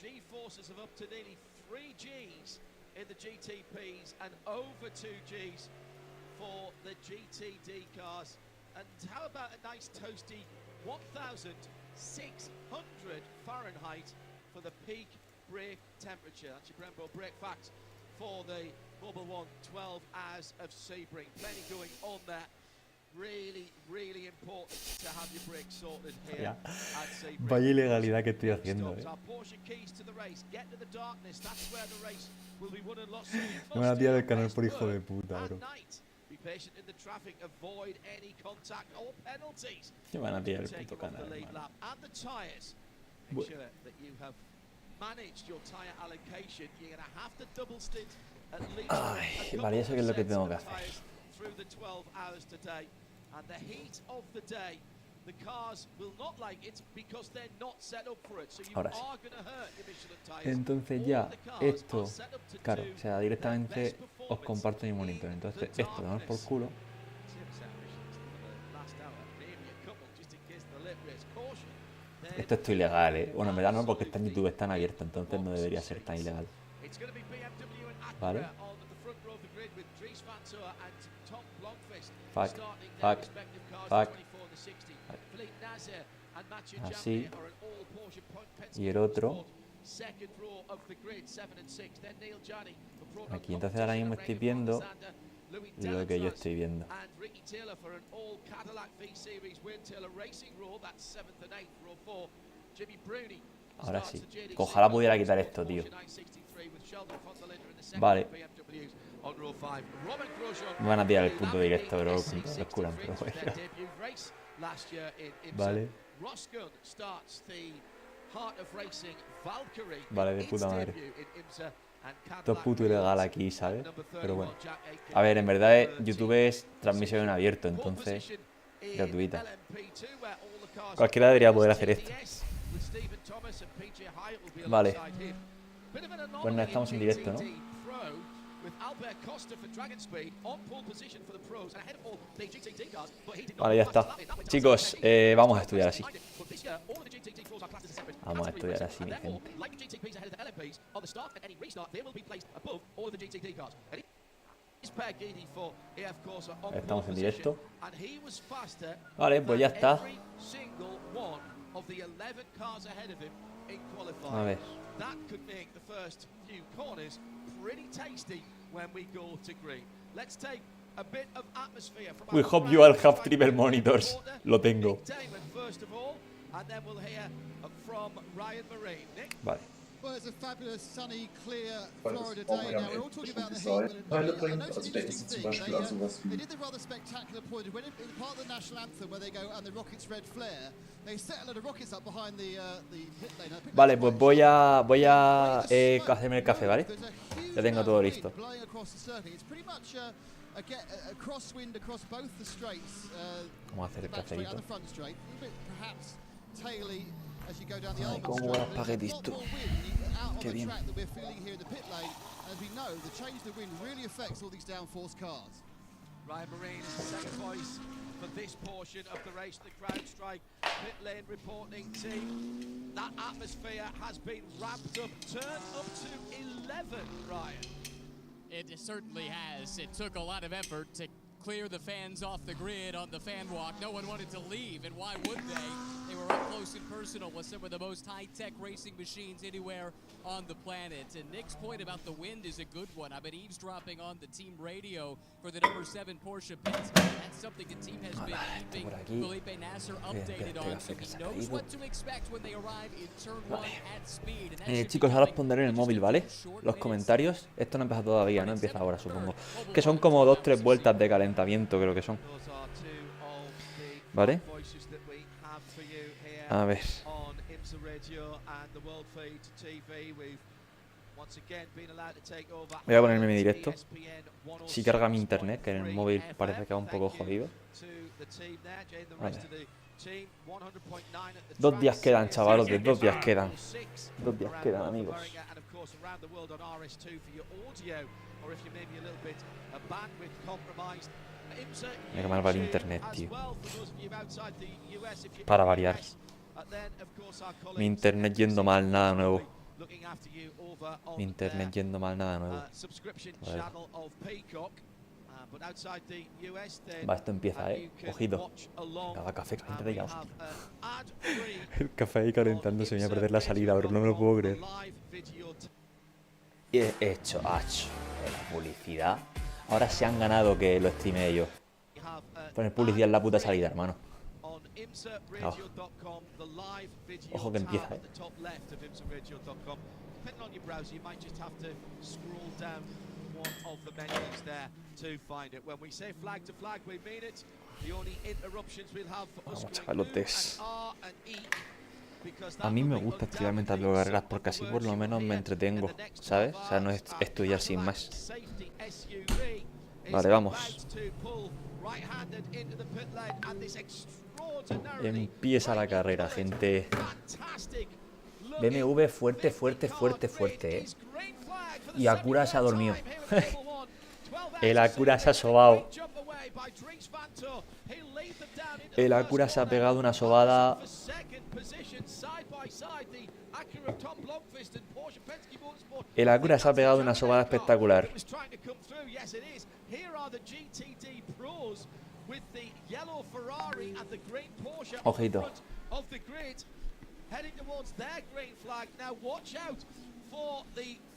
G-forces of up to nearly 3 Gs in the GTPs and over 2 Gs for the GTD cars. And how about a nice toasty 1,600 Fahrenheit for the peak brake temperature? That's your Brembo brake facts for the Formula 1 12 hours of Sebring. Plenty going on there. Really important to have your brakes sorted here at Sebring. Vaya ilegalidad que estoy haciendo, Me van a tirar el canal por hijo de puta, bro. Me van a tirar el puto canal, hermano. Ay, vale, eso que es lo que tengo que hacer. And the heat of the day, the cars will not like it because they're not set up for it. So you are going to hurt your Michelin tires. Entonces ya esto, claro, o sea, directamente os comparto mi monitor. Entonces esto, damos por culo. Esto es ilegal, Bueno, en verdad no, porque está en YouTube, está en abierto, entonces no debería ser tan ilegal. Vale. Fuck. Así. Y el otro. Aquí, entonces ahora mismo estoy viendo lo que yo estoy viendo. Ahora sí. Ojalá pudiera quitar esto, tío. Vale. Me van a tirar el punto directo, bro, con toda locura, pero bueno. Vale. Vale, de puta madre. Todo puto ilegal aquí, ¿sabes? Pero bueno. A ver, en verdad YouTube es transmisión en abierto, entonces gratuita. Cualquiera debería poder hacer esto. Vale. Pues nada, estamos en directo, ¿no? Vale, ya está. Chicos, vamos a estudiar así. Vamos a estudiar así, mi gente. Estamos en directo. Vale, pues ya está. A ver. We hope you all have triple monitors. Lo tengo. Vale. Well, it's a fabulous, sunny, clear Florida day now. We're all talking about the heat, but I noticed an interesting thing. They did the rather spectacular point when in part of the national anthem where they go and the rockets red flare, they set a lot of rockets up behind the pit lane. Vale, pues voy a hacerme el café, ¿vale? Ya tengo todo listo. Vamos a hacer el cafecito. Ay, cómo huele a espaguetis, tú. Qué bien. Ryan Marine is the second voice for this portion of the race, the CrowdStrike pit lane reporting team. That atmosphere has been ramped up, turned up to 11, Ryan. It certainly has. It took a lot of effort to clear the fans off the grid on the fan walk. No one wanted to leave, and why would they? They were up close and personal with some of the most high-tech racing machines anywhere on the planet. And Nick's point about the wind is a good one. I've been eavesdropping on the team radio for the number 7 Porsche pits. That's something the team has been keeping Felipe Nasser updated on, so he knows what to expect when they arrive in turn 1 at speed. Chicos, ahora os pondré en el móvil, ¿vale? Los comentarios. Esto no empieza todavía, no empieza ahora, supongo. Que son como 2-3 vueltas de calentamiento, creo que son. ¿Vale? A ver. Voy a ponerme mi directo. Si carga mi internet, que en el móvil parece que va un poco jodido. Vale. 2 días quedan, chavalotes, 2 días quedan. 2 días quedan, amigos. Mira que mal va el internet, tío. Para variar. Mi internet yendo mal, nada nuevo. Mi internet yendo mal, nada nuevo. Va, esto empieza, ojito. Cada café caliente de ya, hostia. El café ahí calentándose, me voy a perder la salida, pero no me lo puedo creer. Y he hecho, la publicidad. Ahora se han ganado que lo streame yo. Poner publicidad en la puta salida, hermano. Oh. Ojo que empieza, Vamos, chavalotes. A mí me gusta estudiar mientras veo carreras porque así por lo menos me entretengo, ¿sabes? O sea, no es estudiar sin más. Vale, vamos. Empieza la carrera, gente. BMW fuerte, fuerte, fuerte, fuerte, Y Acura se ha dormido. El Acura se ha sobado. El Acura se ha pegado una sobada. El Acura se ha pegado una sobada espectacular. Ojito.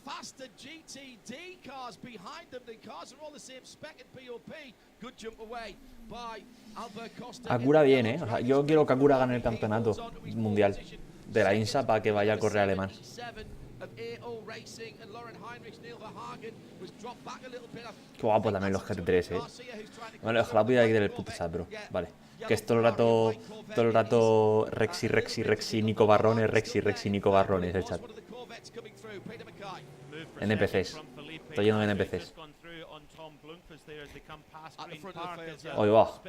Faster GTD cars behind them. The cars are all the same spec and POP. Good jump away by Albert Costa. Acura viene, O sea, yo quiero que Acura gane el campeonato mundial de la INSA para que vaya a correr alemán. Qué guapo también los GT3, Vale, ojalá pudiera ir el puto chat, bro. Vale. Que es todo el rato Rexy, Nico Barrones, Rexy, Nico Barrones el chat. NPCs. Estoy lleno de NPCs. Hoy va.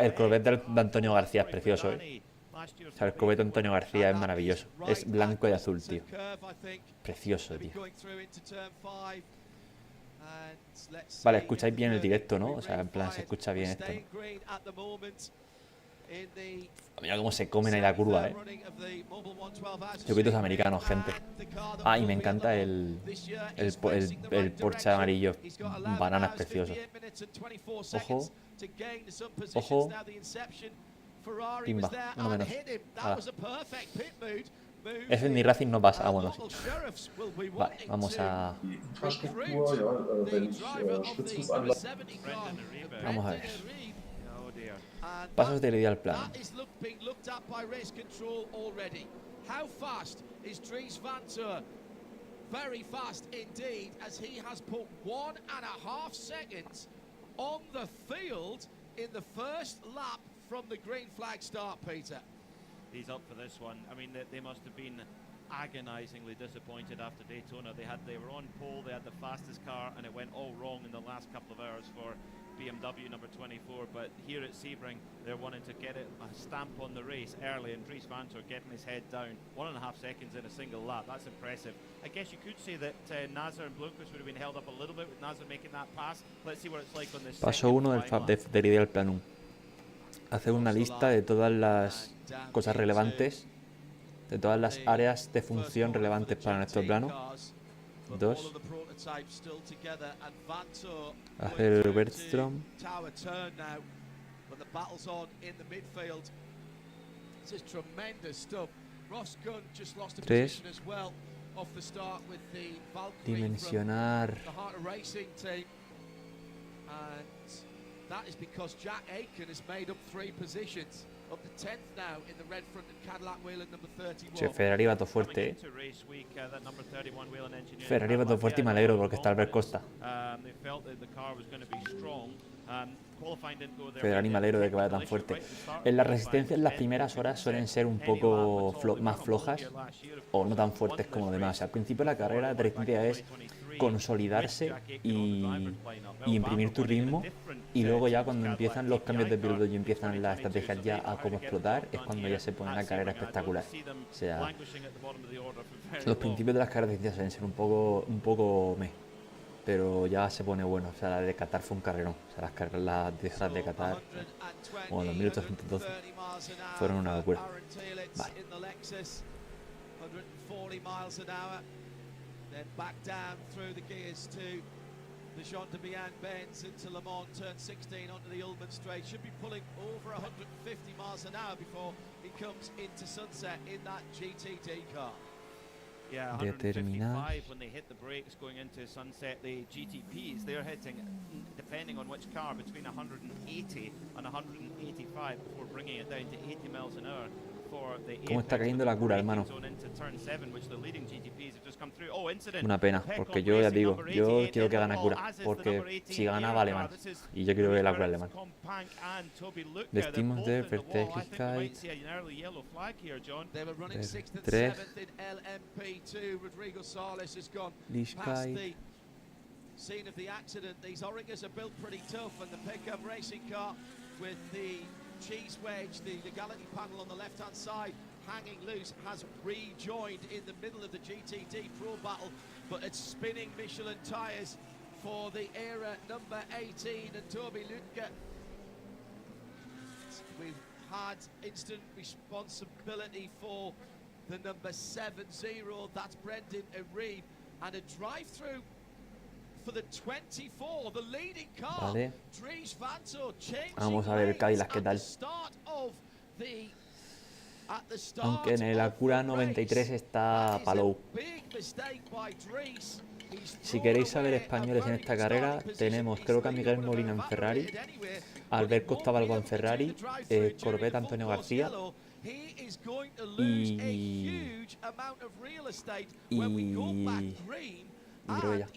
El Corvette de Antonio García es precioso, O sea, el Corvette de Antonio García es maravilloso. Es blanco y azul, tío. Precioso, tío. Vale, escucháis bien el directo, ¿no? O sea, en plan, se escucha bien esto, ¿no? Mira cómo se comen ahí la curva, Circuitos americanos, gente. Ah, y me encanta el Porsche amarillo. Banana es precioso. Ojo. Ojo. Pimba, uno menos. Ese ni Racing no pasa. Ah, bueno, sí. Vale, vamos a... Vamos a ver. Pasos del ideal plano. Very fast indeed, as he has put 1.5 seconds on the field in the first lap from the green flag start, Peter. He's up for this one. I mean, they must have been agonizingly disappointed after Daytona. They were on pole, they had the fastest car, and it went all wrong in the last couple of hours for BMW number 24. But here at Sebring, they're wanting to get a stamp on the race early, and Dries Vanthoor getting his head down. 1.5 seconds in a single lap. That's impressive. I guess you could say that Nasser and Blomqvist would have been held up a little bit with Nasser making that pass. Let's see what it's like on this. Paso 1 del ideal planum. Hacer una lista de todas las cosas relevantes, de todas las áreas de función relevantes para nuestro plano. 2. Hacer el Bergstrom. 3. Dimensionar. That is because Jack Aiken has made up 3 positions. Up to 10th now in the red front and Cadillac wheel at number 31. Che, Ferrari va todo fuerte, Ferrari va todo fuerte y me alegro porque está Albert Costa. Ferrari me alegro de que vaya tan fuerte. En la resistencia en las primeras horas suelen ser un poco más flojas o no tan fuertes como demás. Al principio de la carrera la estrategia es consolidarse y imprimir tu ritmo, y luego ya cuando empiezan los cambios de piloto y empiezan las estrategias ya a cómo explotar, es cuando ya se pone la carrera espectacular. O sea, los principios de las carreras suelen ser un poco pero ya se pone bueno. O sea, la de Qatar fue un carrerón. O sea, las de Qatar, bueno, los 1812 fueron una locura. Vale. 140 miles an hour. Then back down through the gears to the Jean de Bihan bends into Le Mans, turn 16 onto the Ulman straight. Should be pulling over 150 miles an hour before he comes into sunset in that GTD car. Yeah, 155 when they hit the brakes going into sunset. The GTPs, they're hitting, depending on which car, between 180 and 185 before bringing it down to 80 miles an hour. ¿Cómo está cayendo la cura, hermano? Una pena, porque yo ya digo, yo quiero que gane Cura, porque si gana va alemán, y yo quiero ver la Cura alemán. Vestimos de Vertechichkeit, Gr3, Lichkeit. Scene of the accident, these Oringers are built pretty tough, and the pickup racing car with the cheese wedge, the legality panel on the left-hand side hanging loose, has rejoined in the middle of the GTD Pro battle, but it's spinning Michelin tyres for the era number 18 and Toby Lütke. We've had instant responsibility for the number 7-0, that's Brendan Aribe, and a drive-through for the 24, the leading car. Vale. Vamos a ver el Cadillac qué tal. Aunque en el Acura 93 está Palou. Si queréis saber españoles en esta carrera, tenemos creo que a Miguel Molina en Ferrari, Albert Costa Balbo en Ferrari, Corbett Antonio García y creo que ya.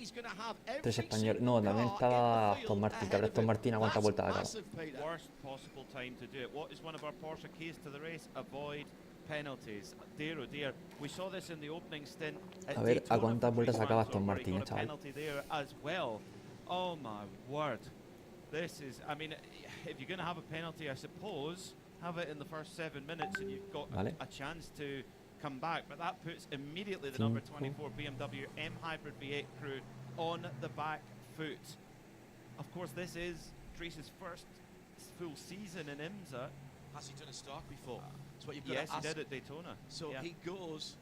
3 españoles. No, también estaba Aston Martin, que ahora Aston Martin aguanta vuelta de cara. A ver a cuántas vueltas acaba Aston Martin, chaval. Oh my word. This is, I mean, if you're going to have a penalty, I suppose, have it in the first 7 minutes and you've got a chance to come back, but that puts immediately the number 24 BMW M Hybrid V8 crew on the back foot. Of course, this is Dries' first full season in IMSA. Has he done a start before? That's what you've got yes, to ask. He did at Daytona. So he goes,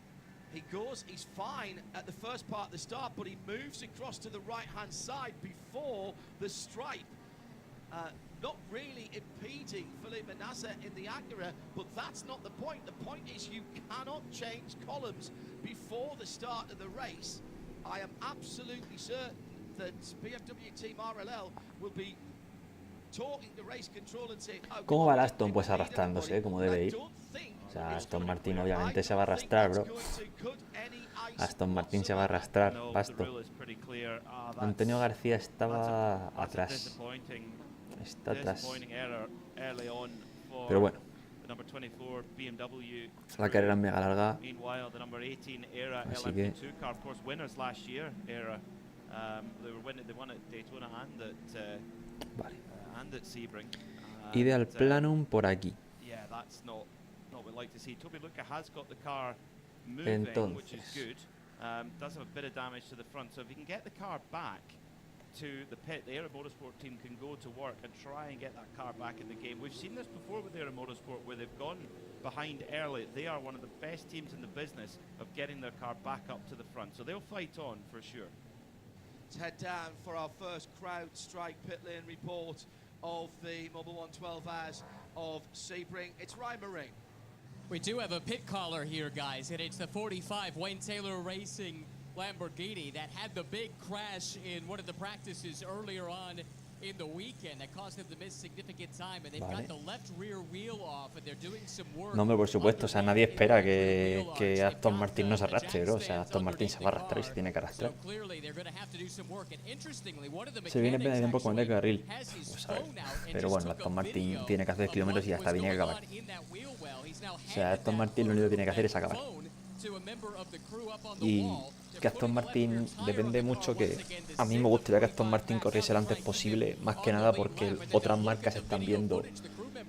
he's fine at the first part of the start, but he moves across to the right-hand side before the stripe. Not really impeding Philippe Manasseh in the Acura, but that's not the point. The point is you cannot change columns before the start of the race. I am absolutely certain that BMW Team RLL will be talking to race control and saying, ¿Cómo va el Aston? Pues arrastrándose, como debe ir. O sea, Aston Martin obviamente se va a arrastrar, bro. Aston Martin se va a arrastrar, basto. Antonio García estaba atrás. Está atrás. Pero bueno, la carrera es mega larga, así que vale. Ideal Planum por aquí. Entonces does have a bit of damage to the front, so if you can get the car back to the pit, the Aero Motorsport team can go to work and try and get that car back in the game. We've seen this before with Aero Motorsport where they've gone behind early. They are one of the best teams in the business of getting their car back up to the front, so they'll fight on for sure. Let's head down for our first CrowdStrike pit lane report of the Mobile 112 hours of Sebring. It's Ryan Marine. We do have a pit caller here, guys, and it's the 45 Wayne Taylor Racing Lamborghini that had the big crash in one of the practices earlier on in the weekend that caused them to miss significant time, and they've got the left rear wheel off and they're doing some work. No, hombre, por supuesto, o sea, nadie espera que Aston Martin no se arrastre, bro. O sea, Aston Martin se va a arrastrar y se tiene que arrastrar. Se viene bien de tiempo con el carril, pues a ver. Pero bueno, Aston Martin tiene que hacer kilómetros y hasta tiene que acabar. O sea, Aston Martin lo único que tiene que hacer es acabar. Y que Aston Martin depende mucho, que a mí me gustaría que Aston Martin corriese lo antes posible, más que nada porque otras marcas están viendo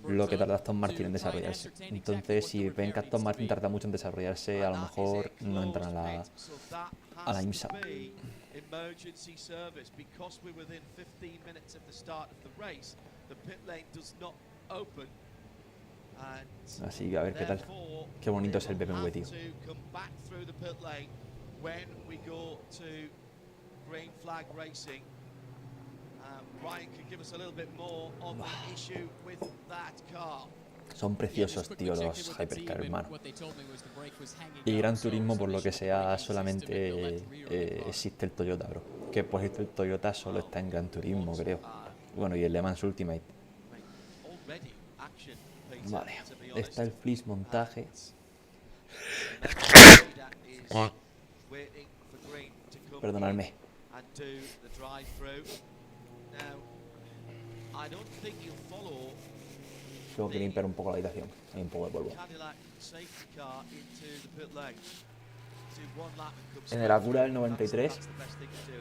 lo que tarda Aston Martin en desarrollarse. Entonces, si ven que Aston Martin tarda mucho en desarrollarse, a lo mejor no entran a la IMSA. Emergency service, because we're within 15 minutes of the start of the race, the pit lane does not open. Así que a ver qué tal. Qué bonito es el BMW, tío. Son preciosos, tío, los Hypercar, hermano. Y Gran Turismo, por lo que sea, solamente existe el Toyota, bro. Que por cierto el Toyota solo está en Gran Turismo, creo. Bueno, y el Le Mans Ultimate. Vale, está el fleece montaje. Perdonadme. Tengo que limpiar un poco la habitación. Hay un poco de polvo. En el Acura del 93,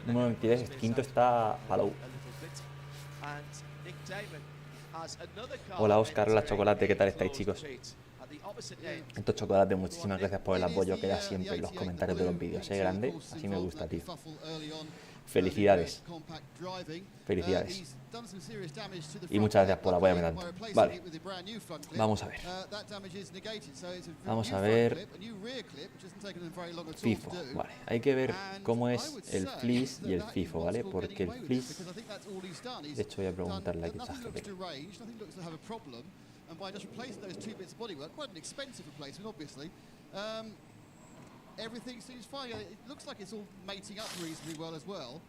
número 23, quinto está Palou. Hola Oscar, hola Chocolate, ¿qué tal estáis, chicos? Estos Chocolate, muchísimas gracias por el apoyo que da siempre en los comentarios de los vídeos. Es grande, así me gusta, tío. Felicidades. Felicidades. Y muchas gracias por apoyarme tanto. Vale. Vamos a ver. Vamos a ver. FIFO. Vale. Hay que ver cómo es el fleece y el FIFO, ¿vale? Porque el fleece... De hecho, voy a preguntarle aquí a ChatGPT. Everything seems fine. It looks like it's all mating up reasonably well as well.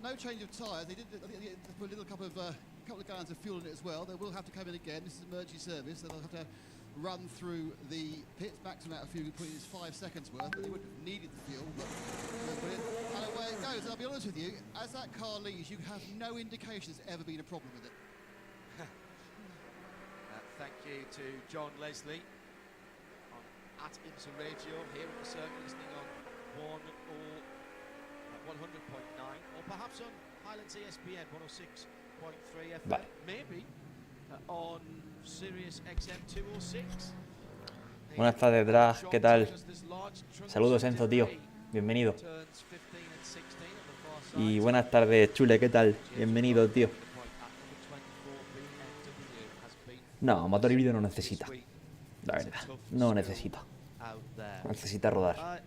No change of tyres. They did put a little couple of gallons of fuel in it as well. They will have to come in again. This is emergency service. They'll have to run through the pits. Maximum amount of fuel we put in is 5 seconds worth, but they wouldn't have needed the fuel. But and away it goes. And I'll be honest with you, as that car leaves, you have no indication there's ever been a problem with it. Thank you to John Leslie. At Imsa Radio here at the circuit, listening on 100.9 or perhaps on Highlands ESPN 106.3 FM, vale. Maybe on Sirius XM 206. Buenas tardes, Drag, ¿qué tal? Saludos, Enzo, tío, bienvenido. Y buenas tardes, Chule, ¿qué tal? Bienvenido, tío. No, motor híbrido no necesita. La verdad, no necesita. Necesita rodar.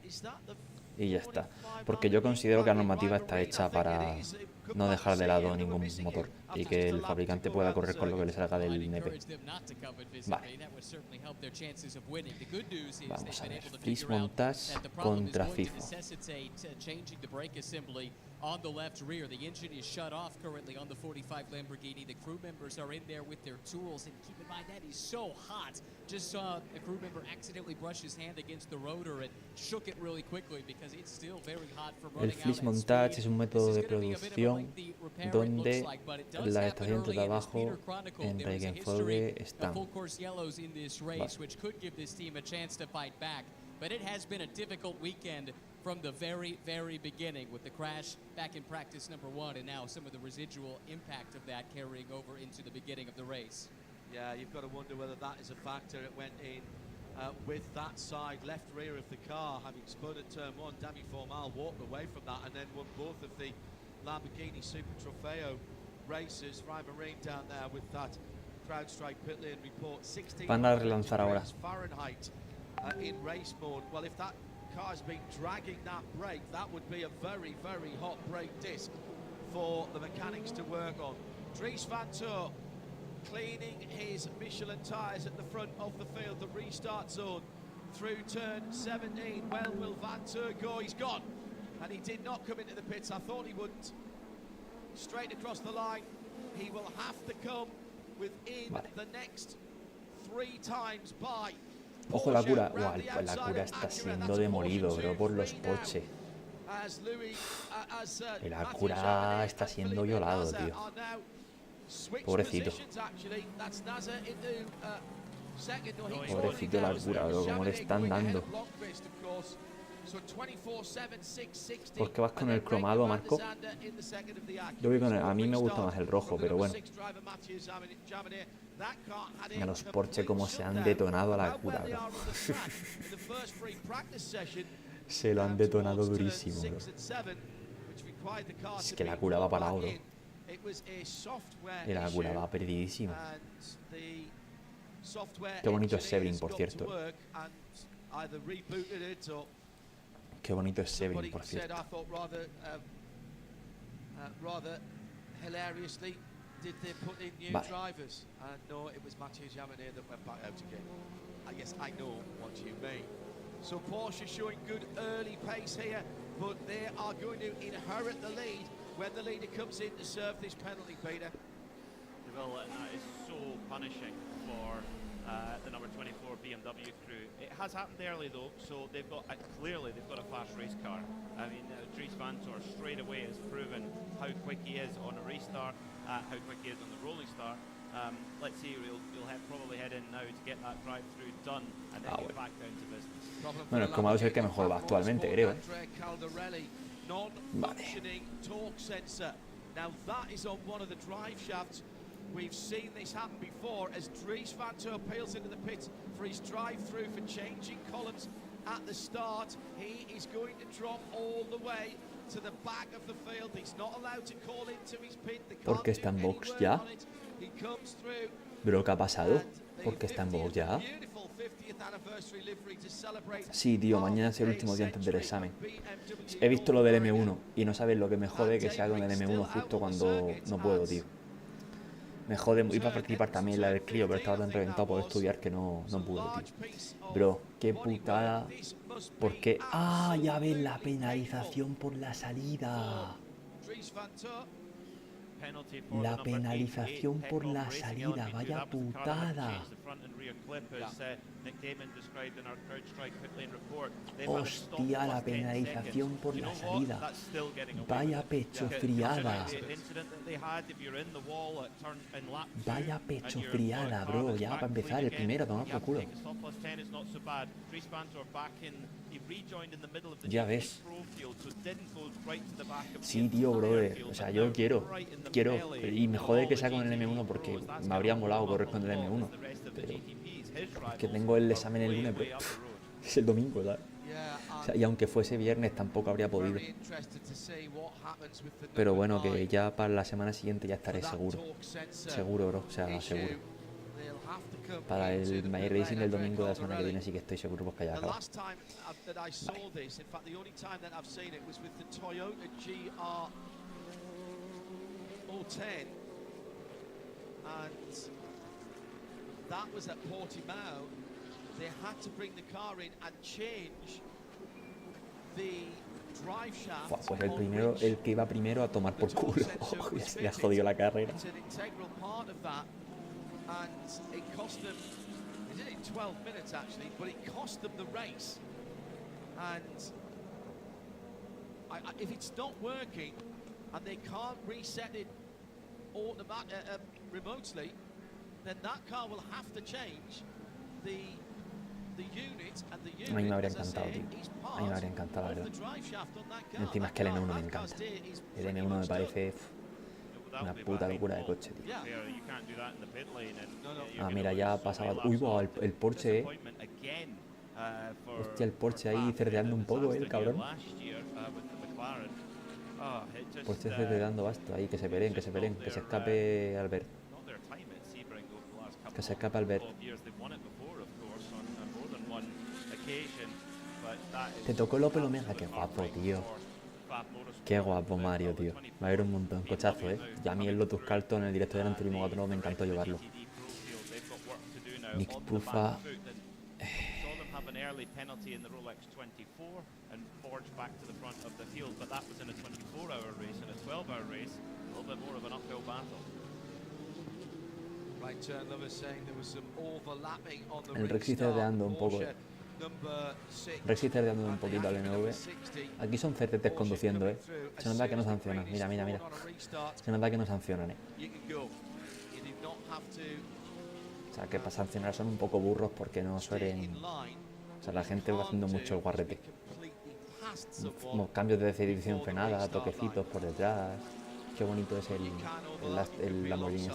Y ya está. Porque yo considero que la normativa está hecha para no dejar de lado ningún motor y que el fabricante pueda correr con lo que le salga del NP. Vale. Vamos a ver. Fleece montage contra FIFO. On the left rear, the engine is shut off currently on the 45 Lamborghini. The crew members are in there with their tools, and keep in mind that is so hot. Just saw a crew member accidentally brush his hand against the rotor and shook it really quickly because it's still very hot from running out. El fleece montage es un método de producción donde la estación de trabajo en Regenfolge están. But it has been a difficult weekend from the very, very beginning with the crash back in practice number 1 and now some of the residual impact of that carrying over into the beginning of the race. Yeah, you've got to wonder whether that is a factor. It went in with that side left rear of the car, having spun at turn 1. Dami Formal walked away from that and then won both of the Lamborghini Super Trofeo races. Ryan Marine down there with that CrowdStrike pit lane report. 16 Van a relanzar ahora. Fahrenheit in race mode. Well, if that car's been dragging that brake, that would be a very, very hot brake disc for the mechanics to work on. Dries Van Toor cleaning his Michelin tyres at the front of the field, the restart zone through turn 17. Well, will Van Toor go? He's gone. And he did not come into the pits. I thought he wouldn't. Straight across the line. He will have to come within the next 3 times by. Ojo la cura, la cura está siendo demolido, bro, por los Porsche. El Acura está siendo violado, tío. Pobrecito. Pobrecito el Acura, bro, como le están dando. ¿Por qué vas con el cromado, Marco? Yo voy con a mí me gusta más el rojo, pero bueno. Mira los Porsche como se han detonado a la Acura, bro. Se lo han detonado durísimo, bro. Es que la Acura va para oro. Y la Acura va perdidísimo. Qué bonito es Sebring, por cierto. Qué bonito es Sebring, por cierto. Vale. So Porsche showing good early pace here, but they are going to inherit the lead when the leader comes in to serve this penalty, Peter. Well, that is so punishing for the number 24 BMW crew. It has happened early though, so they've got clearly they've got a fast race car. I mean, Dries Vanthoor straight away has proven how quick he is on a restart, how quick he is on the rolling start. Let's see, we'll probably head in now to get that drive-through done and then get back down to business. Bueno, el Comado es el que mejor va actualmente, creo. Non-functioning torque sensor. Now that is on one of the drive shafts. We've seen this happen before as Dries Vanthoor peels into the pit for his drive-through for changing columns at the start. He is going to drop all the way to the back of the field. He's not allowed to call into his pit. ¿Por qué está en box ya? Bro, ¿qué ha pasado? ¿Por qué está en box ya? Sí, tío, mañana es el último día antes del examen. He visto lo del M1 y no sabes lo que me jode que sea con el M1 justo cuando no puedo, tío. Me jode, iba a participar también la del Clio, pero estaba tan reventado por estudiar que no pude, tío. Bro, qué putada. ¿Por qué? ¡Ah, ya ves la penalización por la salida! La penalización por la salida, vaya putada. Hostia, la penalización por la salida. Vaya pecho friada. Vaya pecho friada, bro. Ya para empezar, el primero, toma por culo. Ya ves. Sí, tío, brother. O sea, yo quiero. Y me jode que sea con el M1 porque me habría molado correr con el M1. Pero es que tengo el examen el lunes, pero es el domingo, ¿sabes? O sea, y aunque fuese viernes tampoco habría podido. Pero bueno, que ya para la semana siguiente ya estaré seguro. Seguro, bro. O sea, seguro. Para el My Racing del domingo de la semana que viene sí que estoy seguro porque ya acaba. That was at Portimao. They had to bring the car in and change the drive shaft. Pues el que iba primero a tomar por culo. Le ha jodido la carrera. It's an integral part of that, and it cost them. They did it in 12 minutes actually, but it cost them the race. And if it's not working, and they can't reset it remotely, then that car will have to change the unit, and the unit, a mí me habría encantado, tío. A mí me habría encantado, la verdad. Encima es que el M1 me encanta. El M1 me parece una puta locura de coche, tío. Ah, mira, ya pasaba. Uy, wow, el Porsche, Hostia, el Porsche ahí cerdeando un poco, el cabrón. Porsche cerdeando basto ahí, que se peleen, que se escape Albert. Que se escapa Albert. Te tocó el Opel Omega, qué guapo, tío. Qué guapo, Mario, tío. Me alegro un montón, cochazo, Y a mí el Lotus Carlton en el directo de Gran Turismo 4 me encantó llevarlo. Nick Pufa. El Rexy cerdeando un poco. Rexy cerdeando un poquito al MV. Aquí son certetes conduciendo, Se nota que no sancionan. Mira, mira, mira. Se nota que no sancionan, O sea, que para sancionar son un poco burros porque no suelen. O sea, la gente va haciendo mucho el guarrete. Cambios de dirección frenada, toquecitos por detrás. Qué bonito es el Lamborghini.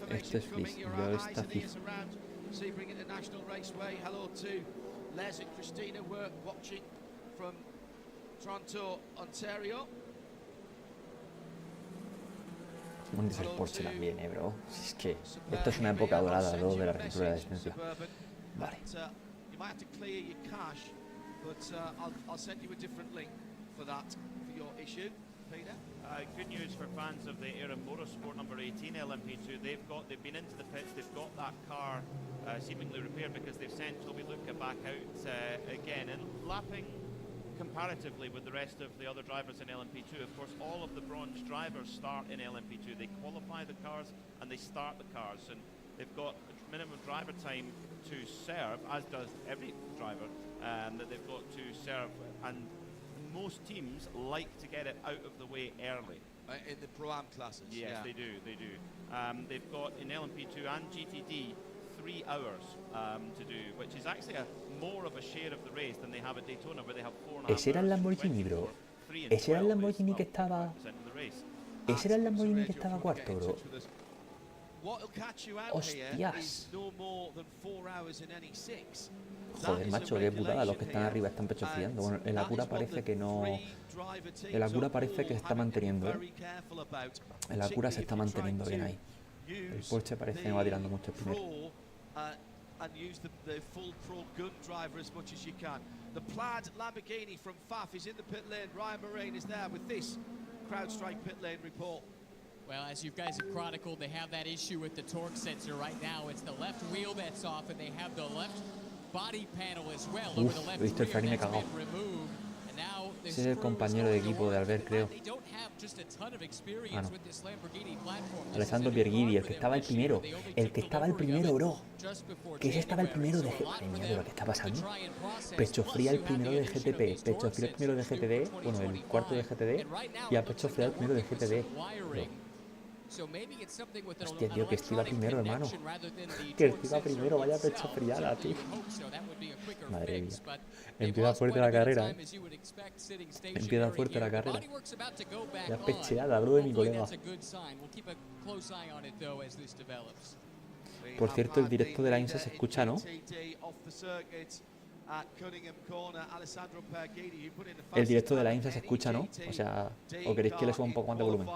Este es Fliss, yo esta FIFA. Sebring International Raceway. Hello to Les and Christina. We're watching from Toronto, Ontario. Un dice el Porsche también, bro. Si es que esto es una época dorada, bro, de la arquitectura de la distancia. Vale. You might have to clear your cache, but I'll send you a different link for that, for your issue, Peter. Good news for fans of the Aram Motorsport number 18 LMP2. They've been into the pits. They've got that car seemingly repaired because they've sent Toby Luca back out again and lapping comparatively with the rest of the other drivers in LMP2. Of course, all of the bronze drivers start in LMP2. They qualify the cars and they start the cars, and they've got minimum driver time to serve, as does every driver that they've got to serve, and most teams like to get it out of the way early. In the Pro-Am classes? Yes, yeah. they do. They've got in LMP2 and GTD 3 hours to do, which is actually more of a share of the race than they have at Daytona, where they have 4.5 hours. Ese era el Lamborghini, bro. Ese era el Lamborghini que estaba... Ese era el Lamborghini que estaba cuarto, bro. Hostias. Joder, macho, qué putada. Los que están arriba están pechofriando. Bueno, el Acura parece que no... El Acura parece que se está manteniendo, ¿eh? El Acura se está manteniendo bien ahí. El Porsche parece que no va tirando mucho el primero. And use the full pro gun driver as much as you can. The plaid Lamborghini from Faf is in the pit lane. Ryan Moraine is there with this CrowdStrike pit lane report. Well, as you guys have chronicled, they have that issue with the torque sensor right now. It's the left wheel that's off, and they have the left body panel as well. Over the left visto el Ferrari me cagado. Ese es el compañero de equipo de Albert, creo. Ah, no. Alessandro Pierguidi, el que estaba el primero. El que estaba el primero, bro. Que ese estaba el primero de GTP. ¿Lo que está pasando? Pechofría el primero de GTP. Pechofría el primero de GTD. Bueno, el cuarto de GTD. Y a Pechofría el primero de GTD. Bro. Hostia, tío, que Estiva primero, hermano. Que Estiva primero, vaya pechofriada, tío. Madre mía. Empieza fuerte la carrera, Empieza fuerte la carrera. Ya pecheada, bro, de mi colega. Por cierto, el directo de la INSA se escucha, ¿no? El directo de la INSA se escucha, ¿no? O sea, ¿o queréis que le suba un poco más de volumen?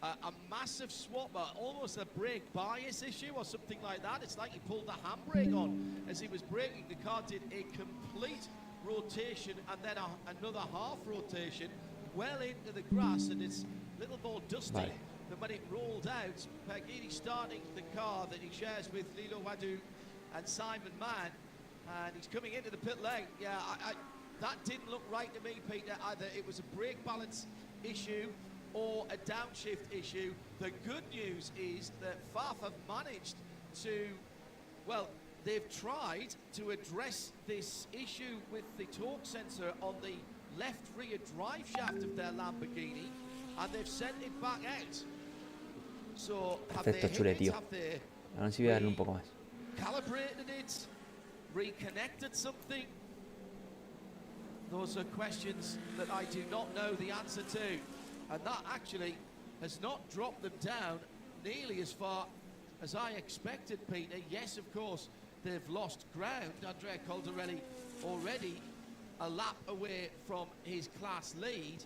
A massive swap, almost a brake bias issue or something like that. It's like he pulled the handbrake on as he was braking. The car did a complete rotation and then another half rotation well into the grass, and it's a little more dusty than when it rolled out. Pergini starting the car that he shares with Lilo Wadu and Simon Mann, and he's coming into the pit lane. Yeah, that didn't look right to me, Peter. Either it was a brake balance issue or a downshift issue. The good news is that Faf have managed to, well, they've tried to address this issue with the torque sensor on the left rear drive shaft of their Lamborghini, and they've sent it back out. So perfecto, chule, tío. Ahora sí voy a darle un poco más. Calibrated it, reconnected something. Those are questions that I do not know the answer to. And that actually has not dropped them down nearly as far as I expected, Peter. Yes, of course, they've lost ground. Andrea Caldarelli already a lap away from his class lead.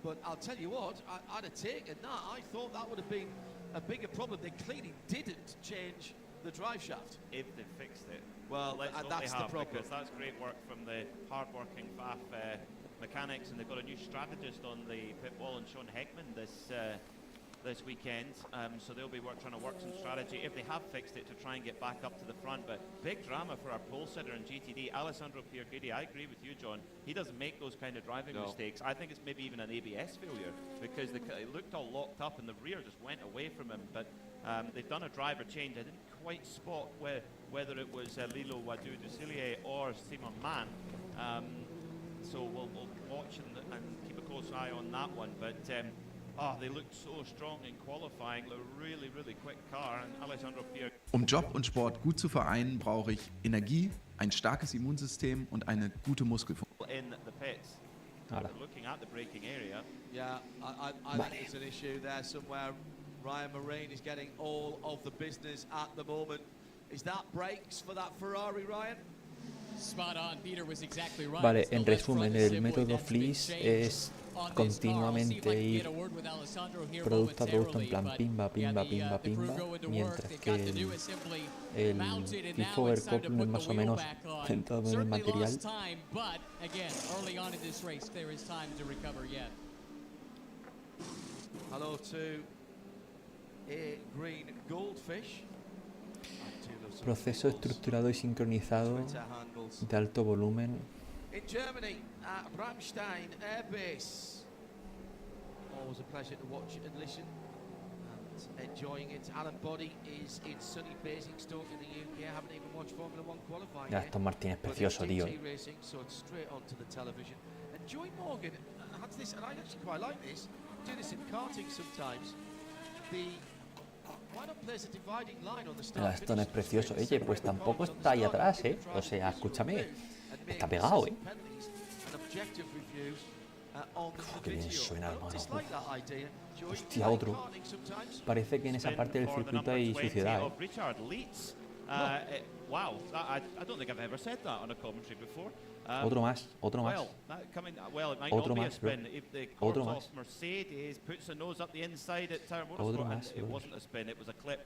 But I'll tell you what, I'd have taken that. I thought that would have been a bigger problem. They clearly didn't change the drive shaft. If they fixed it. Well, let's and that's the problem. Because that's great work from the hard-working Faf mechanics, and they've got a new strategist on the pit wall, and Sean Heckman this weekend, so they'll be trying to work some strategy if they have fixed it to try and get back up to the front. But big drama for our pole sitter in GTD, Alessandro Pierguidi. I agree with you, John. He doesn't make those kind of driving mistakes. I think it's maybe even an ABS failure, because it looked all locked up and the rear just went away from him. But they've done a driver change. I didn't quite spot whether it was Lilo Wadu Ducilier or Simon Mann. So we'll watch and keep a close eye on that one. But they looked so strong in qualifying. A really, really quick car. And Alessandro Pierre. Job und Sport gut zu vereinen, brauche ich Energie, ein starkes Immunsystem und eine gute Muskelfunktion. In the pits. Looking at the braking area. Yeah, I think there's an issue there somewhere. Ryan Moraine is getting all of the business at the moment. Is that brakes for that Ferrari, Ryan? Vale, en resumen, el método Fleece es continuamente ir producto a producto en plan pimba, pimba, pimba, pimba, mientras que el FIFO Overcoupling es más o menos centrado en el material. Hello to a green goldfish. Proceso estructurado y sincronizado de alto volumen. In Germany, at Bramstein Air Base. Always a pleasure to watch and listen and enjoying it. Alan Boddy is in sunny Basingstoke in the UK. I haven't even watched Formula One qualifying Ya, Aston Martin es precioso, tío. Racing, so it's straight onto the television. And Joy Morgan had this, and I actually quite like this. Do this in karting sometimes. El Aston es precioso. Oye, pues tampoco está ahí atrás, ¿eh? O sea, escúchame. Está pegado, ¿eh? Uf, qué bien suena, hermano. Hostia, otro. Parece que en esa parte del circuito hay suciedad, ¿eh? Otro más, otro más. Otro más, bro. Otro más. Otro más, bro.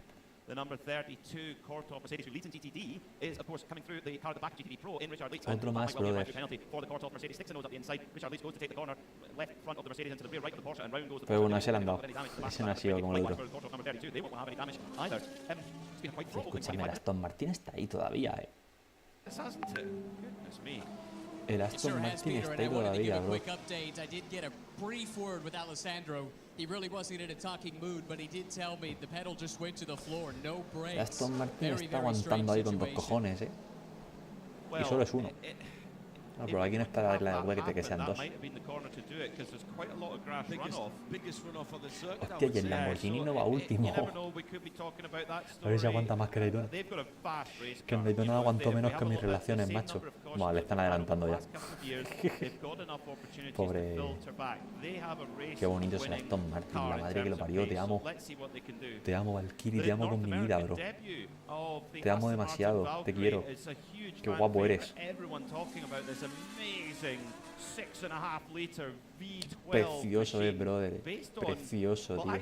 The number 32 Cortov Mercedes, who leads in GTD, is of course coming through the car at the back of GTD Pro in Richard Leeds. Otro más, brother. Penalty for the Cortov Mercedes, sticks a nose up the inside. Richard Leeds goes to take the corner, left front of the Mercedes into the rear right of the Porsche, and round goes the Pero Porsche. bueno, ese le han dado. Ese no ha sido como el otro. They won't have any damage either. It's been quite Escúchame, el Aston Martin está ahí todavía, ¿eh? Hasn't it? Goodness me. El Aston Martin está ahí todavía, bro. He really wasn't in a talking mood, but he did tell me the pedal just went to the floor, no brakes. El Aston Martin está aguantando ahí con dos cojones, ¿eh? Y solo es uno. No, pero hay que esperar la huequete que sean dos. Hostia, y el Lamborghini no va último. A ver si aguanta más que Daytona. Que en Daytona aguantó menos que mis relaciones, macho. Bueno, le están adelantando ya. Pobre. Qué bonito es el Aston Martin, la madre que lo parió, te amo. Te amo, Valkyrie, te amo con mi vida, bro. Te amo demasiado, te quiero. Qué guapo eres. Precioso es, brother. Precioso, tío.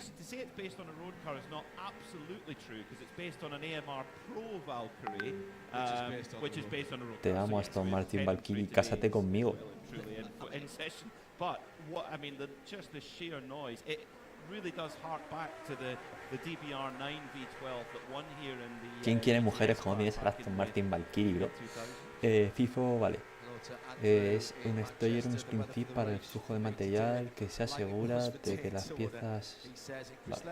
Te amo, Aston Martin Valkyrie. Cásate conmigo. ¿Quién quiere mujeres como tienes al Aston Martin Valkyrie, bro? FIFO, vale. Es un stoyer, un spin tip para el flujo de material que se asegura de que las piezas... Vale.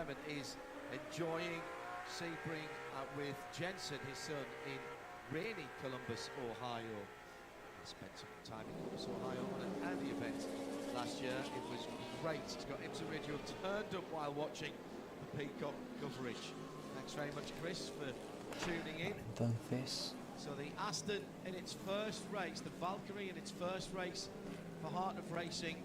Last year it was great. He's got IMSA radio turned up while watching the Peacock coverage. Thanks very much, Chris, for tuning in. Entonces... So the Aston in its first race, the Valkyrie in its first race for Heart of Racing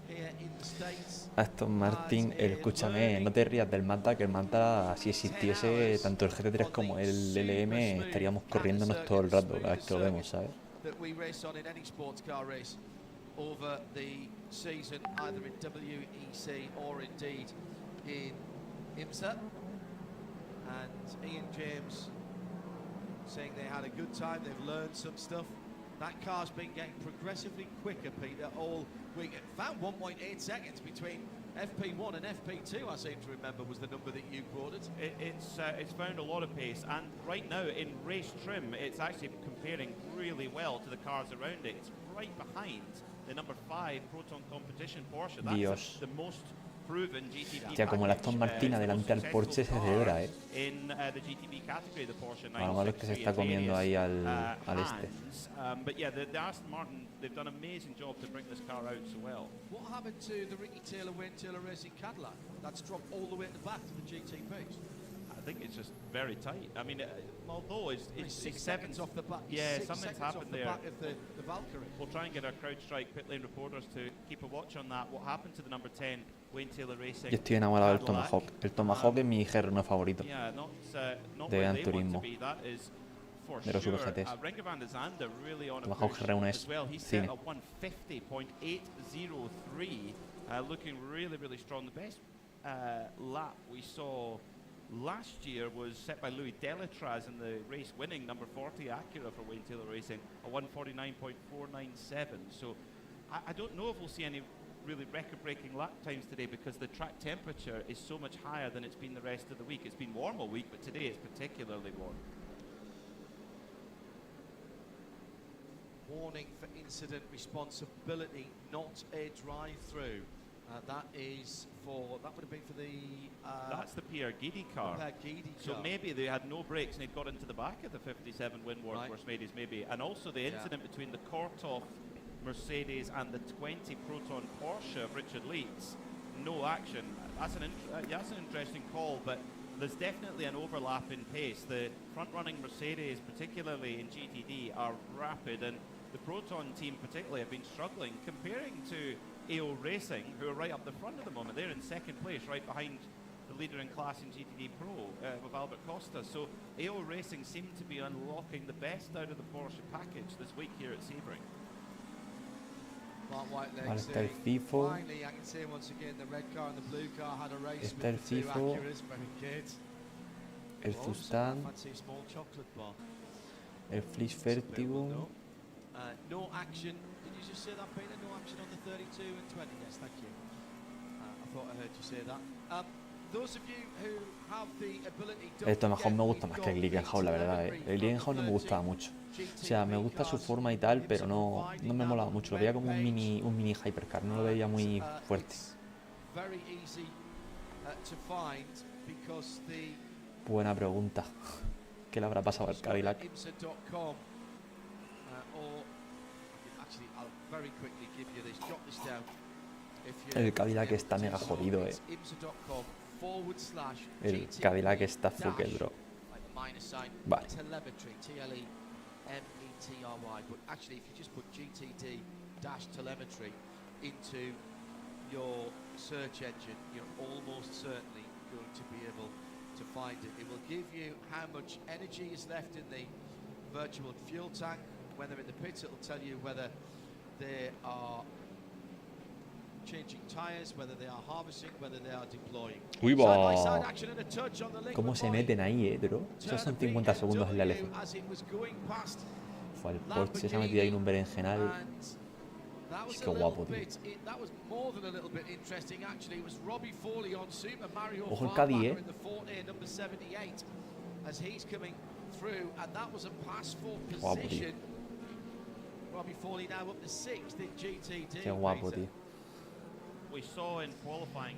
here in the States. Aston Martin, escúchame, no te rías del Manta, que el Manta, si existiese tanto el GT3 como el LM, estaríamos corriéndonos todo el rato cada vez que lo vemos, ¿sabes? Over the season, either in WEC or indeed in IMSA. And Ian James saying they had a good time, they've learned some stuff. That car's been getting progressively quicker, Peter, all week. It found 1.8 seconds between FP1 and FP2, I seem to remember, was the number that you quoted. It's found a lot of pace, and right now in race trim, it's actually comparing really well to the cars around it. It's right behind the number 5 Proton Competition Porsche. That's the most proven GTB. Ya como el Aston Martin adelante al Porsche se celebra, ¿eh? In the GTB category, the Porsche 9. Lo malo es que se está comiendo ahí al este. But yeah, the Aston Martin, they've done an amazing job to bring this car out so well. What happened to the Ricky Taylor, Wayne Taylor Racing Cadillac? That's dropped all the way at the back to the GTPs. I think it's just very tight. I mean, although it's 6 seconds off the back. Yeah, something's happened there. Back of the Valkyrie. We'll try and get our CrowdStrike pit lane reporters to keep a watch on that. What happened to the number 10 Wayne Taylor Racing? Yo estoy enamorado del Tomahawk. El Tomahawk es mi GR9 favorito. Yeah, not de Gran Turismo. That is de los VGTs. Trabajado Gr1 es cine. Looking really, really strong. The best lap we saw last year was set by Louis Delatraz in the race winning number 40 Acura for Wayne Taylor Racing, a 149.497. So I don't know if we'll see any really record-breaking lap times today because the track temperature is so much higher than it's been the rest of the week. It's been warm all week, but today it's particularly warm. Warning for incident responsibility, not a drive-through. That would have been for the... That's the Pierre Guidi car. So maybe they had no brakes and they'd got into the back of the 57 Winworth Mercedes, maybe. And also the incident between the Korthoff Mercedes and the 20 Proton Porsche of Richard Leeds. No action. That's an interesting call, but there's definitely an overlap in pace. The front-running Mercedes, particularly in GTD, are rapid, and the Proton team particularly have been struggling. Comparing to AO Racing, who are right up the front at the moment, they're in second place, right behind the leader in class in GTD Pro with Albert Costa. So AO Racing seem to be unlocking the best out of the Porsche package this week here at Sebring. Vale, está el FIFO. Está el FIFO. El Fustan. El Flish Vertigo. No action. Did you just say that, Peter? No action on the 32 and 20. Yes, thank you. I thought I heard you say that. Those of you who have the ability. Esto mejor me gusta más que el Glickenhaus, la verdad. El Glickenhaus no me gustaba mucho. O sea, me gusta su forma y tal, pero no me molaba mucho. Lo veía como un mini hypercar, no lo veía muy fuerte. Buena pregunta. ¿Qué le habrá pasado al Cadillac? El Cadillac está mega jodido, El Cadillac está fucking bro. Vale. METRY, but actually if you just put GTD-telemetry into your search engine, you're almost certainly going to be able to find it. It will give you how much energy is left in the virtual fuel tank. When they're in the pits, it will tell you whether they are changing tires, whether they are harvesting, whether they are deploying. Uy, va. ¿Cómo se meten ahí, bro? Esos son 50 segundos en la LF. Fue el Porsche se ha metido ahí en un berenjenal. Es que guapo, tío. Ojo el Caddy, Guapo, tío. Qué guapo, tío.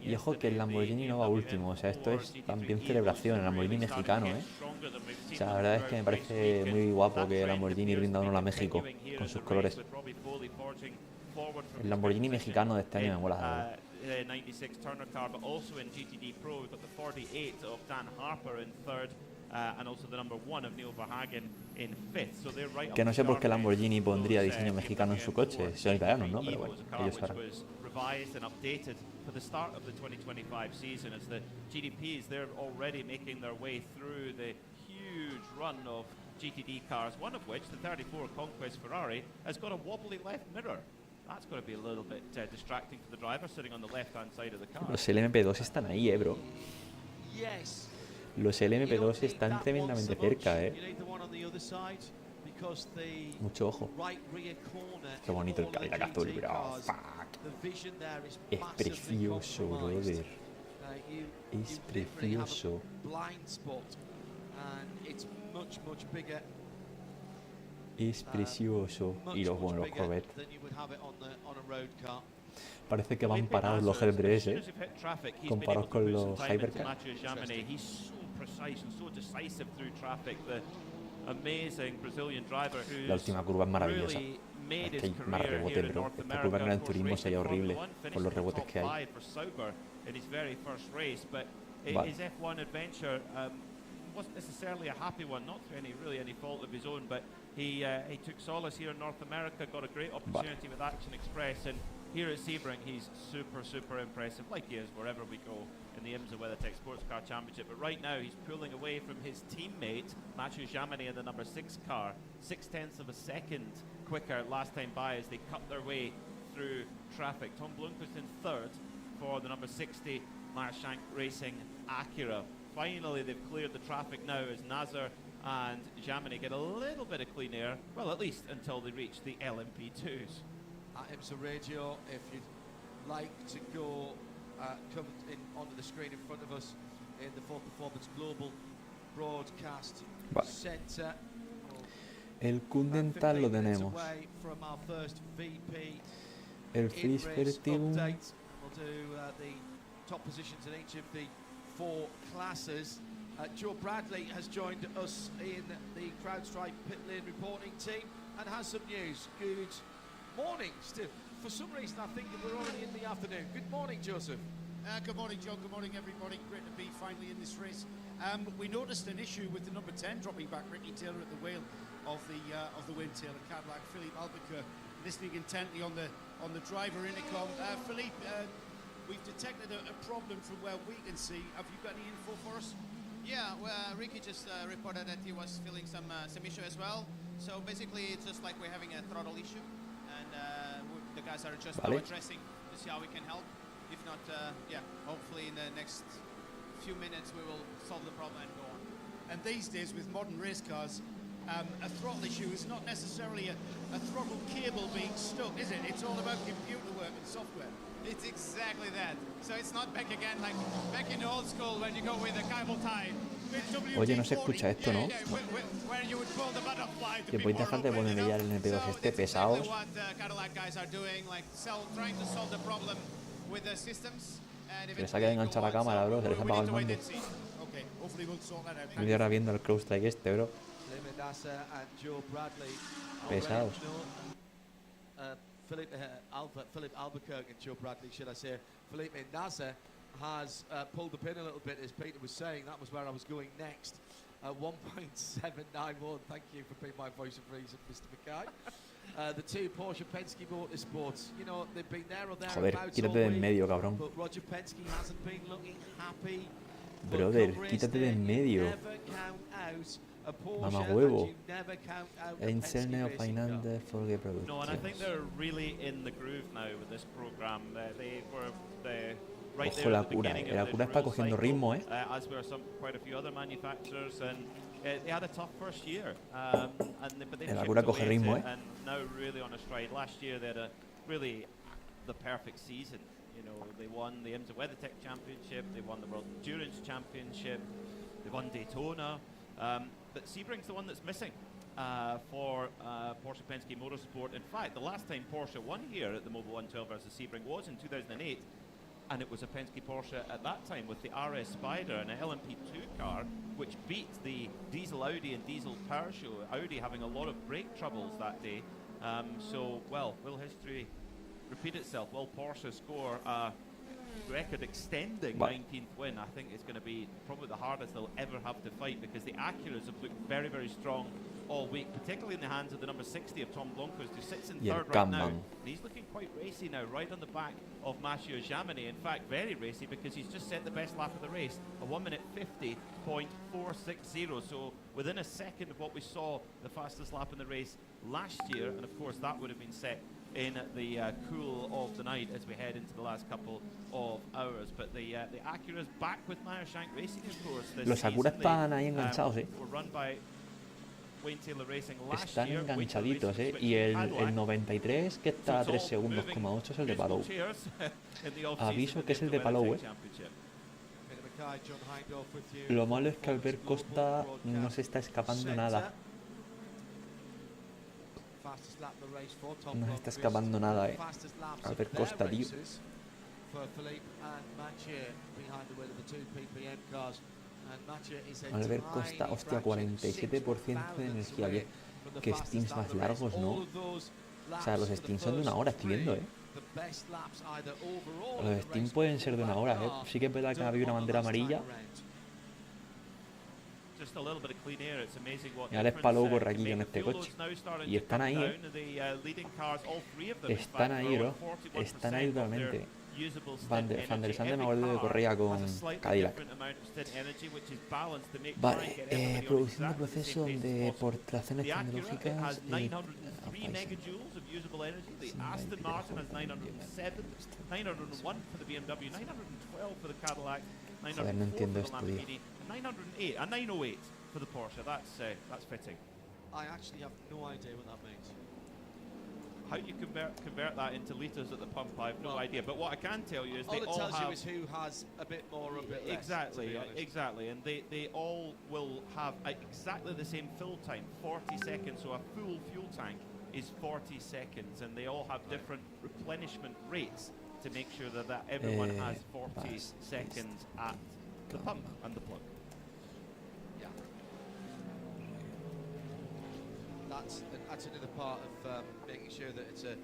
Y ojo que el Lamborghini no va último, o sea, esto es también celebración, el Lamborghini mexicano, O sea, la verdad es que me parece muy guapo que el Lamborghini rinda honor a México con sus colores. El Lamborghini mexicano de este año me mola. 96 Turner car, but also in GTD Pro, we've got the 48 of Dan Harper in third, and also the number 1 of Neil Verhagen in fifth. So they're right. Que no sé por qué Lamborghini pondría diseño mexicano en su coche, son italianos, ¿no? Pero bueno, ellos sabrán. Revised and updated for the start of the 2025 season as the GDPs, they're already making their way through the huge run of GTD cars, one of which, the 34 Conquest Ferrari, has got a wobbly left mirror. That's going to be a little bit distracting for the driver sitting on the left-hand side of the car. Los LMP2 están ahí, bro. Los LMP2 están tremendamente cerca, Mucho ojo. Qué bonito el Cadillac azul, bro. Fuck. Es precioso, brother. Es precioso. Es precioso. Y los buenos Corvette. Parece que van parados los Gr3, comparados con los Hypercar. La última curva es maravillosa. Es que hay más rebotes, bro. Esta curva en Gran Turismo sería horrible por los rebotes que hay. Vale. Wasn't necessarily a happy one, not through any fault of his own, but he took solace here in North America, got a great opportunity with Action Express, and here at Sebring he's super impressive, like he is wherever we go in the IMSA WeatherTech Sports Car Championship, but right now he's pulling away from his teammate Mathieu Jamini in the number 6 car, 0.6 of a second quicker last time by as they cut their way through traffic. Tom Blomqvist in third for the number 60 Meyershank Racing Acura. Finally, they've cleared the traffic now as Nazar and Jamini get a little bit of clean air, well, at least until they reach the LMP2s. At IMSA Radio, if you'd like to go, come in onto the screen in front of us in the Ford Performance Global Broadcast Center. El Kundental lo tenemos. El Freeze Vertigo. We'll do the top positions in each of the 4 classes. Joe Bradley has joined us in the CrowdStrike pit lane reporting team and has some news. Good morning, Steve. For some reason, I think that we're already in the afternoon. Good morning, Joseph. Good morning, John. Good morning, everybody. Great to be finally in this race. We noticed an issue with the number 10 dropping back, Ricky Taylor at the wheel of the Wayne Taylor Cadillac. Philippe Albuquerque listening intently on the driver intercom. Philippe, we've detected a problem from where we can see. Have you got any info for us? Yeah, well, Ricky just reported that he was feeling some issue as well. So basically, it's just like we're having a throttle issue, and the guys are just now addressing to see how we can help. If not, yeah, hopefully in the next few minutes we will solve the problem and go on. And these days, with modern race cars, a throttle issue is not necessarily a throttle cable being stuck, is it? It's all about computer work and software. It's exactly that. So it's not back again like back in the old school when you go with a cable tie. Oye, no se escucha esto, ¿no? Que podéis dejar de ponerme ya el NP2 este, pesados. Se les ha quedado enganchada la cámara, bro. Se les ha apagado el mando. Estoy ahora viendo el CrowdStrike este, bro. Pesados. Philippe Albuquerque and Joe Bradley, should I say. Felipe Nasser has pulled the pin a little bit, as Peter was saying. That was where I was going next. 1.791. Thank you for being my voice of reason, Mr. Mackay. The 2 Porsche Penske Motorsports, you know, they've been there or thereabouts. Joder, quítate de en medio, cabrón. But Roger Penske hasn't been looking happy. Brother, quítate de en medio. Mamá huevo. Inserne of Finande for the production. No, and I think they're really in the groove now with this program. They were right there at the beginning of this está cogiendo ritmo, as were quite a few other manufacturers, and they had a tough first year. But they coge ritmo, and now really on a stride. Last year they had really the perfect season. You know, they won the IMSA WeatherTech Championship, they won the World Endurance Championship, they won Daytona. But Sebring's the one that's missing for Porsche Penske Motorsport. In fact, the last time Porsche won here at the Mobil 112 versus Sebring was in 2008, and it was a Penske Porsche at that time with the RS Spider and an LMP2 car, which beat the diesel Audi and diesel Power Show. Audi having a lot of brake troubles that day. So, well, will history repeat itself? Will Porsche score a record extending 19th win? I think it's going to be probably the hardest they'll ever have to fight, because the Acuras have looked very, very strong all week, particularly in the hands of the number 60 of Tom Blomqvist, who sits in third right now. And he's looking quite racy now, right on the back of Mathieu Jamini. In fact, very racy, because he's just set the best lap of the race, a 1:50.460. So within a second of what we saw the fastest lap in the race last year, and of course that would have been set in the cool of the night as we head into the last couple of hours. But the Acura's back with Meyershank Racing, of course. Los Acura están ahí enganchados, were run by Wayne Taylor Racing last están year. enganchaditos, y el 93, que está a 3 segundos, 8, es el de Palou. Aviso que es el de Palou, Lo malo es que Albert Costa no se está escapando nada. No se está escapando nada, Albert Costa, tío. Albert Costa, hostia, 47% de energía. Oye, que steams más largos, ¿no? O sea, los steams son de 1 hora, estoy viendo, Los steams pueden ser de 1 hora, Sí que es verdad que había una bandera amarilla. Y Alex Palou corre aquí en este coche. Y están ahí, Están ahí, bro. Están ahí totalmente. Van der Sande me acuerdo que corría con Cadillac. Vale, produciendo proceso donde por razones tecnológicas usable energy. The Aston Martin has 907, 901 for the BMW, 912 for the Cadillac, 904 for the Lamborghini, 908 and 908 for the Porsche. That's fitting. I actually have no idea what that means. How you convert that into litres at the pump, I have no idea. But what I can tell you is all they all tells have... you is who has a bit more or a bit less. Exactly, exactly. And they all will have exactly the same fill time, 40 seconds. So a full fuel tank is 40 seconds. And they all have different replenishment rates to make sure that everyone has 40 seconds at the pump and the plug. Yeah. That's another part of making sure that it's a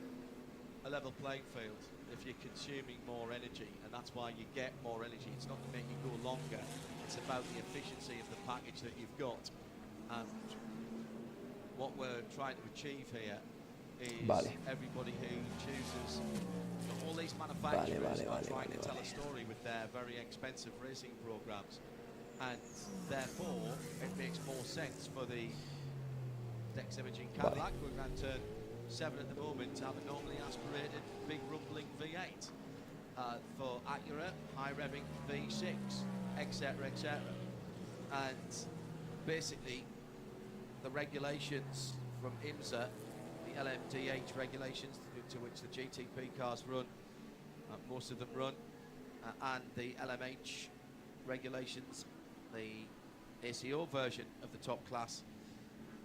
level playing field. If you're consuming more energy, and that's why you get more energy. It's not to make you go longer. It's about the efficiency of the package that you've got. And what we're trying to achieve here is everybody who chooses. All these manufacturers are trying to tell a story with their very expensive racing programs, and therefore it makes more sense for the Dex Imaging Cadillac, we're going to turn 7 at the moment, to have a normally aspirated big rumbling V8. For Acura, high revving V6, etc., etc. And basically, the regulations from IMSA, the LMDH regulations to which the GTP cars run, most of them run, and the LMH regulations, the ACO version of the top class,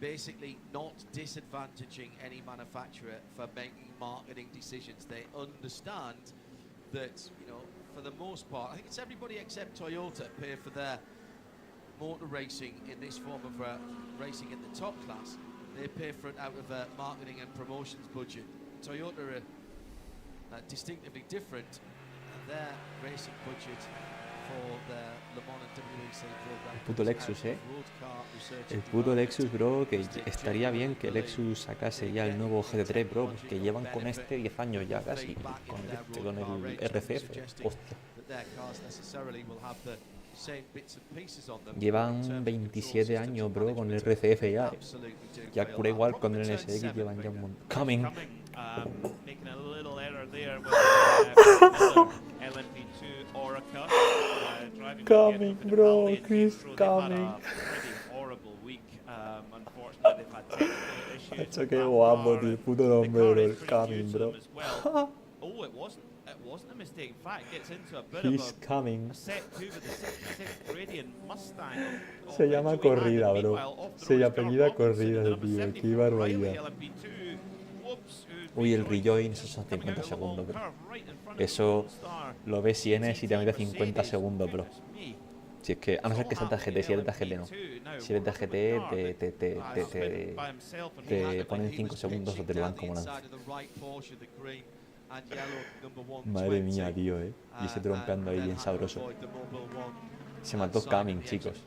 basically not disadvantaging any manufacturer for making marketing decisions. They understand that, you know, for the most part, I think it's everybody except Toyota pay for their motor racing in this form of racing in the top class. They pay for it out of a marketing and promotions budget. Toyota are distinctively different. Their racing budget for their Le Mans and WEC program. El puto Lexus, El puto Lexus, bro, que estaría bien que Lexus sacase ya el nuevo GT3, bro, que llevan con este 10 años ya casi, con el RCF, hostia. Llevan 27 años, bro, con el RCF ya, Ya cura igual con el NSX, llevan ya un montón. Coming. Making a little error there with LMP2 Orica. Coming, bro, Chris, coming. Horrible week. Unfortunately, they've had technical issues. Hecho que guapo, tío, puto nombre, bro, el coming, bro. Oh, it wasn't a mistake. In fact, gets into a bit He's of coming. a set 2 with the 66 Gradient Mustang. Se llama corrida, bro. Se apellida corrida, tío. Qué barbaridad. Uy, el rejoin, esos son 50 segundos, bro. Eso lo ves si y te mete 50 segundos, bro. Si es que, a no ser que sea TGT, si eres TGT no. Si eres TGT te ponen 5 segundos o te lo dan como lanza. Madre mía, tío, y ese trompeando ahí bien sabroso. Se mató Coming, chicos.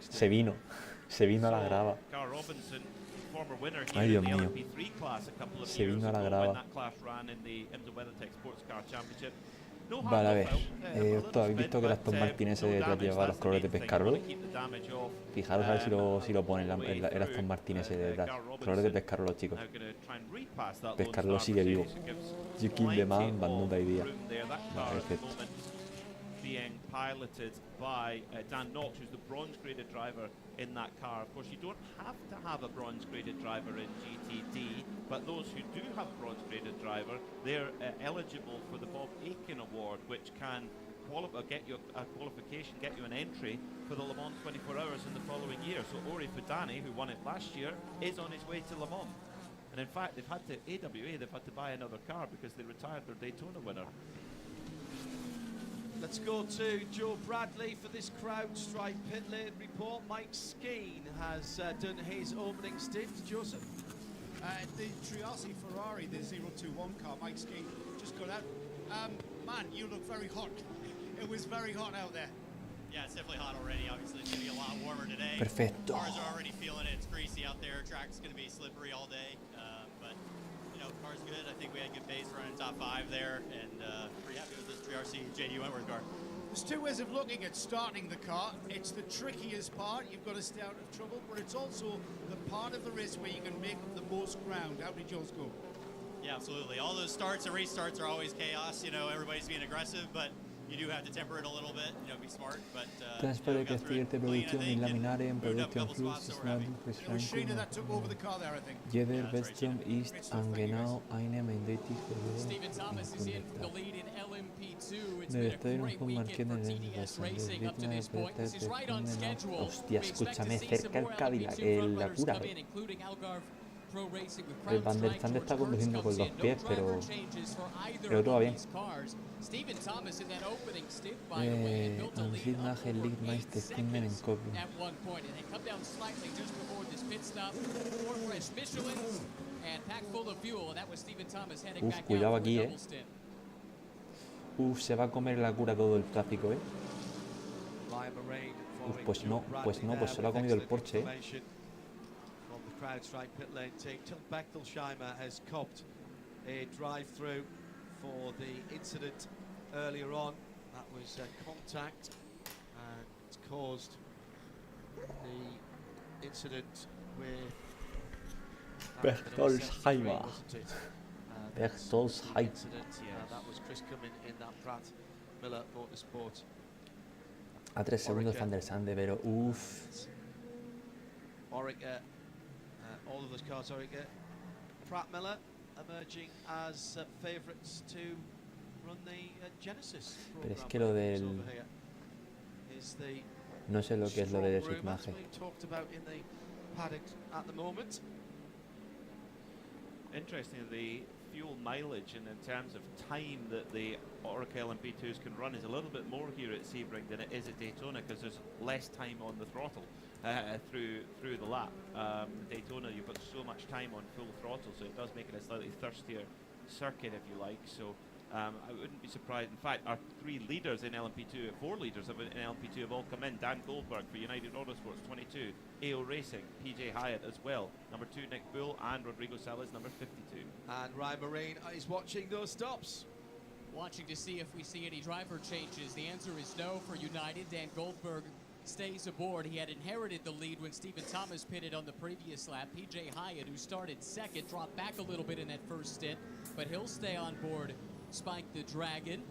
Se vino a la grava. Ay, Dios mío. Se vino a la grava. Vale, a ver. ¿Habéis visto que el Aston Martin ese lleva los colores de pescarolo? Fijaros a ver si lo ponen el Aston Martin ese detrás. Colores de pescarolo, chicos. Pescarolo sigue vivo. You kill the man, but not the idea. Vale, perfecto. Being piloted by Dan Knox, who's the bronze-graded driver in that car. Of course, you don't have to have a bronze-graded driver in GTD, but those who do have a bronze-graded driver, they're eligible for the Bob Aiken Award, which can get you a qualification, get you an entry for the Le Mans 24 Hours in the following year. So Ori Fudani, who won it last year, is on his way to Le Mans. And in fact, they've had to buy another car because they retired their Daytona winner. Let's go to Joe Bradley for this CrowdStrike pit lane report. Mike Skeen has done his opening stint. Joseph? The Triassi Ferrari, the 021 car, Mike Skeen, just got out. Man, you look very hot. It was very hot out there. Yeah, it's definitely hot already. Obviously, it's going to be a lot warmer today. Perfecto. Cars are already feeling it. It's greasy out there. Track's going to be slippery all day. But You know, car's good. I think we had good pace running top 5 there, and pretty happy with this GRC JD Wentworth car. There's two ways of looking at starting the car. It's the trickiest part. You've got to stay out of trouble, but it's also the part of the race where you can make up the most ground. How did yours go? Yeah, absolutely. All those starts and restarts are always chaos. You know, everybody's being aggressive, but you do have to temper it a little bit. You know, be smart. But Trasfere che stierte produzioni laminare in production flux snadu Sheena that took over the car there, I think. Jeder Westrom ist angenau eine eindeutig Steven Thomas is in for the lead in LMP2. It's Debe been a estar un great poco weekend marquete for en el TDS Racing up to ritmo this de point. This is right on schedule. Hostia, We expect escúchame, to see some cerca el more Cadillac, LMP2 la runners cura. come in, including Algarve Pro Racing with El Crown Van der Strike. Stand está George conduciendo con Kurtz los comes in. pies, No pero driver changes for either todo va of bien. these cars. Steven Thomas in that opening stint, by the way, had built a lead Ansiedlung up over liegt 8 meistens Kunden in seconds Kopf. at one point, and they come down slightly just before this pit stop. 4 fresh Michelins and packed full of fuel, and that was Steven Thomas heading back out cuidado for aquí, a double stint. Se va a comer la cura todo el tráfico, pues no, pues se lo ha comido el Porsche, From the CrowdStrike pit lane team, Till Bechtelsheimer has copped a drive-through for the incident earlier on. That was contact, and it's caused the incident with Bechtelsheimer. Bechtelsheimer. That was Chris Cumming in that Pratt Miller Motorsport. A 3 segundos Van der Sande, pero uff. Orica, all of those cars, Orica. Pratt Miller emerging as favourites to run the Genesis program. Pero es que lo del... No sé lo que es lo de designaje. Talked about in the paddock at the moment. Interesting, the fuel mileage and in terms of time that the Orica LMP2s can run is a little bit more here at Sebring than it is at Daytona, because there's less time on the throttle through the lap. Daytona, you've got so much time on full throttle, so it does make it a slightly thirstier circuit, if you like. So I wouldn't be surprised. In fact, our 3 leaders in LMP2, 4 leaders in LMP2 have all come in. Dan Goldberg for United Autosports 22, AO Racing, PJ Hyatt as well, number 2 Nick Bull, and Rodrigo Salas, number 52. And Ryan Marine is watching those stops. Watching to see if we see any driver changes. The answer is no for United. Dan Goldberg stays aboard. He had inherited the lead when Steven Thomas pitted on the previous lap. PJ Hyatt, who started second, dropped back a little bit in that first stint, but he'll stay on board Spike the Dragon.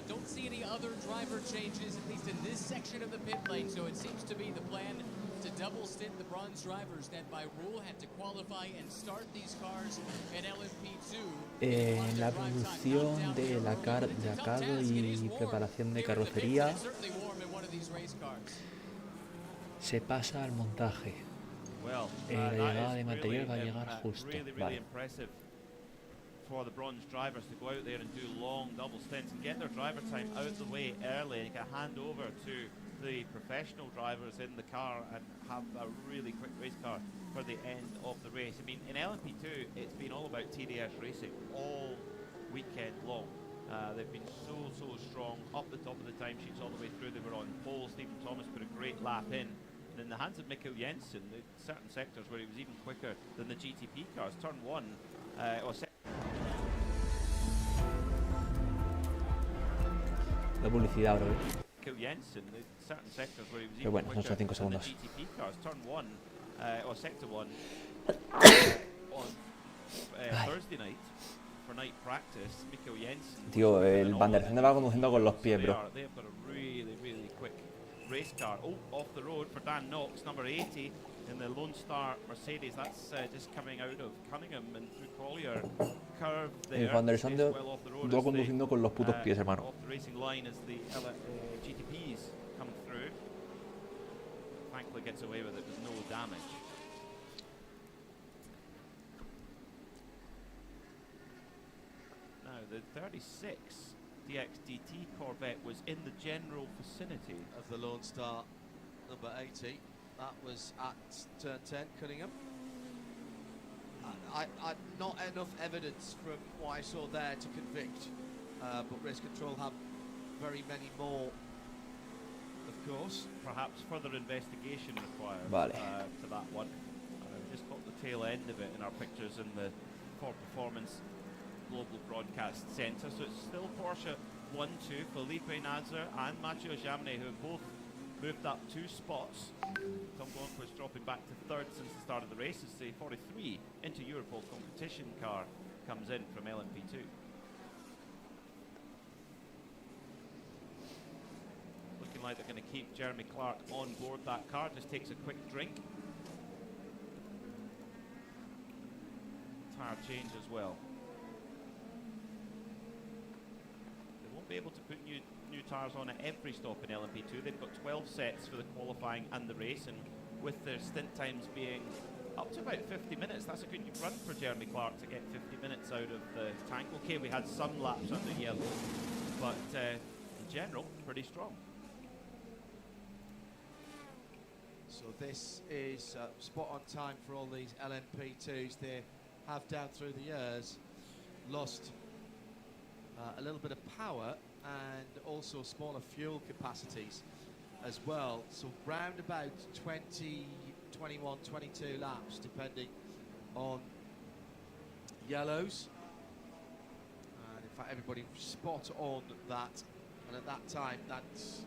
Don't see any other driver changes, at least in this section of the pit lane, so it seems to be the plan to double stint the bronze drivers that by rule had to qualify and start these cars at LMP2. La producción de lacado y preparación de carrocería se pasa al montaje. La llegada de material va a llegar justo. Vale. For the bronze drivers to go out there and do long double stints and get their driver time out the way early, and can hand over to the professional drivers in the car and have a really quick race car for the end of the race. I mean, in LMP2, it's been all about TDS racing all weekend long. They've been so strong, up the top of the timesheets all the way through. They were on pole. Stephen Thomas put a great lap in. And in the hands of Mikkel Jensen, there were certain sectors where he was even quicker than the GTP cars. Turn 1, La publicidad, bro. Pero bueno, son solo 5 segundos. Sector 1 on Thursday night for night practice. Mikkel Jensen. Tío, el Van der Sande va conduciendo con los pies, bro. They've got a really quick race car. Oh, off the road for Dan Knox, number 80 in the Lone Star Mercedes. That's just coming out of Cunningham and through Collier curve there. El Van der Sande va conduciendo con los putos pies, hermano. Off the racing line as the GTPs come through. Thankfully gets away with it with no damage. Now the 36 DXDT Corvette was in the general vicinity of the Lone Star number 80. That was at turn 10, Cunningham. Not enough evidence from what I saw there to convict, but race control have very many more, of course. Perhaps further investigation required vale. to that one. We just got the tail end of it in our pictures in the for Performance Global Broadcast Centre. So it's still Porsche 1-2, Felipe Nasr and Matteo Jamne, who have both moved up 2 spots. Tom Blomqvist dropping back to 3rd since the start of the race as the 43 into Europol competition car comes in from LMP2. Looking like they're going to keep Jeremy Clark on board that car. Just takes a quick drink. Tire change as well. They won't be able to put new tyres on at every stop in LMP2. They've got 12 sets for the qualifying and the race, and with their stint times being up to about 50 minutes, that's a good run for Jeremy Clark to get 50 minutes out of the tank. Okay, we had some laps under yellow, but in general, pretty strong. So this is spot on time for all these LMP2s. They have down through the years lost a little bit of power and also smaller fuel capacities as well. So round about 20, 21, 22 laps depending on yellows. And in fact everybody spot on that, and at that time, that's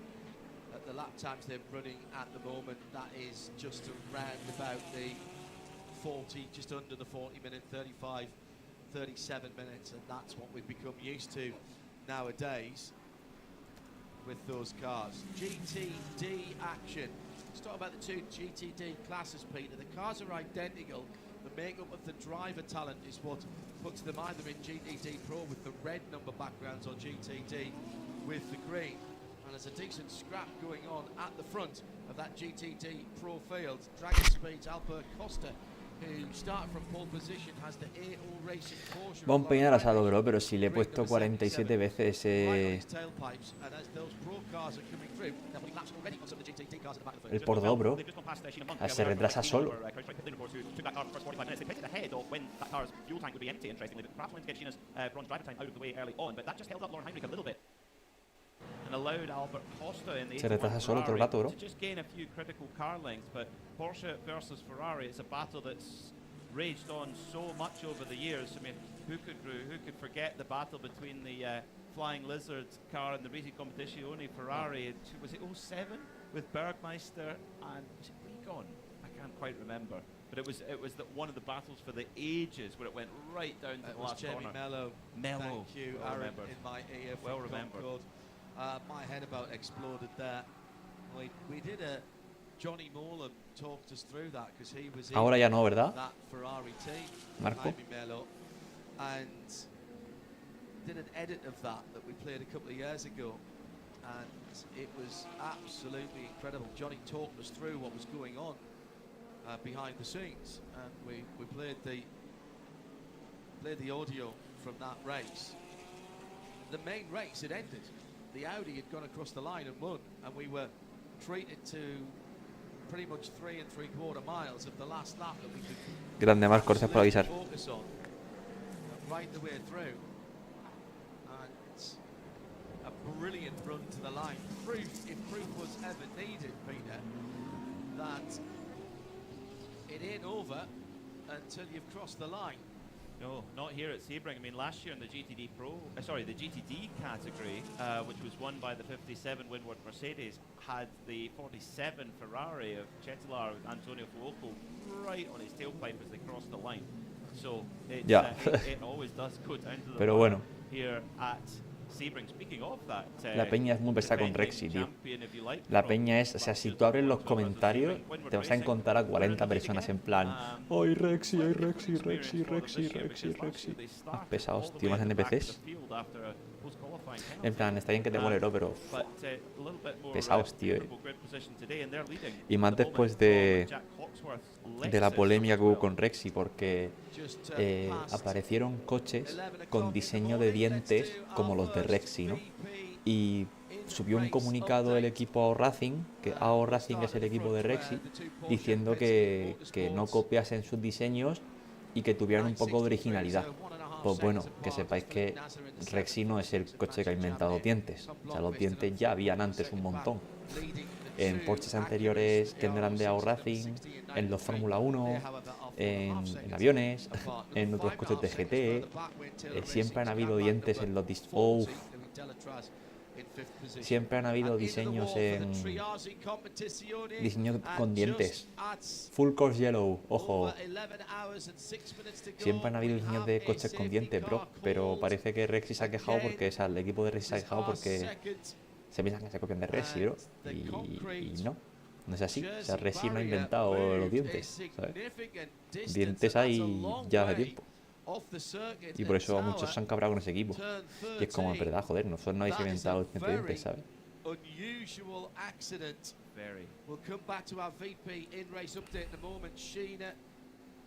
at the lap times they're running at the moment, that is just around about the 40, just under the 40 minute, 35, 37 minutes, and that's what we've become used to nowadays with those cars. GTD action. Let's talk about the 2 GTD classes, Peter. The cars are identical. The makeup of the driver talent is what puts them either in GTD Pro with the red number backgrounds or GTD with the green. And there's a decent scrap going on at the front of that GTD Pro field. Dragon Speed's Albert Costa, who started from pole position, has the A-All Racing Porsche. Va un peinar asado, bro, pero si le he puesto 47 veces el por dos, bro. Se retrasa solo. Se retrasa solo todo el rato, bro. Just gain a few critical car lengths, but Porsche versus Ferrari, it's a battle that's raged on so much over the years. I mean, who could forget the battle between the Flying Lizard car and the Racing Competizione Ferrari? Was it 07 with Bergmeister and was it Regon? I can't quite remember. But it was one of the battles for the ages where it went right down to the last corner. Mello. Mello. Thank you, well Aaron, remembered. in my ear. Well remembered. My head about exploded there. We did a Johnny Morland talked us through that because he was in Ahora ya no, ¿verdad? that Ferrari team, Marco? Mello, and did an edit of that we played a couple of years ago, and it was absolutely incredible. Johnny talked us through what was going on behind the scenes, and we played the audio from that race. The main race had ended. The Audi had gone across the line and won, and we were treated to pretty much 3 3/4 miles of the last lap that we could Grande, Marco, gracias por avisar. focus on right the way through, and a brilliant run to the line. If proof was ever needed, Peter, that it ain't over until you've crossed the line. No, not here at Sebring. I mean, last year in the GTD the GTD category, which was won by the 57 Winward Mercedes, had the 47 Ferrari of Cetilar with Antonio Fuoco right on his tailpipe as they crossed the line. So it always does go down to the Pero bueno. Here at Sebring. Speaking of that, La peña es muy pesada con Rexy, tío. La peña es, o sea, si tú abres los comentarios, te vas a encontrar a 40 personas en plan ¡ay, Rexy, ay, Rexy, Rexy, Rexy, Rexy, Rexy! Más pesados, tío, más NPCs. En plan, está bien que te molero, pero pesados, tío. Y más después de la polémica que hubo con Rexy, porque aparecieron coches con diseño de dientes como los de Rexy, ¿no? Y subió un comunicado el equipo AO Racing, que AO Racing es el equipo de Rexy, diciendo que no copiasen sus diseños y que tuvieran un poco de originalidad. Pues bueno, que sepáis que Rexy no es el coche que ha inventado dientes. O sea, los dientes ya habían antes un montón. En Porsches anteriores que no eran de AO Racing, en los Fórmula 1, en aviones, en otros coches de GT. Siempre han habido dientes en los siempre han habido diseños con dientes. Full course yellow, ojo. Siempre han habido diseños de coches con dientes, bro. Pero parece que Rexy se ha quejado porque, o sea, el equipo de Rexy se ha quejado porque se piensan que se copian de Rexy, bro. Y no es así. O sea, Rexy no ha inventado los dientes, ¿sabes? Dientes hay ya hace tiempo. Y por eso muchos se han cabrado con ese equipo. Y es como, es verdad, joder, nosotros no habéis inventado el dientes, ¿sabes?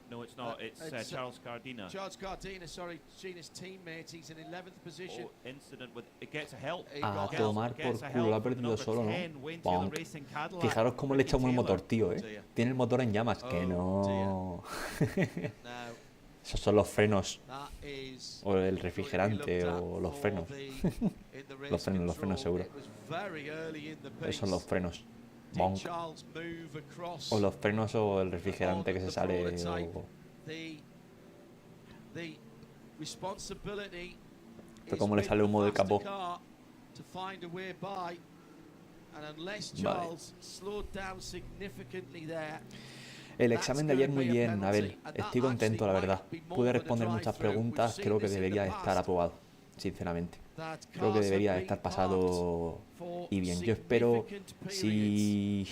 No, it's not. It's Charles Gardina. Charles Gardina, sorry, Gina's teammate. He's in 11th position. Oh, incident with it gets a help. A tomar por culo, lo ha perdido solo, ¿no? Bonk. Fijaros cómo le echa un motor, tío, Tiene el motor en llamas, que no. Esos son los frenos. O el refrigerante, o los frenos. los frenos seguro. Esos son los frenos. Bonk. O los frenos o el refrigerante que se sale. Pero como le sale humo del capó. Vale. El examen de ayer muy bien, Abel. Estoy contento, la verdad. Pude responder muchas preguntas. Creo que debería estar aprobado, sinceramente. Creo que debería estar pasado y bien. Yo espero, si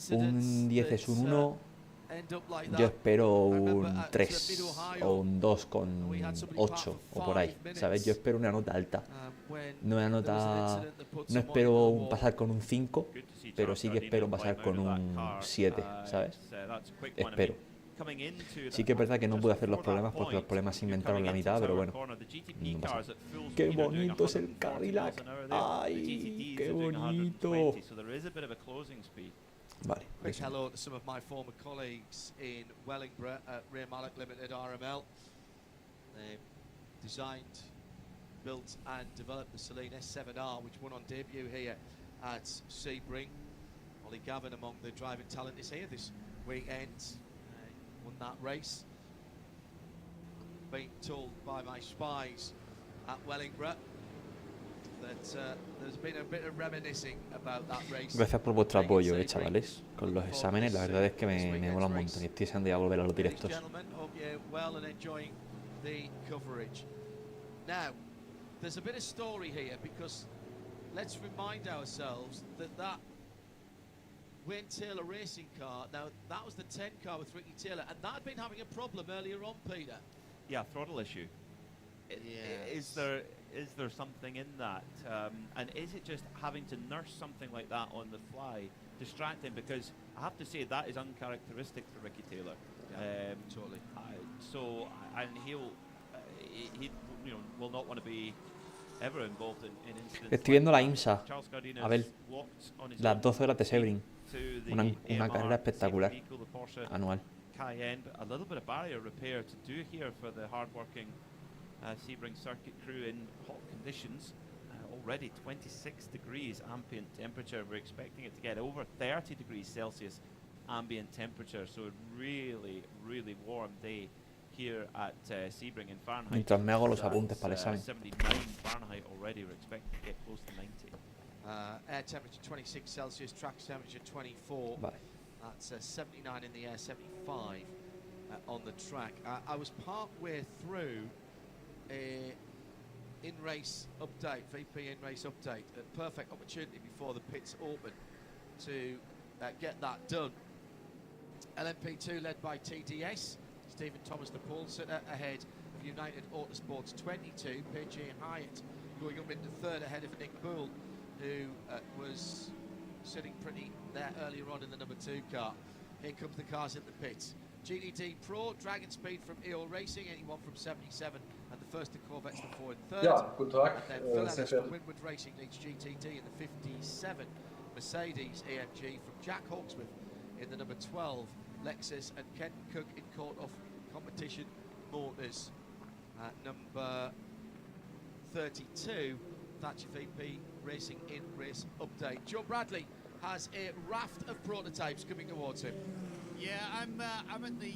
un 10 es un 1, yo espero un 3 o un 2,8 o por ahí, ¿sabes? Yo espero una nota alta. No espero pasar con un 5, pero sí que espero pasar con un 7, ¿sabes? Espero. Sí que es verdad que no pude hacer los problemas porque los problemas se inventaron la mitad, pero bueno, no pasa. ¡Qué bonito es el Cadillac! ¡Ay, qué bonito! Vale. Quick hello to some of my former colleagues in Wellingborough at Rear Malik Limited RML. They designed, built and developed the Celine S7R, which won on debut here at Sebring. Ollie Gavin among the driving talent is here this weekend. Won that race. Being told by my spies at Wellingborough that there's been a bit of reminiscing about that race. Gracias por vuestro apoyo, chavales. Con los exámenes, la verdad es que me mola un montón y estoy deseando ya volver a los directos. Now, there's a bit of story here because let's remind ourselves that Wayne Taylor racing car, now that was the 10 car with Ricky Taylor, and that had been having a problem earlier on, Peter. Yeah, throttle issue. Is there something in that? And is it just having to nurse something like that on the fly distracting? Because I have to say that is uncharacteristic for Ricky Taylor. Yeah, totally. And he will not want to be ever involved in incidents. Estoy viendo la IMSA, a ver, las 12 horas de Sebring, una carrera espectacular, anual. Cayenne, but a little bit of barrier repair to do here for the hard-working Sebring circuit crew in hot conditions. Already 26 degrees ambient temperature. We're expecting it to get over 30 degrees Celsius ambient temperature. So a really, really warm day here at Sebring in Fahrenheit. Mientras me hago los apuntes para el examen. 79 Fahrenheit already. We're expecting to get close to 90. Air temperature 26 Celsius, track temperature 24. Vale. That's 79 in the air, 75 on the track. I was part way through a in-race update, VP in-race update, a perfect opportunity before the pits open to get that done. LMP2 led by TDS, Stephen Thomas the pole sitter ahead of United Autosports 22, PJ Hyatt going up into third ahead of Nick Bull, who was sitting pretty there earlier on in the number 2 car. Here comes the cars in the pits. GDD Pro, Dragon Speed from EO Racing, 81 from 77, and the first to Corvettes to 4 in third. Ja, guten Tag, And then Phil Ellis from Winwood Racing leads GTD in the 57. Mercedes AMG from Jack Hawksworth in the number 12. Lexus and Ken Cook in court of competition motors. Number 32, Thatcher VP Racing in race update. Joe Bradley has a raft of prototypes coming towards him. Yeah, I'm at the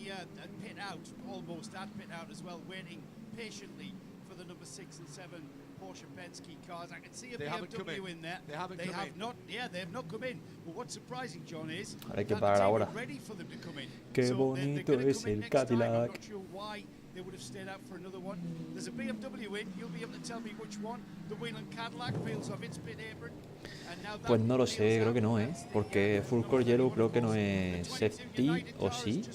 pit out, almost at pit out as well, waiting patiently for the number 6 and 7 Porsche Penske cars. I can see a BMW in there. They have not. Yeah, they have not come in. But what's surprising, John, is Ahora hay que parar ahora. ready for them to come in. Qué bonito es el Cadillac. I'm not sure why they would have stayed out for another one. There's a BMW in. You'll be able to tell me which one. The Whelan Cadillac peels off its pit apron. Pues no lo sé, creo que no, porque Full Core Yellow creo que no es safety, ¿o sí?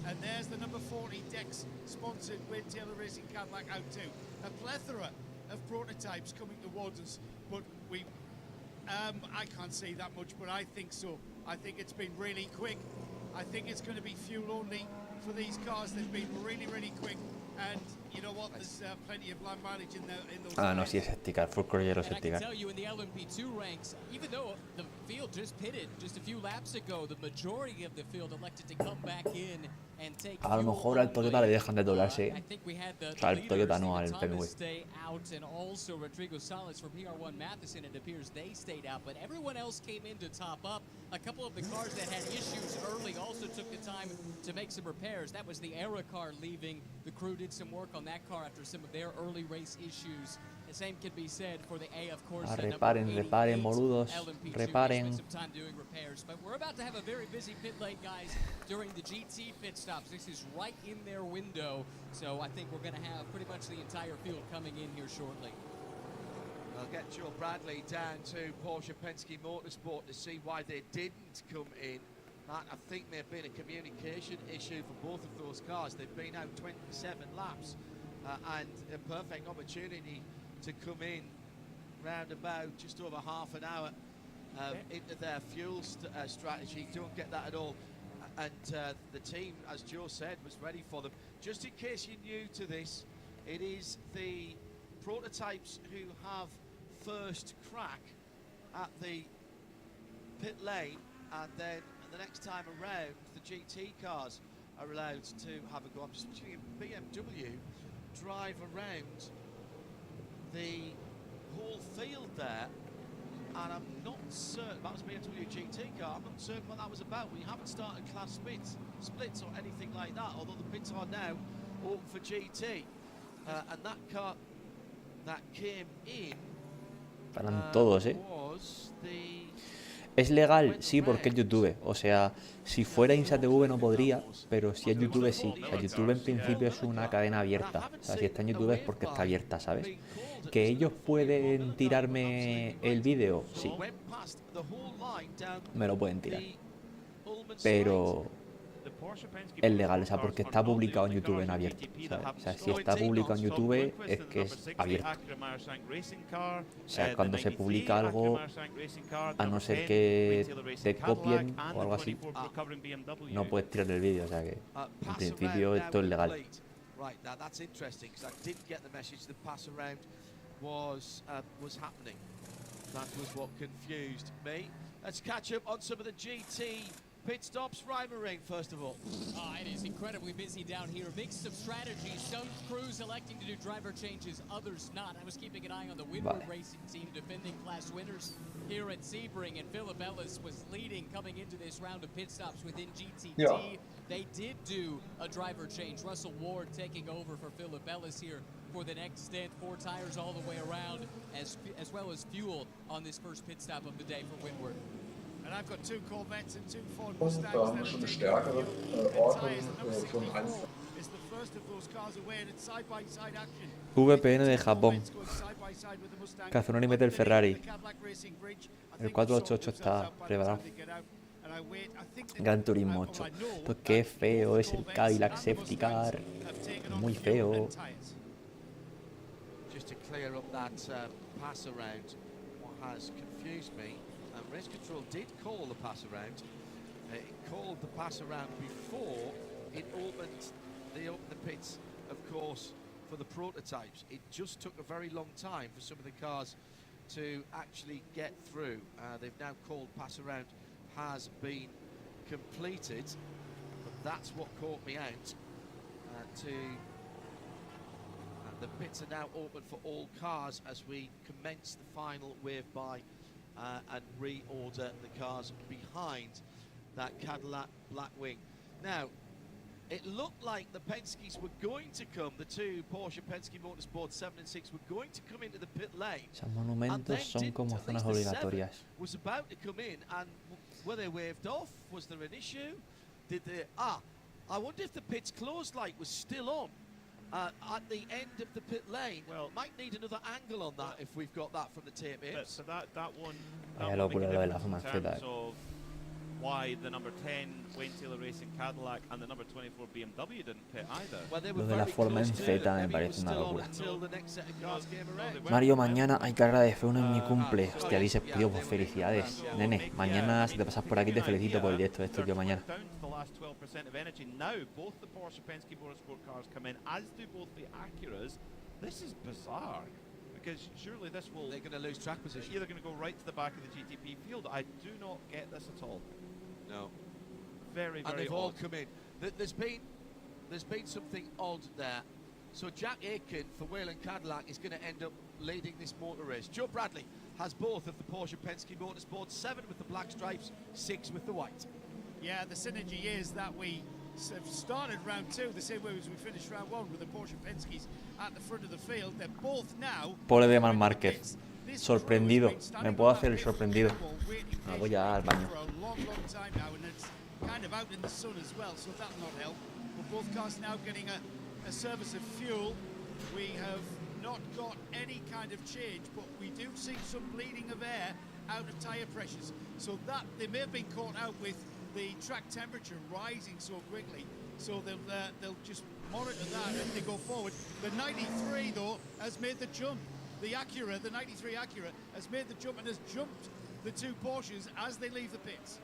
And there's the number 40 Dex sponsored Wayne Taylor Racing Cadillac out too. A plethora of prototypes coming towards us, but I can't say that much, but I think so. I think it's been really quick. I think it's going to be fuel only for these cars. They've been really, really quick. And you know what? There's plenty of land mileage in those. Ah, no, sí es safety, Full Core Yellow safety. I can tell you in the LMP2 ranks, even though the field just pitted just a few laps ago, the majority of the field elected to come back in and take. A lo mejor al Toyota le dejan de doblarse. O sea, al Toyota no, al BMW. And also Rodrigo Salas from PR1 Matheson, it appears they stayed out, but everyone else came in to top up. A couple of the cars that had issues early also took the time to make some repairs. That was the Era car leaving. The crew did some work on that car after some of their early race issues. The same can be said for the A, of course. Reparen, boludos, reparen. Some time doing repairs, but we're about to have a very busy pit lane, guys, during the GT pit stops. This is right in their window, so I think we're going to have pretty much the entire field coming in here shortly. I'll get Joe Bradley down to Porsche Penske Motorsport to see why they didn't come in. That, I think, may have been a communication issue for both of those cars. They've been out 27 laps and a perfect opportunity to come in round about just over half an hour into their fuel strategy. Don't get that at all. And the team, as Joe said, was ready for them. Just in case you're new to this, it is the prototypes who have first crack at the pit lane, and then the next time around the GT cars are allowed to have a go. I'm just watching a BMW drive around the whole field there, and I'm not certain, that was a BMW GT car, I'm not certain what that was about. We haven't started class splits or anything like that, although the pits are now open for GT. And that car that came in Paran todos, was the... Es legal, sí, porque es YouTube. O sea, si fuera InsaTV no podría, pero si es YouTube sí. O sea, YouTube en principio es una cadena abierta. O sea, si está en YouTube es porque está abierta, ¿sabes? ¿Que ellos pueden tirarme el vídeo? Sí. Me lo pueden tirar. Pero es legal, o sea, porque está publicado en YouTube en abierto, ¿sabes? O sea, si está publicado en YouTube es que es abierto. O sea, cuando se publica algo, a no ser que te copien o algo así, no puedes tirar el vídeo, o sea que en principio esto es legal. Right, now that's interesting because I didn't get the message the pass around was happening. That was what confused me. Let's catch up on some of the GT pit stops. Reimerring, first of all. It is incredibly busy down here. Mix of strategies. Some crews electing to do driver changes, others not. I was keeping an eye on the Windward Racing team, defending class winners here at Sebring, and Philip Ellis was leading coming into this round of pit stops within GTT. Yeah. They did do a driver change. Russell Ward taking over for Philip Ellis here for the next stint. 4 tires all the way around, as well as fuel on this first pit stop of the day for Windward. And I've got 2 Corvettes and 2 Ford Mustangs. Da haben wir schon eine stärkere Ordnung von Einzelnen. It's the first of those cars away, and it's side-by-side action. VPN de Japón. Cazononi mete el Ferrari. El 488 está preparado. Gran Turismo 8. Pues qué feo es el Cadillac Safety Car. Muy feo. Just to clear up that pass around, what has confused me. Race Control did call the pass around. It called the pass around before it opened the pits, of course, for the prototypes. It just took a very long time for some of the cars to actually get through. They've now called pass around has been completed, but that's what caught me out. The pits are now open for all cars as we commence the final wave by and reorder the cars behind that Cadillac Blackwing. Now, it looked like the Penske's were going to come, the two Porsche Penske Motorsport 7 and 6 were going to come into the pit lane. Esos monumentos son como zonas obligatorias. Was about to come in, and were they waved off? Was there an issue? Did they? I wonder if the pit's closed light was still on at the end of the pit lane. Well, might need another angle on that if we've got that from the tape. So that one. Vaya locura lo de la fumanceta. Why the number 10 Wayne Taylor Racing Cadillac and the number 24 BMW didn't pit either. Lo de la fumanceta me parece una locura. Mario, mañana hay carrera de F1 en mi cumple. Hostia, dices, tío, pues felicidades. Nene, mañana si te pasas por aquí te felicito por el directo de esto yo mañana. Now both the Porsche Penske Motorsport cars come in, as do both the Acuras. This is bizarre. Because surely this will... They're going to lose track position. They're going to go right to the back of the GTP field. I do not get this at all. No. Very, very and they've odd. all come in. There's been something odd there. So Jack Aitken for Whelen Cadillac is going to end up leading this motor race. Joe Bradley has both of the Porsche Penske Motorsport, 7 with the black stripes, 6 with the white. Yeah, the synergy is that we started round 2 the same way as we finished round 1 with the Porsche Penskes at the front of the field. They're both now. Pobre de Marc Márquez. Sorprendido. Me puedo hacer el sorprendido. Me voy ya al baño. Kind of out in the sun as well, so that'll not help. But both cars now getting a service of fuel. We have not got any kind of change, but we do see some bleeding of air out of tyre pressures. So that they may have been caught out with the track temperature rising so quickly. So they'll just monitor that as they go forward. The 93 though has made the jump. The Acura, the 93 Acura, has made the jump and has jumped the two Porsches as they leave the pits.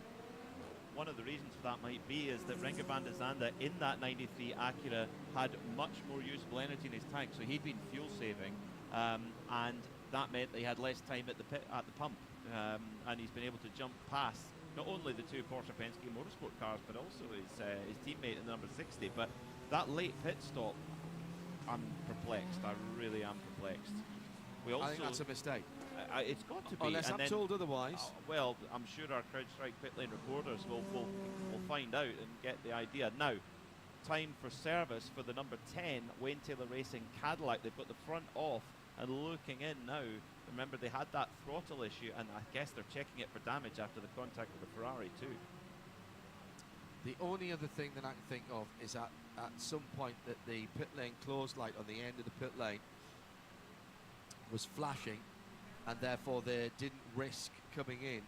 One of the reasons for that might be is that Renger van der Zande in that 93 Acura had much more usable energy in his tank, so he'd been fuel saving, and that meant he had less time at the pump, and he's been able to jump past not only the two Porsche Penske Motorsport cars, but also his teammate in the number 60. But that late pit stop, I'm perplexed. I really am perplexed. We also, I think that's a mistake. It's got to be. Unless I'm told otherwise. Well, I'm sure our CrowdStrike pit lane reporters will find out and get the idea. Now, time for service for the number 10 Wayne Taylor Racing Cadillac. They've got the front off and looking in now. Remember, they had that throttle issue, and I guess they're checking it for damage after the contact with the Ferrari too. The only other thing that I can think of is at some point that the pit lane closed light on the end of the pit lane was flashing, and therefore they didn't risk coming in.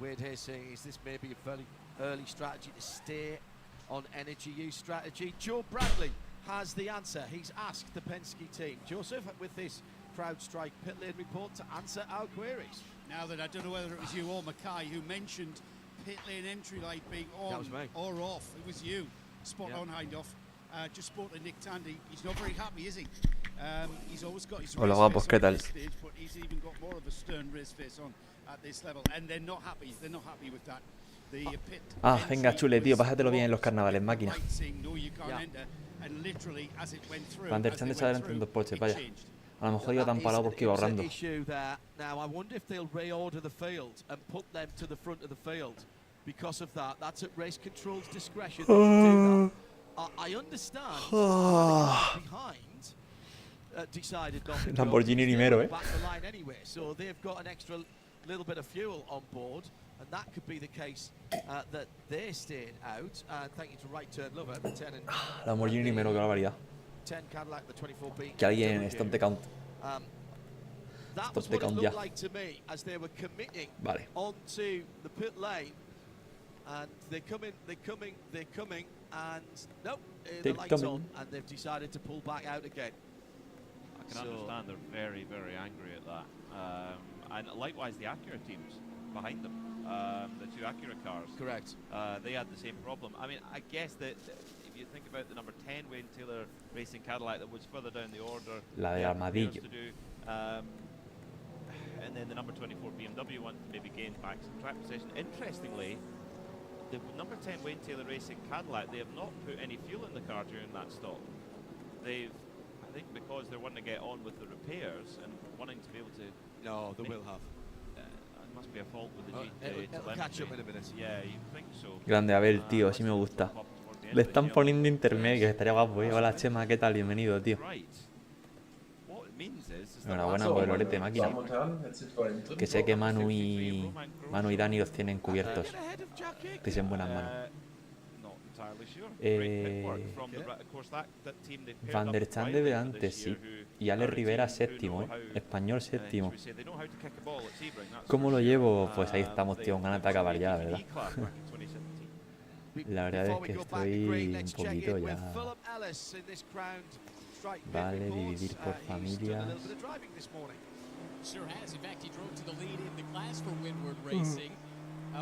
Wade here saying, is this maybe a fairly early strategy to stay on energy use strategy? Joe Bradley has the answer. He's asked the Penske team. Joseph, with this CrowdStrike pit lane report to answer our queries. Now that I don't know whether it was you or Mackay who mentioned pit lane entry light being on or off. It was you. Spot on, Hindhoff. Just spoke to Nick Tandy. He's not very happy, is he? He's always got his Hola guapos, ¿qué tal? Stage, but he's even got more of a stern race face on at this level, and they're not happy. They're not happy with that. The pit venga, chule, tío, pásatelo bien en los carnavales, máquina. Van der Zande sabe entre dos Porsche, vaya. A lo mejor iba tan parado porque iba ahorrando. Now, I wonder if they'll reorder the field and put them to the front of the field. Because of that, that's at race control's discretion. They can do that. I understand behind decided not to Lamborghini Nimero, back the line anyway, so they've got an extra little bit of fuel on board, and that could be the case that they're staying out. And thank you to Right Turn Lover, the 10 and Lamborghini Nimero, qué barbaridad. 10 Cadillac, the 24B. Que alguien stop the count. That was what it looked like to me as they were committing onto the pit lane, and they're coming, and nope, the light's on, and they've decided to pull back out again. I can understand they're very, very angry at that. And likewise the Acura teams behind them, the two Acura cars. Correct. They had the same problem. I mean, I guess that if you think about the number 10 Wayne Taylor Racing Cadillac that was further down the order, La de Armadillo. To do, and then the number 24 BMW one to maybe gain back some track position. Interestingly, the number 10 Wayne Taylor Racing Cadillac, they have not put any fuel in the car during that stop. They've, I think because they're wanting to get on with the repairs and wanting to be able to... No, they will have. Must be a fault with the It'll catch up in a minute. Yeah, you think so. Grande, a ver, tío, así me gusta. Le están poniendo intermedio, estaría guapo, ¿eh? Hola, Chema, ¿qué tal? Bienvenido, tío. Enhorabuena por el orete, máquina. Que sé que Manu y Dani los tienen cubiertos. Estáis en buenas manos. Van der Sande de antes, sí. Y Ale Rivera séptimo, ¿eh? Español séptimo. ¿Cómo lo llevo? Pues ahí estamos, tío, con ganas de acabar ya, ¿verdad? La verdad es que estoy un poquito ya. Vale, dividir por familias.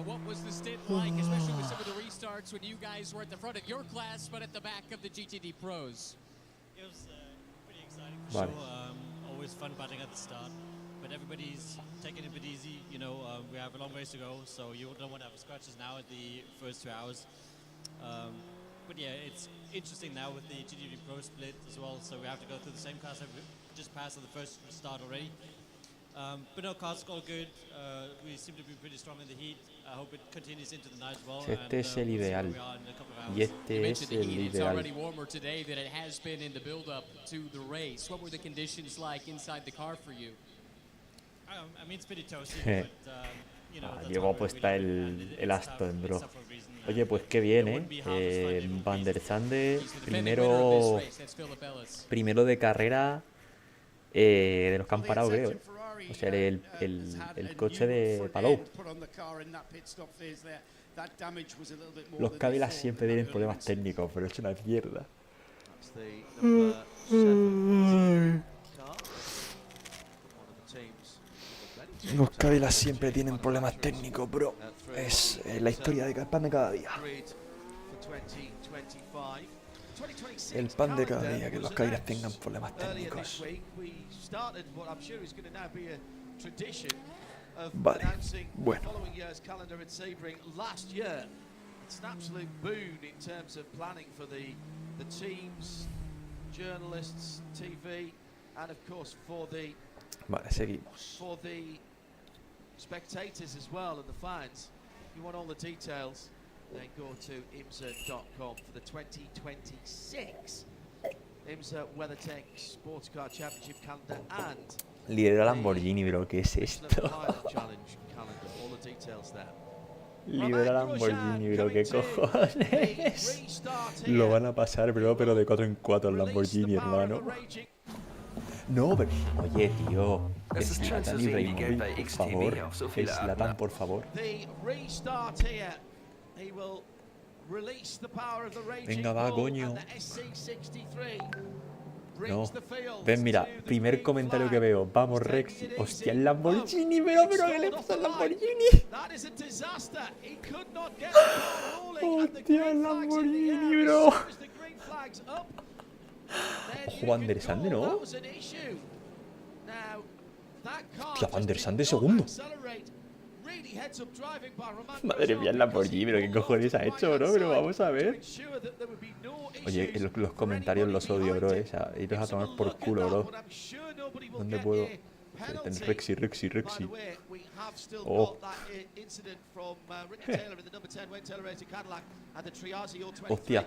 What was the stint like, especially with some of the restarts when you guys were at the front of your class, but at the back of the GTD Pros? It was pretty exciting for sure. Always fun batting at the start, but everybody's taking it a bit easy. You know, we have a long ways to go, so you don't want to have scratches now at the first 2 hours. But yeah, it's interesting now with the GTD Pro split as well, so we have to go through the same class that we just passed on the first start already. But no, cars all good. We seem to be pretty strong in the heat. I hope it continues into the night as well. Este es el ideal. Y este es el It's ideal. already warmer today than it has been in the build-up to the race. What were the conditions like inside the car for you? I mean, it's pretty toasty, but you know. Qué guapo está el Aston, bro. Oye, pues qué bien, ¿eh? Van der Sande, primero de carrera de los que han parado, creo. O sea, el coche de Palou. Los Cadillacs siempre tienen problemas técnicos, pero es una mierda. Los Cadillacs siempre tienen problemas técnicos, bro. Es la historia del pan de cada día. El pan de cada día, que los Cadillacs tengan problemas técnicos. Vale, bueno. Vale, seguimos. Spectators as well and the fans. If you want all the details, then go to imsa.com for the 2026 IMSA WeatherTech Sports Car Championship calendar and Lidera Lamborghini, bro, ¿qué es esto? Lidera Lamborghini, bro, ¿qué cojones? Lo van a pasar, bro, pero de 4 en 4 el Lamborghini, hermano. No, pero... Oye, tío. Zlatan Ibrahimovic, por favor. Zlatan, por favor. Venga, va, coño. No. Ven, mira, primer comentario que veo. Vamos, Rex. Hostia, el Lamborghini, pero ¿qué le pasa al Lamborghini? Hostia, el Lamborghini, bro. Van der Sande, ¿no? Hostia, Van der Sande segundo. Madre mía, el Lamborghini, pero ¿qué cojones ha hecho, bro? Pero vamos a ver. Oye, los comentarios los odio, bro, o sea, iros a tomar por culo, bro. ¿Dónde puedo? Rexy. Oh. Hostia.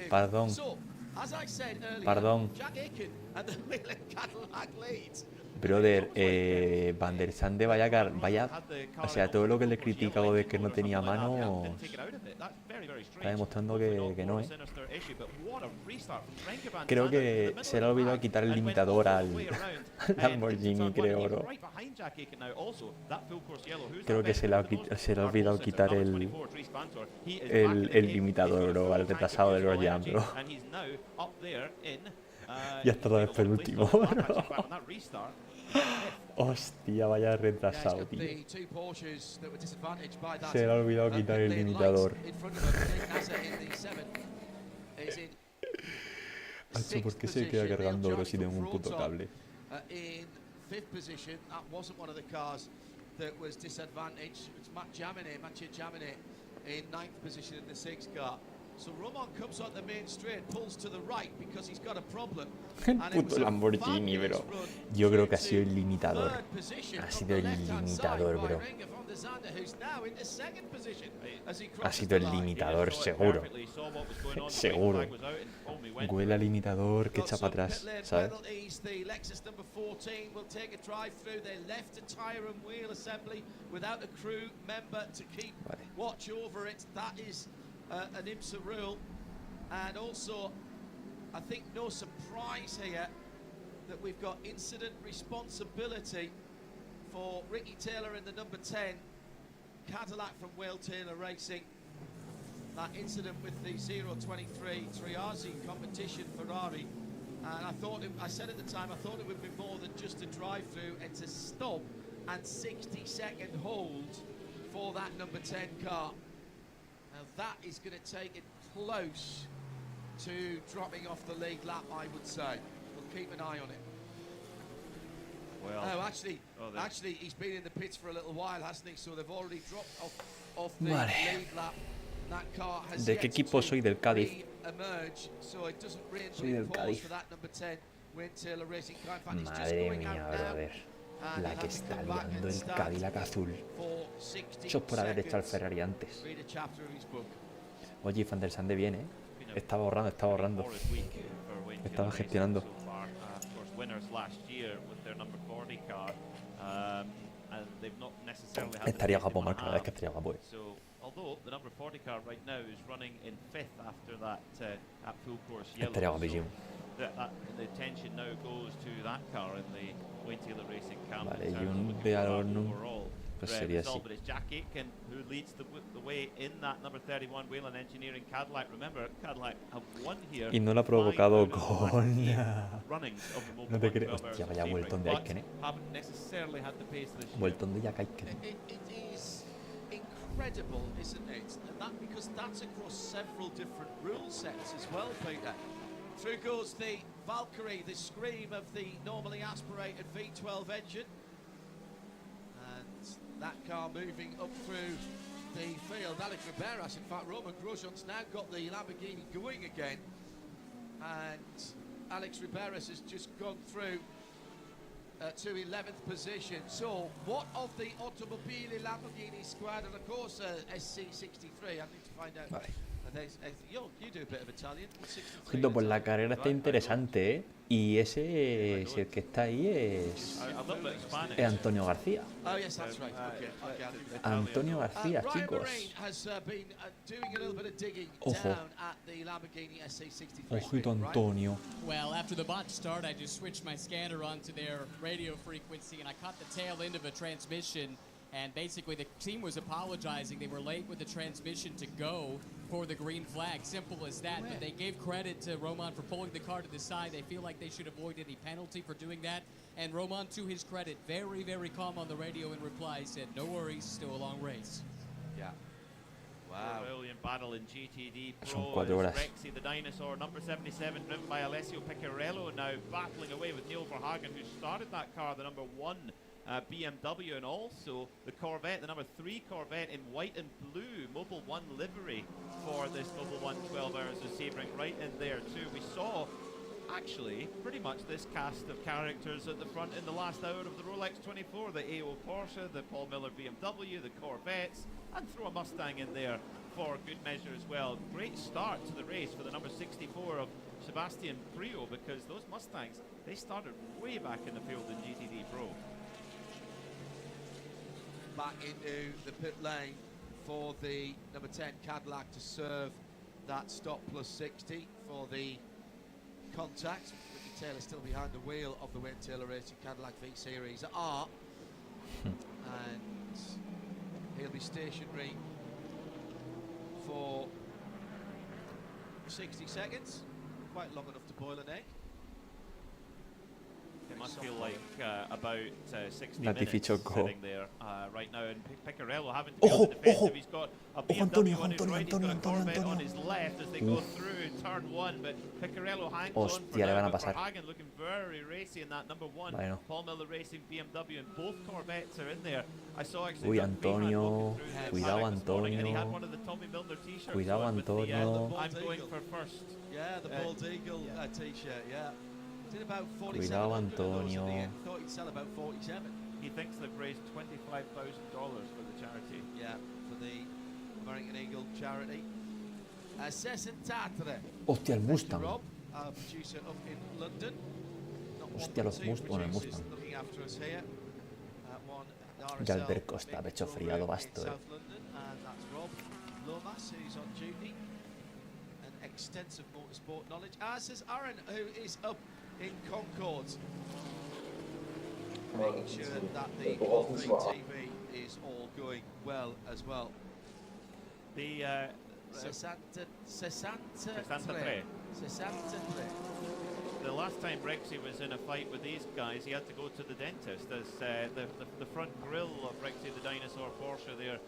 Perdón. Brother, Van der Sande vaya, o sea, todo lo que le he criticado de que no tenía mano, está demostrando que no, Creo que se le ha olvidado quitar el limitador al Lamborghini, creo, bro. Creo que se le ha olvidado quitar el limitador, bro, al retrasado de los Jam, bro. Ya está otra vez penúltimo, bro. Hostia, vaya retrasado, tío. Se le ha olvidado quitar el limitador. Hacho, ¿por qué se queda cargando, bro, si tengo un puto cable? So Roman comes on the main straight, pulls to the right because he's got a problem. El puto Lamborghini, bro. Yo creo que ha sido el limitador. Ha sido el limitador, bro. Ha sido el limitador, seguro. Seguro. Huele al limitador que echa para atrás, ¿sabes? Vale. An IMSA rule, and also I think no surprise here that we've got incident responsibility for Ricky Taylor in the number 10 Cadillac from Whale Taylor Racing. That incident with the 023 Triazi competition Ferrari, and I said at the time I thought it would be more than just a drive through. It's a stop and 60-second hold for that number 10 car. Now that is going to take it close to dropping off the lead lap, I would say. We'll keep an eye on it. Well, actually, he's been in the pits for a little while, hasn't he? So they've already dropped off the lead lap. That car has ¿De qué equipo soy? Del Cádiz. Emerge, so it doesn't really Soy del Cádiz. for that number 10 Wayne Taylor Racing car. In fact, he's just Madre going mía, out now. brother. La que está liando el Cadillac azul. Eso es por haber echado el Ferrari antes. Oye, Van der Sande viene, ¿eh? Estaba ahorrando. Estaba gestionando. Estaría guapo, Marco, la verdad es que estaría guapo. Estaría guapísimo. Vale, y un Bealorno pues sería así. Y no lo ha provocado con... No te creo. Hostia, vaya vueltón de Aiken, ¿eh? Vueltón de Jack Aiken. Incredible, isn't it? And that because that's across several different rule sets as well, Peter. Through goes the Valkyrie, the scream of the normally aspirated V12 engine. And that car moving up through the field. Alex Riberas, in fact, Roman Grosjean's now got the Lamborghini going again. And Alex Riberas has just gone through to 11th position. So, what of the Automobili Lamborghini squad? And of course, SC63. I need to find out. Vale. You do a bit of Italian. Ojito, pues la carrera está interesante, ¿eh? Y ese, si el que está ahí es Antonio García. Antonio García, chicos. Ojo. Ojito, Antonio. Well, after the botched start, I just switched my scanner onto their radio frequency, and I caught the tail end of a transmission. And basically, the team was apologizing. They were late with the transmission to go for the green flag. Simple as that. But they gave credit to Roman for pulling the car to the side. They feel like they should avoid any penalty for doing that. And Roman, to his credit, very, very calm on the radio in reply, said, no worries, still a long race. Yeah. Wow. Brilliant battle in GTD Son Pro. 4 horas. Rexy the Dinosaur, number 77, driven by Alessio Piccarello, now battling away with Neil Verhagen, who started that car, the number 1 BMW, and also the Corvette, the number 3 Corvette in white and blue, Mobil 1 livery for this Mobil 1 12 Hours of Sebring right in there too. We saw actually pretty much this cast of characters at the front in the last hour of the Rolex 24, the AO Porsche, the Paul Miller BMW, the Corvettes, and throw a Mustang in there for good measure as well. Great start to the race for the number 64 of Sebastian Prio, because those Mustangs, they started way back in the field in GTD Pro. Back into the pit lane for the number 10 Cadillac to serve that stop plus 60 for the contact. Ricky Taylor still behind the wheel of the Wayne Taylor Racing Cadillac V Series R. And he'll be stationary for 60 seconds. Quite long enough to boil an egg. It must feel like about 60 Latifi minutes Choco. sitting there right now, and Piccarello having to be on the defensive. He's got a BMW on his right, he's got a Corvette on his left as they go through turn one, but Picarello hangs Hostia, on for le now, van a but pasar. Verhagen looking very racy in that number one. Vale, no. Paul Miller Racing BMW, and both Corvettes are in there. I saw actually Uy, Doug Behan Antonio, walking through the cuidado, paddock this morning, and he had Antonio. one of the Tommy Milner t-shirts Cuidado, on with the, Antonio. I'm going for first. Yeah, the Bald Eagle t-shirt, yeah. Did about Cuidado, 4,700 of those in the Antonio. end. Thought he'd sell about 47. He thinks they've raised $25,000 for the charity. Yeah, for the American Eagle charity. 64. Hostia, el Thank you, Mustang. Rob, our producer up in London. Not Hostia, one, los but two Mustang, el producers Mustang. looking after us here. One at Ya RSL Alberto está Mid pechofriado, Showroom basto, in South London, and that's Rob Lomas, who's on duty. An extensive motorsport knowledge, as is Aaron, who is up in Concord. Making sure that the TV is all going well as well. The 63. The last time Rexy was in a fight with these guys, he had to go to the dentist. As the front grille of Rexy the Dinosaur Porsche there,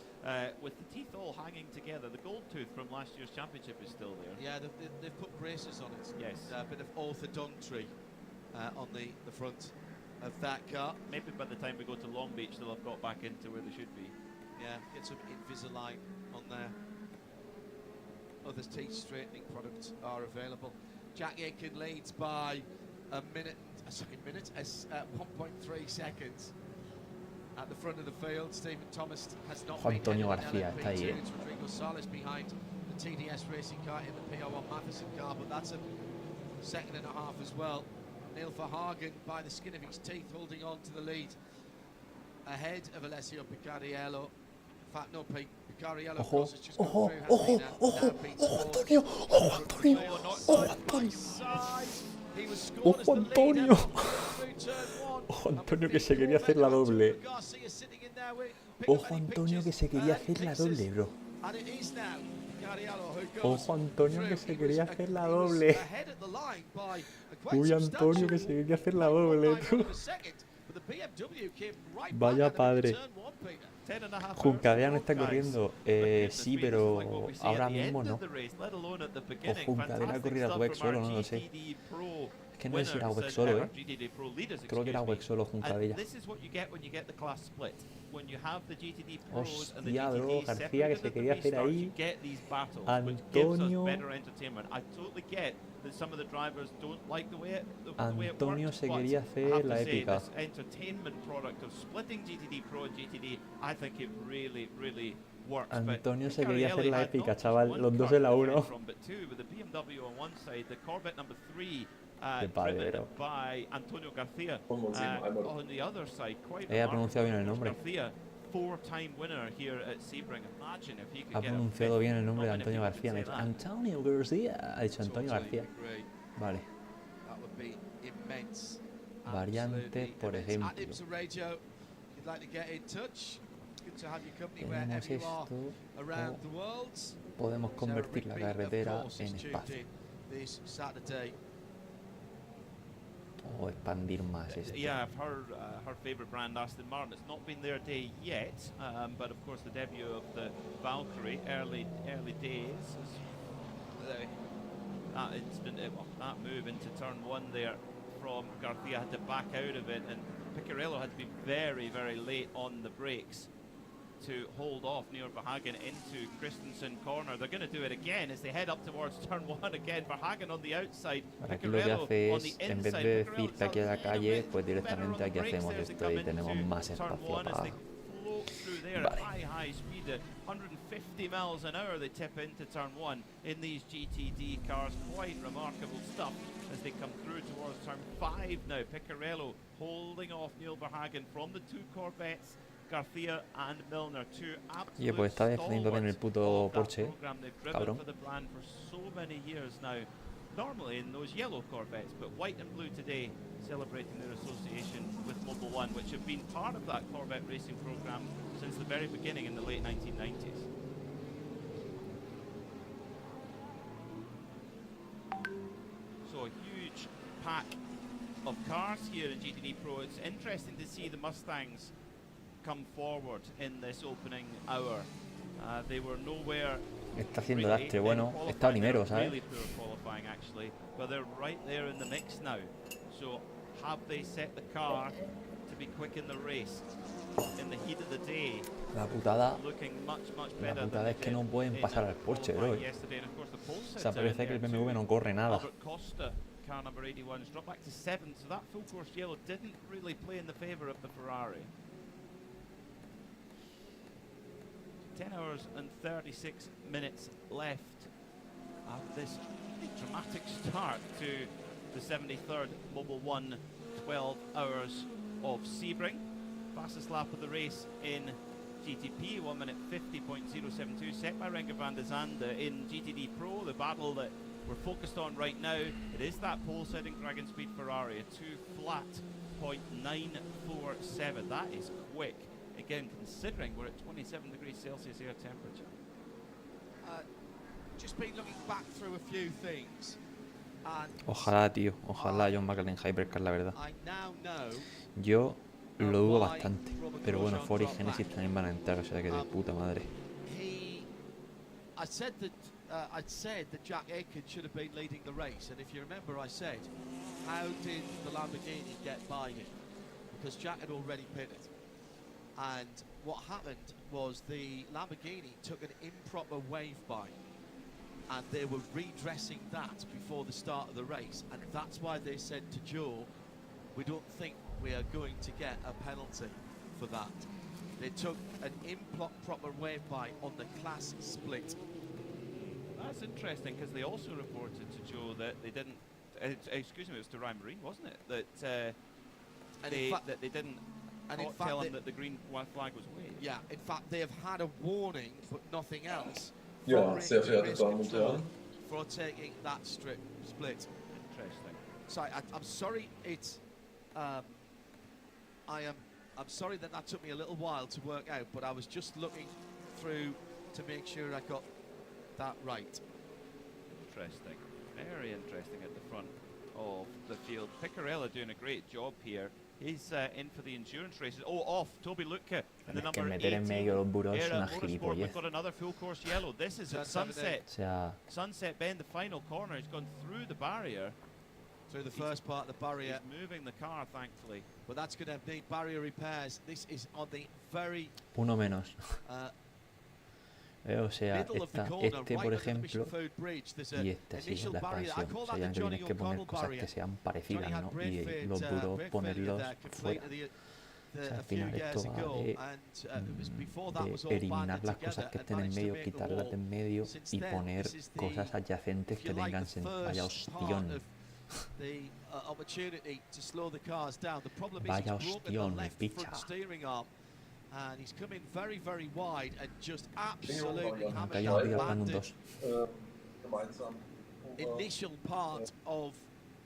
with the teeth all hanging together. The gold tooth from last year's championship is still there. Yeah, they've put braces on it. Yes. A bit of orthodontics on the front of that car. Maybe by the time we go to Long Beach, they'll have got back into where they should be. Yeah, get some Invisalign on there. Other teeth straightening products are available. Jack Aiken leads by a minute, 1.3 seconds at the front of the field. Stephen Thomas has not been Antonio headed in García está ahí, LMP2. It's Rodrigo Salas behind the TDS racing car in the PO1 Matheson car, but that's a second and a half as well. Neil Verhagen by the skin of his teeth holding on to the lead ahead of Alessio Picariello. In fact, no, Picariello of course has just gone through, hasn't he, now beats Antonio, Ford. Antonio, Antonio. He was scored as the leader Antonio. through turn one. Antonio que se quería hacer la doble. Garcia sitting in there with Ojo Antonio que se quería hacer la doble, bro. And it is now Picariello who goes Ojo Antonio que through. se He quería was hacer la he was doble. ahead at the line by a quite Uy, Antonio que se substantial quería hacer la doble, 0.19 tú. of a second, but the BMW came right Vaya back at them in padre. turn one, Peter. Juncadea no está corriendo. Sí, pero ahora mismo no. O Juncadea ha corrido a WEC solo, no lo sé. Es que no sé si era WEC solo, Creo que era WEC solo Juncadella. Hostia, bro, García que se quería hacer ahí. Antonio. Antonio se quería hacer la épica. Antonio se quería hacer la épica, chaval. Los dos en la 1. Qué padre, bro. He pronunciado bien el nombre. Ha pronunciado bien el nombre de Antonio García. Antonio García. Ha dicho Antonio García. Vale. Variante, por ejemplo. Tenemos esto. O podemos convertir la carretera en espacio. O expandir más esto. Yeah, her favorite brand, Aston Martin. It's not been their day yet, but of course the debut of the Valkyrie, early days. That instant, that move into turn one there from Garcia had to back out of it, and Picariello had to be very, very late on the brakes to hold off Neil Verhagen into Christensen corner. They're going to do it again as they head up towards turn one again. Verhagen on the outside. Aquí lo que hace es, en vez de decir que aquí a la calle, pues directamente aquí hacemos esto y tenemos más espacio para... Vale. 150 miles an hour they tip into turn one in these GTD cars. Quite remarkable stuff as they come through towards turn 5 now. Picariello holding off Neil Verhagen from the two Corvettes. Garcia and Milner, two Oye, pues está defendiendo bien el puto Porsche, cabrón. Normally in those yellow Corvettes, but white and blue today, celebrating their association with Mobil 1, which have been part of that Corvette racing program since the very beginning in the late 1990s. So a huge pack of cars here in GTD Pro. It's interesting to see the Mustangs come forward in this opening hour. They were nowhere Está haciendo lastre, bueno, está primero, ¿sabes? Really poor qualifying actually, but they're right there in the mix now. So have they set the car to be quick in the race in the heat of the day? La putada es que no pueden pasar al Porsche, bro. O sea, parece que el BMW no corre nada. Car number 81 has dropped back to 7th, so that full course yellow didn't really play in the favour of the Ferrari. 10 hours and 36 minutes left after this dramatic start to the 73rd Mobile 1 12 hours of Sebring. Fastest lap of the race in GTP, 1 minute 50.072, set by Renger van der Zande in GTD Pro. The battle that we're focused on right now, it is that pole-setting Dragon Speed Ferrari, a 2 flat .947. That is quick. Again, considering we're at 27 degrees Celsius air temperature. Just been looking back through a few things. Ojalá, tío, ojalá John McLaren Hypercar, la verdad. I now know Yo lo dudo bastante, pero bueno, Ford y Genesis también van a entrar, o sea que de puta madre. I'd said that Jack Aitken should have been leading the race, and if you remember, I said, how did the Lamborghini get by him? Because Jack had already pitted, and what happened was the Lamborghini took an improper wave by, and they were redressing that before the start of the race, and that's why they said to Joe, we don't think we are going to get a penalty for that. They took an improper wave by on the class split. That's interesting, because they also reported to Joe that they didn't, excuse me, it was to Ryan Marine, wasn't it? That they didn't tell him that the green flag was waved. Yeah, in fact, they have had a warning, but nothing else. Ja, sehr verehrte Damen und Herren. For taking that split. Interesting. So I'm sorry it's, I'm sorry that took me a little while to work out, but I was just looking through to make sure I got that right. Interesting. Very interesting at the front of the field. Piccarella doing a great job here. He's in for the endurance races. Oh, off Toby Luca and the number 18. We've got another full course yellow. This is at Sunset. Sunset Bend, the final corner. He's gone through the barrier. Through the first part of the barrier. He's moving the car, thankfully. But that's going to need barrier repairs. This is on the very... Uno menos. O sea, este por ejemplo, y este así es la expansión. O sea, ya que tienes que poner cosas que sean parecidas, ¿no? Y los duros ponerlos fuera. O sea, al final esto va de eliminar las cosas que estén en medio, quitarlas de en medio y poner cosas adyacentes que tengan sentido. Vaya hostión. Vaya hostión, me picha. And he's coming very, very wide and just absolutely hammered down the initial part of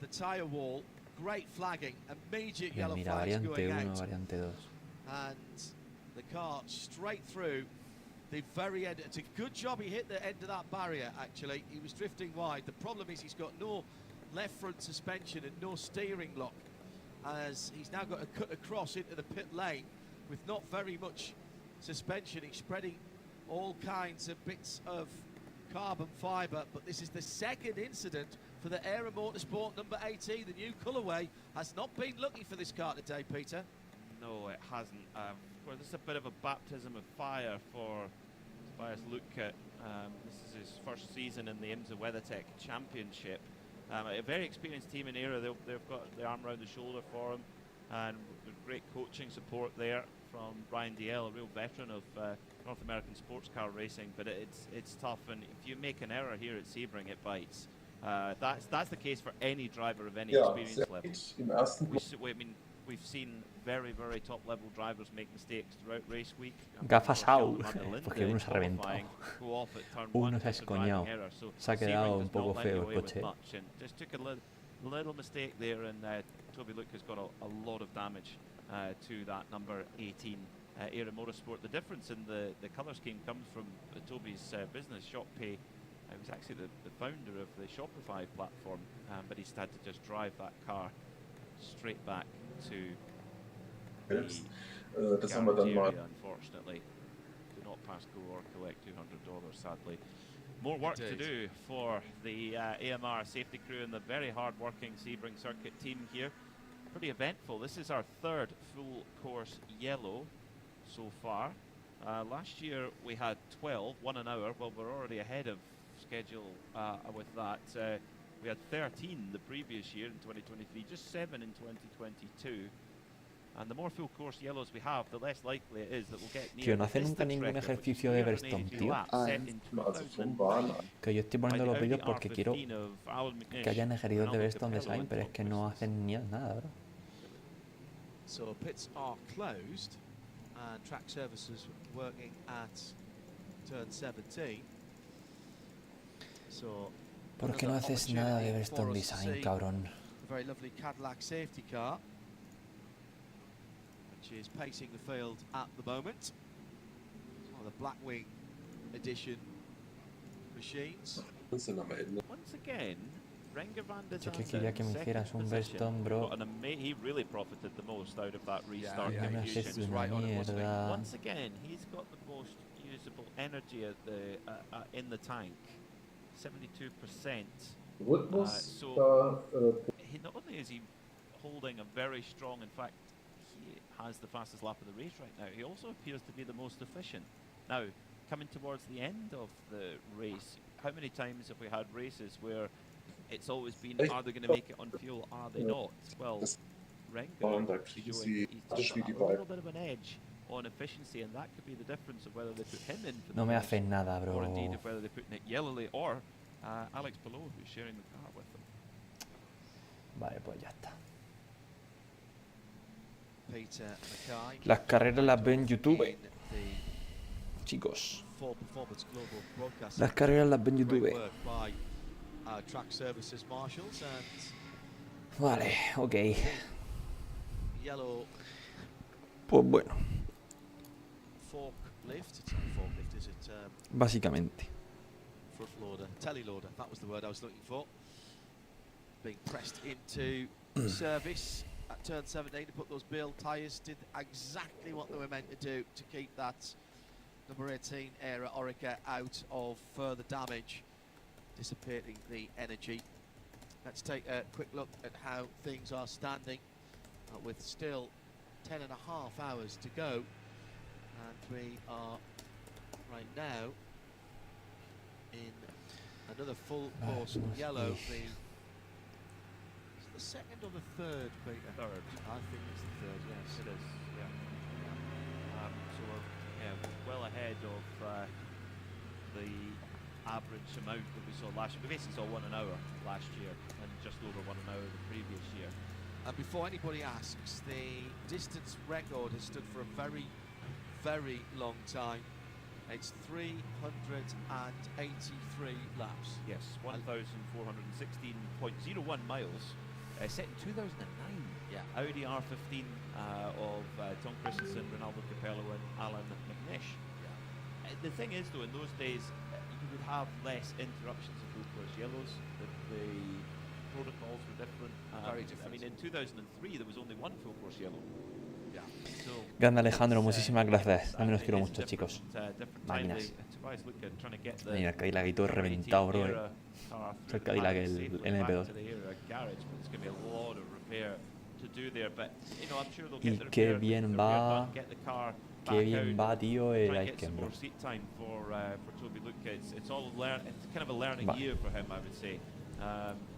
the tyre wall. Great flagging, immediate yellow flags going out. And the car straight through the very end. It's a good job he hit the end of that barrier, actually. He was drifting wide. The problem is he's got no left front suspension and no steering lock, as he's now got to cut across into the pit lane with not very much suspension. He's spreading all kinds of bits of carbon fibre, but this is the second incident for the Aero Motorsport number 18. The new colourway has not been lucky for this car today, Peter. No, it hasn't. Of course, this is a bit of a baptism of fire for Tobias Luca. This is his first season in the IMSA WeatherTech Championship. A very experienced team in Aero. They've got the arm around the shoulder for him, and great coaching support there from Brian DL, a real veteran of North American sports car racing. But it's tough, and if you make an error here at Sebring, it bites. That's the case for any driver of any experience level. We've seen very, very top level drivers make mistakes throughout race week. Gafas out, porque uno se ha reventado. Uno se ha escoñado. Se ha quedado un poco feo el coche. Just took a little mistake there, and Toby Luke has got a lot of damage to that number 18 Aero Motorsport. The difference in the colour scheme comes from Toby's business, ShopPay. He was actually the founder of the Shopify platform, but he's had to just drive that car straight back to das haben wir dann mal. Unfortunately, not pass go or collect $200, sadly. More work to do for the AMR safety crew and the very hard-working Sebring circuit team here. Pretty eventful. This is our third full course yellow so far. Last year we had 12, 1 an hour. Well, we're already ahead of schedule with that. We had 13 the previous year in 2023, just 7 in 2022. And the more full course yellows we have, the less likely it is that we'll get near Tío, no hace nunca ningún ejercicio de Everstone, tío. Que yo estoy poniendo los vídeos porque quiero que hayan ejercicios de Everstone Design, pero es que no hacen ni nada, bro. So pits are closed and track services working at turn 17. So ¿por qué no haces nada de Everstone Design, cabrón? A very lovely Cadillac safety car, which is pacing the field at the moment. It's one of the Blackwing edition machines. Once again, Renger van der Yo quería que me hicieras un Everstone, bro. He really profited the most out of that restart. No me haces una mierda. Once again, he's got the most usable energy at the in the tank, 72%. So he not only is he holding a very strong, in fact, he has the fastest lap of the race right now. He also appears to be the most efficient. Now, coming towards the end of the race, how many times have we had races where it's always been, are they going to make it on fuel, are they not? Well, Renger, he's just got a little bit of an edge on efficiency, and that could be the difference of whether they put him in for the No me haces nada, bro. or indeed of whether they put Nick Yellowley or Alex Below, who's sharing the car with them. Vale, pues ya está. Peter Mackay. Las carreras las veo en YouTube, chicos. Las carreras las veo en YouTube. Vale, ok. Pues bueno. Básicamente. Front loader, teleloader, that was the word I was looking for. Being pressed into service at turn 17 to put those Bill tyres, did exactly what they were meant to do to keep that number 18 era Orica out of further damage, dissipating the energy. Let's take a quick look at how things are standing with still 10 and a half hours to go, and we are right now in another full course yellow. The second or the third, Peter? Third. I think it's the third, yes. It is, yeah. So we're well ahead of the average amount that we saw last year. We basically saw 1 an hour last year and just over 1 an hour the previous year. And before anybody asks, the distance record has stood for a very, very long time. It's 383 laps. Yes, 1,416.01 miles. Set in 2009. Yeah. Audi R15 of Tom Christensen, Ronaldo Capello and Alan McNish. Yeah. The thing is, though, in those days, you would have less interruptions of full course yellows. The protocols were different. Very different. I mean, in 2003, there was only 1 full course yellow. Yeah. So, Grande Alejandro, muchísimas gracias. También os quiero mucho, chicos. Máquinas. Mira, el Cadillac y todo reventado, bro. Es el Cadillac, el MP2. Y qué bien va. Qué bien va, tío, el Aiken, bro.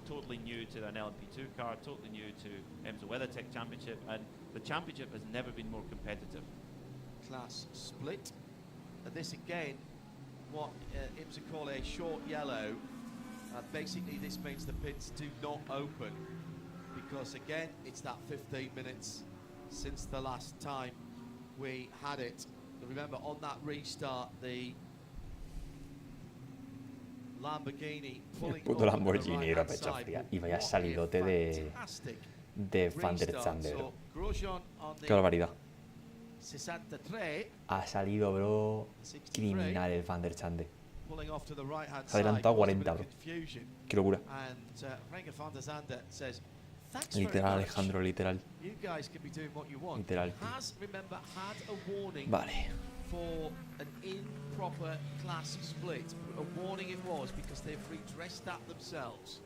Totally new to an LMP2 car, totally new to IMSA WeatherTech Championship, and the championship has never been more competitive. Class split. And this again, what IMSA call a short yellow. Basically, this means the pits do not open because, again, it's that 15 minutes since the last time we had it. Remember, on that restart, the Lamborghini pulling puto Lamborghini era pechofría y vaya salidote de Van der Zande, bro. Qué barbaridad. Ha salido, bro, criminal el Van der Zande. Se ha adelantado a 40, bro. Qué locura. Literal, Alejandro, literal. Literal. Vale. for an improper class split. A warning it was, because they've redressed that themselves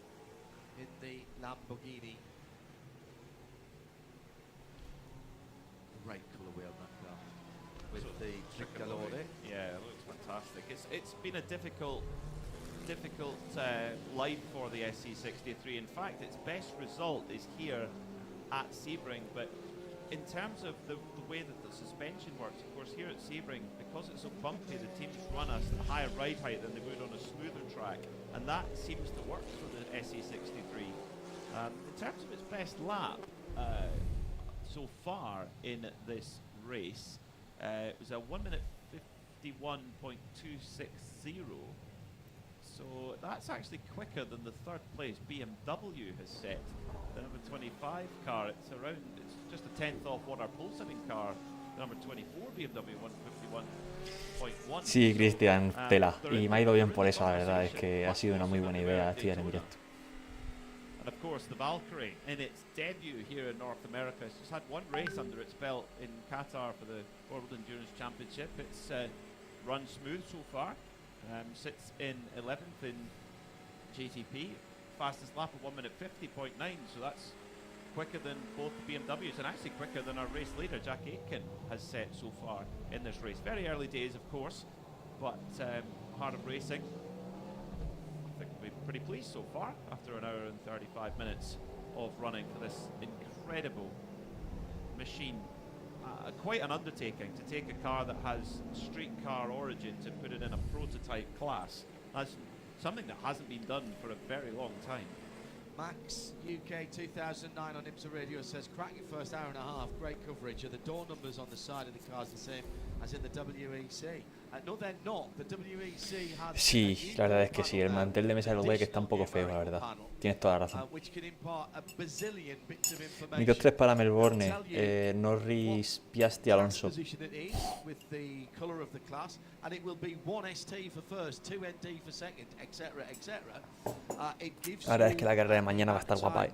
in the Lamborghini. Great colour wheel that car with the tricolore. Yeah, it looks fantastic. It's been a difficult life for the SC63. In fact, its best result is here at Sebring, but in terms of the way that the suspension works, of course, here at Sebring, because it's so bumpy, the teams run us at a higher ride height than they would on a smoother track, and that seems to work for the SC63. In terms of its best lap so far in this race, it was a 1 minute 51.260. So that's actually quicker than the third place BMW has set. The number 25 car, it's just a tenth off what our pole sitting car, the number 24 BMW 151.1. Sí, Cristian, tela. Y me ha ido bien por eso, la verdad. Es que ha sido una muy buena idea estudiar en directo. And of course, the Valkyrie, in its debut here in North America, it's just had one race under its belt in Qatar for the World Endurance Championship. It's run smooth so far. Sits in 11th in GTP. Fastest lap of 1 minute 50.9, so that's quicker than both BMWs and actually quicker than our race leader, Jack Aitken, has set so far in this race. Very early days, of course, but Heart of Racing, I think we'll be pretty pleased so far after an hour and 35 minutes of running for this incredible machine. Quite an undertaking to take a car that has street car origin to put it in a prototype class. That's something that hasn't been done for a very long time. Max UK 2009 on IMSA Radio says, cracking first hour and a half, great coverage. Are the door numbers on the side of the cars the same as in the WEC? No, they're not. The WEC has Sí, la verdad es que sí, el mantel de mesa del WEC está un poco feo, la verdad. Tienes toda la razón. Micros 3 para Melbourne, Norris, Piastri, Alonso. Ahora es que la carrera de mañana va a estar guapa, ¿eh?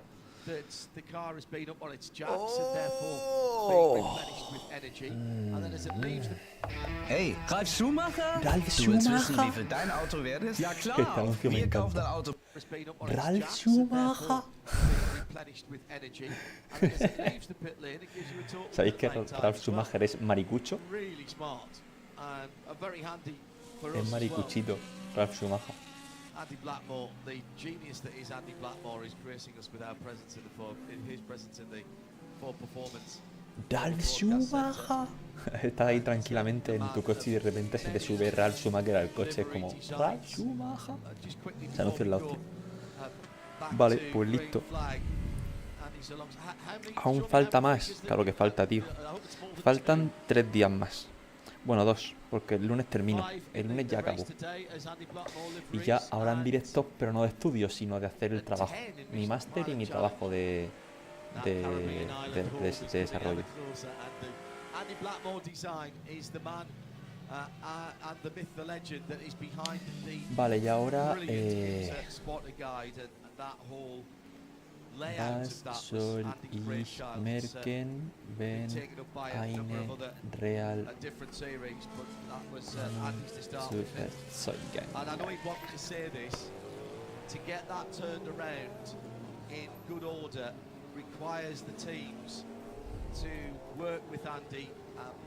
Hey, Ralf Schumacher? Ralf Du willst wissen, Schumacher? wie viel dein Auto wert ist? Ja klar, wir kaufen dein Auto. Ralf Schumacher. ¿Sabéis que Ralf Schumacher es maricucho? Es maricuchito, Ralf Schumacher. Andy Blackmore, the genius that is Andy Blackmore, is gracing us with our presence in his presence in the Ford Performance. Ralf Schumacher. Estás ahí tranquilamente en tu coche y de repente se te sube Ralf Schumacher al coche. Es como Ralf Schumacher. Se anuncia en la hostia. Vale, pues listo. Aún falta más. Claro que falta, tío. Faltan 3 días más. Bueno, 2, porque el lunes termino. El lunes ya acabo. Y ya habrán directos, pero no de estudio, sino de hacer el trabajo. Mi máster y mi trabajo de desarrollo. Vale, y ahora Was soll ich merken, wenn eine Real zu erzeugen? And I know he wanted to say this, to get that turned around in good order requires the teams to work with Andy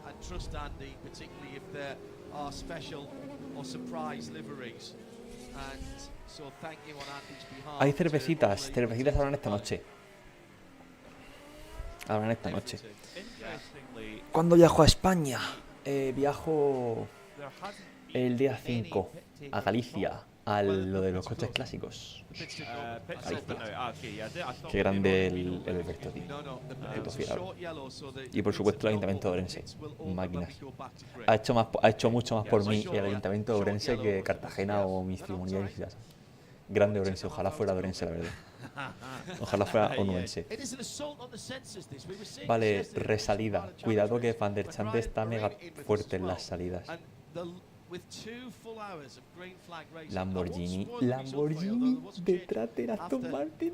and trust Andy, particularly if there are special or surprise liveries. And so thank you on Andy's behalf. Hay cervecitas habrán esta noche. Habrán esta noche. ¿Cuándo viajo a España? Viajo el día 5 a Galicia, a lo de los coches clásicos. Qué grande el Alberto, tío. Puto fiado. Y por supuesto el Ayuntamiento de Orense. Máquinas. Ha hecho mucho más por mí el Ayuntamiento de Orense que Cartagena o mis comunidades. Grande Orense, ojalá fuera de Orense, la verdad. Ojalá fuera onuense. Vale, resalida. Cuidado que Van der Chande está mega fuerte en las salidas. Lamborghini detrás de Aston Martin.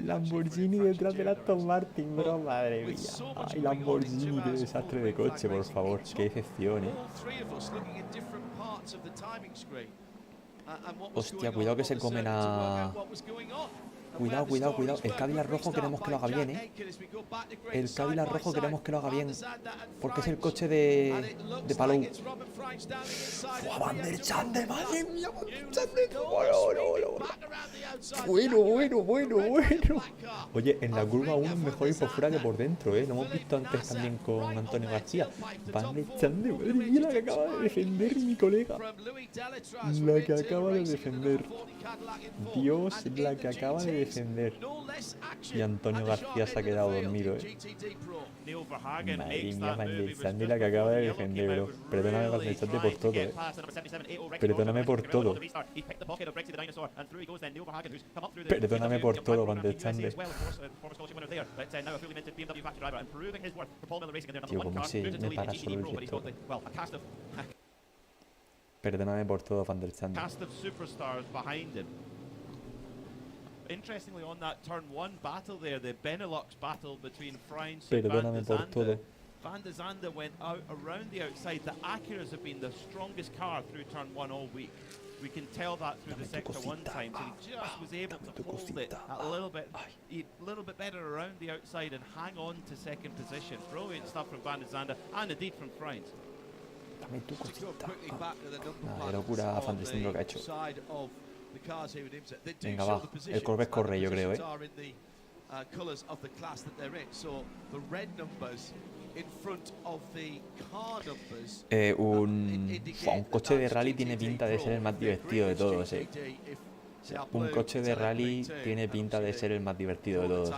Lamborghini detrás del Aston Martin, bro, madre mía. Ay, Lamborghini, qué desastre de coche, por favor. Qué decepción, Hostia, cuidado que se comen a... Cuidado, cuidado, cuidado. El Cadillac rojo queremos que lo haga bien, El Cadillac rojo queremos que lo haga bien. Porque es el coche de Palou. ¡Van der Chande! ¡Madre mía! ¡Van der Chande! Bueno. Oye, en la curva 1 es mejor ir por fuera que por dentro, Lo hemos visto antes también con Antonio García. Van der Chande, madre mía, la que acaba de defender mi colega. La que acaba de defender. Dios, la que acaba de defender. Y Antonio García se ha quedado dormido, Madre mía, Van der Chande, la que acaba de defender, bro. Perdóname, Van der Chande, por todo, Perdóname por todo. Perdóname por todo, Van der Chande. Tío, ¿cómo se me para solo el director? Perdóname por todo, Van der Chande. Interestingly, on that turn 1 battle there, the Benelux battle between Frans and Perdóname por todo. Van der Zande went out around the outside. The Acuras have been the strongest car through turn 1 all week. We can tell that through the sector 1 times, and he just was able to hold it a little bit better around the outside and hang on to second position. Brilliant stuff from Van der Zande and indeed from Frans. Dame tu cosita. Qué locura Van der Zande lo que ha hecho. Venga, va. El Corvette corre, yo creo, un coche de rally tiene pinta de ser el más divertido de todos, Un coche de rally tiene pinta de ser el más divertido de todos.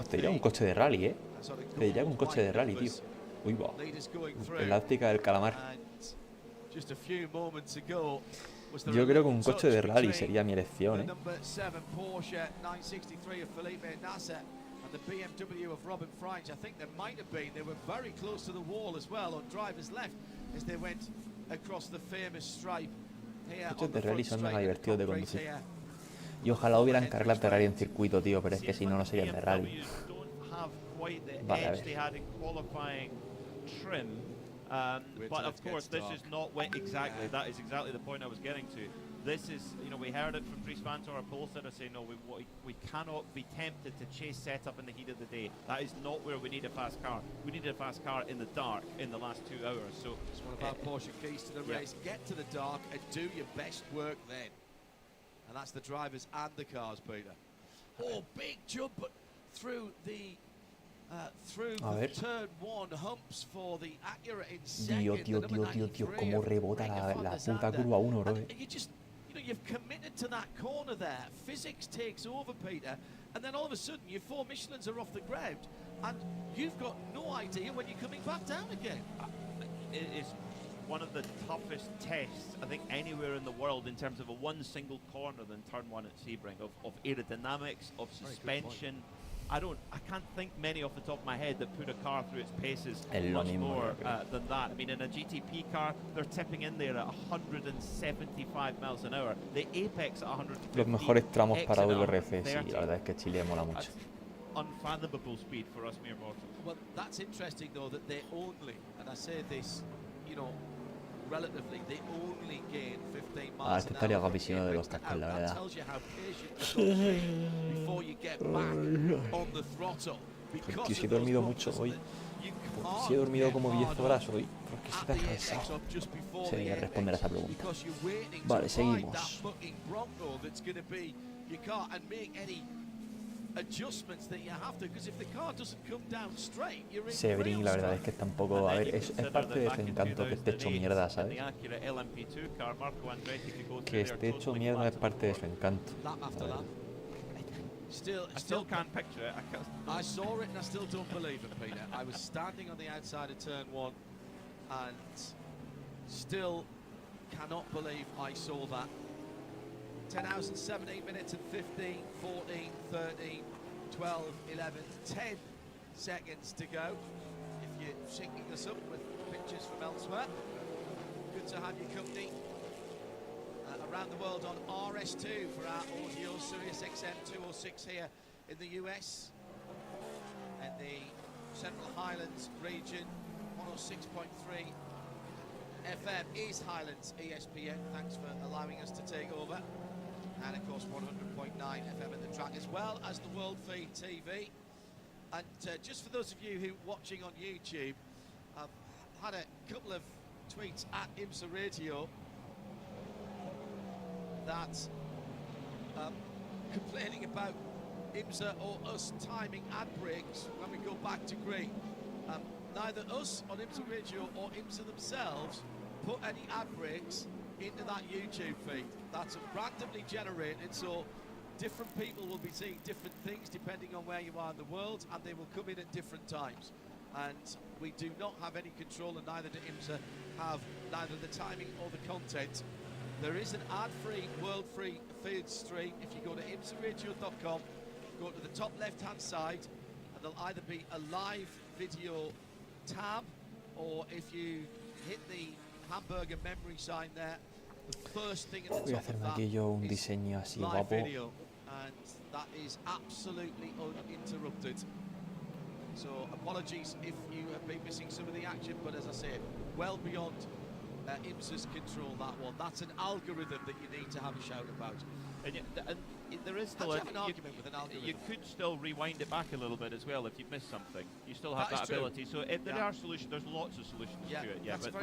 Te diría un coche de rally, Te diría un coche de rally, tío. Uy, va. Elástica del calamar. Yo creo que un coche de rally sería mi elección, The BMW of Robin Frines, I think there might have been. They were very close to the wall as well on driver's left as they went across the famous stripe here. Los coches de rally son mega divertidos de conducir. Y ojalá hubieran carreras de rally en circuito, tío, pero es que si no, no serían de rally. Vale, a ver. But of course, this is not exactly. That is exactly the point I was getting to. This is, we heard it from Dries Vanthoor, our pole sitter, saying, no, we cannot be tempted to chase setup in the heat of the day. That is not where we need a fast car. We need a fast car in the dark in the last 2 hours. So it's one of our Porsche keys to the race. Get to the dark and do your best work then. And that's the drivers and the cars, Peter. Oh, big jump through the turn 1 humps for the Acura in second. Tío, cómo rebota la puta curva 1, bro. You've committed to that corner there. Physics takes over, Peter, and then all of a sudden your 4 Michelins are off the ground, and you've got no idea when you're coming back down again. It is one of the toughest tests, I think, anywhere in the world in terms of a one single corner than turn 1 at Sebring, of aerodynamics, of suspension. I can't think many off the top of my head that put a car through its paces much more than that. I mean, in a GTP car, they're tipping in there at 175 miles an hour. The apex at 150. Los mejores tramos para WRC, sí, la verdad es que Chile mola mucho. Unfathomable speed for us mere mortals. Well, that's interesting though that they only, and I say this, relatively, they only gain 15 miles an estaría guapísimo de los cascos, la verdad. Tío, si he dormido mucho hoy. Si he dormido como 10 horas hoy. ¿Por qué estoy tan cansado? Se debería responder a esa pregunta. Vale, seguimos. Sebring, la verdad es que está un poco... A ver, es parte de ese encanto que esté hecho mierda, ¿sabes? Que esté hecho mierda es parte de su encanto. I still can't picture it. I saw it and I still don't believe it, Peter. I was standing on the outside of turn 1 and still cannot believe I saw that. 10 hours and 17 minutes and 15, 14, 13, 12, 11, 10 seconds to go. If you're syncing us up with pictures from elsewhere, good to have your company. around the world on RS2 for our audio, Sirius XM 206 here in the US, and the Central Highlands region, 106.3 FM is Highlands ESPN. Thanks for allowing us to take over. And of course 100.9 FM in the track, as well as the World Feed TV. And just for those of you who are watching on YouTube, I've had a couple of tweets at IMSA Radio that complaining about IMSA or us timing ad breaks when we go back to green. Neither us on IMSA Radio or IMSA themselves put any ad breaks into that YouTube feed. That's randomly generated, so different people will be seeing different things depending on where you are in the world, and they will come in at different times. And we do not have any control, and neither do IMSA have neither the timing or the content. There is an ad-free, world-free feed stream. If you go to imsaradio.com, go to the top left-hand side, and there'll either be a live video tab, or if you hit the hamburger memory sign there, the first thing at the top of that is live video, and that is absolutely uninterrupted. So apologies if you have been missing some of the action, but as I say, well beyond IMSA's control, that one. That's an algorithm that you need to have a shout about. And there is still an argument with an algorithm. You could still rewind it back a little bit as well if you've missed something. You still have that ability. So there are solutions. There's lots of solutions to it. Yeah, but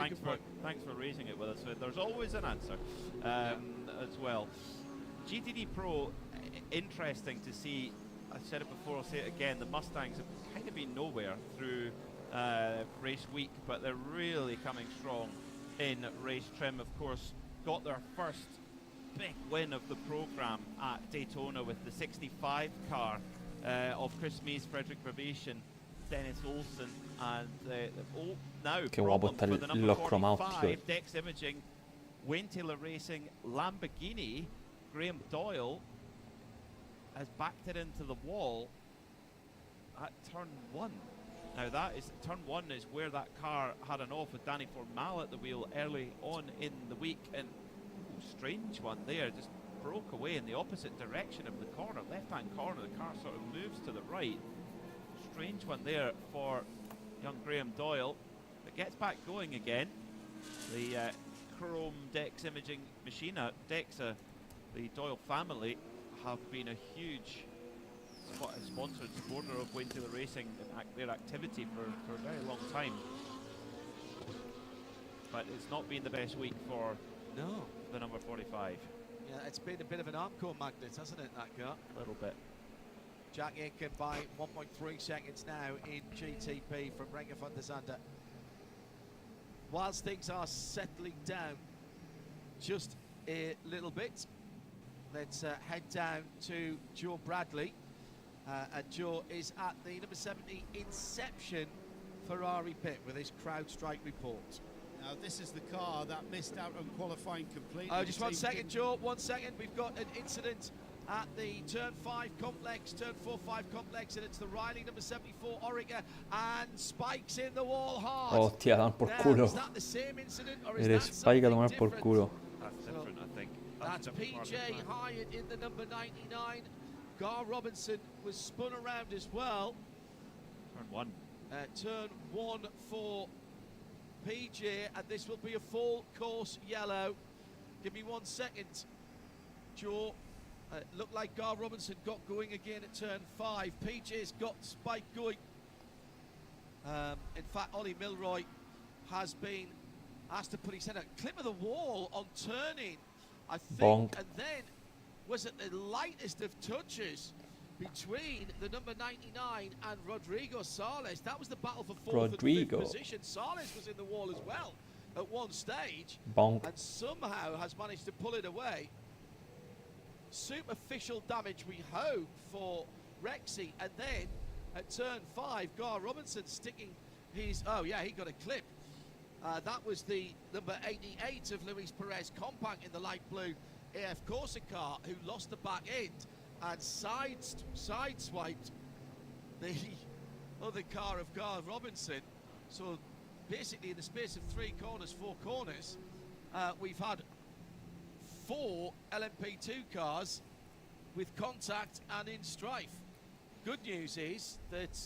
thanks for raising it with us. So there's always an answer as well. GTD Pro, interesting to see. I said it before, I'll say it again. The Mustangs have kind of been nowhere through race week, but they're really coming strong in race trim. Of course, got their first big win of the program at Daytona with the 65 car of Chris Mees, Frederick Babation, Dennis Olsen, and now problem for the number 45 Dex Imaging, Wayne Taylor Racing Lamborghini. Graham Doyle has backed it into the wall at turn 1. Now that is, turn 1 is where that car had an off with Danny Formal at the wheel early on in the week, and strange one there, just broke away in the opposite direction of the corner, left-hand corner. The car sort of moves to the right. Strange one there for young Graham Doyle, but gets back going again. The Chrome Dex Imaging machine at DEXA, the Doyle family, have been a huge sponsored supporter of Wayne Taylor Racing and their activity for a very long time. But it's not been the best week for the number 45. Yeah, it's been a bit of an Armco magnet, hasn't it, that car? A little bit. Jack Aiken by 1.3 seconds now in GTP from Renger van der Zande. Whilst things are settling down just a little bit, let's head down to Joe Bradley. And Joe is at the number 70 Inception Ferrari pit with his CrowdStrike report. Now this is the car that missed out on qualifying completely. Just 1 second, Joe, 1 second. We've got an incident at the turn 5 complex, turn 4-5 complex, and it's the Riley number 74 Orica, and Spike's in the wall hard. Hostia, dan por culo. Is that the same incident, or is Eres that Spike a tomar something por culo. That's different, I think. That's PJ Hyatt in the number 99. Gar Robinson was spun around as well. Turn 1. Turn 1 for PJ, and this will be a full course yellow. Give me 1 second, Joe. Looked like Gar Robinson got going again at turn 5. PJ's got Spike going. In fact, Ollie Milroy has been asked to put his head at clip of the wall on turning, I think. Bonk. And then was it the lightest of touches between the number 99 and Rodrigo Sales. That was the battle for fourth and fifth position. Sales was in the wall as well at one stage. Bonk. And somehow has managed to pull it away. Superficial damage, we hope, for Rexy. And then at turn 5, Gar Robinson sticking his... Oh, yeah, he got a clip. That was the number 88 of Luis Perez Compact in the light blue AF Corsa car, who lost the back end and sideswiped the other car of Gar Robinson. So basically in the space of 4 corners, we've had 4 LMP2 cars with contact and in strife. Good news is that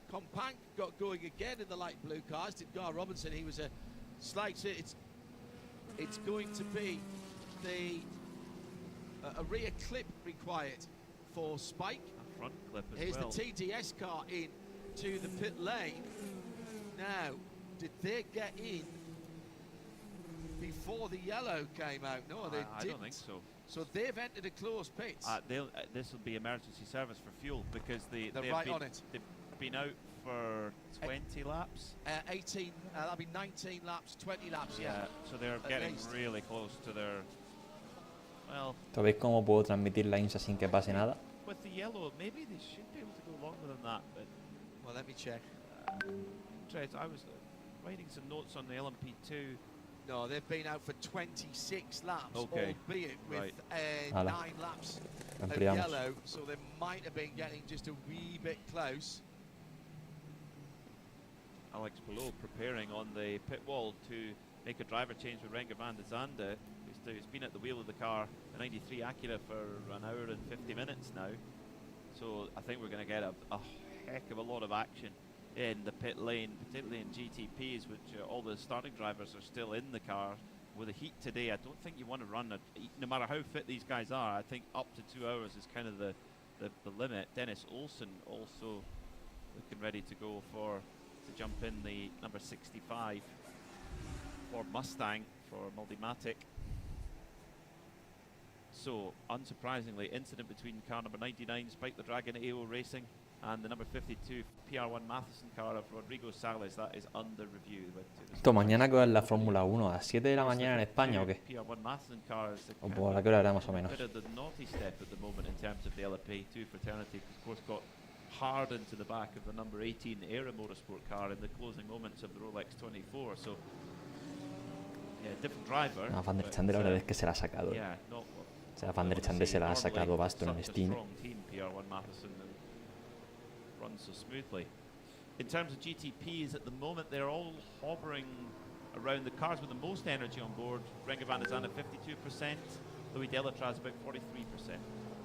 Compank got going again in the light blue cars. Did Gar Robinson? He was a slight. It's going to be a rear clip required for Spike. A front clip as Here's well. the TDS car in to the pit lane. Now, did they get in before the yellow came out? No, they didn't. I don't think so. So they've entered a closed pit. This will be emergency service for fuel because they've right been, on it. They've been out for 20 laps. 18, that'll be 19 laps, 20 laps, yeah. So they're getting really close to their, well... ¿Sabéis cómo puedo transmitir la INSA sin que pase nada? With the yellow, maybe they should be able to go longer than that, but... Well, let me check. I was writing some notes on the LMP2. No, they've been out for 26 laps, okay. albeit with 9 laps of yellow, so they might have been getting just a wee bit close. Alex below preparing on the pit wall to make a driver change with Renger van der Zande, who's been at the wheel of the car, the 93 Acura, for an hour and 50 minutes now. So I think we're going to get a heck of a lot of action in the pit lane, particularly in GTPs, which all the starting drivers are still in the car. With the heat today, I don't think you want to run, no matter how fit these guys are, I think up to 2 hours is kind of the limit. Dennis Olsen also looking ready to go to jump in the number 65 for Mustang for Multimatic. So, unsurprisingly, incident between car number 99, Spike the Dragon AO Racing, and the number 52 PR1 Matheson car of Rodrigo Sales. That is under review. ¿Esto mañana que es la Fórmula 1? ¿A las 7 de la mañana en España o qué? PR1 Matheson car is ¿O por a qué hora era más o menos? A bit of the naughty step at the moment in terms of the LMP2 fraternity. Of course, got hard into the back of the number 18 Era Motorsport car in the closing moments of the Rolex 24. So, yeah, different driver. No, Van der Zande la verdad es que se la ha sacado. Yeah, O sea, Van der Zande se la ha sacado basto en el Steam. PR1 Matheson runs so smoothly. In terms of GTPs at the moment, they're all hovering around the cars with the most energy on board. Renger van der Zande 52%, Louis Delatraz about 43%.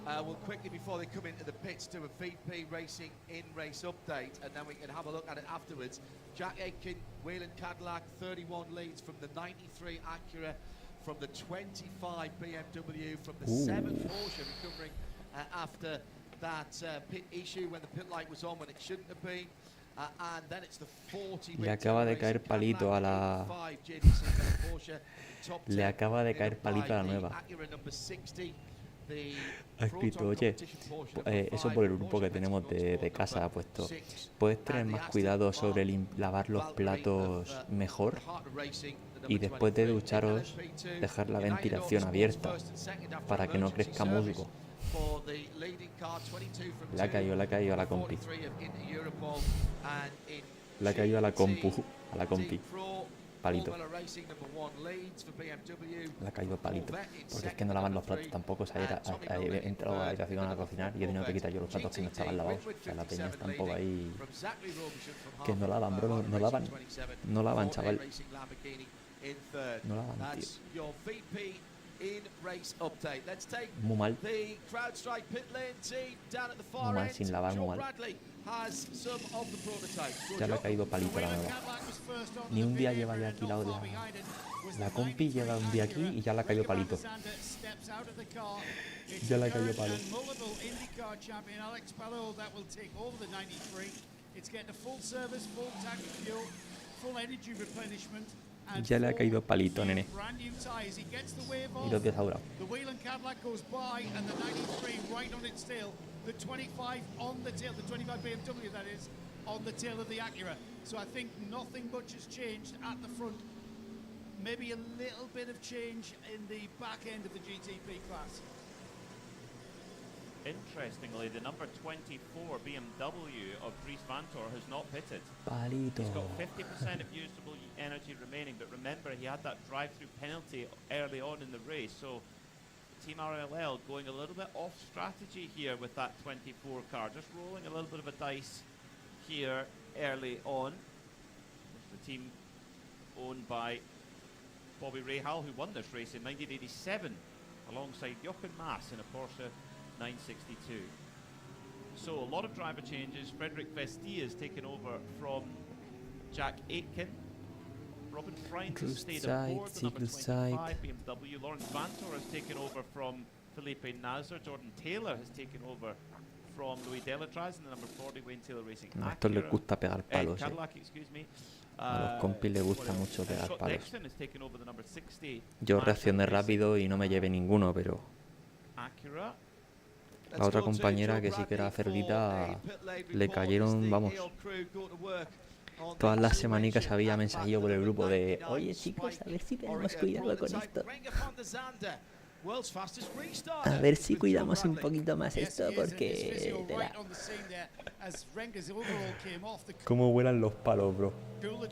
Well, quickly before they come into the pits, do a VP Racing in-race update, and then we can have a look at it afterwards. Jack Aitken, Whelen Cadillac, 31 leads from the 93 Acura, from the 25 BMW, from the 7 Porsche, recovering after that pit issue when the pit light was on when it shouldn't have been. And then it's the 40. Le acaba de caer palito a la... Le acaba de caer palito a la nueva. Ha escrito, oye, eso por el grupo que tenemos de casa ha puesto. ¿Puedes tener más cuidado sobre lavar los platos mejor? Y después de ducharos, dejar la ventilación abierta para que no crezca musgo. Le ha caído a la compi. Le ha caído a la compi. Palito. Le ha caído palito. Porque es que no lavan los platos tampoco. O sea, he entrado a la habitación a cocinar y he tenido que quitar yo los platos que no estaban lavados. O sea, la peña está un poco ahí. Que no lavan, bro. No lavan. No lavan, chaval. No lavan, tío. Muy mal. Muy mal, sin lavar, muy mal. Ya le ha caído palito a la nueva. Ni un día lleva ya aquí la compi, lleva un día aquí y ya le ha caído palito. Ya le ha caído palo. Ya le ha caído palito, nene. Y los 10 aurados. The 25 on the tail, the 25 BMW that is, on the tail of the Acura. So I think nothing much has changed at the front. Maybe a little bit of change in the back end of the GTP class. Interestingly, the number 24 BMW of Dries Vanthoor has not pitted. Palito. He's got 50% of usable energy remaining, but remember he had that drive-through penalty early on in the race, so Team RLL going a little bit off strategy here with that 24 car, just rolling a little bit of a dice here early on. The team owned by Bobby Rahal, who won this race in 1987 alongside Jochen Mass in a Porsche 962. So a lot of driver changes. Frederick Vestier has taken over from Jack Aitken. Robin Freund has stayed aboard the number 25 BMW. Lawrence Vantor has taken over from Felipe Nasr. Jordan Taylor has taken over from Louis Delatraz in the number 40 Wayne Taylor Racing. A estos les gusta pegar palos. Cadillac, excuse me. A los compis les gusta mucho pegar Scott palos. Dixon has taken over the number 60. Yo reaccioné rápido y no me llevé ninguno, pero Acura. la otra compañera, que sí que era cerdita, le cayeron, vamos. Todas las semanicas había mensajillo por el grupo de: oye chicos, a ver si tenemos cuidado con esto. A ver si cuidamos un poquito más esto, porque... ¿Cómo vuelan los palos, bro?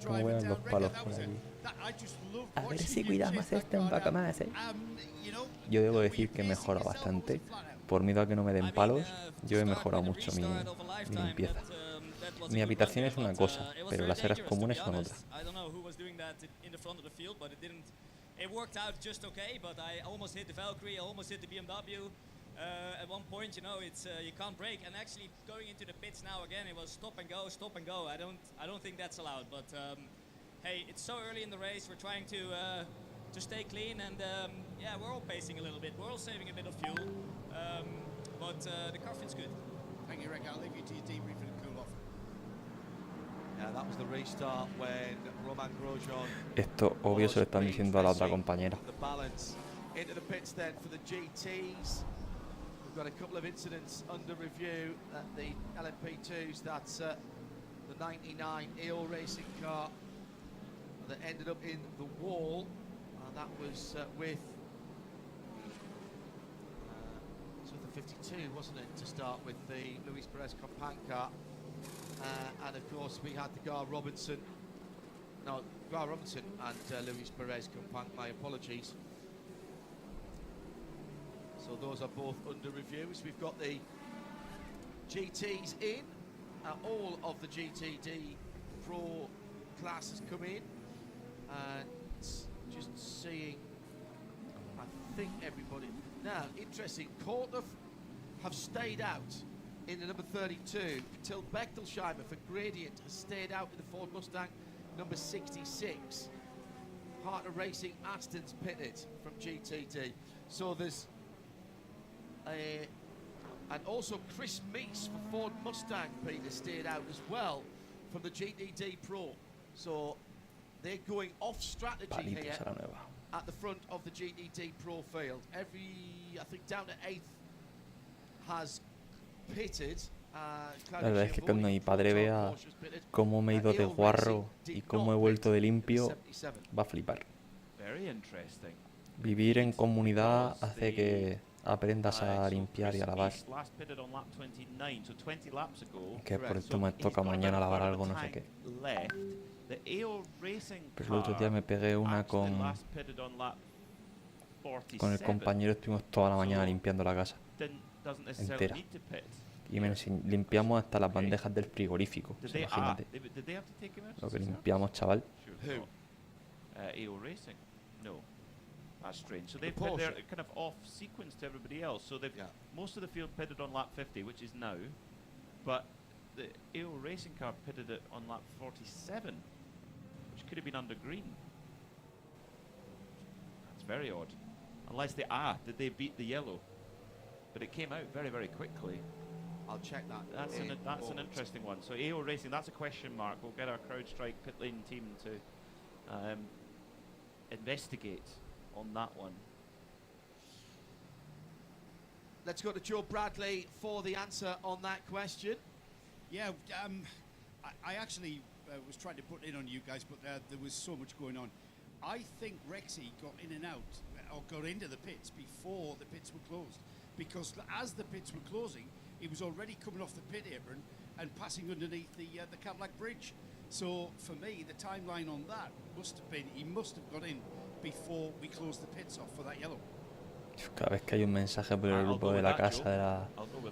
¿Cómo vuelan los palos por aquí? A ver si cuidamos esto un poco más, Yo debo decir que he mejorado bastante. Por miedo a que no me den palos, yo he mejorado mucho mi limpieza. Mi habitación es una cosa, pero las áreas comunes son otra. It worked out just okay, but I almost hit the Valkyrie, I almost hit the BMW. At one point, you know, it's you can't brake. And actually, going into the pits now again, it was stop and go, stop and go. I don't think that's allowed. But hey, it's so early in the race. We're trying to stay clean, and yeah, we're all pacing a little bit. We're all saving a bit of fuel, but the car fits good. Thank you, Rick. I'll leave you to your debrief and cool off. Yeah, that was the restart when Romain Grosjean. Esto obvio se lo están diciendo a la otra compañera. The balance into the pits then for the GTs. We've got a couple of incidents under review at the LMP2s. That's the 99 EO racing car that ended up in the wall, and that was with the 52, wasn't it, to start with, the Luis Perez Compan car. And of course we had the Gar Robinson and Luis Perez Compan, my apologies. So those are both under review. So we've got the GTs in, all of the GTD Pro classes come in, and just seeing, I think everybody, now interesting, Korthoff have stayed out in the number 32, till Bechtelsheimer for Gradient has stayed out in the Ford Mustang number 66. Partner Racing Aston's pitted from GTD. So there's and also Chris Meese for Ford Mustang, Peter, stayed out as well from the GTD Pro. So they're going off strategy here at the front of the GTD Pro field. I think down to 8th has pitted. La verdad es que cuando mi padre vea cómo me he ido de guarro y cómo he vuelto de limpio, va a flipar. Vivir en comunidad hace que aprendas a limpiar y a lavar. Que por esto me toca mañana lavar algo, no sé qué. Pero el otro día me pegué una con el compañero, estuvimos toda la mañana limpiando la casa entera. Y limpiamos hasta las bandejas del frigorífico. O sea, imagínate lo que limpiamos, chaval. That's strange. So they're kind of off sequence to everybody else. So they've most of the field pitted on lap 50, which is now, but the AO racing car pitted it on lap 47, which could have been under green. That's very odd. Unless did they beat the yellow? But it came out very, very quickly. I'll check that. That's an interesting one. So AO Racing, that's a question mark. We'll get our CrowdStrike pit lane team to investigate on that one. Let's go to Joe Bradley for the answer on that question. Yeah, I actually was trying to put in on you guys, but there was so much going on. I think Rexy got in and out, or got into the pits before the pits were closed, because as the pits were closing, he was already coming off the pit apron and passing underneath the Cadillac bridge. So for me, the timeline on that must have been, he must have got in before we closed the pits off for that yellow. Cada vez que hay un mensaje por el grupo de la casa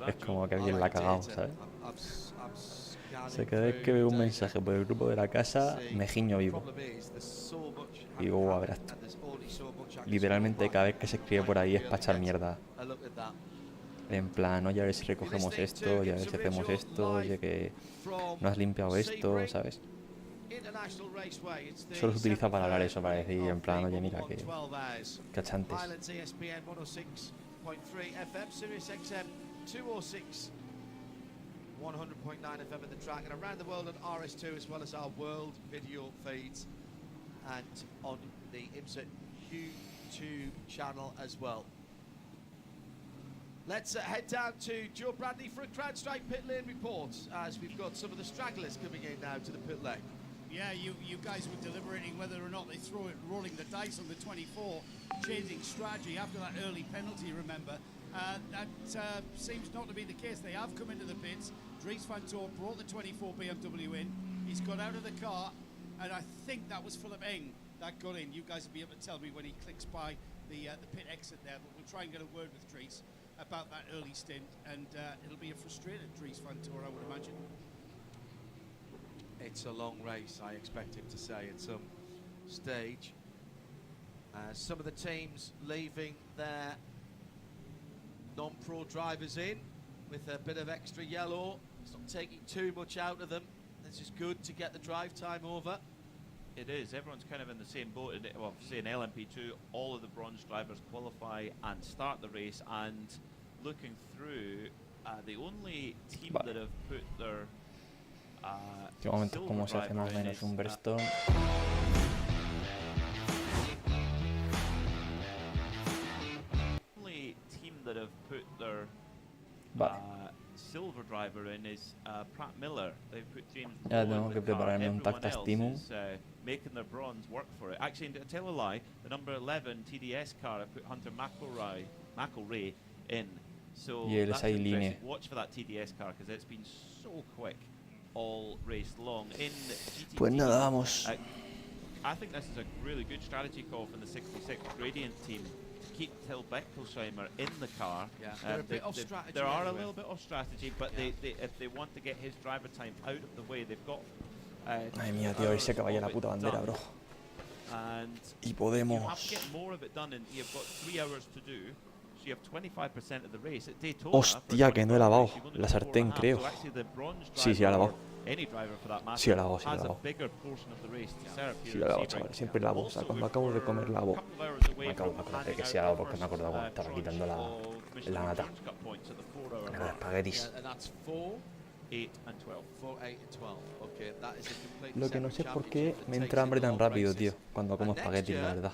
es como que alguien la ha cagado, ¿sabes? O sea, cada vez que veo un mensaje por el grupo de la casa me giño vivo. Y digo, a verás tú. literalmente cada vez que se escribe por ahí es para echar mierda. En plan, oye, a ver si recogemos esto, oye, a ver si hacemos esto, oye, que no has limpiado esto, ¿sabes? Solo se utiliza para hablar eso, para decir, en plan, oye, mira, que cachantes. FM, Sirius XM 206, 100.9 FM at the track, and around the world on RS2, as well as our world video feeds, and on the IMSA YouTube channel as well. Let's head down to Joe Bradley for a CrowdStrike pit lane report, as we've got some of the stragglers coming in now to the pit lane. Yeah, you guys were deliberating whether or not they throw it, rolling the dice on the 24, changing strategy after that early penalty, remember. That seems not to be the case. They have come into the pits. Dries van Toor brought the 24 BMW in. He's got out of the car, and I think that was Philip Eng that got in. You guys will be able to tell me when he clicks by the pit exit there, but we'll try and get a word with Dries about that early stint, and it'll be a frustrated Dries van Toor, I would imagine. It's a long race, I expect him to say at some stage. Some of the teams leaving their non-pro drivers in with a bit of extra yellow. It's not taking too much out of them. This is good to get the drive time over. It is. Everyone's kind of in the same boat. Well, say in LMP2, all of the bronze drivers qualify and start the race. And looking through, the only team that have put their ¿Qué momento cómo se hace más o menos un Verstone? Only team that have put their silver driver in is Pratt Miller. They've put James Ya tengo que prepararme un tacta Stimu. Making their bronze work for it. Actually, to tell a lie, the number 11 TDS car I put Hunter McElray in. So that's interesting. Watch for that TDS car because it's been so quick all race long. In GT, pues nada, vamos. I think this is a really good strategy call from the 66 Gradient team to keep Till Beckelsheimer in the car. Yeah, there are a little bit of strategy, but if they want to get his driver time out of the way, they've got. Madre mía, tío, a ver si acaba ya la puta bandera, bro. Y podemos. You have to get more of it done, and you've got 3 hours to do. So you have 25% of the race at Daytona. Hostia, que no he lavado la sartén, creo. Sí, sí, la he lavado. Sí, la lavo, sí, la lavo. Sí, la lavo, chaval. Siempre lavo. O sea, cuando acabo de comer, lavo. Me acabo de acordar de que sí, la lavo porque me acordaba cuando estaba quitando la nata. Los espaguetis. Lo que no sé es por qué me entra hambre tan rápido, tío, cuando como espaguetis, la verdad.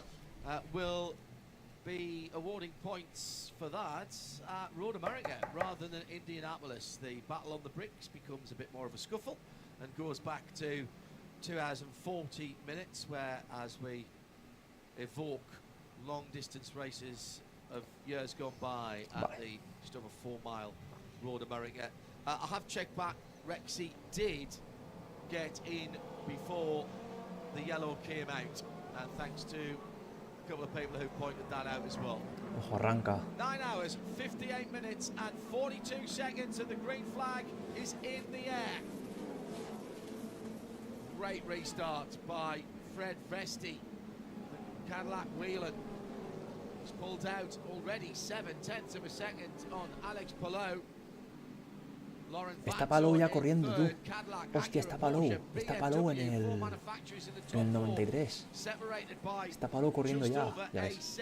Be awarding points for that at Road America rather than Indianapolis. The battle on the bricks becomes a bit more of a scuffle and goes back to 2 hours and 40 minutes, where as we evoke long distance races of years gone by at the just over 4 mile Road America. I have checked back. Rexy did get in before the yellow came out, and thanks to couple of people who pointed that out as well. Ojo, arranca. 9 hours, 58 minutes and 42 seconds, and the green flag is in the air. Great restart by Fred Vesti. The Cadillac Whelan has pulled out already 7/10 of a second on Alex Palou. Está Palou ya corriendo, tú. Hostia, está Palou. Está Palou en el 93. Está Palou corriendo ya. Ya ves.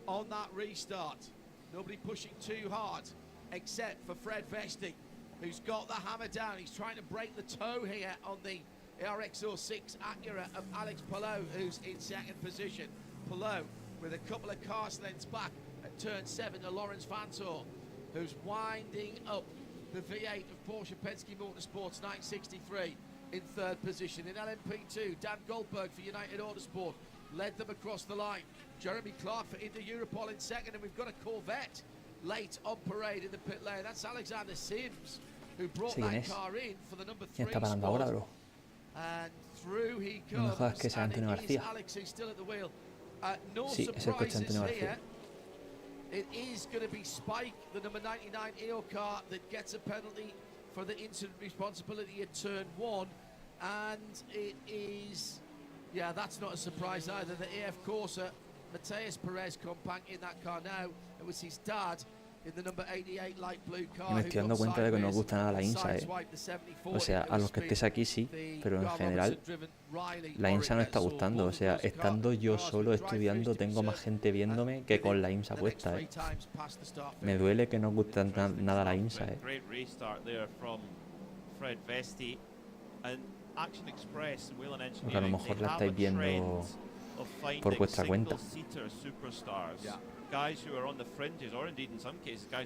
On that restart. Nobody pushing too hard except for Fred Vesti, who's got the hammer down. He's trying to break the toe here on the ARX06 Acura of Alex Palou, who's in second position. Palou with a couple of car lengths back at turn 7 to Lawrence Van Toor, who's winding up the V8 of Porsche Penske Motorsports 963 in third position. In LMP2, Dan Goldberg for United Autosport led them across the line. Jeremy Clark for Inter Europol in second, and we've got a Corvette late on parade in the pit lane. That's Alexander Sims, who brought that car in for the number 3 spot. Ahora, bro. And through he comes, no que sea Antonio and it is García. Alex who's still at the wheel. No Sí, es el coche de Antonio García. It is going to be Spike, the number 99 EO car, that gets a penalty for the incident responsibility at turn 1. And it is, yeah, that's not a surprise either. The AF Corsa Matthias Perez compact in that car now. It was his dad in the number 88 light blue car. Y me estoy dando cuenta de que no os gusta nada la INSA, O sea, a los que estéis aquí sí, pero en general la INSA no está gustando. O sea, estando yo solo estudiando tengo más gente viéndome que con la INSA puesta, Me duele que no os guste nada la INSA, Porque a lo mejor la estáis viendo por vuestra cuenta.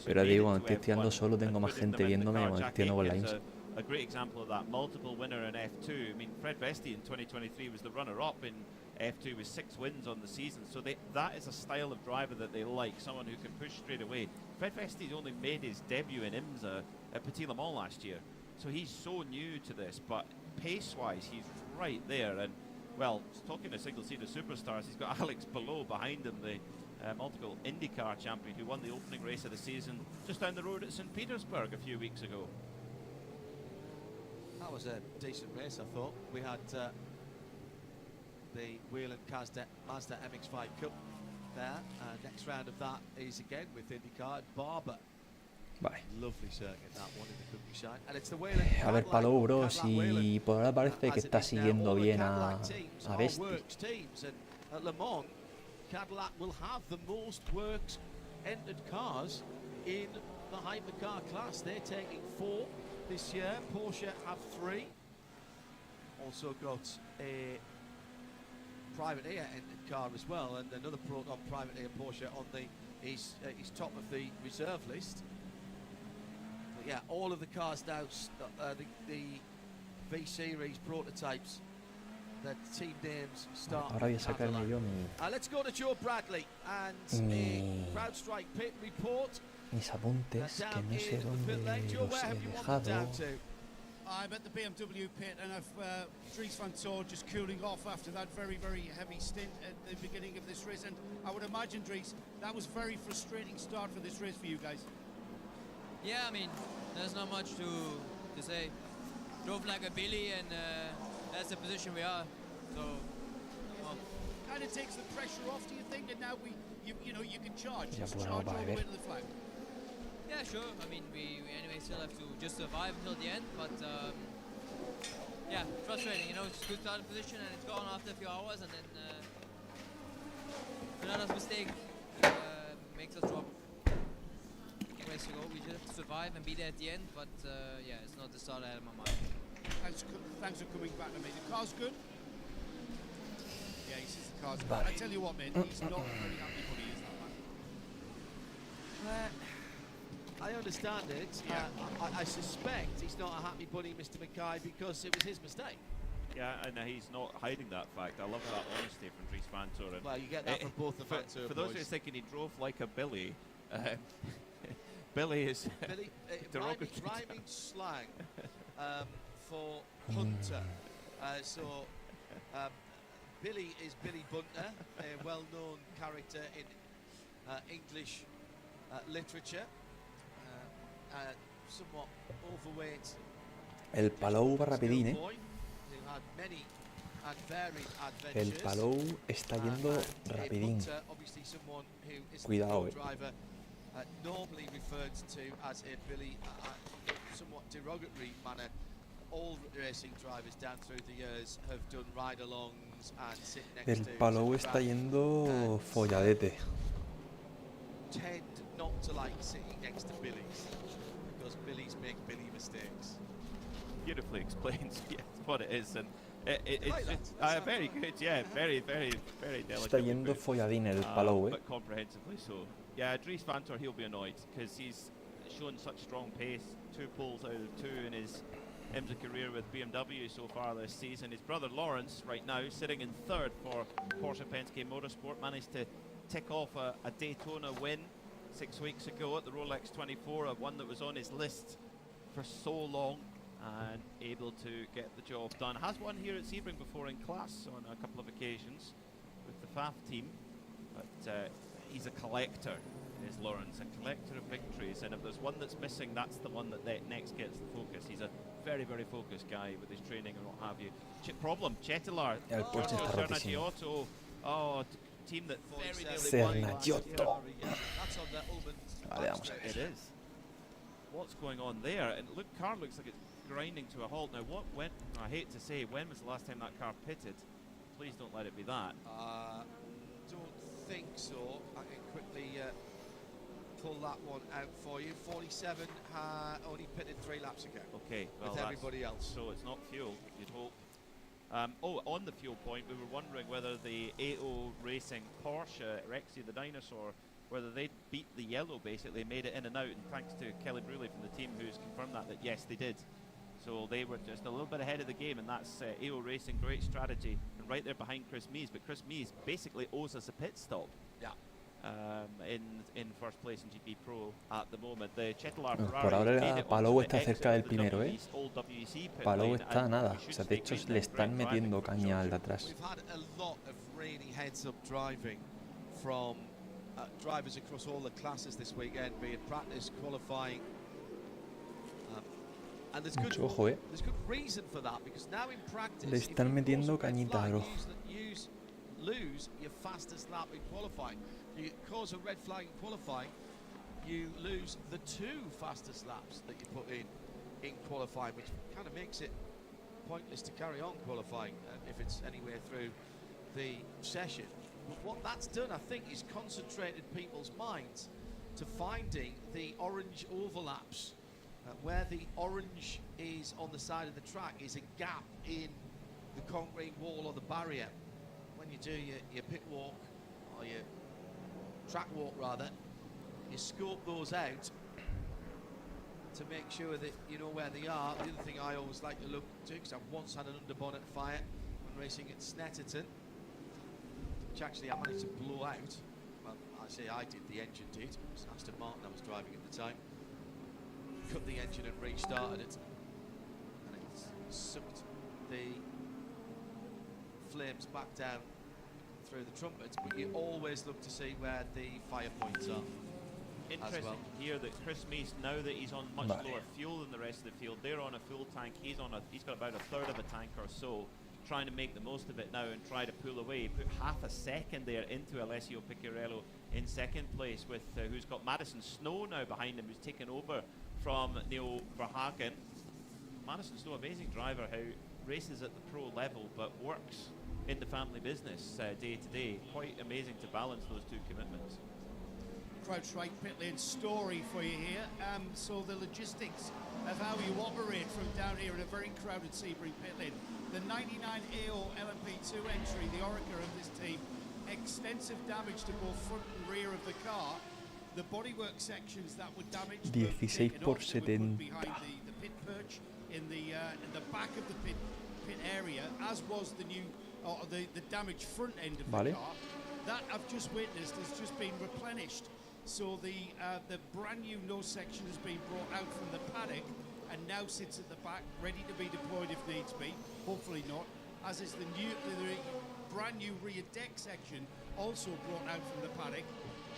Pero digo, cuando estoy estudiando solo tengo más gente viéndome cuando estoy estudiando con la INSA. A great example of that, multiple winner in F2. I mean, Fred Vesti in 2023 was the runner-up in F2 with 6 wins on the season. So that is a style of driver that they like, someone who can push straight away. Fred Vesti's only made his debut in IMSA at Petit Le Mans last year. So he's so new to this, but pace-wise, he's right there. And, well, talking of single-seater superstars, he's got Alex Palou behind him, the multiple IndyCar champion who won the opening race of the season just down the road at St. Petersburg a few weeks ago. That was a decent race, I thought. We had the Wheel and Mazda MX-5 Cup there. Next round of that is again with IndyCar at Barber. Vale. Lovely circuit, that one in the countryside. And it's the Wheel and a ver, Palou, bro, si por ahora parece que está siguiendo bien a Vesti. At Le Mans, Cadillac will have the most works entered cars in the hypercar class. They're taking 4 this year. Porsche have 3. Also got a private air entered car as well, and another private air Porsche on he's top of the reserve list. But yeah, all of the cars now, the V Series prototypes, the team names start. Ahora voy a sacarme yo let's go to Joe Bradley and a CrowdStrike pit report. Mis apuntes, que no sé dónde los he dejado. I'm at the BMW pit, and Dries van Toor just cooling off after that very, very heavy stint at the beginning of this race. And I would imagine, Dries, that was a very frustrating start for this race for you guys. Yeah, I mean, there's not much to say. Drove like a Billy, and that's the position we are. So, well. Kind of takes the pressure off, do you think? And now you can charge. Just bueno, charge all the way to the flag. Yeah, sure. I mean, we anyway still have to just survive until the end, but yeah, frustrating. It's a good starting position, and it's gone after a few hours, and then another mistake makes us drop. Ways to go. We just have to survive and be there at the end, but yeah, it's not the start I had in my mind. Thanks for coming back to me. The car's good. Yeah, he says the car's good. I tell you what, mate, he's not very happy, but he is that man. I understand it. Yeah. I suspect he's not a happy bunny, Mr. Mackay, because it was his mistake. Yeah, and he's not hiding that fact. I love that honesty from Dries van Toor. Well, you get that from both the Van Toor For those who are thinking he drove like a Billy, Billy is rhyming slang for hunter. Billy is Billy Bunter, a well-known character in English literature. Somewhat overweight. El Palou va rapidín, El Palou está yendo rapidín. Cuidado, Normally referred to as a Billy, somewhat derogatory manner. All racing drivers down through the years have done ride-alongs and sit next El to. Palou está yendo folladete. Tend not to like sitting next to Billies because Billies make Billy mistakes. Beautifully explains what it is, and it's just, very good, yeah, very, very, very delicate. Está yendo folladín el Palou, But comprehensively so. Yeah, Dries van Toor, he'll be annoyed because he's shown such strong pace. 2 poles out of 2 in his IMSA career with BMW so far this season. His brother Lawrence, right now, sitting in 3rd for Porsche Penske Motorsport, managed to tick off a Daytona win 6 weeks ago at the Rolex 24, one that was on his list for so long, and able to get the job done. Has won here at Sebring before in class on a couple of occasions with the FAF team, but he's a collector, is Lawrence, a collector of victories, and if there's one that's missing, that's the one that next gets the focus. He's a very, very focused guy with his training and what have you. Problem, Chetilar, team that very nearly Sernagiotto. That's on the Ulman. Vale, vamos a It ver. is. What's going on there? And look, car looks like it's grinding to a halt now. I hate to say, when was the last time that car pitted? Please don't let it be that. Don't think so. I can quickly pull that one out for you. 47 only pitted 3 laps ago. Okay, well, with everybody else. So it's not fuel, you'd hope. On the fuel point, we were wondering whether the AO Racing Porsche Rexy, the dinosaur, whether they'd beat the yellow, basically, made it in and out, and thanks to Kelly Bruley from the team who's confirmed that yes, they did. So they were just a little bit ahead of the game, and that's AO Racing, great strategy, and right there behind Chris Mees, but Chris Mees basically owes us a pit stop. Yeah. In first place in GP Pro at the moment. The Chetlar Por ahora Palou está cerca del primero, Palou está a nada, o sea, de hecho le están metiendo caña al de atrás. We've had a lot of really heads-up driving from drivers across all the classes this weekend, be it practice, qualifying, and there's Mucho ojo, there's good reason for that, because now in practice, le están metiendo cañita, bro. Lose your fastest lap in qualifying. You cause a red flag in qualifying, you lose the 2 fastest laps that you put in qualifying, which kind of makes it pointless to carry on qualifying if it's anywhere through the session. But what that's done, I think, is concentrated people's minds to finding the orange overlaps. Where the orange is on the side of the track is a gap in the concrete wall or the barrier. When you do your pit walk, or your track walk rather, you scope those out to make sure that you know where they are. The other thing I always like to look to, because I once had an underbonnet fire when racing at Snetterton, which actually I managed to blow out. Well, I say I did, the engine did. It was Aston Martin I was driving at the time. Cut the engine and restarted it, and it sucked the flames back down through the trumpets, but you always look to see where the fire points are. Interesting here that Chris Mees, now that he's on much lower fuel than the rest of the field, they're on a full tank, he's got about a third of a tank or so, trying to make the most of it now and try to pull away. He put half a second there into Alessio Picciarello in second place, with who's got Madison Snow now behind him, who's taken over from Neil Verhagen. Madison Snow, amazing driver, who races at the pro level but works in the family business day to day. Quite amazing to balance those 2 commitments. CrowdStrike pit lane story for you here. So the logistics of how you operate from down here in a very crowded Sebring pit lane. The 99 AO LMP2 entry, the oracle of this team, extensive damage to both front and rear of the car. The bodywork sections that were damaged 16/70 behind the pit perch in the back of the pit area, as was the new the damaged front end of the car. That I've just witnessed has just been replenished. So the brand new nose section has been brought out from the paddock and now sits at the back, ready to be deployed if needs be. Hopefully not. As is the brand new rear deck section, also brought out from the paddock.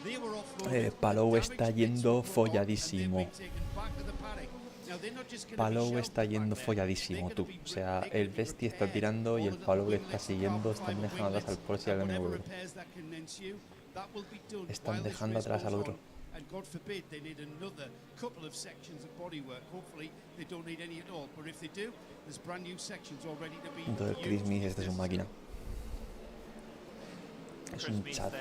They were offloaded. Palou está yendo folladísimo. Palou está yendo folladísimo, tú. O sea, el Besti está tirando y el Palou le está siguiendo. Están dejando atrás al Porsche y al BMW. Están dejando atrás al otro. And God forbid they need another couple of sections of bodywork. Hopefully they don't need any at all. But if they do, there's brand new sections all ready to be used. Entonces Chris Mees, este es un máquina. Es un chat.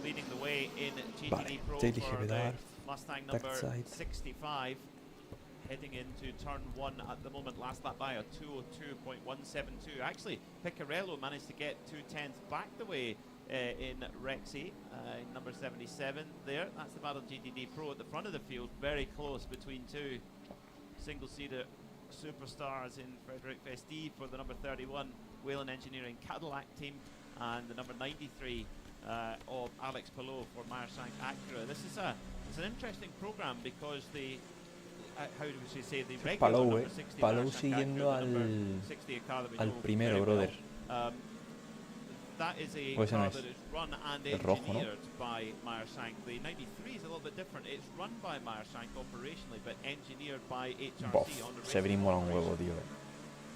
Leading the way in GTD Vale, Pro Daily for the Hevedar, Mustang number backside. 65, heading into turn 1 at the moment, last lap by a 202.172. Actually, Picciarello managed to get 2/10 back the way in Rexy, number 77 there. That's the battle GTD Pro at the front of the field, very close between 2 single-seater superstars in Frederic Vesti for the number 31 Whelen Engineering Cadillac team, and the number 93 of Alex Palou for Meyershank Acura. This is it's an interesting program because the how do we say the regular number 60 Palou Meyershank siguiendo Acura, the number 60 Academy al know primero, very brother. well. That is a Pues car no es. that is run and El rojo, ¿no? engineered by Meyershank. The 93 is a little bit different. It's run by Meyershank operationally, but engineered by HRC Bof, on the Sebring mola un huevo, tío. At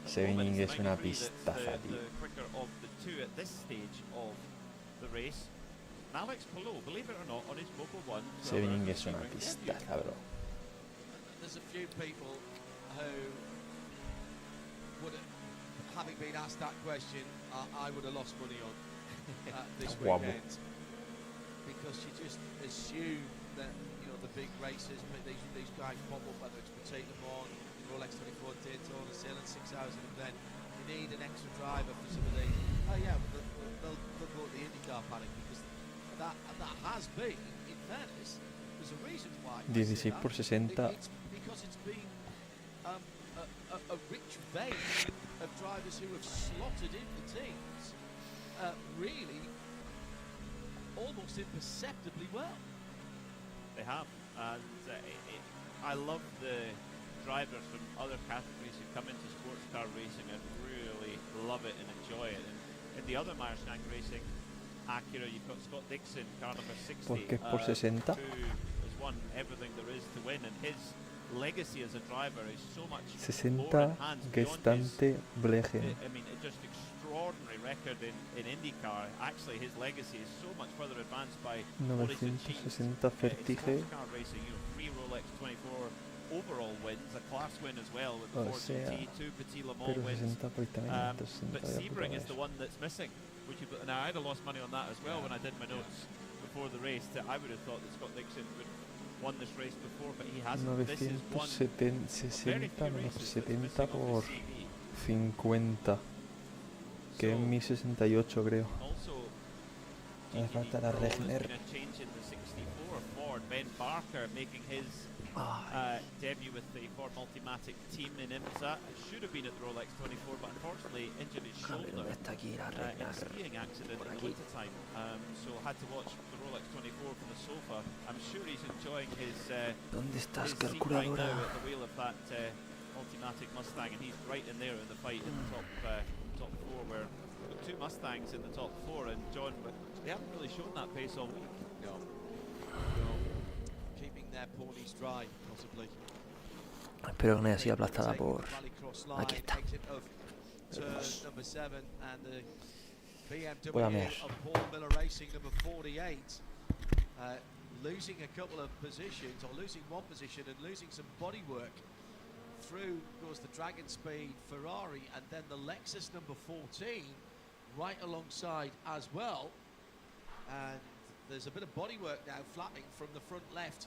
the Sebring moment, es una 93 that's pistaza, the tío. quicker of the 2 at this stage of the race. And Alex Palou, believe it or not, on his Mobil 1. Se ven que es una pista, cabrón. There's a few people who would have, having been asked that question, I would have lost money on this weekend, because you just assume that, you know, the big races, these guys pop up, whether it's Patrocinadores, Rolex 24 Daytona, sailing 6 hours an event. You need an extra driver for some of these. Oh yeah, they'll go to the IndyCar paddock, because that has been, in fairness, there's a reason why. 16 por 60. It's because it's been a rich vein of drivers who have slotted in the teams really almost imperceptibly well. They have, and I love the drivers from other categories who come into sports car racing and really love it and enjoy it. And in the other Marshang racing, Acura, you've got Scott Dixon, car number 60, Porque es por 60. who has won everything there is to win, and his legacy as a driver is so much 60 more enhanced gestante Blegen. I mean, just extraordinary record in IndyCar. Actually, his legacy is so much further advanced by what he's achieved 960 Vertige. in car racing. You know, 3 Rolex 24 overall wins, a class win as well with the O Ford sea, GT, 2 Petit Le Mans pero wins. 60 por también 160 But de Sebring is puta the one that's missing. Now, I'd have lost money on that as well when I did my notes before the race. I would have thought that Scott Dixon would have won this race before, but he hasn't. This is one 960 menos 70 por 50, que es 1068 creo. Me falta la Regner. Ben Barker making his debut with the Ford Multimatic team in IMSA. Should have been at the Rolex 24, but unfortunately injured his shoulder in a skiing accident in the winter time. So had to watch the Rolex 24 from the sofa. I'm sure he's enjoying his seat right now at the wheel of that Multimatic Mustang, and he's right in there in the fight in the top 4, where we've got 2 Mustangs in the top 4, and John, but they haven't really shown that pace all week. No. Keeping their ponies dry, possibly. Espero que no haya sido aplastada por... Aquí está. Voy a mirar. Losing a couple of positions, or losing one position and losing some bodywork. Through goes the Dragon Speed Ferrari, and then the Lexus number 14 right alongside as well. And there's a bit of bodywork now flapping from the front left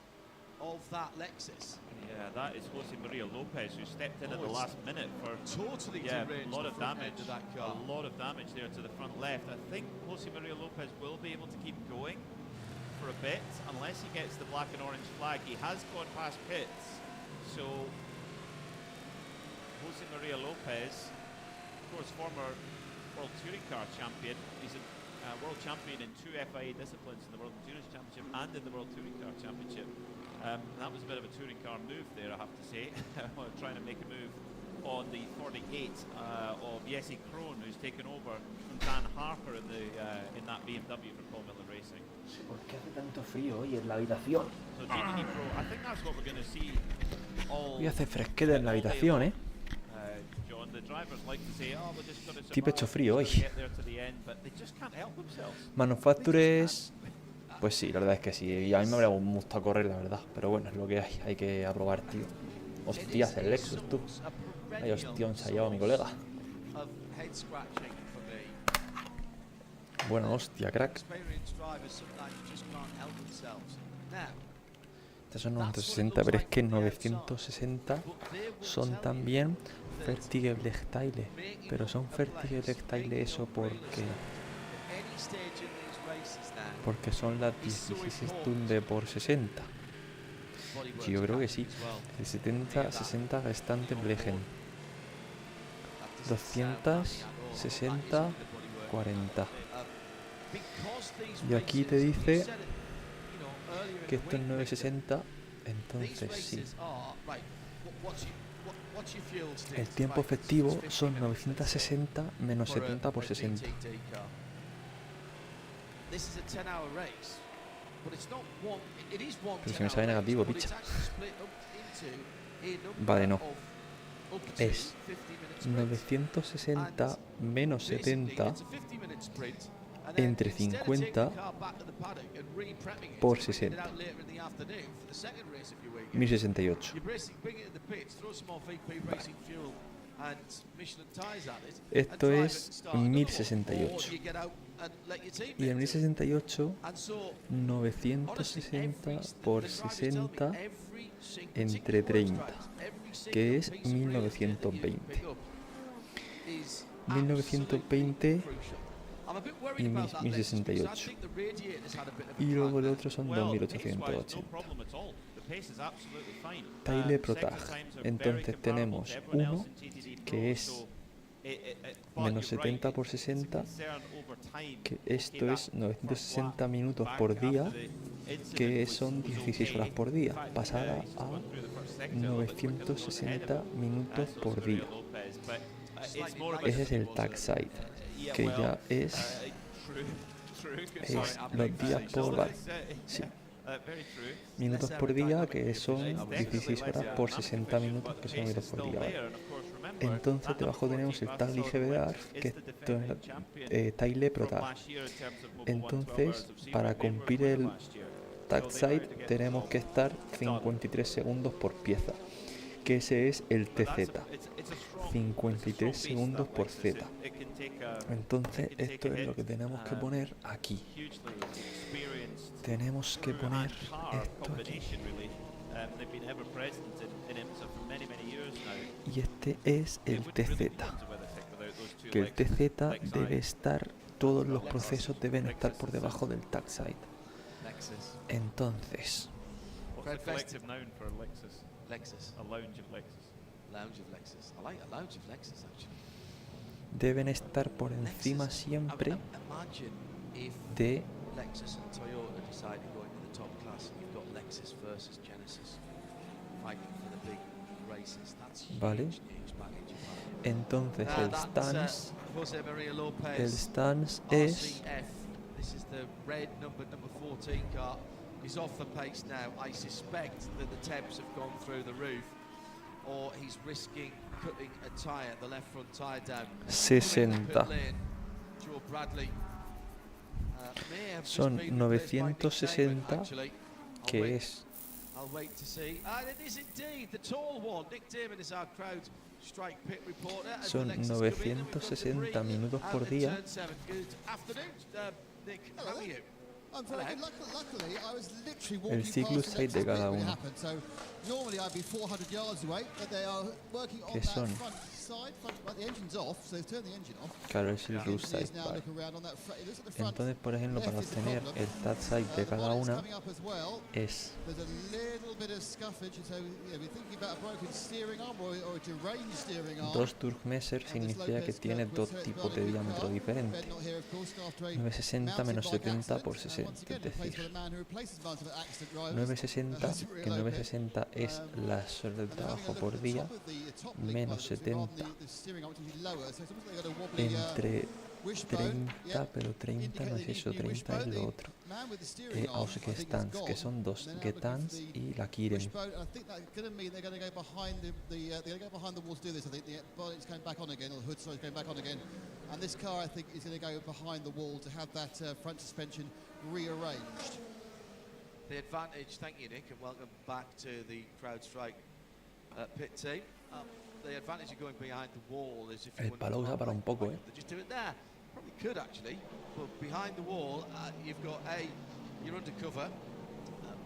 of that Lexus. Yeah, that is Jose Maria Lopez, who stepped in at the last minute for totally a lot of front damage. end of that car. A lot of damage there to the front left. I think Jose Maria Lopez will be able to keep going for a bit, unless he gets the black and orange flag. He has gone past pits, so Jose Maria Lopez, of course, former World Touring Car champion. He's a world champion in 2 FIA disciplines, in the World Endurance Championship and in the World Touring Car Championship. That was a bit of a touring car move there, I have to say. Trying to make a move on the 48 of Jesse Krohn, who's taken over from Dan Harper in that BMW for Paul Miller Racing. ¿Por qué hace tanto frío hoy en la habitación? So GT Pro, I think that's what we're going to see all. Hoy hace fresqueta en la habitación, John, the drivers like to say, oh, we're just going to Estoy pecho frío hoy. get there to the end, but they just can't help themselves. Manufactures... Pues sí, la verdad es que sí. Y a mí me habría gustado correr, la verdad. Pero bueno, es lo que hay que aprobar, tío. Hostias, el Lexus, tú. Ay, hostión, se ha llevado mi colega. Bueno, hostia, crack. Estos son 960, pero es que 960 son también Vertige Blechtaile. Pero son Vertige Blechtaile eso porque son las 16 Stunde por 60. Sí, yo creo que sí. El 70-60 restante Blegen. 260, 40. Y aquí te dice que esto es 960, entonces sí. El tiempo efectivo son 960 menos 70 por 60. Pero si me sale negativo, picha. Vale, no. Es 960 menos 70 entre 50 por 60. 1068. Esto es 1068. Y en 1068, 960 por 60 entre 30, que es 1920. 1920 y 1068. Y luego el otro son 2880. Taile Protag. Entonces tenemos uno que es menos 70 por 60, que esto es 960 minutos por día, que son 16 horas por día, pasada a 960 minutos por día. Ese es el tag side, que ya es los días por vale, sí. Minutos por día, que son 16 horas por 60 minutos, que son minutos por día, ¿vale? Entonces debajo tenemos el tag ligevedar, que es Taile Protag. Entonces, para cumplir el tag side tenemos que estar 53 segundos por pieza, que ese es el TZ. 53 segundos por Z. Entonces esto es lo que tenemos que poner aquí. Tenemos que poner esto aquí. Y este es el TZ. Que el TZ debe estar, todos los procesos deben estar por debajo del tag side. Entonces, deben estar por encima siempre de ¿vale? Entonces el stance es He's off the pace now. I suspect that the temps have gone through the roof, or he's risking cutting a tyre, the left front tyre down. 60. Son 960, que es. I'll wait to see. And it is indeed the tall one. Nick Damon is our crowd strike pit reporter. Son 960 minutos por día. Good afternoon, Nick. How are you? I'm very good. Luckily, I was literally El walking ciclo past the side de Nexus cada bit when it uno. happened. So normally I'd be 400 yards away, but they are working on ¿Qué that son? front side. But the engine's off, so they've turned the engine off. Claro, es el roof side. Engineers now Vale. look around on that front. It looks like the front Entonces, por ejemplo, para left is the obtener problem. el tag side de The cada bonnet's una coming up as well. es There's a little bit of scuffage, and so we're thinking about a broken steering arm or a deranged steering arm. 2 Turkmeser, significa que tiene dos tipos de diámetro diferentes. 960 menos 70 por 60, es decir, 960, que 960 es las horas de trabajo por día, menos 70 entre 30, pero 30 no es eso, 30 es lo otro. Ausgestans, que son dos, Getans y la Kiren. And this car, I think, is going to go behind the wall to have that front suspension rearranged. The advantage, thank you, Nick, and welcome back to the CrowdStrike pit team. The advantage of going behind the wall is if you El want palo usa para un poco, just do it there. Probably could actually, but behind the wall, you've got you're undercover,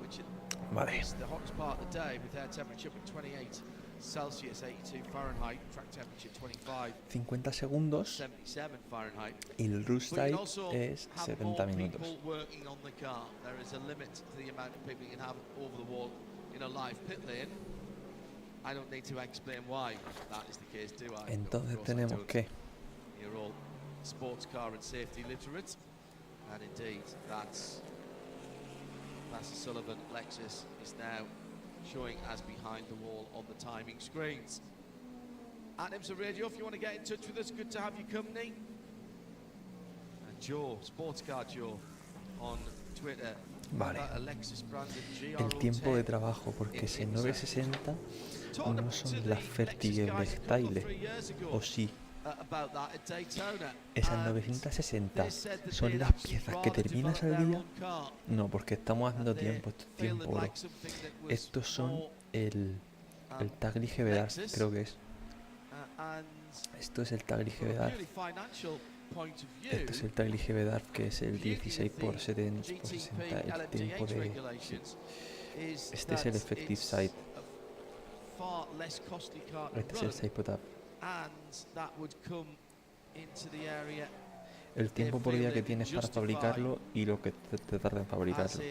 which is the hottest part of the day with air temperature of 28 Celsius, 82 Fahrenheit, track temperature 25, 50 segundos 77 Fahrenheit. y el roof side es 70 minutos. People working on the car. There is a limit to the amount of people you can have over the wall in a live pit lane. I don't need to explain why that is the case, do I? Entonces tenemos que You're all sports car and safety literate, and indeed that's Sullivan Lexus is now showing as behind the wall on the timing screens. At IMSA Radio, if you want to get in touch with us, good to have your company. Joe, Sports Car Joe, on Twitter. Vale. Lexus branded el tiempo de trabajo, porque ese 960 no son las vertigebles Taile, o sí. about that at Daytona. Esas 960 son las piezas que terminas al día. No, porque estamos haciendo tiempo, esto es tiempo, bro. Estos son el Tagli GT3, creo que es. Esto es el Tagli GT3. Esto es el Tagli GT3, que es el 16x60, el tiempo de... Este es el Effective Sight. Este es el Side-Pot-Up. El tiempo por día que tienes para fabricarlo y lo que te tarda en fabricarlo.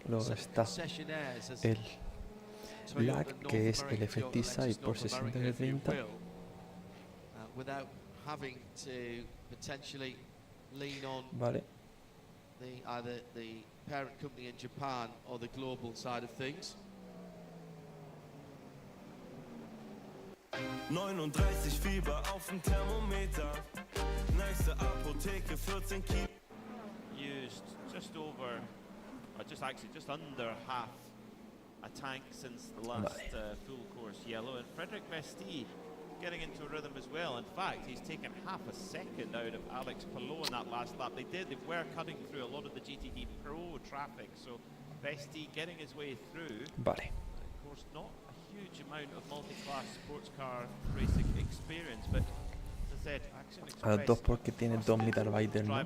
Luego está el lag, que es el Effective Sight por 60 de 30. Vale. Either the parent company in Japan or the global side of things. 39 Fieber auf dem Thermometer. Nächste Apotheke 14 Kilo. Used just over, or just under half a tank since the last full course yellow, and Frederick Vesti getting into a rhythm as well. In fact, he's taken half a second out of Alex Palou in that last lap. They were cutting through a lot of the GTD Pro traffic, so Vesti getting his way through. Vale. Of course, not a huge amount of multi-class sports car racing experience, but as I said, Action Express, A los dos porque tienen dos Mitarbeiter, ¿no?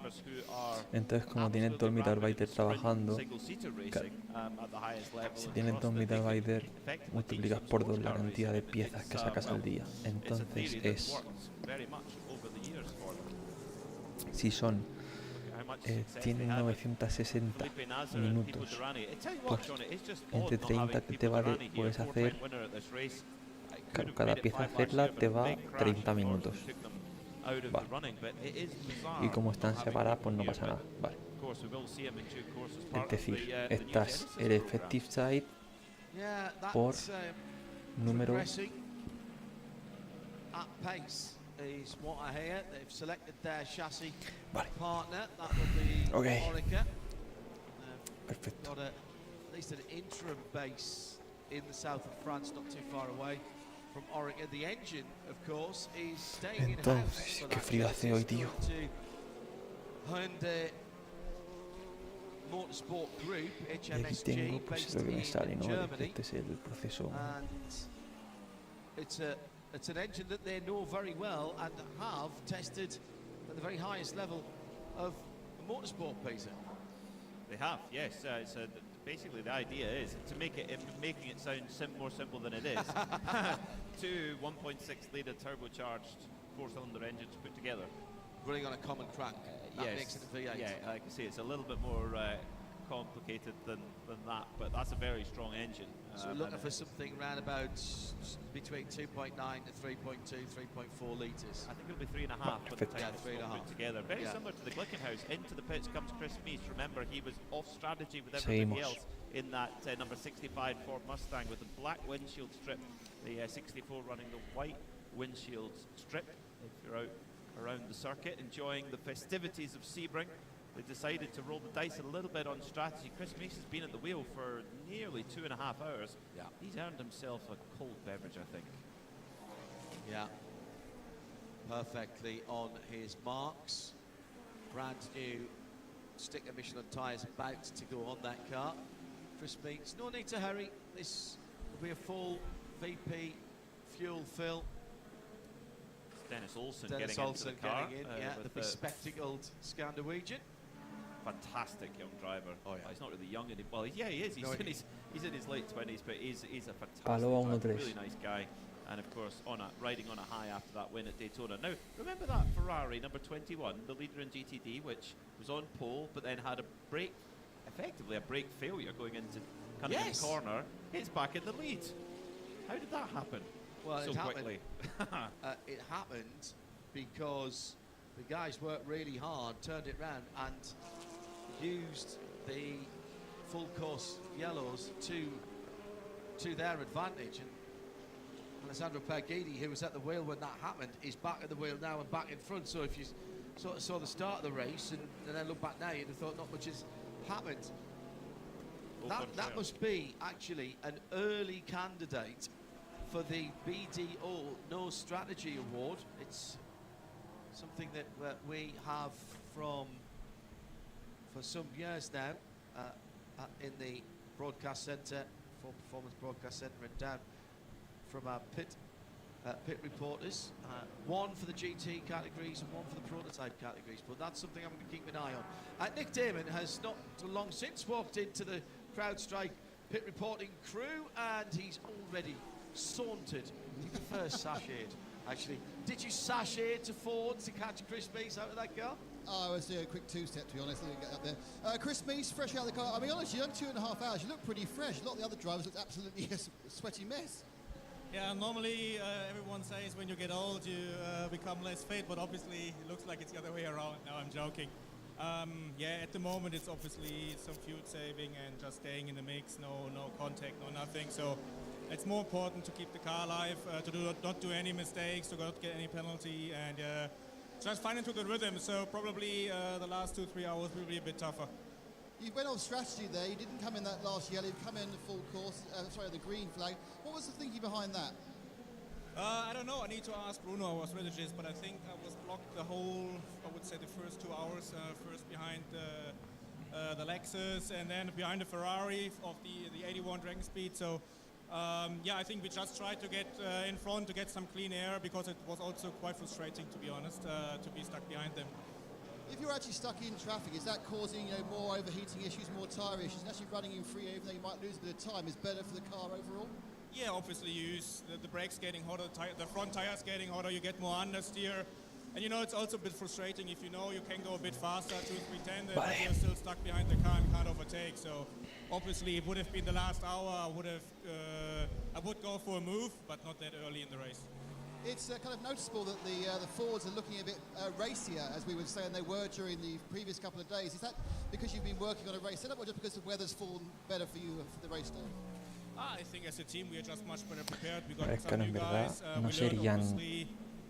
Entonces, como tienen dos Mitarbeiter trabajando, si tienen dos Mitarbeiter, multiplicas por dos la cantidad de piezas que sacas al día. Entonces es... Si son... tienen 960 minutos, pues entre 30 que te vale, puedes hacer... Cada pieza hacerla te va 30 minutos. Vale. Y como están separadas, pues no pasa nada. Vale. Es decir, estás el Effective Sight por número... Vale. Ok. Perfecto. Entonces, qué frío hace hoy, tío. Y aquí tengo pues lo que me sale, ¿no? Este es el proceso. It's an engine that they know very well and have tested at the very highest level of motorsport, Peter. They have, yes. Basically, the idea is to make it, making it sound more simple than it is. Two 1.6-litre turbocharged four-cylinder engines put together, running on a common crank. That makes it a V8. Yeah, like I say, it's a little bit more complicated than that, but that's a very strong engine. So we're looking for something around about between 2.9 to 3.2, 3.4 litres. I think it'll be 3.5 with the tanks put together. Very similar to the Glickenhaus. Into the pits comes Chris Meese. Remember, he was off strategy with everybody else in that number 65 Ford Mustang with the black windshield strip. The 64 running the white windshield strip. If you're out around the circuit enjoying the festivities of Sebring, they decided to roll the dice a little bit on strategy. Chris Meese has been at the wheel for nearly 2.5 hours. Yeah. He's earned himself a cold beverage, I think. Yeah. Perfectly on his marks. Brand new sticker Michelin tyres about to go on that car. Chris Meese, no need to hurry. This will be a full VP fuel fill. Dennis Olsen getting into the car. The bespectacled Scandinavian. Fantastic young driver. Oh yeah. He's not really young anymore. Well, yeah, he is. He's in his late 20s, but he's a fantastic driver, really nice guy. And of course, riding on a high after that win at Daytona. Now, remember that Ferrari number 21, the leader in GTD, which was on pole, but then had effectively a brake failure going into Cunningham Corner. It's back in the lead. How did that happen? Well, so quickly. It happened because the guys worked really hard, turned it round, and used the full course yellows to their advantage. And Alessandro Pergidi, who was at the wheel when that happened, is back at the wheel now and back in front. So if you sort of saw the start of the race and then look back now, you'd have thought not much has happened. That must be actually an early candidate for the BDO No Strategy Award. It's something that we have for some years now in the broadcast centre, for Performance Broadcast Centre, and down from our pit reporters. One for the GT categories and one for the prototype categories, but that's something I'm going to keep an eye on. Nick Damon has not long since walked into the CrowdStrike pit reporting crew, and he's already sauntered. He prefers sashayed, actually. Did you sashay to Ford to catch Chris Meese out of that car? I was doing a quick two-step, to be honest. Let me get up there. Chris Meese, fresh out of the car. I mean, honestly, you've done 2.5 hours. You look pretty fresh. A lot of the other drivers look absolutely a sweaty mess. Yeah, normally everyone says when you get old you become less fit, but obviously it looks like it's the other way around. No, I'm joking. Yeah, at the moment it's obviously some fuel saving and just staying in the mix, no contact, no nothing. So it's more important to keep the car alive, to not do any mistakes, to not get any penalty, and just find into the rhythm. So probably the last 2-3 hours will be a bit tougher. You went off strategy there. You didn't come in that last yellow. You've come in the full course. Sorry, the green flag. What was the thinking behind that? I don't know. I need to ask Bruno, our strategist, but I think I was blocked the whole, I would say, the first 2 hours. First behind the Lexus, and then behind the Ferrari of the 81 Dragon Speed. So yeah, I think we just tried to get in front to get some clean air, because it was also quite frustrating, to be honest, to be stuck behind them. If you're actually stuck in traffic, is that causing more overheating issues, more tyre issues? And actually running in free, even though you might lose a bit of time, is better for the car overall? Yeah, obviously you use the brakes getting hotter, the front tires getting hotter, you get more understeer. And it's also a bit frustrating if you can go a bit faster, 2-3-10, but you're still stuck behind the car and can't overtake. So obviously it would have been the last hour, I would go for a move, but not that early in the race. It's kind of noticeable that the Fords are looking a bit racier, as we would say, and they were during the previous couple of days. Is that because you've been working on a race setup, or just because the weather's fallen better for you for the race day? I think as a team we are just much better prepared. We got Es que some en new verdad guys. no We serían learned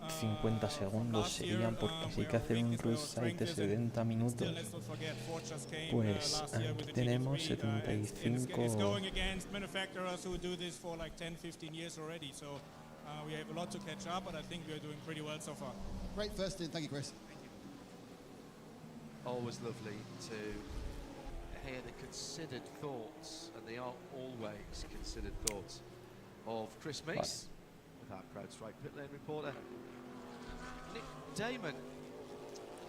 50 segundos, serían porque si hay que hacer un cruise site de 70 minutos, pues aquí tenemos 75. It's going against manufacturers who do this for like 10-15 years already. So we have a lot to catch up, but I think we are doing pretty well so far. Great first in. Thank you, Chris. Always lovely to hear the considered thoughts, and they are always considered thoughts, of Chris Meese, with our CrowdStrike pit lane reporter, Nick Damon.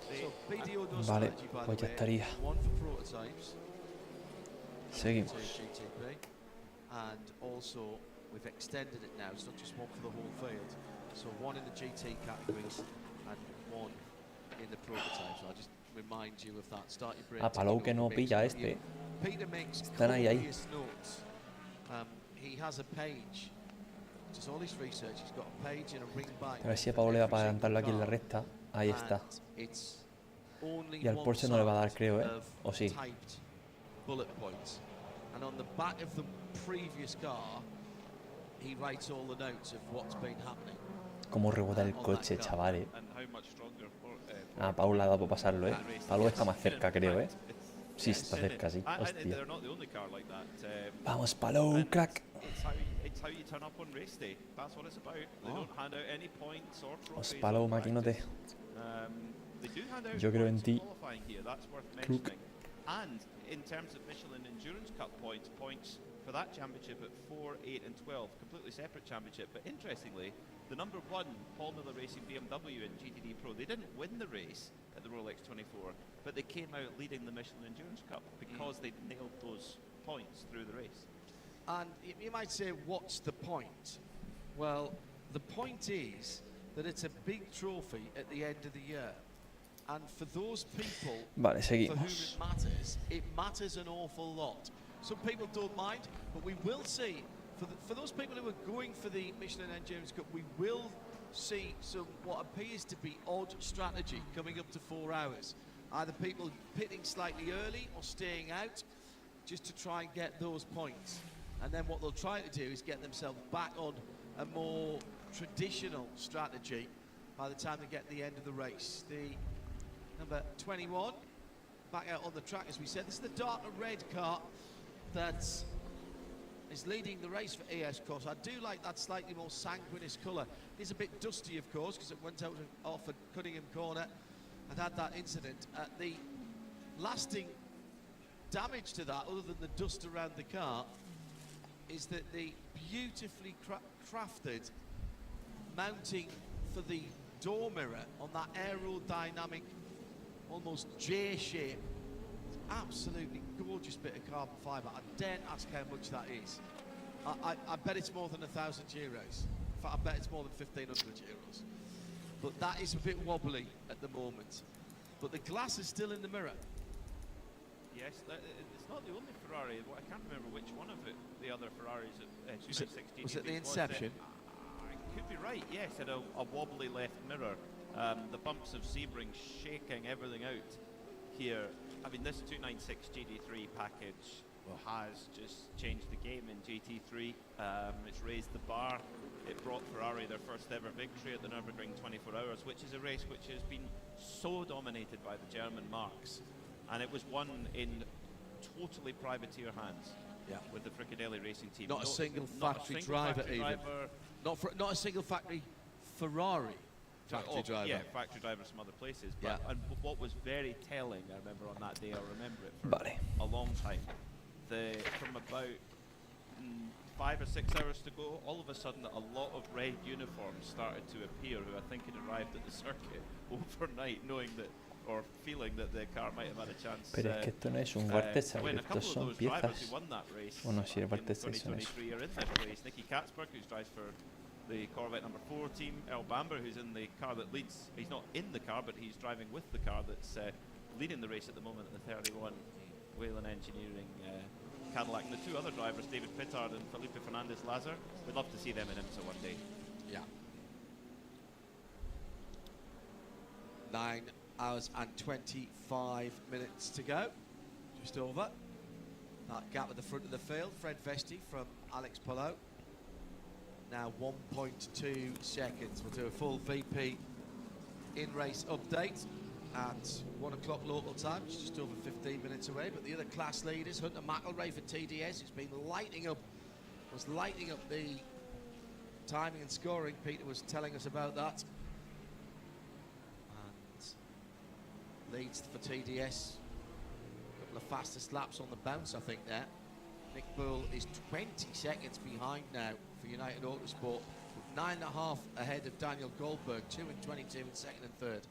So BDO No Strategy, by the way, one for prototypes, Seguimos. GTP, and also we've extended it now. It's not just one for the whole field. So one in the GT categories and one in the prototypes. So I'll just remind you of that starting break. Palou que no pilla este. Peter makes Están ahí. notes. He has a page. Just all his research. He's got a page in a ring by. A ver si a Pau le da para adelantarlo aquí en la recta. Ahí está. Y al Porsche no le va a dar, creo, ¿eh? ¿O sí? Bullet points. And on the back of the previous car, he writes all the notes of what's been happening. Cómo rebota el coche, chavales. Pau le ha dado por pasarlo, ¿eh? Pau está más cerca, creo, ¿eh? Sí, está cerca, sí. Hostia. Vamos, Pau, crack. Os Pau, maquinote. Yo creo en ti. Crook. And in terms of Michelin Endurance Cup points for that championship at 4, 8 and 12, completely separate championship. But interestingly, the number 1 Paul Miller Racing BMW in GTD Pro, they didn't win the race at the Rolex 24, but they came out leading the Michelin Endurance Cup because they nailed those points through the race. And you might say, what's the point? Well, the point is that it's a big trophy at the end of the year. And for those people for whom it matters an awful lot. Some people don't mind, but we will see, for those people who are going for the Michelin Endurance Cup, we will see some what appears to be odd strategy coming up to 4 hours. Either people pitting slightly early or staying out just to try and get those points. And then what they'll try to do is get themselves back on a more traditional strategy by the time they get to the end of the race. The number 21 back out on the track, as we said. This is the darker red car that is leading the race for ES, of course. I do like that slightly more sanguineous colour. It is a bit dusty, of course, because it went out off at Cunningham Corner and had that incident. The lasting damage to that, other than the dust around the car, is that the beautifully crafted mounting for the door mirror on that aerodynamic, almost J shape, absolutely gorgeous bit of carbon fibre. I daren't ask how much that is. I bet it's more than €1,000. In fact, I bet it's more than €1,500. But that is a bit wobbly at the moment. But the glass is still in the mirror. Yes, it's not the only Ferrari. I can't remember which one of the other Ferraris at 296 was it the Inception? Could be right, yes, it had a wobbly left mirror. The bumps of Sebring shaking everything out here. I mean, this 296 GT3 package has just changed the game in GT3. It's raised the bar. It brought Ferrari their first ever victory at the Nurburgring 24 Hours, which is a race which has been so dominated by the German marques. And it was won in totally privateer hands. Yeah. With the Fricadelli racing team. Not a single factory driver even. Not a single factory Ferrari factory driver. Yeah, factory drivers from other places. But, and what was very telling, I remember on that day, I'll remember it for a long time. From about 5 or 6 hours to go, all of a sudden a lot of red uniforms started to appear who I think had arrived at the circuit overnight, knowing that, or feeling that the car might have had a chance. Pero es que esto no es un Gr3, estos son piezas. Bueno, sí, el Gr3 son eso. Nicky Katzberg, who drives for the Corvette number 4 team. Earl Bamber, who's in the car that leads. He's not in the car, but he's driving with the car that's leading the race at the moment at the 31 Whelen Engineering Cadillac. And the two other drivers, David Pittard and Felipe Fernandez-Lazar, we'd love to see them in IMSA one day. Yeah. 9 hours and 25 minutes to go, just over. That gap at the front of the field, Fred Vesti from Alex Palou. Now 1.2 seconds. We'll do a full VP in-race update at 1 o'clock local time, which is just over 15 minutes away. But the other class leaders, Hunter McElrea for TDS, who's been lighting up the timing and scoring. Peter was telling us about that. Leads for TDS. A couple of fastest laps on the bounce, I think, there. Nick Bull is 20 seconds behind now for United Autosport, with 9.5 ahead of Daniel Goldberg, 2 and 22 in second and third.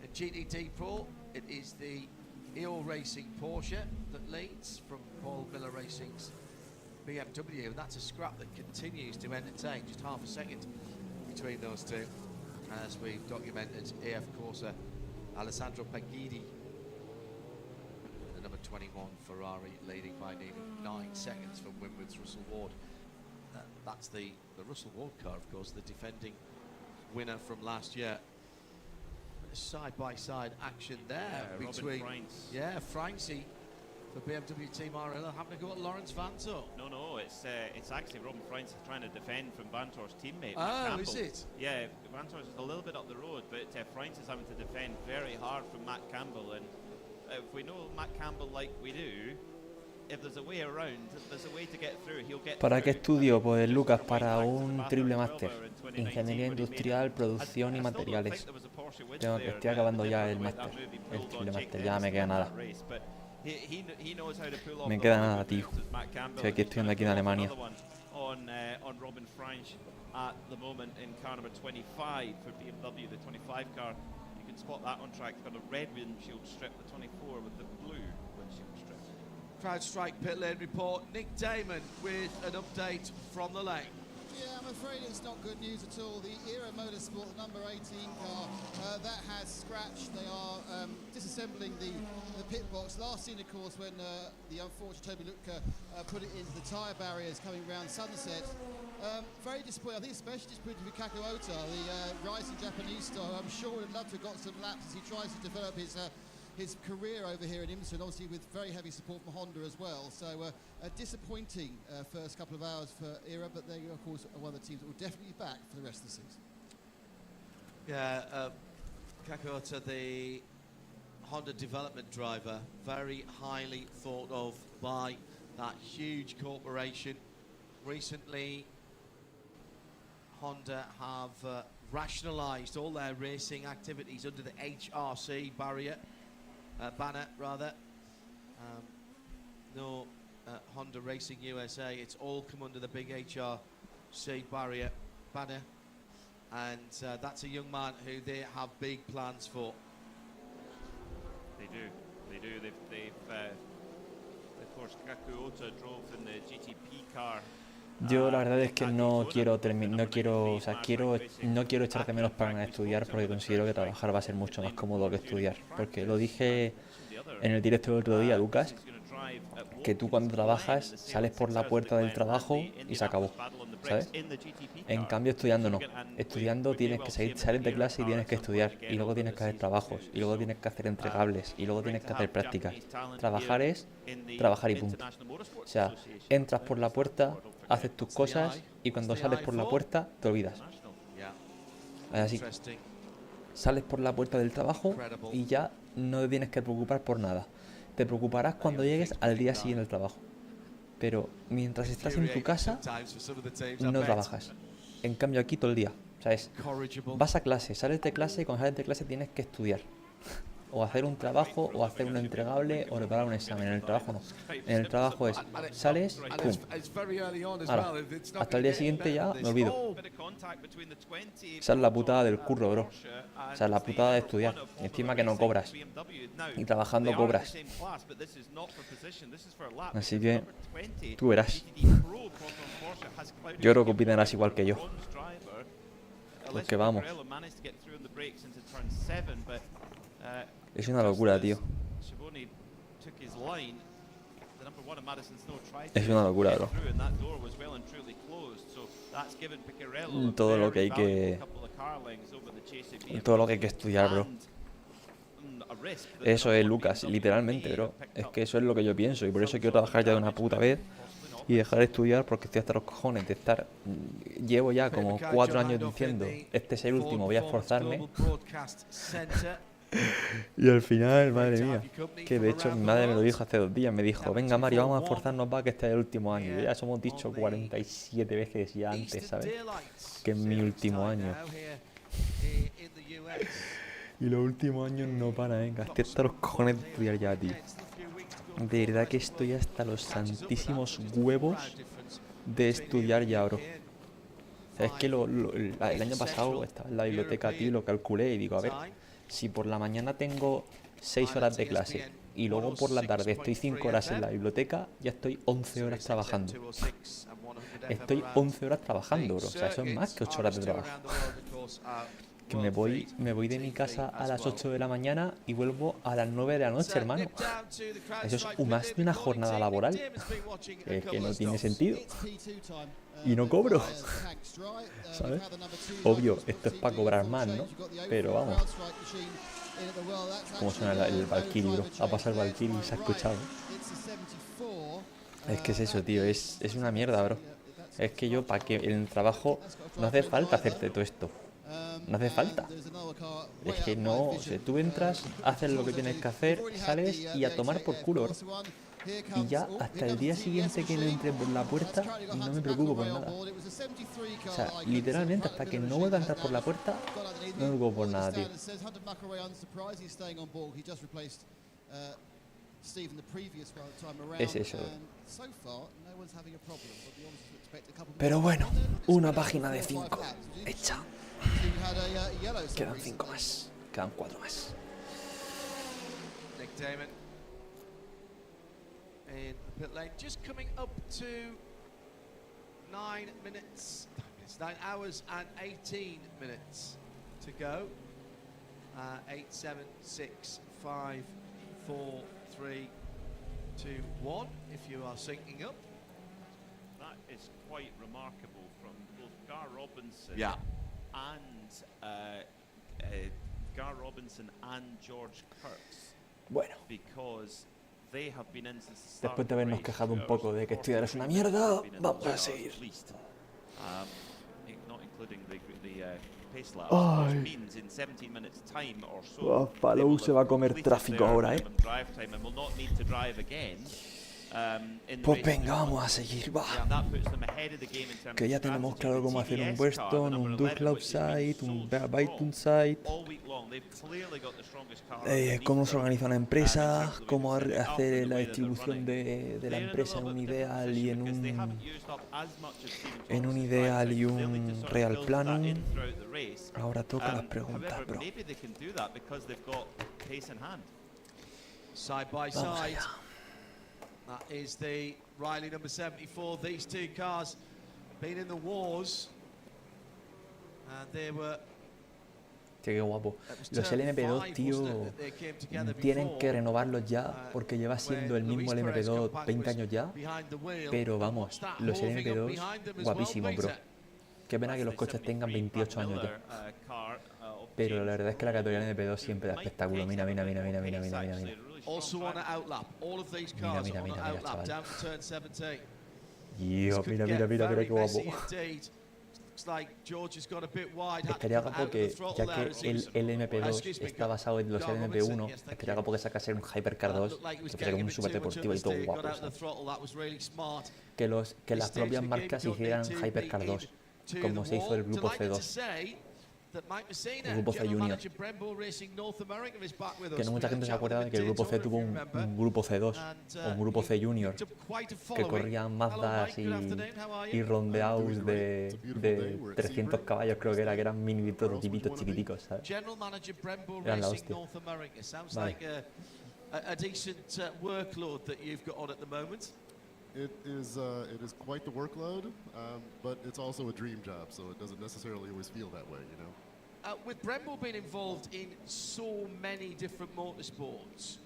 In GTD Pro, it is the EO Racing Porsche that leads from Paul Miller Racing's BMW, and that's a scrap that continues to entertain, just half a second between those two, as we've documented. AF Corsa Alessandro Pagidi, the number 21 Ferrari, leading by nearly 9 seconds from Winwood's Russell Ward. That's the Russell Ward car, of course, the defending winner from last year. Side-by-side action there between Fraincy for BMW Team RL having to go at Lawrence Vanto. No, it's actually Robin Fraincy trying to defend from Vantor's teammate. Oh, is it? Yeah, Vantor's is a little bit up the road, but Fraincy's having to defend very hard from Matt Campbell. And if we know Matt Campbell like we do, if there's a way around, if there's a way to get through, he'll get ¿Para qué estudio? Pues Lucas, para un triple máster. Ingeniería industrial, producción y materiales. Estoy acabando ya el máster, el triple máster, ya me queda nada. Me queda nada, tío. Estoy aquí estudiando aquí en Alemania. On Robin Franch at the moment in car number 25 for BMW, the 25 car. You can spot that on track. It's got a red windshield strip, the 24 with the blue windshield strip. CrowdStrike pit lane report. Nick Damon with an update from the lane. Yeah, I'm afraid it's not good news at all. The Era Motorsport, the number 18 car, that has scratched. They are disassembling the pit box. Last seen, of course, when the unfortunate Toby Lutka put it into the tyre barriers coming around Sunset. Very disappointing. I think especially disappointing for Kaku Ota, the rising Japanese star. I'm sure would love to have got some laps as he tries to develop his career over here in IMSA, and obviously with very heavy support from Honda as well. So a disappointing first couple of hours for Era, but they, of course, are one of the teams that will definitely be back for the rest of the season. Yeah, Kakuota, the Honda development driver, very highly thought of by that huge corporation. recently Honda have rationalised all their racing activities under the HRC banner rather. No Honda Racing USA, it's all come under the big HRC banner, and that's a young man who they have big plans for. They do. They've of course, Kakuota drove in the GTP car. Yo la verdad es que no quiero echar de menos para estudiar, porque considero que trabajar va a ser mucho más cómodo que estudiar, porque lo dije en el directo del otro día, Lucas, que tú cuando trabajas sales por la puerta del trabajo y se acabó, ¿sabes? En cambio estudiando no. Estudiando tienes que salir de clase y tienes que estudiar, y luego tienes que hacer trabajos, y luego tienes que hacer entregables, y luego tienes que hacer prácticas. Trabajar es trabajar y punto. O sea, entras por la puerta, haces tus cosas, y cuando sales por la puerta te olvidas. Es así. Sales por la puerta del trabajo y ya no te tienes que preocupar por nada. Te preocuparás cuando llegues al día siguiente del trabajo. Pero mientras estás en tu casa, no trabajas. En cambio aquí todo el día, ¿sabes? Vas a clase, sales de clase, y cuando sales de clase tienes que estudiar. O hacer un trabajo, o hacer un entregable, o preparar un examen. En el trabajo no. En el trabajo es, sales, pum. Ahora, hasta el día siguiente ya me olvido. Esa es la putada del curro, bro. O sea, la putada de estudiar. Y encima que no cobras. Y trabajando cobras. Así que, tú verás. Yo creo que opinarás igual que yo. Porque vamos. Es una locura, tío. Es una locura, bro. Todo lo que hay que... Todo lo que hay que estudiar, bro. Eso es, Lucas, literalmente, bro. Es que eso es lo que yo pienso, y por eso quiero trabajar ya de una puta vez y dejar de estudiar, porque estoy hasta los cojones de estar... Llevo ya como 4 años diciendo, este es el último, voy a esforzarme. Y al final, madre mía, que de hecho mi madre me lo dijo hace 2 días, me dijo, venga Mario, vamos a esforzarnos para que este es el último año. Y ya eso hemos dicho 47 veces ya antes, ¿sabes? Que es mi último año. Y los últimos años no para, venga, estoy hasta los cojones de estudiar ya, tío. De verdad que estoy hasta los santísimos huevos de estudiar ya, bro. O sea, es que el año pasado estaba en la biblioteca, tío, y lo calculé y digo, a ver, si por la mañana tengo 6 horas de clase y luego por la tarde estoy 5 horas en la biblioteca, ya estoy 11 horas trabajando. Estoy 11 horas trabajando, bro. O sea, eso es más que 8 horas de trabajo. Que me voy de mi casa a las 8 de la mañana y vuelvo a las 9 de la noche, hermano. Eso es más de una jornada laboral. Es que no tiene sentido. Y no cobro. ¿Sabes? Obvio, esto es para cobrar más, ¿no? Pero vamos. ¿Cómo suena el Valkyrie, bro? Ha pasado el Valkyrie y se ha escuchado. Es que es eso, tío. Es una mierda, bro. Es que yo, para que en el trabajo no hace falta hacerte todo esto. No hace falta. Es que no, o sea, tú entras, haces lo que tienes que hacer, sales y a tomar por culo, bro. Y ya hasta el día siguiente que no entre por la puerta, no me preocupo por nada. O sea, literalmente hasta que no vuelva a entrar por la puerta, no me preocupo por nada, tío. Es eso. Pero bueno, una página de 5 hecha. Quedan 5 más. Quedan 4 más. In the pit lane, just coming up to 9 minutes. 9 hours and 18 minutes to go. 8, 7, 6, 5, 4, 3, 2, 1. If you are syncing up. That is quite remarkable from both Gar Robinson and Gar Robinson and George Kurtz. Bueno. Because they have been in since the start. Después de habernos quejado un poco de que estudiar es una mierda, vamos a seguir. Not including the pace lap, which means in 17 minutes time or so. Palou se va a comer tráfico ahora, drive time and will not need to drive again Pues venga, vamos a seguir, va. Que ya tenemos claro cómo hacer un Weston, un Dual Upside, un Byte Side, cómo se organiza una empresa, cómo hacer la distribución de la empresa en un ideal y en un ideal y un real planning. Ahora toca las preguntas, bro. Side by side. That is the Riley number 74. These two cars been in the wars, and they were. Qué guapo. Los LMP2, tío, tienen que renovarlos ya porque lleva siendo el mismo LMP2 20 años ya. Pero vamos, los LMP2, guapísimo, bro. Qué pena que los coches tengan 28 años ya. Pero la verdad es que la categoría LMP2 siempre da espectáculo. Mira. Also on an outlap. All of these cars on an outlap down to turn 17. Mira, qué guapo. Estaría guapo que, ya que el LMP2 está basado en los LMP1, estaría guapo que sacase un Hypercar 2, que fuera como un super deportivo y todo guapo, ¿sabes? Que las propias marcas hicieran Hypercar 2, como se hizo el grupo C2. El grupo C Junior, que no mucha gente se acuerda de que el grupo C tuvo un grupo C2 o un grupo C Junior que corrían Mazdas y rondeados de 300 caballos, creo que eran mini prototipitos chiquiticos, ¿sabes? Eran la hostia. Vale. It is quite the workload, but it's also a dream job, so it doesn't necessarily always feel that way, you know. With Brembo being involved in so many different motorsports,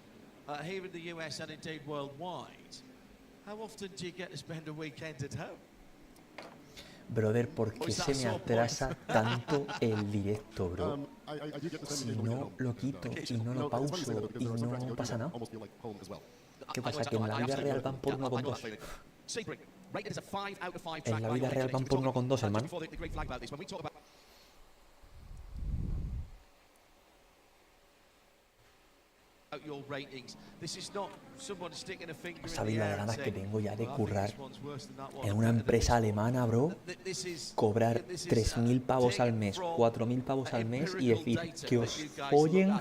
here in the US and indeed worldwide, how often do you get to spend a weekend at home? Brother, ¿por qué se me atrasa tanto el directo, bro? Si no lo quito y no lo pauso y no pasa nada. ¿Qué pasa? ¿Que en la vida real van por 1,2? En la vida real van por 1,2, hermano. ¿Sabéis las ganas que tengo ya de currar en una empresa alemana, bro? Cobrar 3.000 pavos al mes, 4.000 pavos al mes y decir que os follen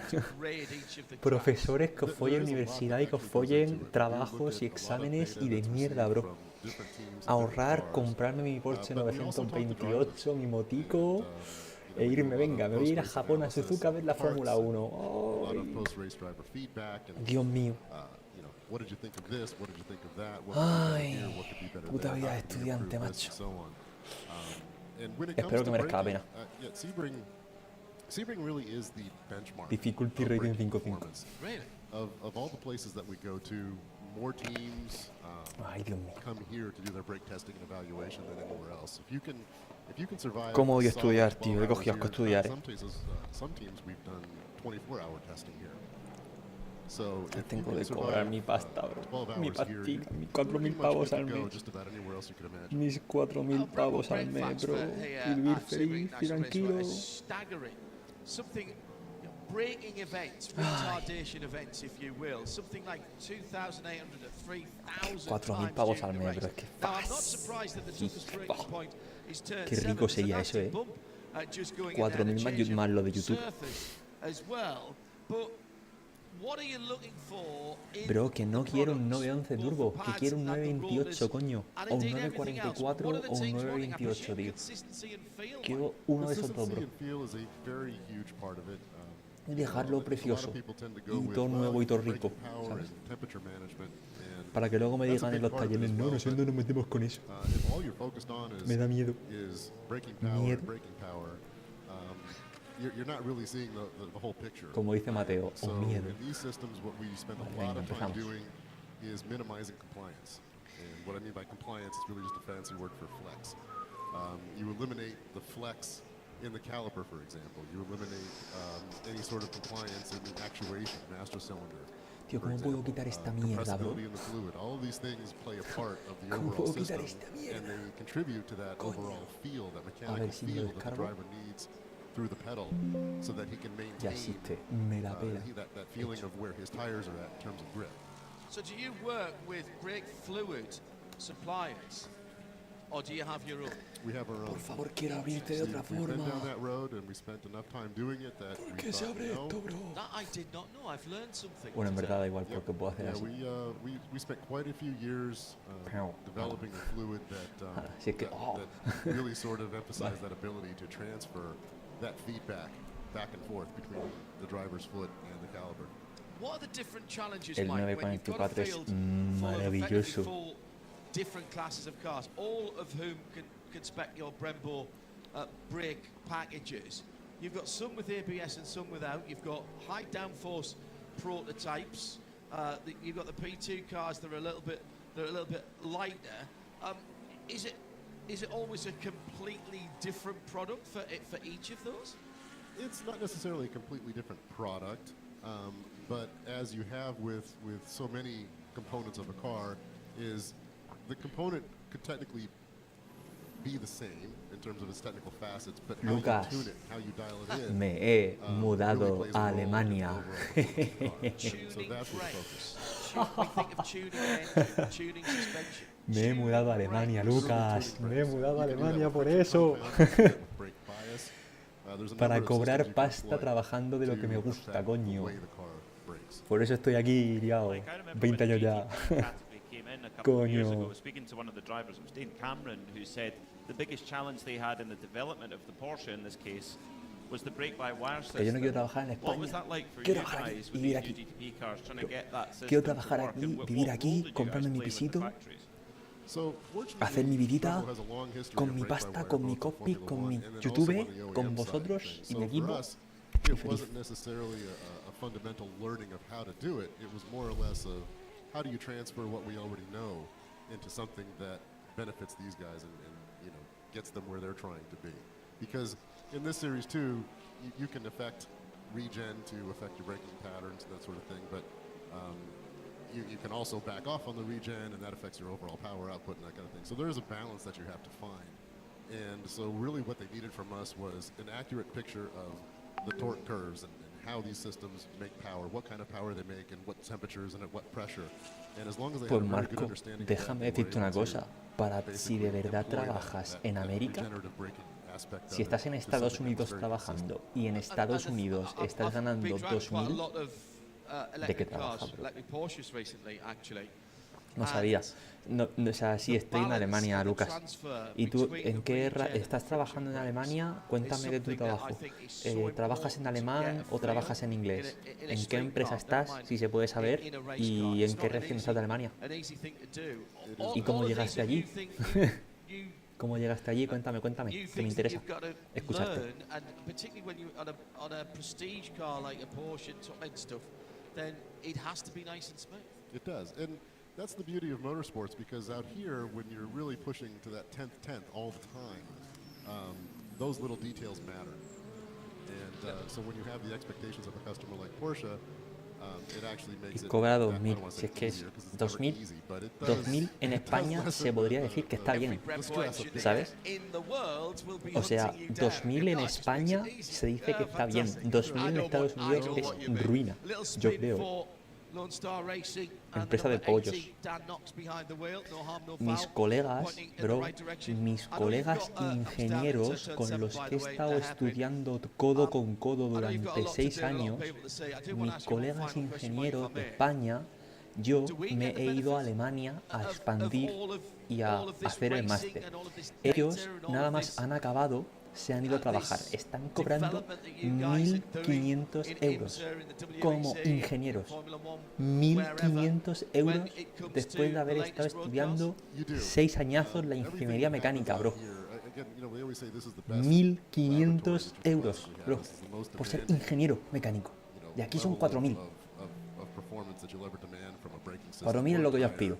profesores, que os follen universidad y que os follen trabajos y exámenes y de mierda, bro. Ahorrar, comprarme mi Porsche 928, mi motico e irme, venga, me voy a ir a Japón, a Suzuka, a ver la Fórmula 1. ¡Ay! Dios mío. Ay, puta vida de estudiante, macho. Espero que merezca la pena. Difficulty rating 5.5. Ay, Dios mío. ¿Cómo voy a estudiar, tío? He cogido asco estudiar, Tengo de cobrar mi pasta, bro. Mi pastina, mis 4.000 pavos al mes. Mis 4.000 pavos al mes, bro. Y vivir feliz y tranquilo. Breaking events, retardation events, if you will, something like 2,800 to 3,000 4.000 pavos al mes, bro, es que qué rico sería eso, 4.000 más lo de YouTube. Bro, que no quiero un 911 turbo, que quiero un 928, coño, o un 944 o un 928, tío. Quiero uno de esos dos, bro. Y dejarlo precioso y todo nuevo y todo rico, ¿sabes? Para que luego me digan en los talleres, no, nosotros no nos metemos con eso. Me da miedo. Como dice Mateo, o miedo. Vale, venga, empezamos. In the caliper, for example, you eliminate any sort of compliance in the actuation, master cylinder. Tío, ¿cómo puedo quitar esta mierda, bro? All of these things play a part of the overall system, and they contribute to that overall feel, that mechanical feel that the driver needs through the pedal, so that he can maintain me la pela. that feeling of where his tires are at in terms of grip. So do you work with brake fluid suppliers, or do you have your own? We have our own. Por favor, quiero abrirte de otra We've been forma. down that road and we spent enough time doing it that ¿Por we qué se thought, abre esto, bro? That I did not know. I've learned something. Bueno, en today. verdad da igual porque puedo hacer así. We spent quite a few years developing a fluid that, Así es que, that really sort of emphasized that ability to transfer that feedback back and forth between the driver's foot and the caliper. What are the different challenges, El Mike, when you've got a 944 es field full of effectively maravilloso. four different classes of cars, all of whom can spec your Brembo brake packages? You've got some with ABS and some without. You've got high downforce prototypes. You've got the P2 cars that are a little bit lighter. Is it always a completely different product for each of those? It's not necessarily a completely different product, but as you have with so many components of a car, is the component could technically be the same in terms of its technical facets, but how Lucas, you tune it, how you dial it in, me he really mudado plays a role in the Alemania. overall so that's the focus. We think of tuning engine, tuning suspension. Me he mudado a Alemania, Lucas. Me he mudado a Alemania por eso. Para cobrar pasta trabajando de lo que me gusta, coño. Por eso estoy aquí liado. 20 años ya. Coño. Speaking to one of the drivers, it was Dane Cameron, who said the biggest challenge they had in the development of the Porsche in this case was the brake-by-wire system. Que yo no quiero trabajar en What was España. that like for Quiero you trabajar guys aquí, with vivir these aquí. UGTP cars, trying to get that system Quiero to trabajar work, aquí, and what vivir role aquí, did you comprarme guys mi play with the pisito, factories? hacer mi vidita con mi pasta, con mi cockpit, con mi YouTube, con vosotros y mi equipo. It wasn't necessarily a fundamental learning of how to do it. It was more or less of how do you transfer what we already know into something that benefits these guys and you know, gets them where they're trying to be. Because in this series too, you can affect regen to affect your braking patterns and that sort of thing, but you can also back off on the regen and that affects your overall power output and that kind of thing. So there is a balance that you have to find. And so really what they needed from us was an accurate picture of the torque curves and how these systems make power, what kind of power they make and what temperatures and at what pressure. And as long as they Pues have a really good Marco, understanding of that, déjame they were decirte una able to cosa. Para si de verdad trabajas en América, si estás en Estados Unidos trabajando y en Estados Unidos estás ganando 2.000, ¿de qué trabajas, bro? No sabía. No, o sea, sí, estoy en Alemania, Lucas. ¿Y tú en qué estás trabajando en Alemania? Cuéntame de tu trabajo. ¿Trabajas en alemán o trabajas en inglés? ¿En qué empresa estás, si se puede saber? ¿Y en qué región estás de Alemania? ¿Y cómo llegaste allí? ¿Cómo llegaste allí? Cuéntame, que me interesa escucharte. It does. And that's the beauty of motorsports, because out here, when you're really pushing to that 10th all the time, those little details matter. And so when you have the expectations of a customer like Porsche, it actually makes it, Cobra 2.000, si es que es 2.000 en España se podría decir que está bien, ¿sabes? O sea, 2.000 en España se dice que está bien, 2.000 en Estados Unidos es ruina, yo creo. Empresa de pollos. Mis colegas, bro, mis colegas ingenieros con los que he estado estudiando codo con codo durante 6 años, mis colegas ingenieros de España, yo me he ido a Alemania a expandir y a hacer el máster. Ellos nada más han acabado, se han ido a trabajar, están cobrando 1.500 euros como ingenieros. 1.500 euros después de haber estado estudiando 6 añazos la ingeniería mecánica, bro. 1.500 euros, bro, por ser ingeniero mecánico. Y aquí son 4.000. 4.000 es lo que yo os pido.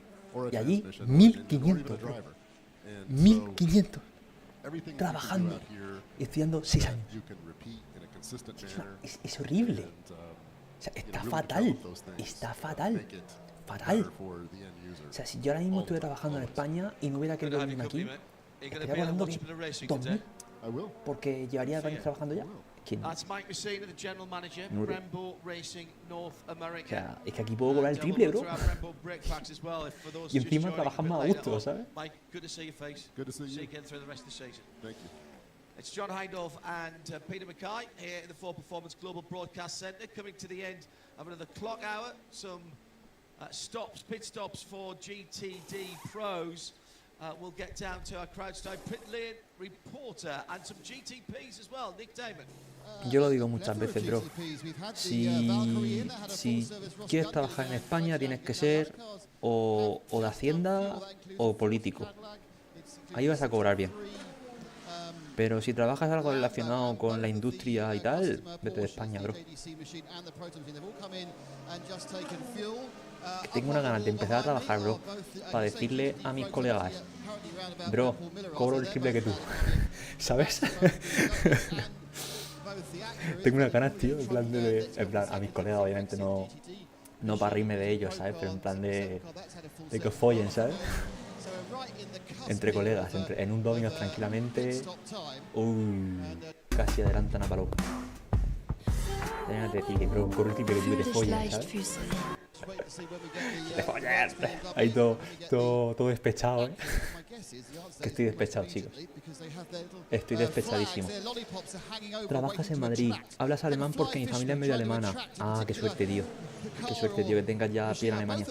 Y allí 1.500, bro. 1.500. Trabajando y estudiando 6 años. Es horrible. O sea, está fatal. Está fatal. Fatal. O sea, si yo ahora mismo estuviera trabajando en España y no hubiera querido venirme aquí, estaría cobrando bien 2.000. Porque llevaría años trabajando ya. That's Mike Messina, the general manager, Brembo Racing North America. O sea, es que aquí puedo cobrar el triple, bro. Y encima trabajas más a gusto, ¿sabes? Mike, good to see your face. Good to see you. See you again through the rest of the season. Thank you. It's John Heindorf and Peter Mackay here in the Ford Performance Global Broadcast Centre, coming to the end of another clock hour. Some pit stops for GTD pros. We'll get down to our crowd-side pit lane reporter and some GTPs as well. Nick Damon. Yo lo digo muchas veces, bro. Si quieres trabajar en España, tienes que ser o de Hacienda o político. Ahí vas a cobrar bien. Pero si trabajas algo relacionado con la industria y tal, vete de España, bro. Que tengo una ganas de empezar a trabajar, bro, para decirle a mis colegas, bro, cobro el triple que tú, ¿sabes? Tengo unas ganas, tío, en plan, a mis colegas, obviamente no para reírme de ellos, ¿sabes? Pero en plan de que os follen, ¿sabes? Entre colegas, en un Domino's tranquilamente. Casi adelantan a Palou. Tengo que decirle, bro, corre el triple que tú te follen, ¿sabes? Ahí todo despechado, ¿eh? Que estoy despechado, chicos. Estoy despechadísimo. Trabajas en Madrid. Hablas alemán porque mi familia es medio alemana. Ah, qué suerte, tío. Qué suerte, tío, que tengas ya pie en Alemania.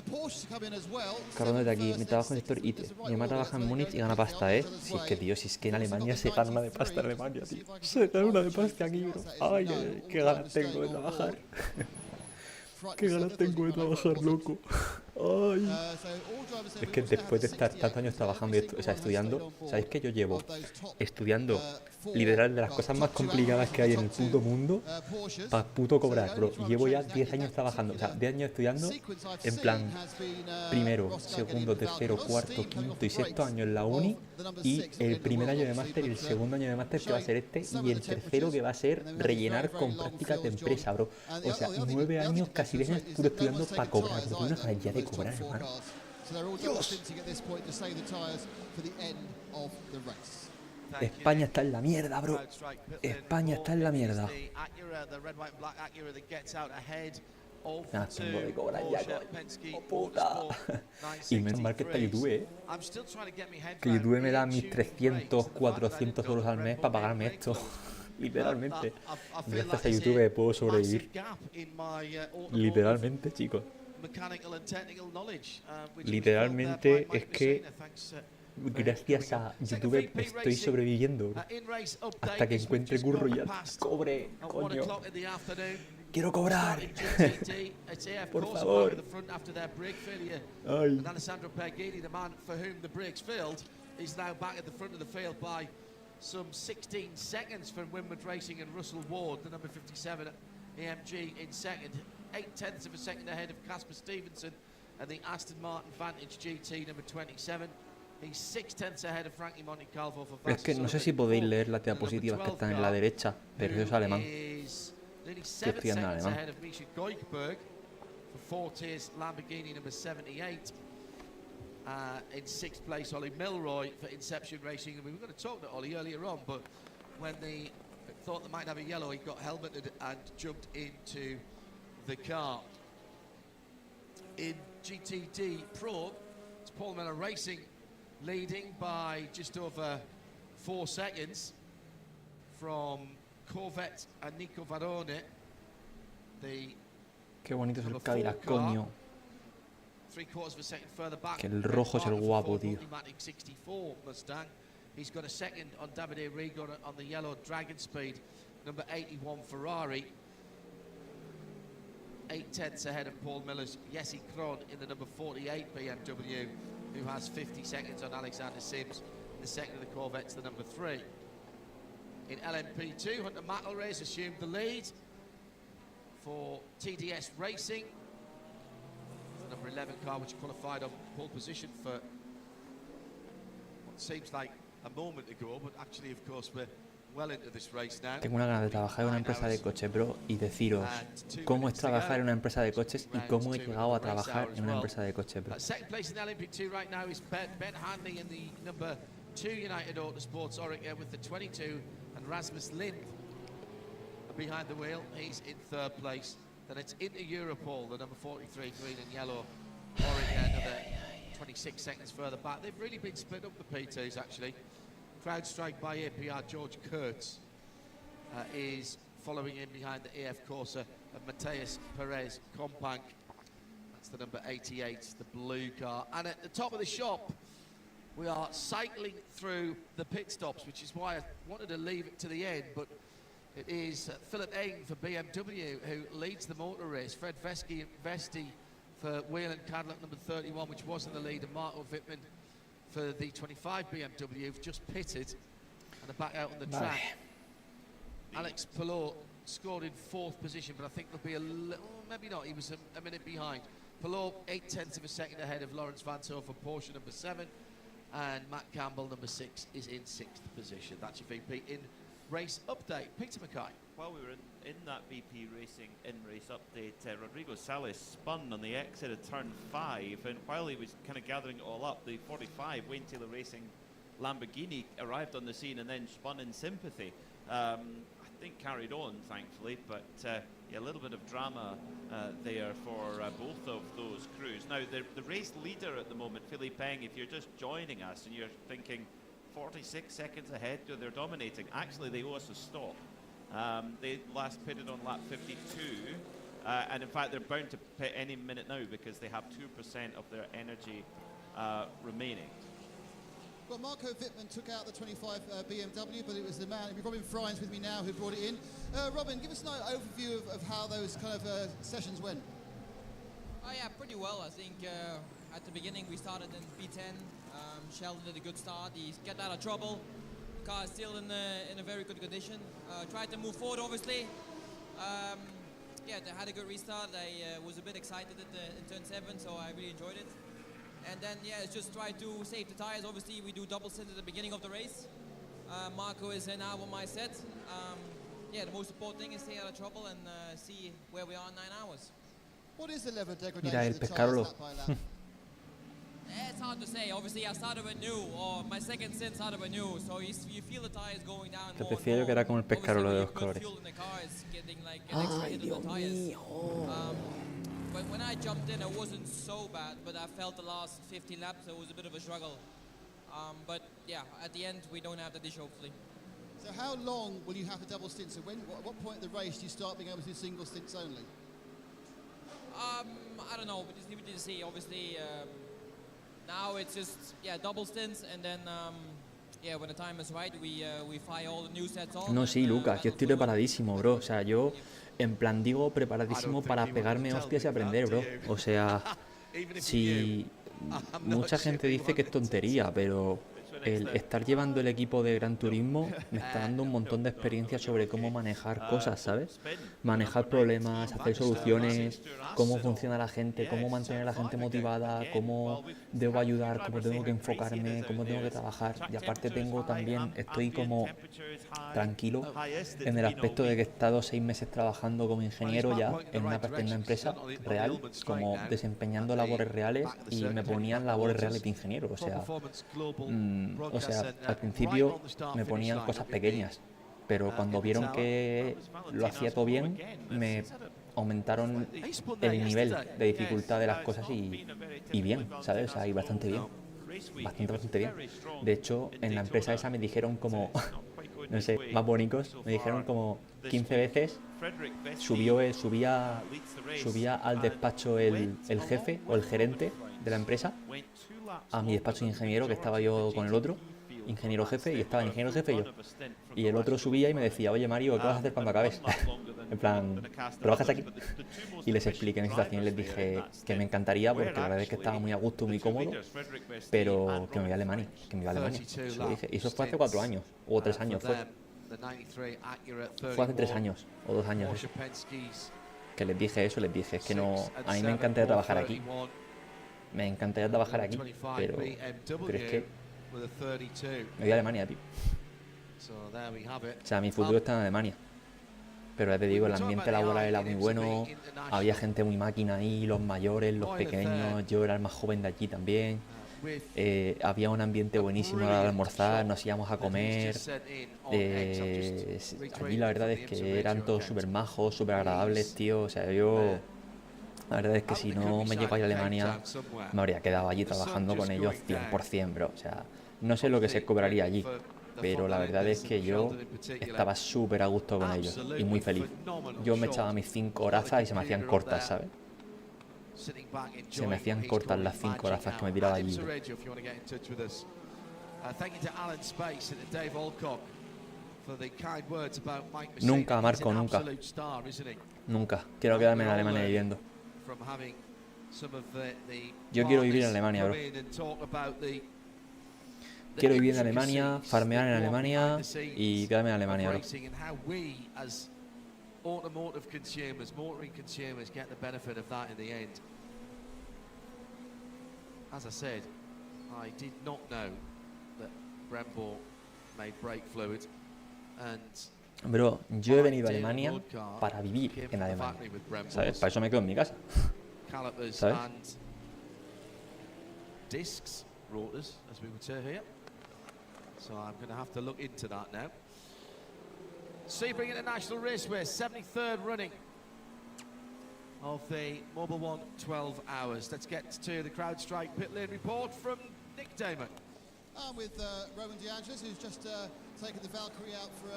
Carlos de aquí. Mi trabajo en el sector IT. Mi mamá trabaja en Múnich y gana pasta, ¿eh? Si es que, tío, si es que en Alemania se gana una de pasta en Alemania, tío. Se gana una de pasta aquí, bro. Ay, qué ganas tengo de trabajar. Qué ganas tengo de trabajar, loco. Ay. Es que después de estar tantos años trabajando y estudiando, ¿sabéis que yo llevo estudiando literal de las cosas más complicadas que hay en el puto mundo para puto cobrar, bro? Y llevo ya 10 años trabajando, o sea, 10 años estudiando en plan primero, segundo, tercero, cuarto, quinto y sexto año en la uni, y el primer año de máster y el segundo año de máster que va a ser este, y el tercero que va a ser rellenar con prácticas de empresa, bro. O sea, 9 años, casi 10 años estuve estudiando para cobrar, bro. Tengo una ganas ya de cobrar, hermano. Dios. España está en la mierda, bro. España está en la mierda. Ah, tengo que cobrar ya, coño. Oh, puta. Y menos mal que está YouTube, ¿eh? Que YouTube me da mis 300, 400 euros al mes para pagarme esto. Literalmente. Gracias a YouTube puedo sobrevivir. Literalmente, chicos. Literalmente es que gracias a YouTube estoy sobreviviendo, bro. Hasta que encuentre curro y ya cobre, coño. Quiero cobrar. Por favor. Ay. Some 16 seconds from Winwood Racing and Russell Ward, the number 57 AMG in second. 0.8 of a second ahead of Casper Stevenson and the Aston Martin Vantage GT number 27. He's 0.6 ahead of Frankie Montecalvo for Es que no sé si podéis leer las diapositivas que están en la derecha, pero eso es alemán. Estoy estudiando alemán. Ahead of Misha Goikberg for 4 Lamborghini number 78. In 6th place, Ollie Milroy for Inception Racing. And we were going to talk to Ollie earlier on, but when they thought they might have a yellow, he got helmeted and jumped into the car. In GTD Pro, it's Paul Miller Racing leading by just over 4 seconds from Corvette and Nico Varone. Qué bonito es el Cadillac, coño. Que el rojo es el guapo, tío. He's got a second on Davide Rigo on the yellow Dragon Speed, number 81 Ferrari. 0.8 ahead of Paul Miller's Jesse Krohn in the number 48 BMW, who has 50 seconds on Alexander Sims. The second of the Corvette's the number 3. In LMP2, Hunter McElroy's assumed the lead for TDS Racing. The number 11 car, which qualified on pole position for what seems like a moment ago, but actually, of course, we're well into this race now. Tengo una ganas de trabajar en una empresa de coches, bro, y deciros cómo es trabajar en una empresa de coches y cómo he llegado a trabajar en una empresa de coches, bro. Second place in LMP2 right now is Ben Hanley in the number 2 United Autosports Oreca with the 22, and Rasmus Lind, a behind the wheel. He's in third place. Then it's into Europol, the number 43, green and yellow, already another 26 seconds further back. They've really been split up, the P2s, actually. CrowdStrike by APR, George Kurtz is following in behind the AF Corsa of Mateus Perez Companc. That's the number 88, the blue car. And at the top of the shop, we are cycling through the pit stops, which is why I wanted to leave it to the end, but it is Philip Eng for BMW who leads the motor race. Fred Vesti for Whelen Cadillac number 31, which was in the lead, and Marco Wittmann for the 25 BMW, who've just pitted and are back out on the track. Alex Palou scored in 4th position, but I think there'll be a little, maybe not, he was a minute behind. Palou 0.8 of a second ahead of Lawrence Vanto for Porsche number 7, and Matt Campbell number 6 is in 6th position. That's your VP in race update. Peter Mackay. While we were in that VP Racing in-race update, Rodrigo Salas spun on the exit of turn 5, and while he was kind of gathering it all up, the 45 Wayne Taylor Racing Lamborghini arrived on the scene and then spun in sympathy. I think carried on, thankfully, but yeah, a little bit of drama there for both of those crews. Now, the race leader at the moment, Philippe Eng, if you're just joining us and you're thinking 46 seconds ahead, they're dominating. Actually, they owe us a stop. They last pitted on lap 52, and in fact, they're bound to pit any minute now because they have 2% of their energy remaining. Well, Marco Wittmann took out the 25 BMW, but it was the man, Robin Fry's with me now, who brought it in. Robin, give us an overview of how those kind of sessions went. Oh yeah, pretty well. I think at the beginning we started in P10. Sheldon did a good start. He got out of trouble. The car is still in a very good condition. Tried to move forward, obviously. Yeah, they had a good restart. I was a bit excited in turn 7, so I really enjoyed it. And then, yeah, it's just try to save the tires. Obviously, we do double stints at the beginning of the race. Marco is now on my set. Yeah, the most important thing is stay out of trouble and see where we are in 9 hours. What is the level of degradation? Mira, el pescarlo. It's hard to say. Obviously, I started with new, or my second stint started with new, so you feel the tires going down Te more and decía yo que era como el pescarlo de dos colores. fuel in the car is getting like an extra hit on the tires. But when I jumped in, it wasn't so bad, but I felt the last 15 laps, so it was a bit of a struggle. But yeah, at the end, we don't have that issue, hopefully. So how long will you have a double stint? So at what point in the race do you start being able to do single stints only? I don't know, we just leave it to see. Obviously, now it's just, yeah, double stints, and then, yeah, when the time is right, we fire all the new sets on. No, sí, Lucas, yo estoy preparadísimo, bro. O sea, yo, en plan, digo, preparadísimo para pegarme hostias y aprender, bro. O sea, si mucha gente dice que es tontería, pero el estar llevando el equipo de Gran Turismo me está dando un montón de experiencia sobre cómo manejar cosas, ¿sabes? Manejar problemas, hacer soluciones, cómo funciona la gente, cómo mantener a la gente motivada, cómo debo ayudar, cómo tengo que enfocarme, cómo tengo que trabajar. Y aparte tengo también, estoy como tranquilo en el aspecto de que he estado 6 meses trabajando como ingeniero ya en una empresa real, como desempeñando labores reales, y me ponían labores reales de ingeniero, o sea, al principio me ponían cosas pequeñas, pero cuando vieron que lo hacía todo bien, me aumentaron el nivel de dificultad de las cosas y bien, ¿sabes? O sea, y bastante bien, bastante bien. De hecho, en la empresa esa me dijeron como, no sé, más bonitos, me dijeron como 15 veces, subía al despacho el jefe o el gerente de la empresa, a mi despacho de ingeniero, que estaba yo con el otro ingeniero jefe, y estaba el ingeniero jefe y yo, y el otro subía y me decía, oye Mario, ¿qué vas a hacer cuando acabes? En plan, ¿trabajas aquí? Y les expliqué mi situación y les dije que me encantaría, porque la verdad es que estaba muy a gusto, muy cómodo, pero que me voy a Alemania, se lo dije. Y eso fue hace 4 años, o 3 años, fue hace 3 años, o 2 años, eso. Que les dije eso, les dije, es que no, a mí me encantaría trabajar aquí. Me encantaría trabajar aquí, pero es que me voy a Alemania, tío. O sea, mi futuro está en Alemania. Pero ya te digo, el ambiente laboral era muy bueno, había gente muy máquina ahí, los mayores, los pequeños, yo era el más joven de allí también. Había un ambiente buenísimo a la hora de almorzar, nos íbamos a comer. Allí la verdad es que eran todos súper majos, súper agradables, tío. O sea, yo... La verdad es que si no me llego a ir a Alemania, me habría quedado allí trabajando con ellos 100%, bro. O sea, no sé lo que se cobraría allí, pero la verdad es que yo estaba súper a gusto con ellos y muy feliz. Yo me echaba mis 5 horazas y se me hacían cortas, ¿sabes? Se me hacían cortas las 5 horazas que me tiraba allí, bro. Nunca, Marco, nunca. Nunca. Quiero quedarme en Alemania viviendo. Yo quiero vivir en Alemania, bro. Quiero vivir en Alemania, farmear en Alemania y quedarme en Alemania, bro. Automotive consumers, motoring consumers get the benefit of that in the end. As I said, I did not know that Brembo made brake fluid, and bro, yo he venido a Alemania para vivir en Alemania, ¿sabes? Para eso me quedo en mi casa, ¿sabes? Discs, rotors, as we would say here. So I'm going to have to look into that now. Sebring International Raceway, 73rd running of the Mobile One 12 hours. Let's get to the CrowdStrike pit lane report from Nick Damon. With Roman DeAngelis, who's just taken the Valkyrie out for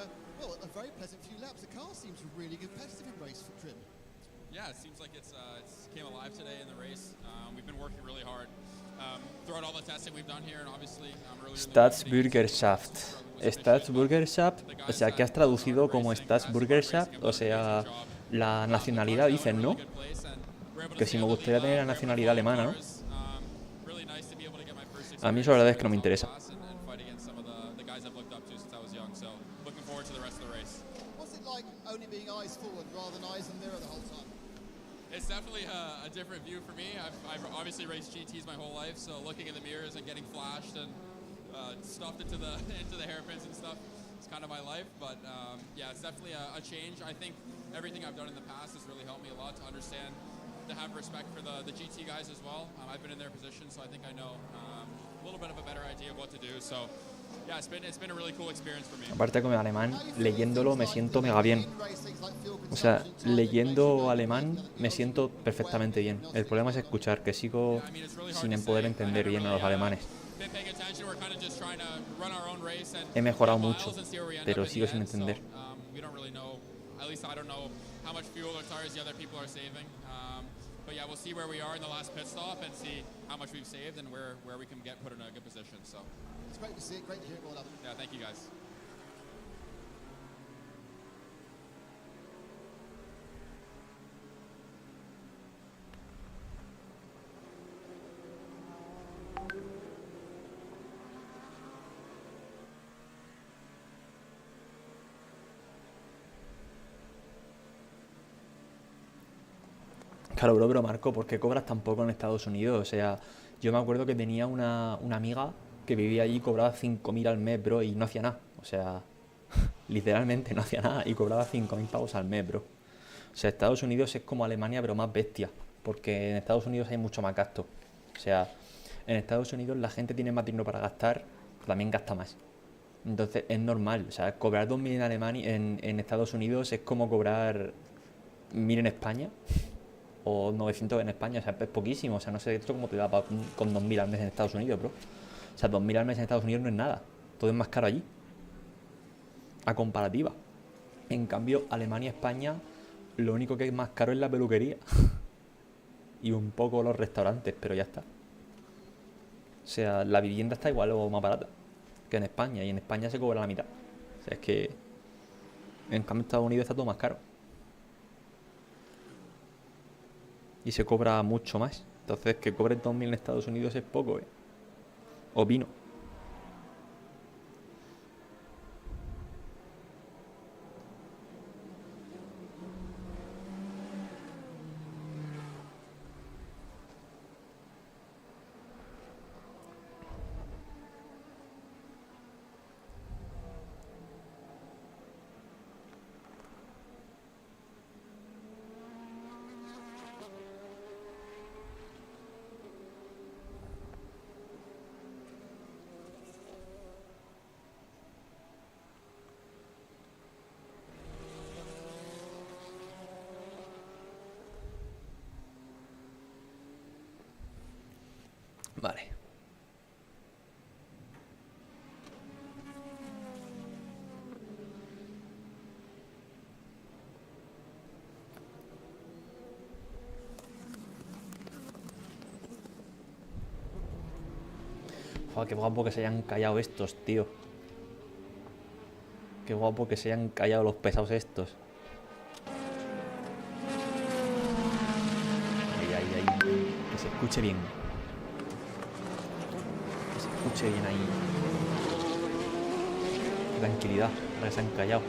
a very pleasant few laps. The car seems really competitive in race for Trim. Yeah, it seems like it's came alive today in the race. We've been working really hard throughout all the testing we've done here, and obviously Staatsbürgerschaft. Staatsbürgerschaft, o sea, que has traducido como Staatsbürgerschaft, o sea, la nacionalidad, dicen, ¿no? Que si me gustaría tener la nacionalidad alemana, ¿no? A mí eso la verdad es que no me interesa. It's definitely a different view for me. I've obviously raced GTs my whole life, so looking in the mirrors and getting flashed and stuffed into the hairpins and stuff is kind of my life. But yeah, it's definitely a change. I think everything I've done in the past has really helped me a lot to understand, to have respect for the GT guys as well. I've been in their position, so I think I know a little bit of a better idea of what to do. So yeah, it's been a really cool experience for me. Aparte con el alemán, leyéndolo me siento mega bien. O sea, leyendo alemán me siento perfectamente bien. El problema es escuchar, que sigo sin poder entender bien a los alemanes. He mejorado mucho, pero sigo sin entender. But yeah, we'll see where we are in the last pit stop and see how much we've saved and where we can get put in a good position. So it's great to see it, great to hear it all up. Yeah, thank you guys. Claro, bro, pero Marco, ¿por qué cobras tan poco en Estados Unidos? O sea, yo me acuerdo que tenía una amiga que vivía allí y cobraba 5.000 al mes, bro, y no hacía nada. O sea, literalmente no hacía nada y cobraba 5.000 pavos al mes, bro. O sea, Estados Unidos es como Alemania, pero más bestia, porque en Estados Unidos hay mucho más gasto. O sea, en Estados Unidos la gente tiene más dinero para gastar, pero también gasta más. Entonces es normal, o sea, cobrar 2.000 en Alemania, en Estados Unidos es como cobrar 1.000 en España. O 900 en España, o sea, es poquísimo. O sea, no sé esto cómo te da con 2.000 al mes en Estados Unidos, bro. O sea, 2.000 al mes en Estados Unidos no es nada. Todo es más caro allí. A comparativa. En cambio, Alemania y España, lo único que es más caro es la peluquería. Y un poco los restaurantes, pero ya está. O sea, la vivienda está igual o más barata que en España. Y en España se cobra la mitad. O sea, es que... En cambio, en Estados Unidos está todo más caro. Y se cobra mucho más. Entonces, que cobres 2.000 en Estados Unidos es poco, ¿eh? Opino. Vale. Joder, qué guapo que se hayan callado estos, tío. Qué guapo que se hayan callado los pesados estos. Ahí. Que se escuche bien. Que se escuche bien ahí. Tranquilidad, ahora que se han callado.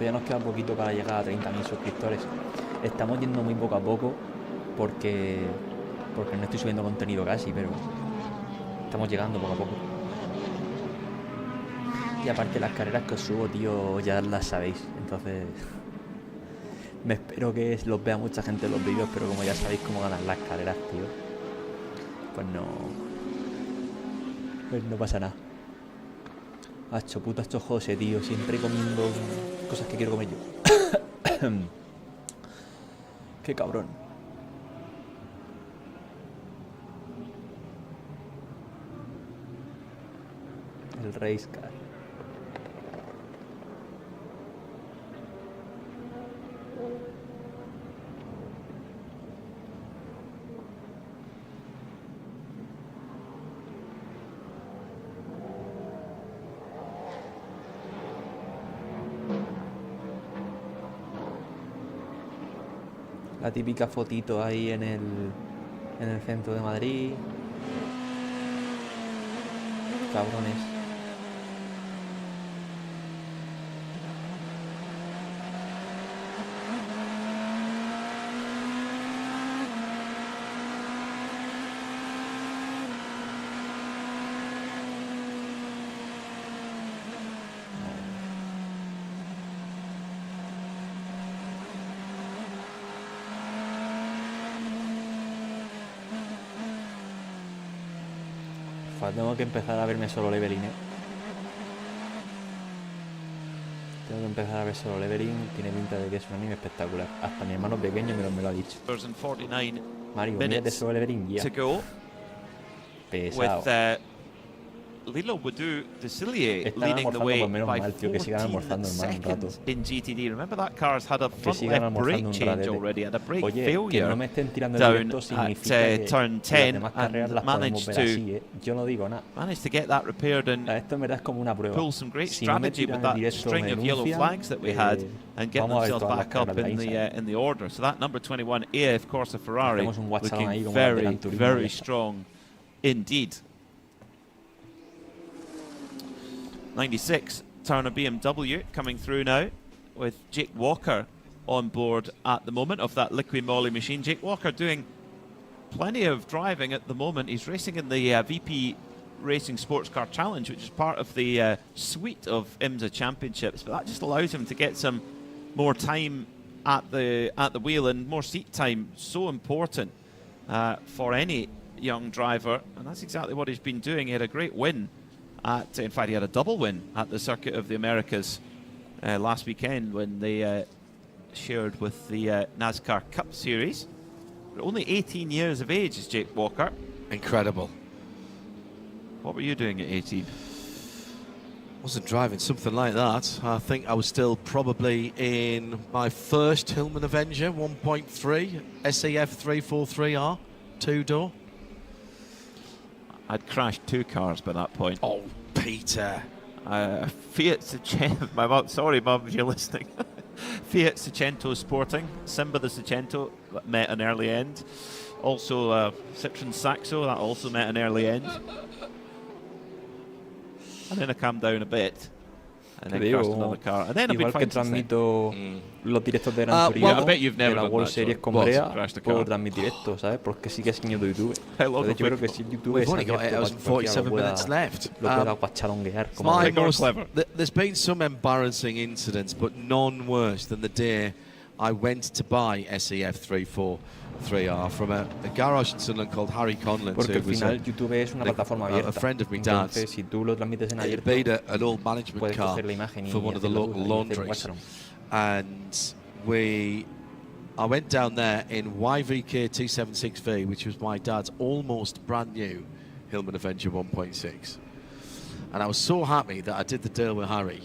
Ya nos queda poquito para llegar a 30.000 suscriptores. Estamos yendo muy poco a poco porque no estoy subiendo contenido casi, pero estamos llegando poco a poco. Y aparte las carreras que os subo, tío, ya las sabéis. Entonces me espero que los vea mucha gente en los vídeos, pero como ya sabéis cómo ganan las carreras, tío, pues no pasa nada. Hacho, puta, esto José, tío. Siempre comiendo cosas que quiero comer yo. Qué cabrón. El race car. La típica fotito ahí en el centro de Madrid. Cabrones. Tengo que empezar a verme solo leveling, Tengo que empezar a ver solo leveling. Tiene pinta de que es un anime espectacular. Hasta mi hermano pequeño me lo ha dicho. Mario, mírate solo leveling ya. Pesado. Lilo Wadu Desillier Están leading the way menos by mal, tío, que sigan almorzando, 14 hermano, un rato. seconds in GTD. Remember that car's had a Que front sigan left brake almorzando un change ratete. already, had a brake Oye, failure que no me estén tirando el down directo significa at que turn las 10 demás carreras and las podemos managed ver to así, Yo no digo nada. managed to get that repaired and Esto en verdad es como una prueba. pull some great Si no me strategy tiran with el that directo, string me of yellow denuncian, flags that we had and get vamos a ver themselves todas las back up carreras de la in the order. So that number 21 AF Corsa Ferrari Hacemos un WhatsApp ahí looking como las de very, Gran Turismo, very ya está. strong indeed. 96 Turner BMW coming through now with Jake Walker on board at the moment of that Liqui Moly machine. Jake Walker doing plenty of driving at the moment. He's racing in the VP Racing Sports Car Challenge, which is part of the suite of IMSA championships, but that just allows him to get some more time at the wheel and more seat time. So important for any young driver, and that's exactly what he's been doing. He had a great win in fact, he had a double win at the Circuit of the Americas last weekend when they shared with the NASCAR Cup Series. But only 18 years of age is Jake Walker. Incredible. What were you doing at 18? Wasn't driving something like that. I think I was still probably in my first Hillman Avenger 1.3 SAF 343R 2-door. I'd crashed 2 cars by that point. Oh, Peter. Fiat Seicento. My mum, sorry, Mum, if you're listening. Fiat Seicento Sporting. Simba the Seicento met an early end. Also, Citroen Saxo, that also met an early end. And then I calmed down a bit. And Te then crashed digo, another car. And then I've been igual que fine since then. transmito los directos de Gran Turismo, I bet you've never de la done World that, Series John. con What? Brea, Crashed a puedo car? transmitir esto, ¿sabes? Porque sí que es señor de YouTube. How long Entonces yo have creo que si YouTube We've es only got 8 abierto hours para and que cualquiera 47 minutes left. lo pueda guachalonguear como My quiera. most, there's been some embarrassing incidents, but none worse than the day I went to buy SEF 343R from a garage in Sunderland called Harry Conlon, Porque who al was final YouTube es una plataforma abierta. a friend of my dad's. Entonces, si tú lo transmites en It abierto, made an old management puedes car coger la imagen y for one of the hacerlo local tú, y hacer laundries. guachalón. And I went down there in YVK 276V, which was my dad's almost brand new Hillman Avenger 1.6. And I was so happy that I did the deal with Harry.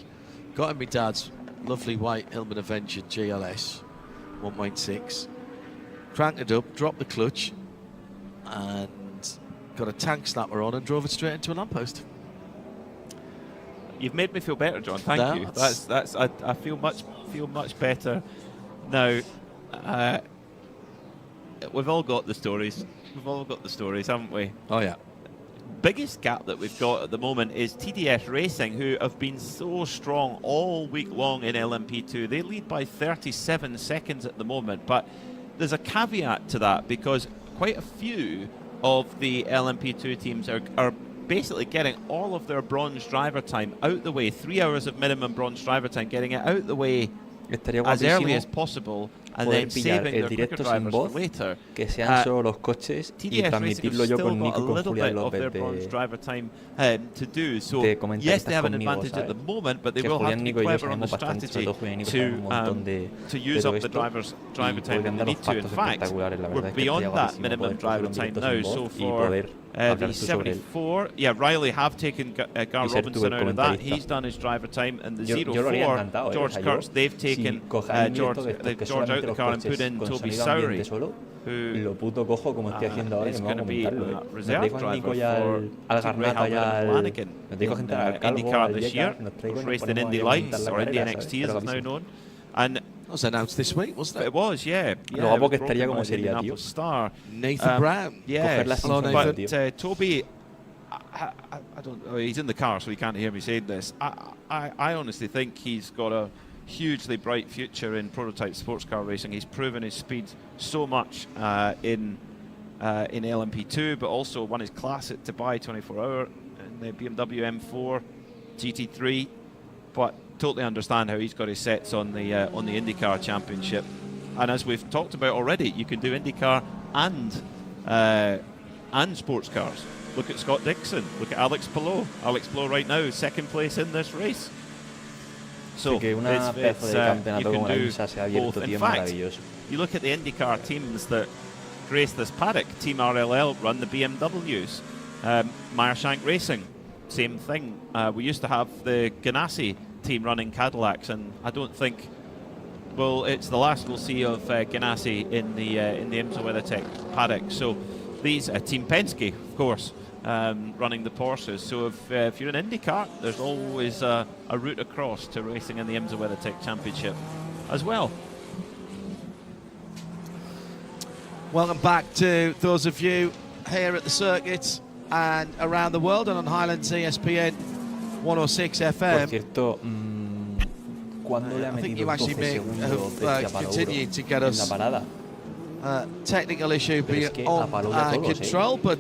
Got in my dad's lovely white Hillman Avenger GLS 1.6, cranked it up, dropped the clutch, and got a tank snapper on and drove it straight into a lamppost. You've made me feel better, John. Thank you. I feel much better now. We've all got the stories. We've all got the stories, haven't we? Oh yeah. Biggest gap that we've got at the moment is TDS Racing, who have been so strong all week long in LMP2. They lead by 37 seconds at the moment, but there's a caveat to that because quite a few of the LMP2 teams are basically getting all of their bronze driver time out the way, 3 hours of minimum bronze driver time, getting it out the way as early as possible, and then saving their quicker drivers for later. Que sean solo los coches y transmitirlo yo con Nico y con Julián López bronze driver time to do. So yes, they have an advantage at the moment, but they will have to be clever on the strategy to use up the driver's driver time when they need to. In fact, we're beyond that minimum driver time now. So for the 74, Riley have taken Gar Robinson out of that. He's done his driver time, and the 04 George Kurtz, they've taken George out the car and put in Toby Sowry, who is going to be a reserve driver for Flanagan in IndyCar this year. Raced in Indy Lights, or Indy NXT as it's now known. And That was announced this week, wasn't it? It was, yeah. Lo guapo que estaría como sería, tío. Star. Nathan Brown. Yeah, Hello, Nathan. But Toby, I don't know, he's in the car, so he can't hear me saying this. I honestly think he's got a hugely bright future in prototype sports car racing. He's proven his speed so much in LMP2, but also won his class at Dubai 24-hour in the BMW M4 GT3. But totally understand how he's got his sets on the IndyCar Championship. And as we've talked about already, you can do IndyCar and sports cars. Look at Scott Dixon. Look at Alex Palou. Alex Palou right now, second place in this race. So you can do both. In fact, you look at the IndyCar teams that grace this paddock. Team RLL run the BMWs. Meyershank Racing, same thing. We used to have the Ganassi team running Cadillacs, and I don't think, well, it's the last we'll see of Ganassi in the IMSA WeatherTech paddock. So these Team Penske, of course, running the Porsches. So if you're an IndyCar, there's always a route across to racing in the IMSA WeatherTech Championship as well. Welcome back to those of you here at the circuit and around the world and on Highlands ESPN 106 FM. Por cierto, ¿cuándo le ha metido 12 segundos de continued to get us technical issue being on control, but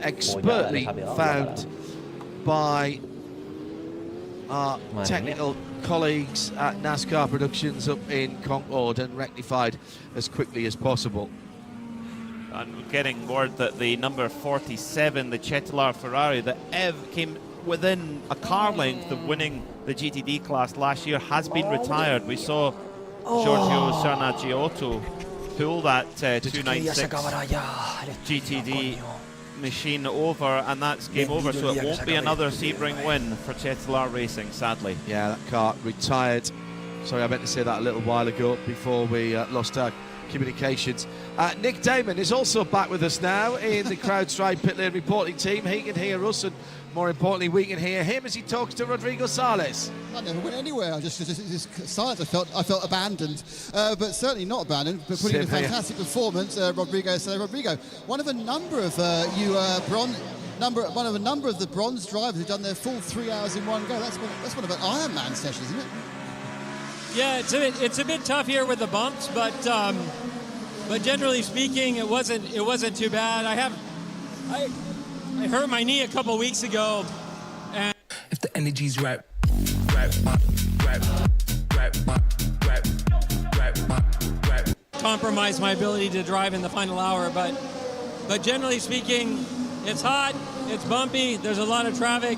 expertly found by our technical colleagues at NASCAR Productions up in Concord and rectified as quickly as possible. And we're getting word that the number 47, the Cetilar Ferrari, that came within a car length of winning the GTD class last year, has been retired. We saw Giorgio Sarnagiotto pull that 296 GTD machine over, and that's game over, so it won't be another Sebring win for Cetilar Racing, sadly. Yeah, that car retired. Sorry, I meant to say that a little while ago before we lost our communications. Nick Damon is also back with us now in the CrowdStrike pit lane reporting team. He can hear us, and more importantly, we can hear him as he talks to Rodrigo Sales. I never went anywhere. I just silence. I felt abandoned, but certainly not abandoned. But putting in a fantastic performance, Rodrigo. So Rodrigo, one of a number of you one of a number of the bronze drivers who've done their full 3 hours in one go. That's one of an Ironman session, isn't it? Yeah, it's a bit tough here with the bumps, but generally speaking, it wasn't too bad. I hurt my knee a couple weeks ago, and if the energy's right. Compromise my ability to drive in the final hour, but generally speaking, it's hot, it's bumpy, there's a lot of traffic.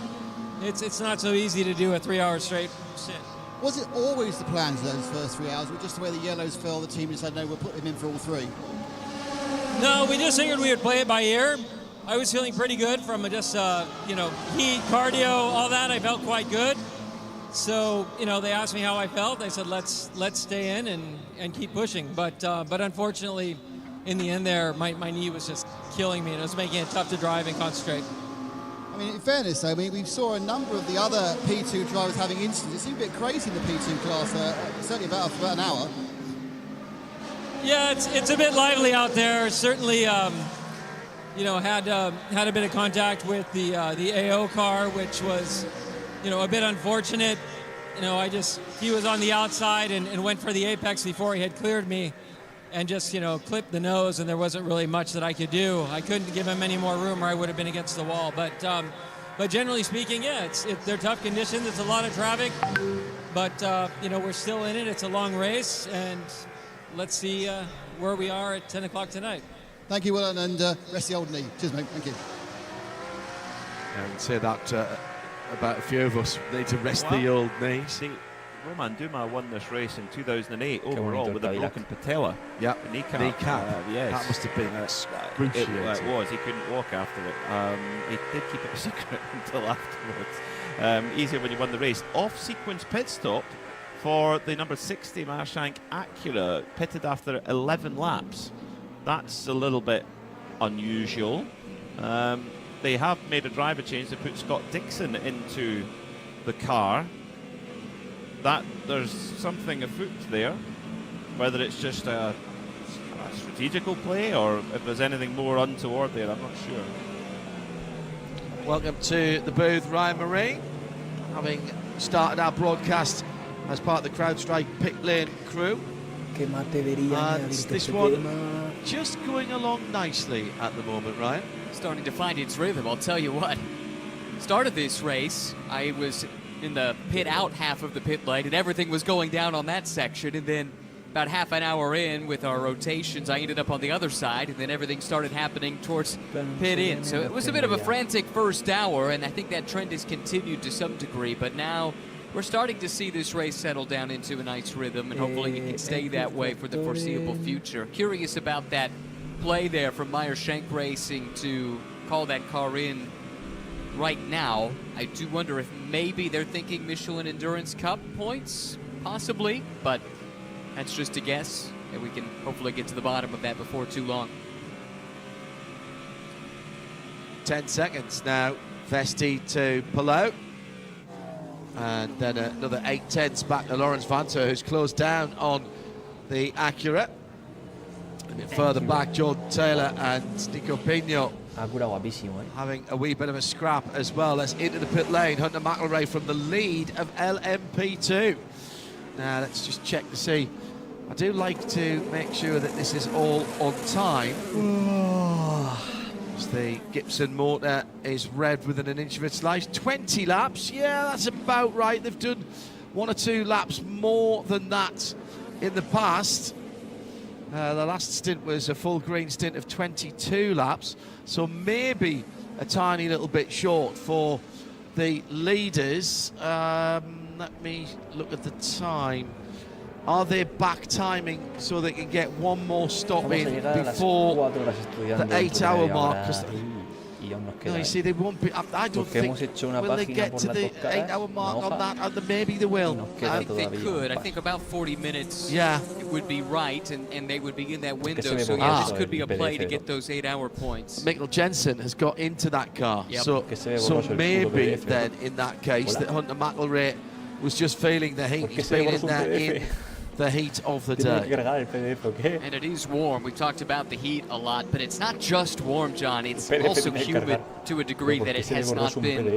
It's not so easy to do a 3 hour straight sit. Was it always the plan for those first 3 hours, or just the way the yellows fell, the team decided, no, we'll put them in for all three? No, we just figured we would play it by ear. I was feeling pretty good from just, heat, cardio, all that. I felt quite good. So, they asked me how I felt. I said, let's stay in and keep pushing. But unfortunately, in the end there, my knee was just killing me, and it was making it tough to drive and concentrate. I mean, in fairness, though, we saw a number of the other P2 drivers having incidents. It seemed a bit crazy in the P2 class, certainly about an hour. Yeah, it's a bit lively out there. Certainly, had a bit of contact with the AO car, which was, a bit unfortunate. He was on the outside and went for the apex before he had cleared me, and just, clipped the nose, and there wasn't really much that I could do. I couldn't give him any more room, or I would have been against the wall. But generally speaking, yeah, they're tough conditions. It's a lot of traffic, but we're still in it. It's a long race, and let's see where we are at 10 o'clock tonight. Thank you, Willen, and rest the old knee. Cheers, mate. Thank you. I would say that about a few of us need to rest the old knee. See, Roman Dumas won this race in 2008 overall with a broken patella. Yeah, kneecap. Yes. That must have been excruciating. It was. He couldn't walk after it. He did keep it a secret until afterwards. Easier when you won the race. Off-sequence pit stop for the number 60 Marshank Acura, pitted after 11 laps. That's a little bit unusual. They have made a driver change. They put Scott Dixon into the car. That there's something afoot there. Whether it's just a strategical play or if there's anything more untoward there, I'm not sure. Welcome to the booth, Ryan Marie. Having started our broadcast as part of the CrowdStrike pit lane crew. And this one just going along nicely at the moment, Ryan. Starting to find its rhythm, I'll tell you what. Started this race, I was in the pit out half of the pit lane, and everything was going down on that section, and then about half an hour in with our rotations, I ended up on the other side, and then everything started happening towards pit in. So it was a bit of a frantic first hour, and I think that trend has continued to some degree, but now we're starting to see this race settle down into a nice rhythm, and hopefully it can stay that way for the foreseeable future. Curious about that play there from Meyer Shank Racing to call that car in right now. I do wonder if maybe they're thinking Michelin Endurance Cup points, possibly, but that's just a guess, and we can hopefully get to the bottom of that before too long. 10 seconds now, Vesti to pull out. And then another 8 tenths back to Lawrence Vanta, who's closed down on the Acura. A bit further back, Jordan Taylor and Nico Pino having a wee bit of a scrap as well. Let's into the pit lane. Hunter McElrea from the lead of LMP2. Now let's just check to see. I do like to make sure that this is all on time. As the Gibson motor is red within an inch of its life. 20 laps, yeah, that's about right. They've done 1 or 2 laps more than that in the past. The last stint was a full green stint of 22 laps, so maybe a tiny little bit short for the leaders. Let me look at the time. Are they back timing so they can get one more stop in before the 8-hour mark? No, you see, they won't be. I don't think. Will they get to the 8-hour mark on that? And maybe they will. I think they could. I think about 40 minutes. Yeah, it would be right, and they would be in that window. So yeah, this could be a play to get those 8-hour points. Mikkel Jensen has got into that car, so maybe then in that case that Hunter McElrea was just feeling the heat. He's been in there in the heat of the day. And it is warm. We've talked about the heat a lot, but it's not just warm, John. It's also humid to a degree that it has not been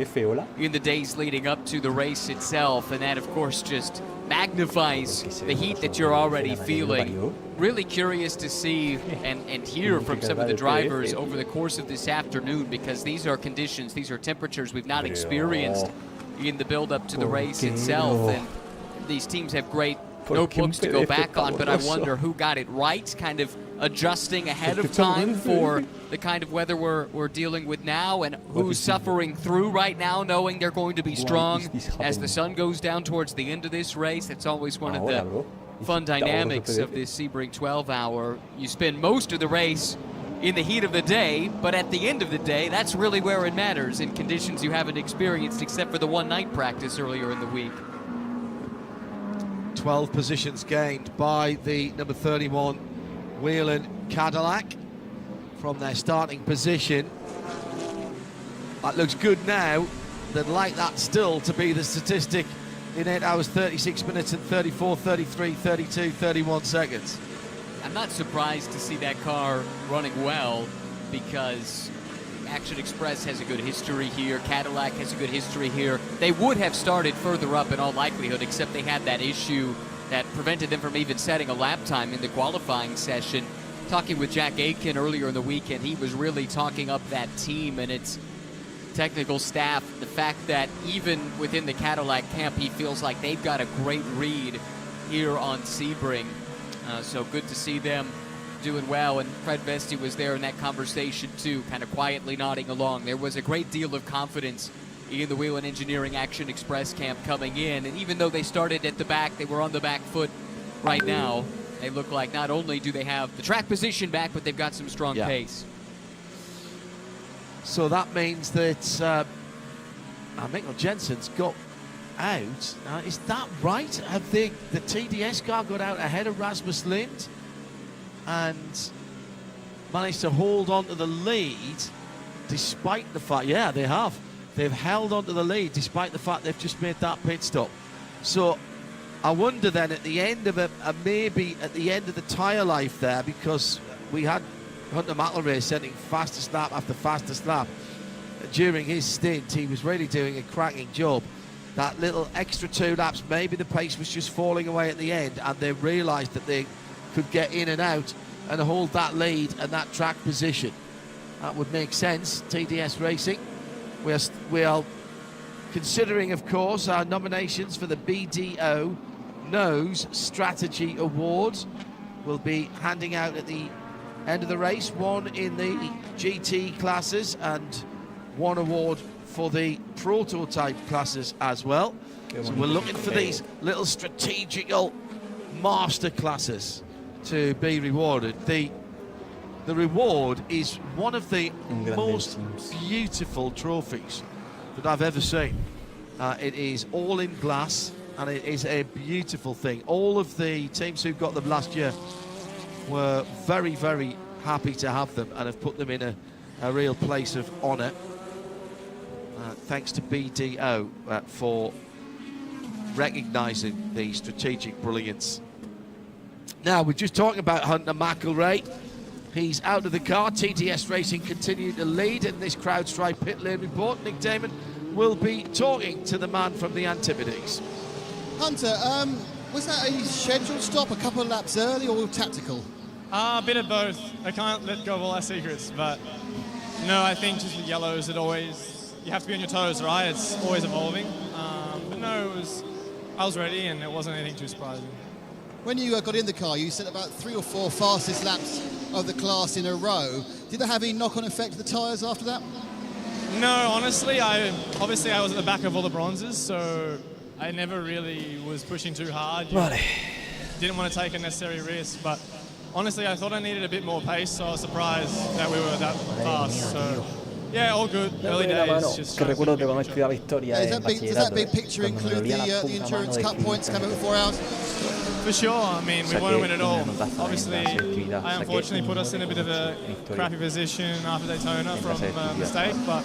in the days leading up to the race itself. And that, of course, just magnifies the heat that you're already feeling. Really curious to see and hear from some of the drivers over the course of this afternoon, because these are conditions, these are temperatures we've not experienced in the build-up to the race itself. And these teams have great notebooks to go back on, but I wonder who got it right, kind of adjusting ahead of time for the kind of weather we're dealing with now, and who's suffering through right now knowing they're going to be strong as the sun goes down towards the end of this race. That's always one of the fun dynamics of this Sebring 12-hour. You spend most of the race in the heat of the day, but at the end of the day, that's really where it matters, in conditions you haven't experienced except for the one-night practice earlier in the week. 12 positions gained by the number 31 Whelen Cadillac from their starting position. That looks good now. They'd like that still to be the statistic in 8 hours, 36 minutes and 34, 33, 32, 31 seconds. I'm not surprised to see that car running well, because Action Express has a good history here. Cadillac has a good history here. They would have started further up in all likelihood, except they had that issue that prevented them from even setting a lap time in the qualifying session. Talking with Jack Aitken earlier in the weekend, he was really talking up that team and its technical staff. The fact that even within the Cadillac camp, he feels like they've got a great read here on Sebring. So good to see them doing well, and Fred Vesti was there in that conversation too, kind of quietly nodding along. There was a great deal of confidence in the Whelen Engineering Action Express camp coming in, and even though they started at the back, they were on the back foot right now. They look like not only do they have the track position back, but they've got some strong pace. So that means that Mikkel Jensen's got out. Is that right? Have the TDS car got out ahead of Rasmus Lind and managed to hold on to the lead despite the fact, yeah, they have. They've held on to the lead despite the fact they've just made that pit stop. So I wonder then at the end of it, maybe at the end of the tyre life there, because we had Hunter McElrea setting fastest lap after fastest lap during his stint. He was really doing a cracking job. That little extra 2 laps, maybe the pace was just falling away at the end, and they realised that they could get in and out and hold that lead and that track position. That would make sense. TDS Racing. We are considering, of course, our nominations for the BDO Nose Strategy Awards. We'll be handing out at the end of the race, one in the GT classes and one award for the prototype classes as well. So we're looking for these little strategical master classes to be rewarded. The reward is one of the most beautiful trophies that I've ever seen. It is all in glass, and it is a beautiful thing. All of the teams who got them last year were very, very happy to have them and have put them in a real place of honour. Thanks to BDO for recognising the strategic brilliance. Now, we're just talking about Hunter McElrea. He's out of the car. TDS Racing continue to lead in this CrowdStrike pit lane report. Nick Damon will be talking to the man from the Antipodes. Hunter, was that a scheduled stop a couple of laps early or tactical? A bit of both. I can't let go of all our secrets, but no, I think just with yellows, you have to be on your toes, right? It's always evolving. But no, I was ready, and it wasn't anything too surprising. When you got in the car, you said about 3 or 4 fastest laps of the class in a row. Did that have any knock-on effect to the tyres after that? No, honestly, obviously I was at the back of all the bronzes, so I never really was pushing too hard. Didn't want to take a necessary risk, but honestly, I thought I needed a bit more pace, so I was surprised that we were that fast. So, yeah, all good. Early days. Just que recuerdo que cuando escribí la victoria does that big picture include the Endurance Cup points coming at 4 hours? For sure. I mean, we won't win it all. Obviously, I unfortunately put us in a bit of a crappy position after Daytona from a mistake, but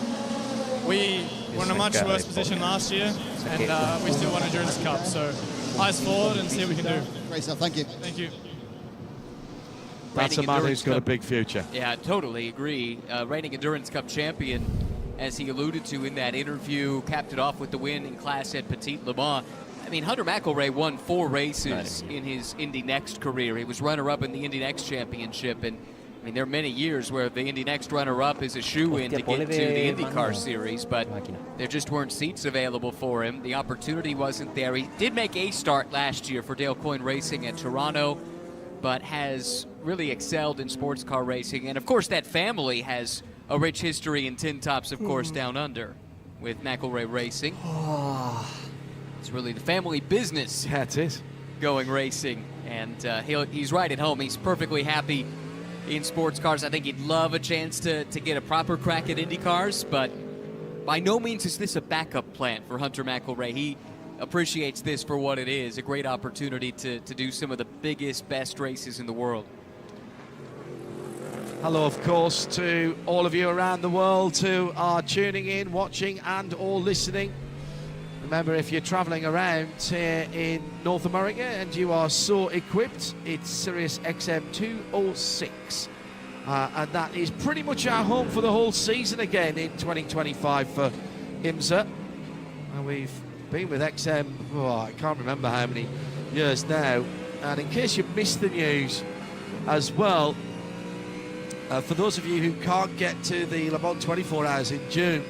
we were in a much worse position last year, and we still won Endurance Cup. So eyes forward and see what we can do. Great stuff, thank you. Thank you. That's a man who's got a big future. Yeah, totally agree. Reigning Endurance Cup champion, as he alluded to in that interview, capped it off with the win in class at Petite Le Mans. I mean, Hunter McElroy won 4 races in his Indy Next career. He was runner-up in the Indy Next Championship, and I mean, there are many years where the Indy Next runner-up is a shoe-in to get to the IndyCar series, but there just weren't seats available for him. The opportunity wasn't there. He did make a start last year for Dale Coyne Racing at Toronto, but has really excelled in sports car racing. And, of course, that family has a rich history in tin tops, of course, down under with McElroy Racing. It's really the family business. That's it. Going racing, and he's right at home. He's perfectly happy in sports cars. I think he'd love a chance to get a proper crack at Indy cars, but by no means is this a backup plan for Hunter McElroy. He appreciates this for what it is, a great opportunity to do some of the biggest, best races in the world. Hello, of course, to all of you around the world who are tuning in, watching, and or listening. Remember, if you're traveling around here in North America and you are so equipped, it's Sirius XM 206. And that is pretty much our home for the whole season again in 2025 for IMSA. And we've been with XM, I can't remember how many years now. And in case you missed the news as well, for those of you who can't get to the Le Mans 24 Hours in June,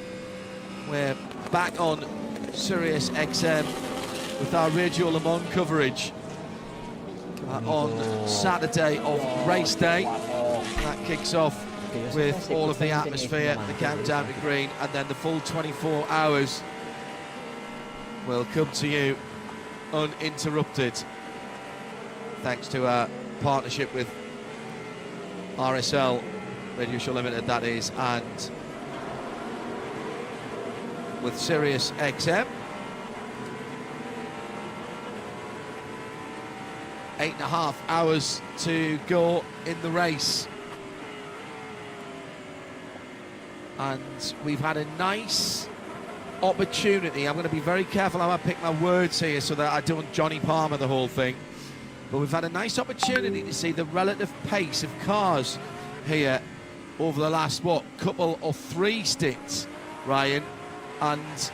we're back on Sirius XM with our Radio Le Mans coverage on Saturday of race day. That kicks off with all of the atmosphere, the countdown to green, and then the full 24 hours will come to you uninterrupted, thanks to our partnership with RSL Radio Show Limited, that is, and with Sirius XM. 8.5 hours to go in the race. And we've had a nice opportunity. I'm going to be very careful how I pick my words here so that I don't Johnny Palmer the whole thing. But we've had a nice opportunity to see the relative pace of cars here over the last, couple or 3 stints, Ryan. And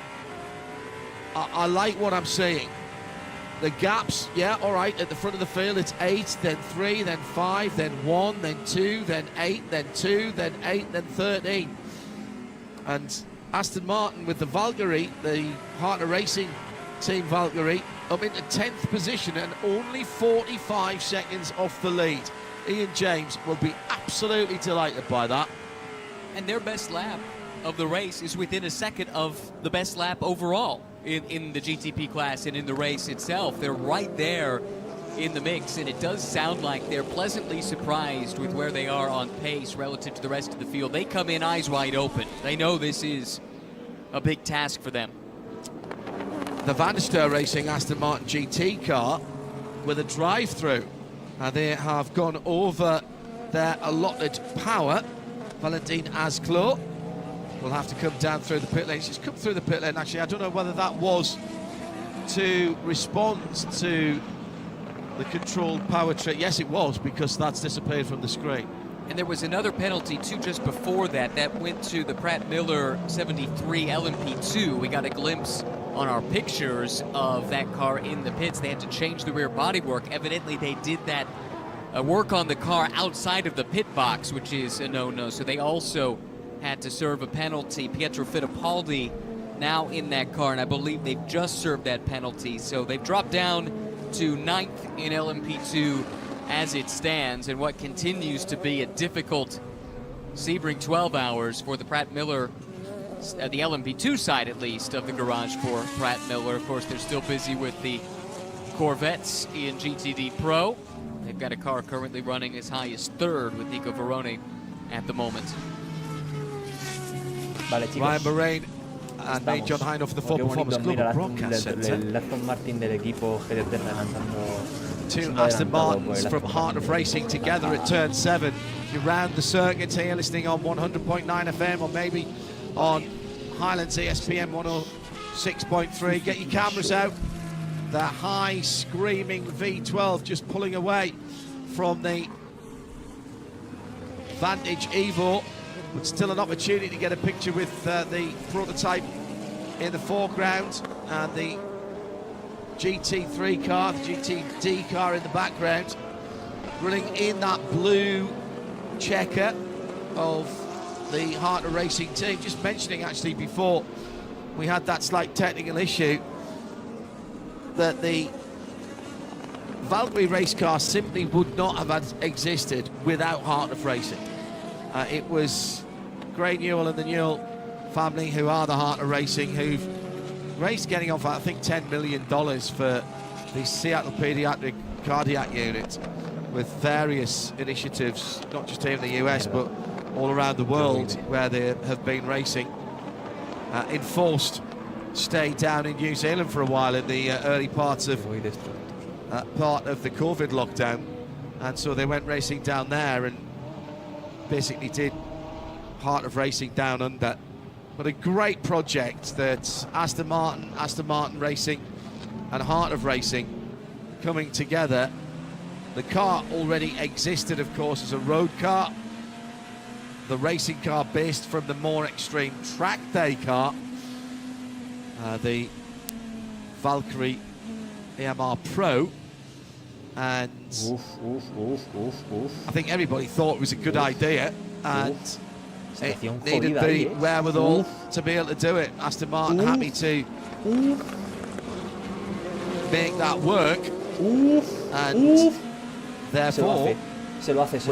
I like what I'm seeing. The gaps, all right, at the front of the field, it's 8, then 3, then 5, then 1, then 2, then 8, then 2, then 8, then 13. And Aston Martin with the Valkyrie, the Partner Racing Team Valkyrie, up into 10th position and only 45 seconds off the lead. Ian James will be absolutely delighted by that. And their best lap of the race is within a second of the best lap overall in the GTP class and in the race itself. They're right there in the mix, and it does sound like they're pleasantly surprised with where they are on pace relative to the rest of the field. They come in eyes wide open. They know this is a big task for them. The Van der Steur Racing Aston Martin GT car with a drive-through. They have gone over their allotted power. Valentine Asclot will have to come down through the pit lane. She's come through the pit lane, actually. I don't know whether that was to respond to the controlled power trick. Yes, it was, because that's disappeared from the screen. And there was another penalty, too, just before that. That went to the Pratt Miller 73 LMP2. We got a glimpse on our pictures of that car in the pits. They had to change the rear bodywork. Evidently, they did that work on the car outside of the pit box, which is a no-no. So they also had to serve a penalty. Pietro Fittipaldi now in that car, and I believe they've just served that penalty. So they've dropped down to 9th in LMP2 as it stands, and what continues to be a difficult Sebring 12 hours for the Pratt Miller, the LMP2 side at least, of the garage for Pratt Miller. Of course, they're still busy with the Corvettes in GTD Pro. They've got a car currently running as high as 3rd with Nico Veroni at the moment. Vale, chicos, Ryan Bahrain and John Heinhoff, the Ford Performance Global Broadcast Centre. El Aston Martin del equipo GT3 adelantando. Two Aston Martins from Heart of Racing together at turn 7. You round the circuit here, listening on 100.9 FM or maybe on Highlands ESPN 106.3. Get your cameras out. the high screaming V12 just pulling away from the Vantage Evo, but still an opportunity to get a picture with the prototype in the foreground and the GT3 car, the GTD car in the background, running in that blue checker of the Heart of Racing team. Just mentioning actually before we had that slight technical issue that the Valkyrie race car simply would not have existed without Heart of Racing. It was Gray Newell and the Newell family, who are the Heart of Racing, who've raised getting off, I think, $10 million for the Seattle Pediatric Cardiac Unit with various initiatives, not just here in the US, but all around the world where they have been racing. Enforced stay down in New Zealand for a while in the early parts of part of the COVID lockdown, and so they went racing down there and basically did Heart of Racing down under. But a great project that Aston Martin Racing and Heart of Racing coming together. The car already existed, of course, as a road car, the racing car based from the more extreme track day car, the Valkyrie AMR Pro, and I think everybody thought it was a good idea, and it needed the wherewithal to be able to do it. Aston Martin happy to make that work, and therefore se lo hace,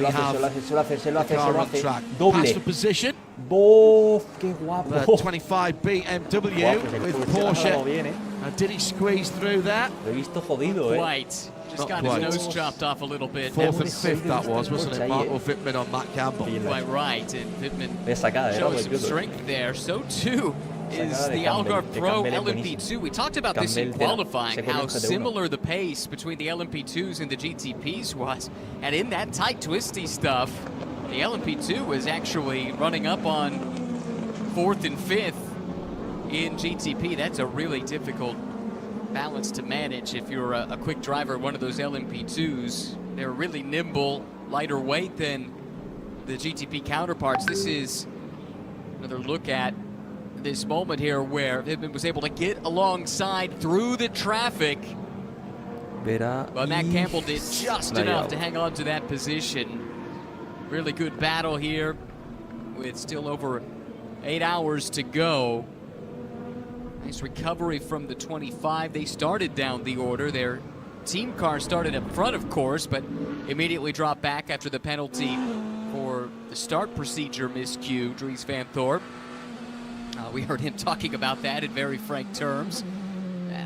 doble. Pass for position. Qué guapo. 25 BMW with Porsche. Did he squeeze through there? Lo he visto jodido, Quite. Just got his nose chopped off a little bit. Fourth and fifth that wasn't it? Marco Wittmann on Matt Campbell. Quite right, and Wittmann showed some strength there. So too is the Algarve Pro LMP2. We talked about this in qualifying, how similar the pace between the LMP2s and the GTPs was. And in that tight, twisty stuff, the LMP2 was actually running up on 4th and 5th in GTP. That's a really difficult balance to manage if you're a quick driver, one of those LMP2s. They're really nimble, lighter weight than the GTP counterparts. This is another look at this moment here where Wittmann was able to get alongside through the traffic, but Matt Campbell did just enough to hang on to that position. Really good battle here with still over 8 hours to go. Nice recovery from the 25. They started down the order. Their team car started up front, of course, but immediately dropped back after the penalty for the start procedure miscue, Dries Van Thorp. We heard him talking about that in very frank terms.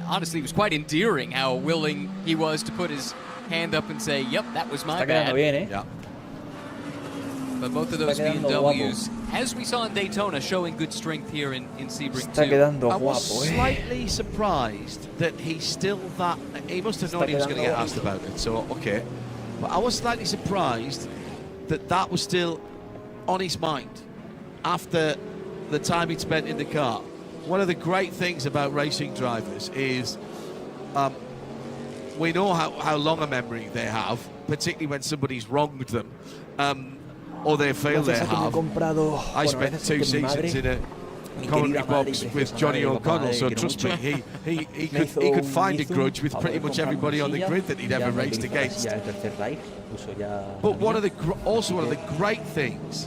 Honestly, it was quite endearing how willing he was to put his hand up and say, yep, that was my bad. Yeah. But both of those BMWs, as we saw in Daytona, showing good strength here in Sebring too. I was slightly surprised that he's still that... He must have known he was going to get asked about it, so okay. But I was slightly surprised that that was still on his mind after the time he'd spent in the car. One of the great things about racing drivers is we know how long a memory they have, particularly when somebody's wronged them. Or they feel they have. I spent 2 seasons in a commentary box with Johnny O'Connell, so trust me, he could find a grudge with pretty much everybody on the grid that he'd ever raced against. But one of the great things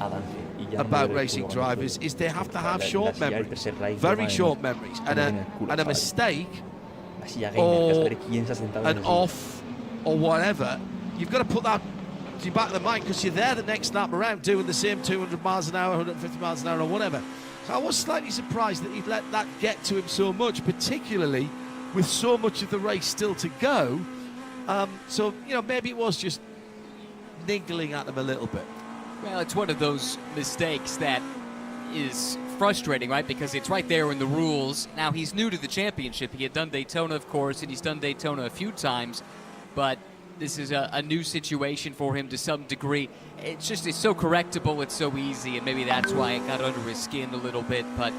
about racing drivers is they have to have short memories, very short memories, and a mistake or an off or whatever, you've got to put that to your back of the mind, because you're there the next lap around doing the same 200 miles an hour, 150 miles an hour or whatever. So I was slightly surprised that he'd let that get to him so much, particularly with so much of the race still to go. So, you know, maybe it was just niggling at him a little bit. Well, it's one of those mistakes that is frustrating, right? Because it's right there in the rules. Now, he's new to the championship. He had done Daytona, of course, and he's done Daytona a few times, but this is a new situation for him to some degree. It's so correctable, it's so easy, and maybe that's why it got under his skin a little bit. But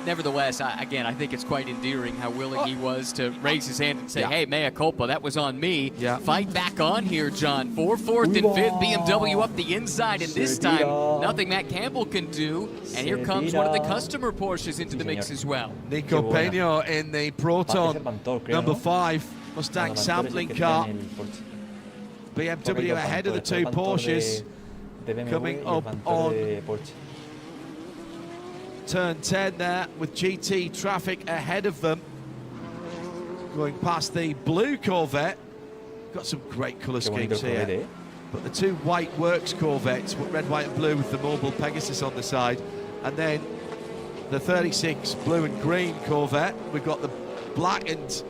nevertheless, again, I think it's quite endearing how willing he was to raise his hand and say, hey, mea culpa, that was on me. Fight back on here, John. 4th and 5th, BMW up the inside, and this time, nothing Matt Campbell can do. And here comes one of the customer Porsches into the mix as well. Nico Peña in the Proton, number 5 Mustang sampling car. BMW ahead of the two Porsches, coming up on turn 10 there with GT traffic ahead of them. Going past the blue Corvette. Got some great colour schemes here. But the two white works Corvettes, red, white and blue with the mobile Pegasus on the side. And then the 36 blue and green Corvette. We've got the black and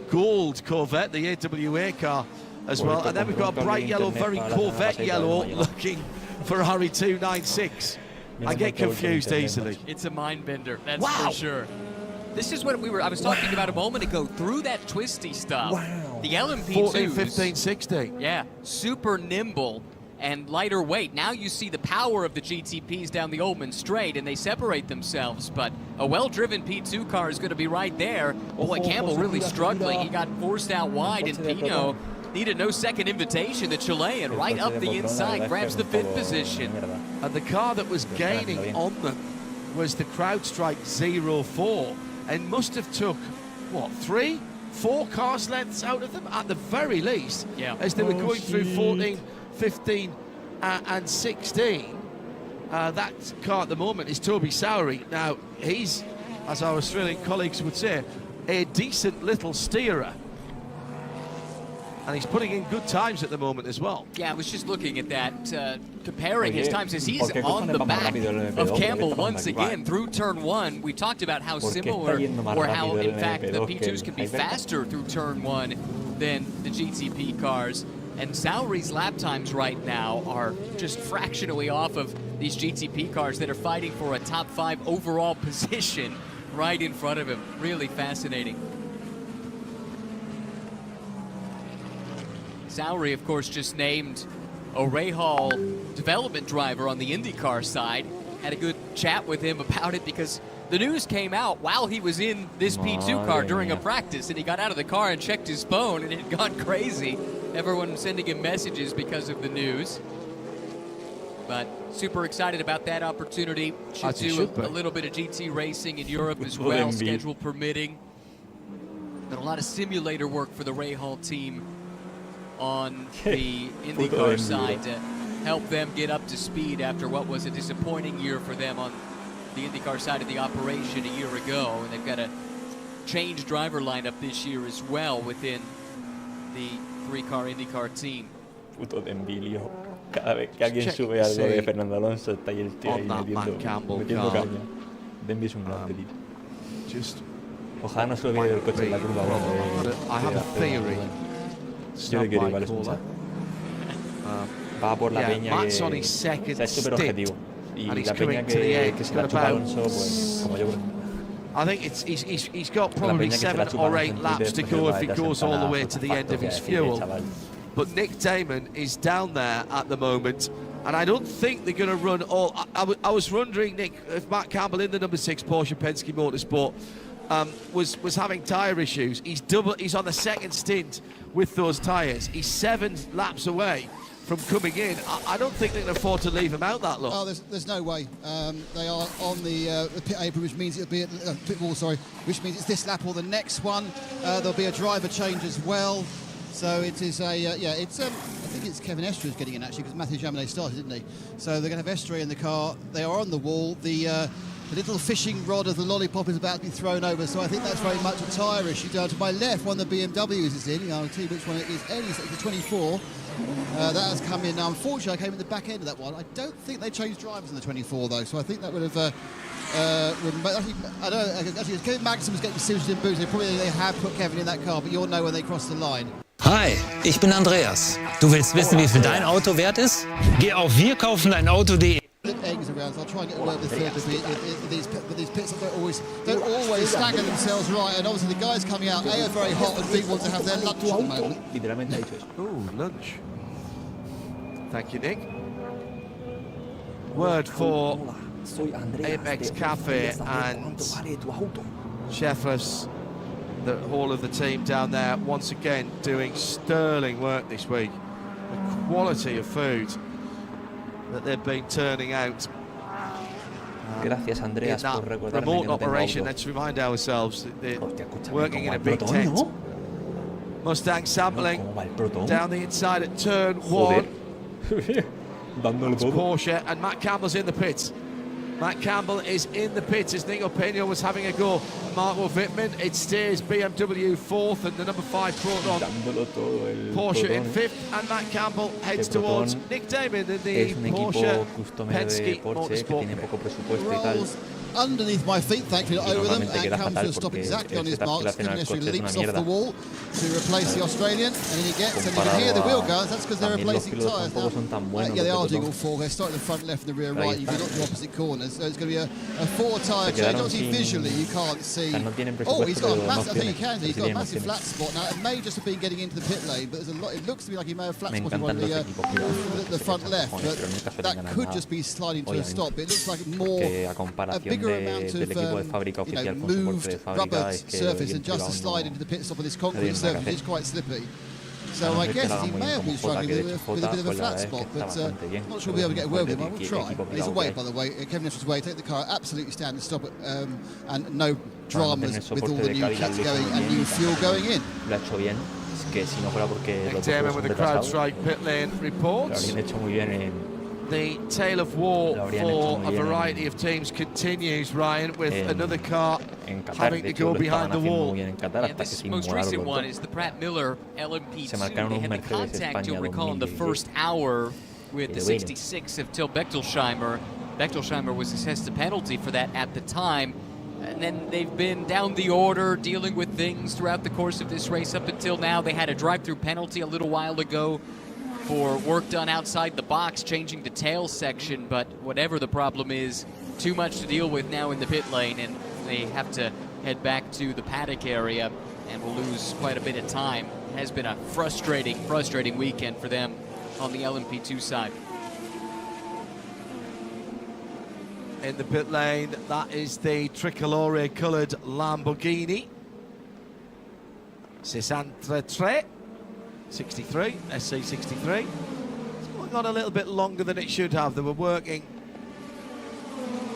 gold Corvette, the AWA car as well. And then we've got a bright yellow, very Corvette yellow looking Ferrari 296. I get confused easily. It's a mind bender, that's for sure. This is what I was talking about a moment ago, through that twisty stuff. The LMP2s, 14, 15, 16. Yeah, super nimble and lighter weight. Now you see the power of the GTPs down the Oldman Straight, and they separate themselves. But a well-driven P2 car is going to be right there. Boy, Campbell really struggling. He got forced out wide, and Pino needed no second invitation. The Chilean right up the inside grabs the 5th position. And the car that was gaining on them was the CrowdStrike 04, and must have took, what, 3, 4 cars lengths out of them at the very least, as they were going through 14, 15 and 16. That car at the moment is Toby Sowery. Now, he's, as our Australian colleagues would say, a decent little steerer. And he's putting in good times at the moment as well. Yeah, I was just looking at that, comparing his times as he's on the back of Campbell once again through turn 1. We talked about how similar, or how, in fact, the P2s can be faster through turn 1 than the GTP cars. And Sowery's lap times right now are just fractionally off of these GTP cars that are fighting for a top 5 overall position right in front of him. Really fascinating. Sowery, of course, just named a Rahal development driver on the IndyCar side. Had a good chat with him about it because the news came out while he was in this P2 car during a practice, and he got out of the car and checked his phone, and it had gone crazy. Everyone sending him messages because of the news. But super excited about that opportunity. Should do a little bit of GT racing in Europe as well, schedule permitting. But a lot of simulator work for the Rahal team on the IndyCar side to help them get up to speed after what was a disappointing year for them on the IndyCar side of the operation a year ago. And they've got a changed driver lineup this year as well within the 3-car IndyCar team. Puto de envidio. Cada vez que alguien sube algo de Fernando Alonso está ahí el tío ahí metiendo caña. Denby es un grande, tío. Ojalá no se olvide del coche en la curva 1. I have a theory. Yo quiero igual escuchar. Va por la peña que Matt's on his second es súper objetivo. Y la peña que se la chupa Alonso, pues como yo creo. I think he's got probably 7 or 8 laps to go if he goes all the way to the end of his fuel. But Nick Damon is down there at the moment, and I don't think they're going to run all. I was wondering, Nick, if Matt Campbell in the number 6 Porsche Penske Motorsport was having tyre issues. He's on the second stint with those tyres. He's 7 laps away from coming in. I don't think they can afford to leave him out that long. Oh, there's no way. They are on the pit apron, which means it'll be pit wall. Sorry, which means it's this lap or the next one. There'll be a driver change as well. So it is a It's I think it's Kevin Estre who's getting in actually because Matthew Jaminet started, didn't he? So they're going to have Estre in the car. They are on the wall. The little fishing rod of the lollipop is about to be thrown over, so I think that's very much a tyre issue. Down to my left, one of the BMWs is in. I'll tell you which one it is. It's the 24. That has come in now. Unfortunately, I came at the back end of that one. I don't think they changed drivers in the 24 though, so I think that would have. I don't know. Actually, Kevin Magnussen was getting serious in boots. They have put Kevin in that car, but you'll know when they cross the line. Hi, ich bin Andreas. Du willst wissen, wie viel dein Auto wert ist? Geh auf wirkaufendeinauto.de. Eggs around, so I'll try and get away with these pits don't always stagger themselves right, and obviously the guys coming out A are very hot and B want to have their lunch at the moment. Ooh, lunch. Thank you, Nick. Word for Apex Cafe and Chefs, all of the team down there, once again doing sterling work this week. The quality of food that they've been turning out. Gracias, Andreas, por recordarme remote que no tengo operation, auto. let's remind ourselves that they're working in a big tent. Mustang sampling down the inside at turn 1. Dándole todo. Porsche, and Matt Campbell's in the pits. Matt Campbell is in the pits as Nico Pena was having a go. Marco Wittmann, it stays BMW 4th and the number 5 Proton. Porsche in 5th, and Matt Campbell heads towards Nick Damon in the Porsche Penske Motorsport. Underneath my feet, thankfully not over them, and comes to a stop exactly on his marks. Kevin leaps off the wall to replace the Australian, and then he gets, and you can hear the wheel guns. That's because they're replacing tyres now. Yeah, they are doing all four. They're starting the front left and the rear right. You can look to opposite corners, so it's going to be a 4-tyre change. Obviously, visually, you can't see. Oh, he's got a massive. I think you can see. He's got a massive flat spot now. It may just have been getting into the pit lane, but there's a lot. It looks to me like he may have flat spotted one of the front left, but that could just be sliding to a stop. It looks like more a bigger amount of moved rubber surface and just to slide into the pit stop of this concrete surface. It's quite slippy. So I guess he may have been struggling with a bit of a flat spot, but I'm not sure we'll be able to get away with him. I will try. He's away, by the way. Kevin Escher's away. Take the car absolutely standing stop it, and no dramas with all the new kits going and new fuel going in. Nick Damon with the CrowdStrike pit lane reports. The tale of war for a variety of teams continues, Ryan, with another car having to go behind the wall. Yeah, this most recent one is the Pratt Miller LMP2. They had the contact, you'll recall, in the first hour with the 66 of Till Bechtelsheimer. Bechtelsheimer was assessed a penalty for that at the time. And then they've been down the order, dealing with things throughout the course of this race up until now. They had a drive-through penalty a little while ago for work done outside the box, changing the tail section, but whatever the problem is, too much to deal with now in the pit lane, and they have to head back to the paddock area and will lose quite a bit of time. It has been a frustrating weekend for them on the LMP2 side. In the pit lane, that is the tricolore-coloured Lamborghini. 63. 63, SC63. It's going on a little bit longer than it should have. They were working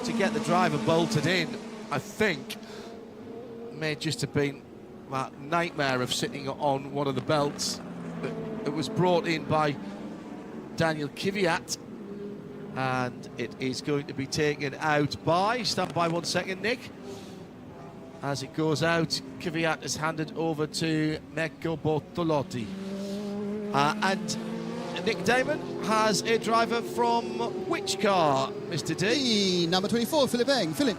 to get the driver bolted in. I think it may just have been that nightmare of sitting on one of the belts. It was brought in by Daniel Kvyat, and it is going to be taken out by, stand by 1 second, Nick. As it goes out, Kvyat is handed over to Mecco Bortolotti. And Nick Damon has a driver from which car, Mr. D? Number 24, Philip Eng. Philip,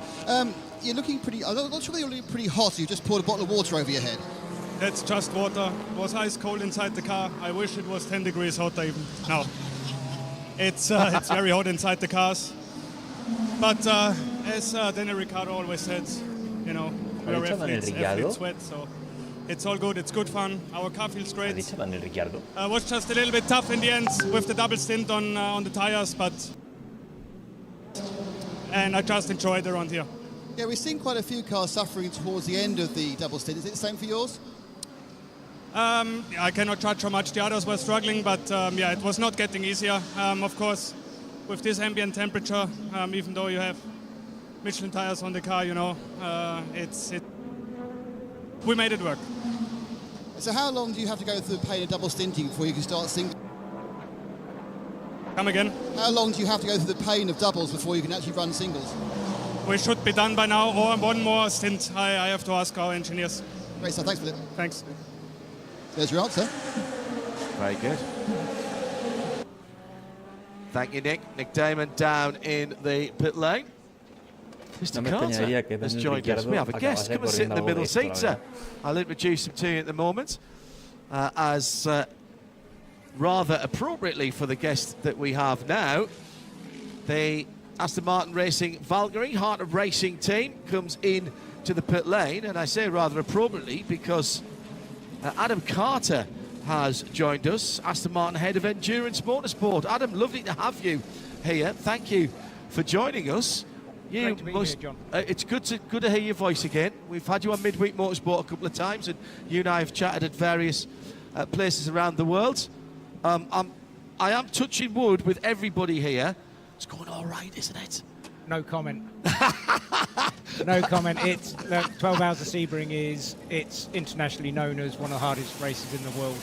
you're looking pretty, I'm not sure you're looking pretty hot. You just poured a bottle of water over your head. That's just water. It was ice cold inside the car. I wish it was 10 degrees hotter even. No. It's very hot inside the cars. But as Daniel Ricciardo always said, you know, we're athletes sweat, so it's all good. It's good fun. Our car feels great. Was just a little bit tough in the end with the double stint on the tires, and I just enjoyed around here. Yeah, we've seen quite a few cars suffering towards the end of the double stint. Is it the same for yours? I cannot judge how much the others were struggling, but yeah, it was not getting easier. Of course, with this ambient temperature, even though you have Michelin tires on the car, you know, we made it work. So how long do you have to go through the pain of double stinting before you can start singles? Come again? How long do you have to go through the pain of doubles before you can actually run singles? We should be done by now, or one more stint. I have to ask our engineers. Great stuff, thanks for it. Thanks. There's your answer. Very good. Thank you, Nick. Nick Damon down in the pit lane. Mr. Carter has joined us. We have a guest. Come and sit in the middle seat, sir. I'll introduce him to you at the moment. As rather appropriately for the guest that we have now, the Aston Martin Racing Valkyrie, Heart of Racing team, comes in to the pit lane. And I say rather appropriately because Adam Carter has joined us, Aston Martin head of Endurance Motorsport. Adam, lovely to have you here. Thank you for joining us. You to be must. here, John. It's good to hear your voice again. We've had you on Midweek Motorsport a couple of times, and you and I have chatted at various places around the world. I am touching wood with everybody here. It's going all right, isn't it? No comment. No comment. It's 12 Hours of Sebring it's internationally known as one of the hardest races in the world,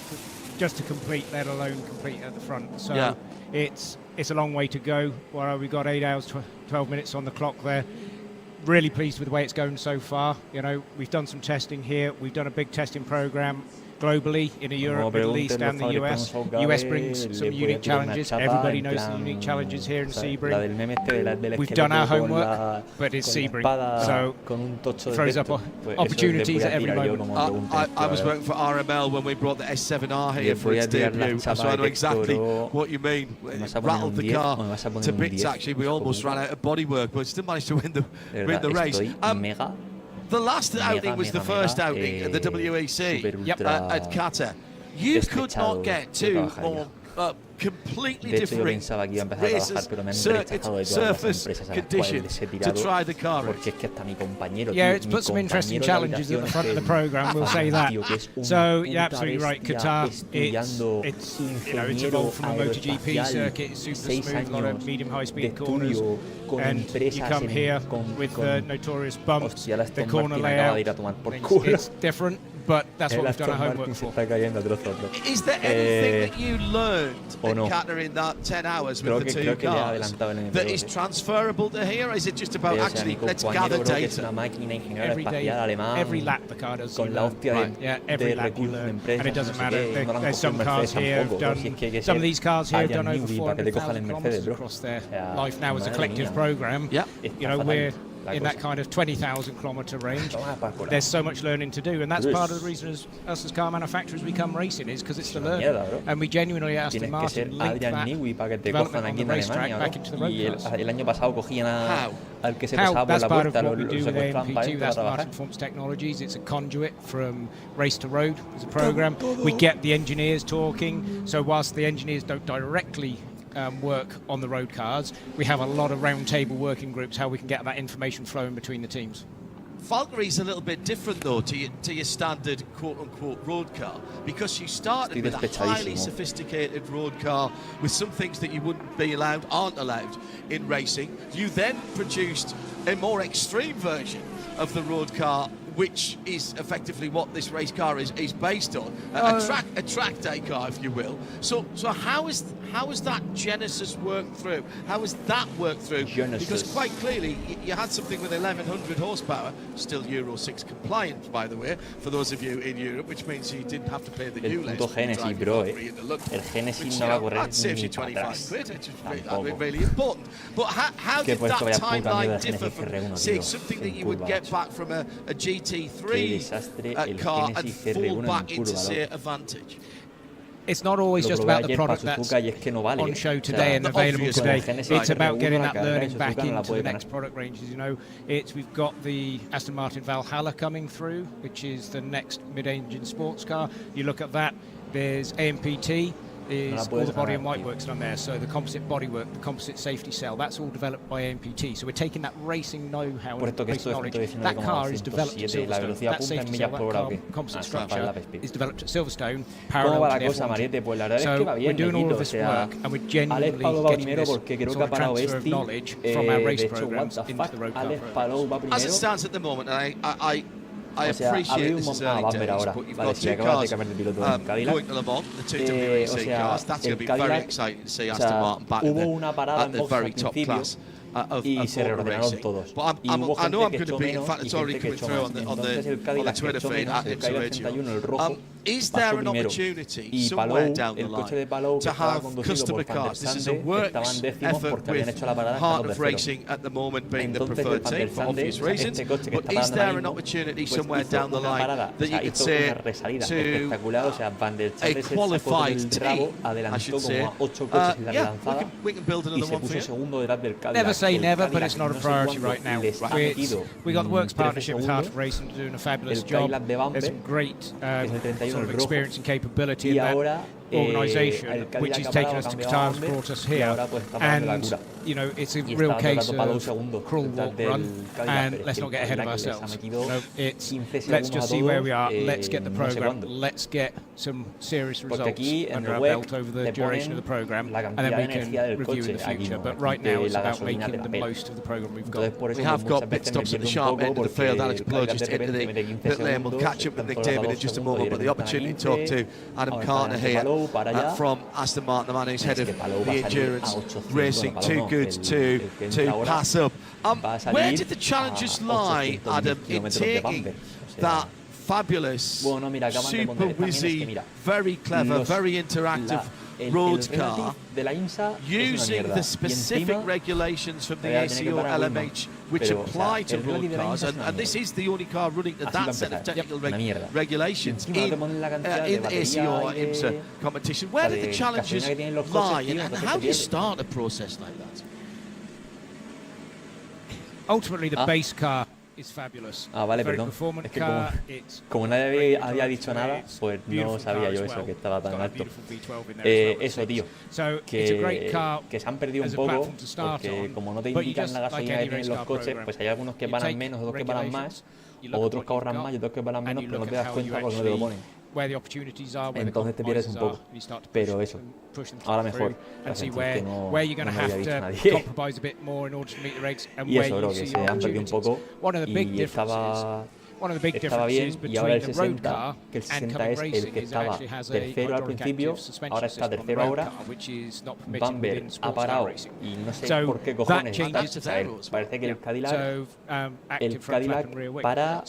just to complete, let alone complete at the front. So yeah. It's a long way to go. Well, we've got 8 hours, 12 minutes on the clock there. Really pleased with the way it's going so far. You know, we've done some testing here. We've done a big testing program globally in Europe, Middle East and the US. US brings some unique challenges. Everybody knows the unique challenges here in Sebring. We've done our homework, but it's Sebring, so throws up opportunities at every moment. I was working for RML when we brought the S7R here for its debut, so I know exactly what you mean. It rattled the car to bits, actually. We almost ran out of bodywork, but still managed to win the race. The last outing was the first outing at the WEC at Qatar. You could not get two more completely different surface conditions to try the car. Yeah, it's put some interesting challenges at the front of the program, we'll say that. So you're absolutely right, Qatar, it's evolved from a MotoGP circuit, it's super smooth, a lot of medium high-speed corners, and you come here with the notorious bumps, the corner layout, it's different, but that's what we've done our homework for. Is there anything that you learned at Qatar in that 10 hours with the two cars that is transferable to here? Is it just about actually let's gather data? Every day, every lap the car does. Right. Yeah, every lap you learn, and it doesn't matter. There's some cars here have done. Some of these cars here have done over 400,000 kilometers across their life now as a collective program. Yeah, you know, we're in that kind of 20,000 kilometre range. There's so much learning to do, and that's part of the reason us as car manufacturers become racing, is because it's the learning. And we genuinely asked Aston Martin link that development on the racetrack back into the road cars. How? That's part of what we do with AMP2, that's Martin Performance Technologies. It's a conduit from race to road as a program. We get the engineers talking, so whilst the engineers don't directly work on the road cars, we have a lot of round table working groups, how we can get that information flowing between the teams. Valkyrie's a little bit different though to your standard quote-unquote road car, because you started with a highly sophisticated road car with some things that you aren't allowed in racing. You then produced a more extreme version of the road car, which is effectively what this race car is based on, a track day car, if you will. So how is that genesis worked through? How has that worked through? Because quite clearly you had something with 1100 horsepower, still Euro 6 compliant, by the way, for those of you in Europe, which means you didn't have to pay the new list. Genesis, bro, El Genesis no va a correr that saves you 25 quid, which is really important. But how did that timeline differ from, say, something that you would get back from a GT3 car and fall back into, say, Advantage? It's not always just about the product that's on show today and available today. It's about getting that learning back into the next product ranges. You know, we've got the Aston Martin Valhalla coming through, which is the next mid-engine sports car. You look at that, there's AMPT. All the body and white work's done there, so the composite bodywork, the composite safety cell, that's all developed by AMPT. So we're taking that racing know-how and racing knowledge. That car is developed at Silverstone. That safety cell, that composite structure is developed at Silverstone, parallel to the F1. So we're doing all of this work, and we're genuinely getting this sort of transfer of knowledge from our race programs into the road car programs. As it stands at the moment, I appreciate this is early days, but you've got two cars going to Le Mans, the two WEC cars. That's going to be very exciting to see Aston Martin back at the very top class of motor racing. But I know I'm going to be, in fact, it's already coming through on the Twitter feed at IMSA Radio. Is there an opportunity somewhere down the line to have customer cars? This is a works effort with Heart of Racing at the moment being the preferred team for obvious reasons. But is there an opportunity somewhere down the line that you could say to a qualified team, I should say, yeah, we can build another one for you? Never say never, but it's not a priority right now. We got the works partnership with Heart of Racing doing a fabulous job. There's some great sort of experience and capability in that. organisation, which is taken us to Qatar, has brought us here, and you know, it's a real case of crawl, walk, run, and let's not get ahead of ourselves. You know, it's let's just see where we are. Let's get the program. Let's get some serious results under our belt over the duration of the program, and then we can review in the future. But right now, it's about making the most of the program we've got. We have got pit stops at the sharp end of the field. Alex Blow just into the pit lane. We'll catch up with Nick David in just a moment, but the opportunity to talk to Adam Carter here from Aston Martin, the man who's head of the endurance racing. Too good to pass up. Where did the challenges lie, Adam, in taking that fabulous, super whizzy, very clever, very interactive road car, using the specific regulations from the ACO LMH which apply to road cars, and this is the only car running to that set of technical regulations in ACO or IMSA competition? Where did the challenges lie, and how do you start a process like that? Ultimately, the base car is fabulous. Vale, perdón. Es que como nadie había dicho nada, pues no sabía yo eso, que estaba tan alto. Eso, tío, que se han perdido un poco, porque como no te indican la gasolina que tienen los coches, pues hay algunos que paran menos, otros que paran más, o otros que ahorran más y otros que paran menos, pero no te das cuenta porque no te lo ponen. Entonces te pierdes un poco, pero eso, ahora mejor. Y eso, bro, que se han perdido un poco y estaba bien, y ahora el 60, que el 60 es el que estaba tercero al principio, ahora está tercero ahora. Bamber ha parado y no sé por qué cojones está. Parece que el Cadillac para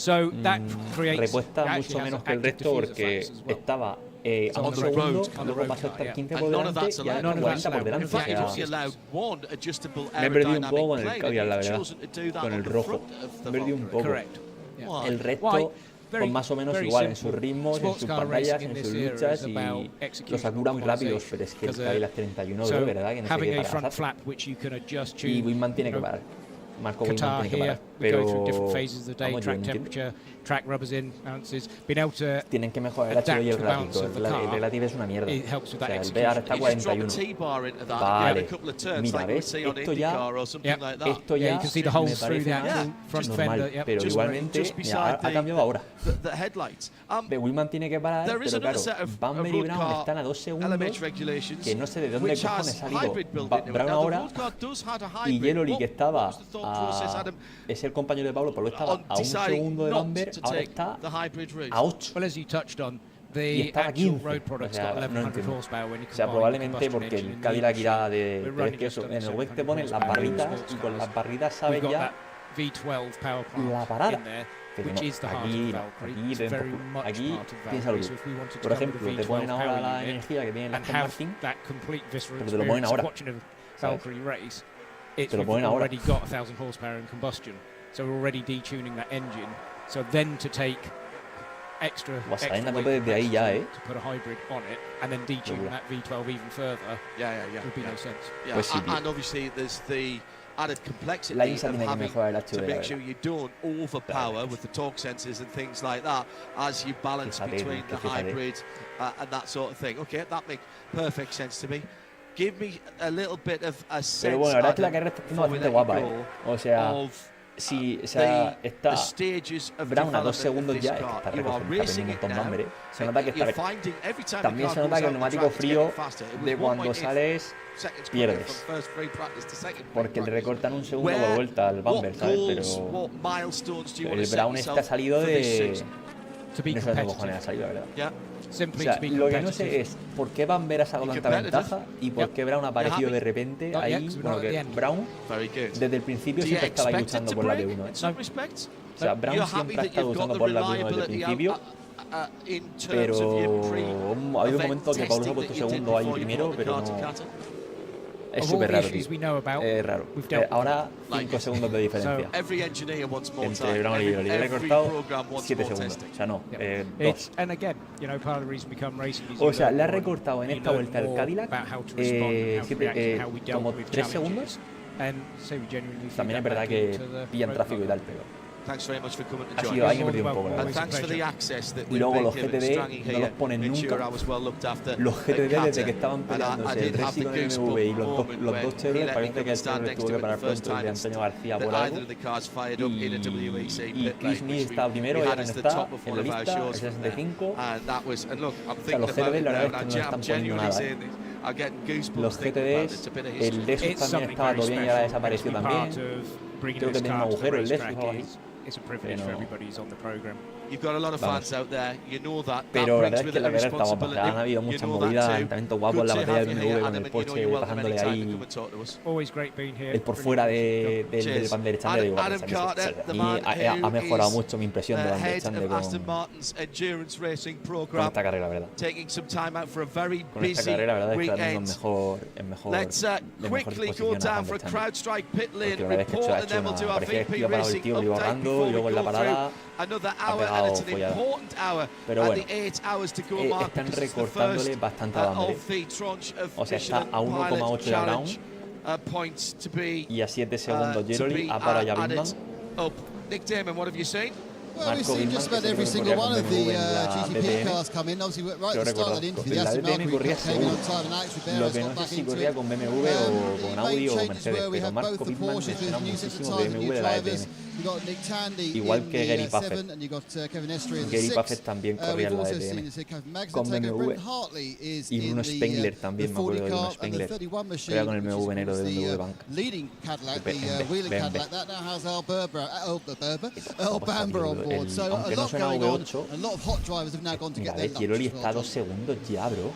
repuesta mucho menos que el resto, porque estaba a un segundo, luego pasó a estar 15 por delante y ahora 40 por delante. O sea, me he perdido un poco con el Cadillac, la verdad, con el rojo. Me he perdido un poco. El resto, pues más o menos igual, en sus ritmos, en sus pantallas, en sus luchas, y los Acura muy rápidos, pero es que el Cadillac 31, de verdad, que no sé qué para. Y Wittmann tiene que parar. Marco Wittmann tiene que parar. Pero vamos, yo entiendo. Tienen que mejorar el HB y el Relative. El Relative es una mierda. O sea, el B ahora está 41. Vale, mira, ¿ves? Esto ya me parece normal, pero igualmente mira, ha cambiado ahora. Wittmann tiene que parar, pero claro, Bamber y Brown están a 2 segundos, que no sé de dónde cojones ha salido Brown ahora, y Yellory, que estaba es el compañero de Pablo estaba a 1 segundo de Bamber, ahora está a 8. Y estaba a 15. O sea, no entiendo. O sea, probablemente porque el Cadillac irá de... Pero es que eso, en el web te ponen las barritas, y con las barritas sabes ya la parada. Pero no, aquí piénsalo tú. Por ejemplo, te ponen ahora la energía que tiene el Aston Martin, pero te lo ponen ahora, ¿sabes? Te lo ponen ahora. So we're already detuning that engine. So then to take extra desde ahí ya, to put a hybrid on it and then detune that V12 even further. Would be no sense. Pues sí, and obviously there's the added complexity of having to make sure you don't overpower with the torque sensors and things like that as you balance between the hybrid and that sort of thing. Okay, that makes perfect sense to me. Give me a little bit of a sense. Pero bueno, la verdad es que la carrera está siendo bastante guapa, O sea, sí, o sea, está Brown a 2 segundos ya, está perdiendo un montón de hambre. Se nota que está. También se nota que el neumático frío, de cuando sales, pierdes. Porque le recortan 1 segundo por vuelta al Bamber, ¿sabes? Pero el Brown está salido de... No sé dónde cojones ha salido, la verdad. O sea, lo que no sé es por qué Bamber ha sacado tanta ventaja y por qué Brown ha aparecido de repente ahí. Bueno, que Brown desde el principio siempre estaba ahí luchando por la P1. O sea, Brown siempre ha estado luchando por la P1 desde el principio, pero ha habido un momento que Pablo se ha puesto segundo ahí primero, pero no... Es súper raro, tío. Es raro. Ahora 5 segundos de diferencia entre Brown y Yellory. Le he recortado 7 segundos. O sea, no, 2. O sea, le ha recortado en esta vuelta el Cadillac como 3 segundos. También es verdad que pillan tráfico y tal, pero... Thanks very much for coming to Ha join sido, us. ahí me perdí un poco, la And verdad. thanks for the access that Y we've luego been los given, GTD Strangy no here. los ponen Ensure nunca. I was well looked after Los at GTD desde Qatar. que estaban And peleándose I el did have Racing the con el goosebump BMW y los moment dos when he Chevrolet, let me parece come que and el stand Chevrolet next tuvo to que him parar the first pronto el de time Antonio García that por either algo. of the cars fired up in a WEC Y pit Chris lane, Neal which estaba primero we y had ahora as no the está top of en one la of our lista, shows el from there. 65. And that was, and look, I'm O sea, thinking los about GTD it la now, verdad and es que no I'm están poniendo genuinely nada. saying this. I'm getting goosebumps Los thinking about it. GTDs, It's a bit of el history. Lexus también estaba todavía ya desaparecido también. Creo que tenía un agujero el Lexus o algo así. It's a privilege for everybody who's on the program. You've got a lot of fans out there, you know that. Pero la That verdad brings es with que it la a carrera está guapa. responsibility. Han habido You muchas know that movidas, too. lanzamientos guapos, Good la to batalla have del you BMW here, con Adam, el and you know Porsche you're welcome pasándole anytime to ahí come and talk to us. Always great being here. el por fuera del Van der Chande. Digo, Adam Carter, the man ha mejorado who mucho mi impresión de Van der head Chande of Aston con Martin's endurance racing con program, esta carrera, la verdad. taking some time out for a very Con esta busy carrera, la verdad es que ahora weekend. mismo en mejor Let's quickly go down for a CrowdStrike pit lane report, and then we'll do our VP Racing update before we go through another hour, and it's an important hour at the 8 hours to go mark, están because it's the recortándole first bastante a Van der. of the tranche of O sea, está Michelin a 1,8 Pilot de Brown Challenge points to be y a 7 segundos to Jeroli, be ha parado ya added Bindman. up. Nick Damon, what have you seen? Well, we've seen just about every single one of the GTP cars come in. Obviously, right at the start of the interview, the Aston Martin came in on time and actually Lo Barrett's que got no sé back si into corría it. con BMW o con The Audi main o changes Mercedes, were we pero have Marco both the Wittmann Porsches menciona with new sets of muchísimo tyres and BMW new de la drivers. ETM. You got Nick Tandy Igual in que the Gary Buffett. 7 and you got Kevin Estre in the Gary 6. Buffett también corría We've en la also ETM. seen Kevin Magnussen Con take over. BMW. Brendan Hartley is Y in Bruno Spengler the también, me 40 acuerdo de Bruno car and the Spengler. 31 machine, Corría con el which BMW is negro de BMW the Bank. leading Cadillac, the BMW. wheeling Cadillac. That now has Earl Bamber on board. So a Aunque no lot suena going on. V8. A lot of hot drivers have now gone to Mira, get their Jeroli laps as está a well. 2 segundos ya, bro.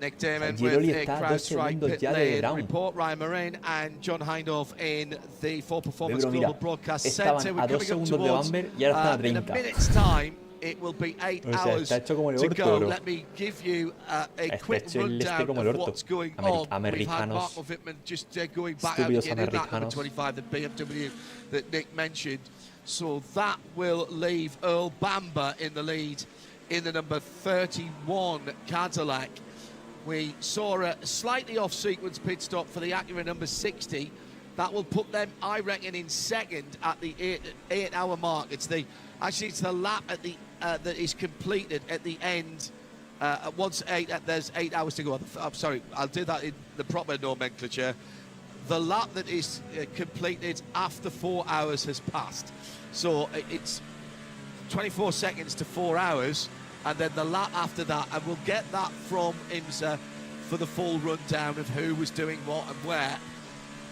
Nick Damon Jeroli with a está a 2 CrowdStrike segundos pit ya de lane Brown. report. Ryan Moraine and John Hindhaugh in the For Performance Pero mira, Global Broadcast estaban Centre. a We're 2 coming up segundos de towards Bamber y ahora están a in a 30. minute's time. It will be 8 O sea, hours está hecho como el to orto, go. bro. Let me give you a Está quick hecho el rundown como el of orto. what's going on. We've had Americanos, Mark Wittmann just going back out estúpidos again in that number americanos. 25, the BMW that Nick mentioned. So that will leave Earl Bamber in the lead in the number 31 Cadillac. We saw a slightly off-sequence pit stop for the Acura number 60. That will put them, I reckon, in second at the 8-hour mark. It's the lap at the that is completed at the end. Once there's 8 hours to go. I'm sorry, I'll do that in the proper nomenclature. The lap that is completed after 4 hours has passed. So it's 24 seconds to 4 hours, and then the lap after that, and we'll get that from IMSA for the full rundown of who was doing what and where.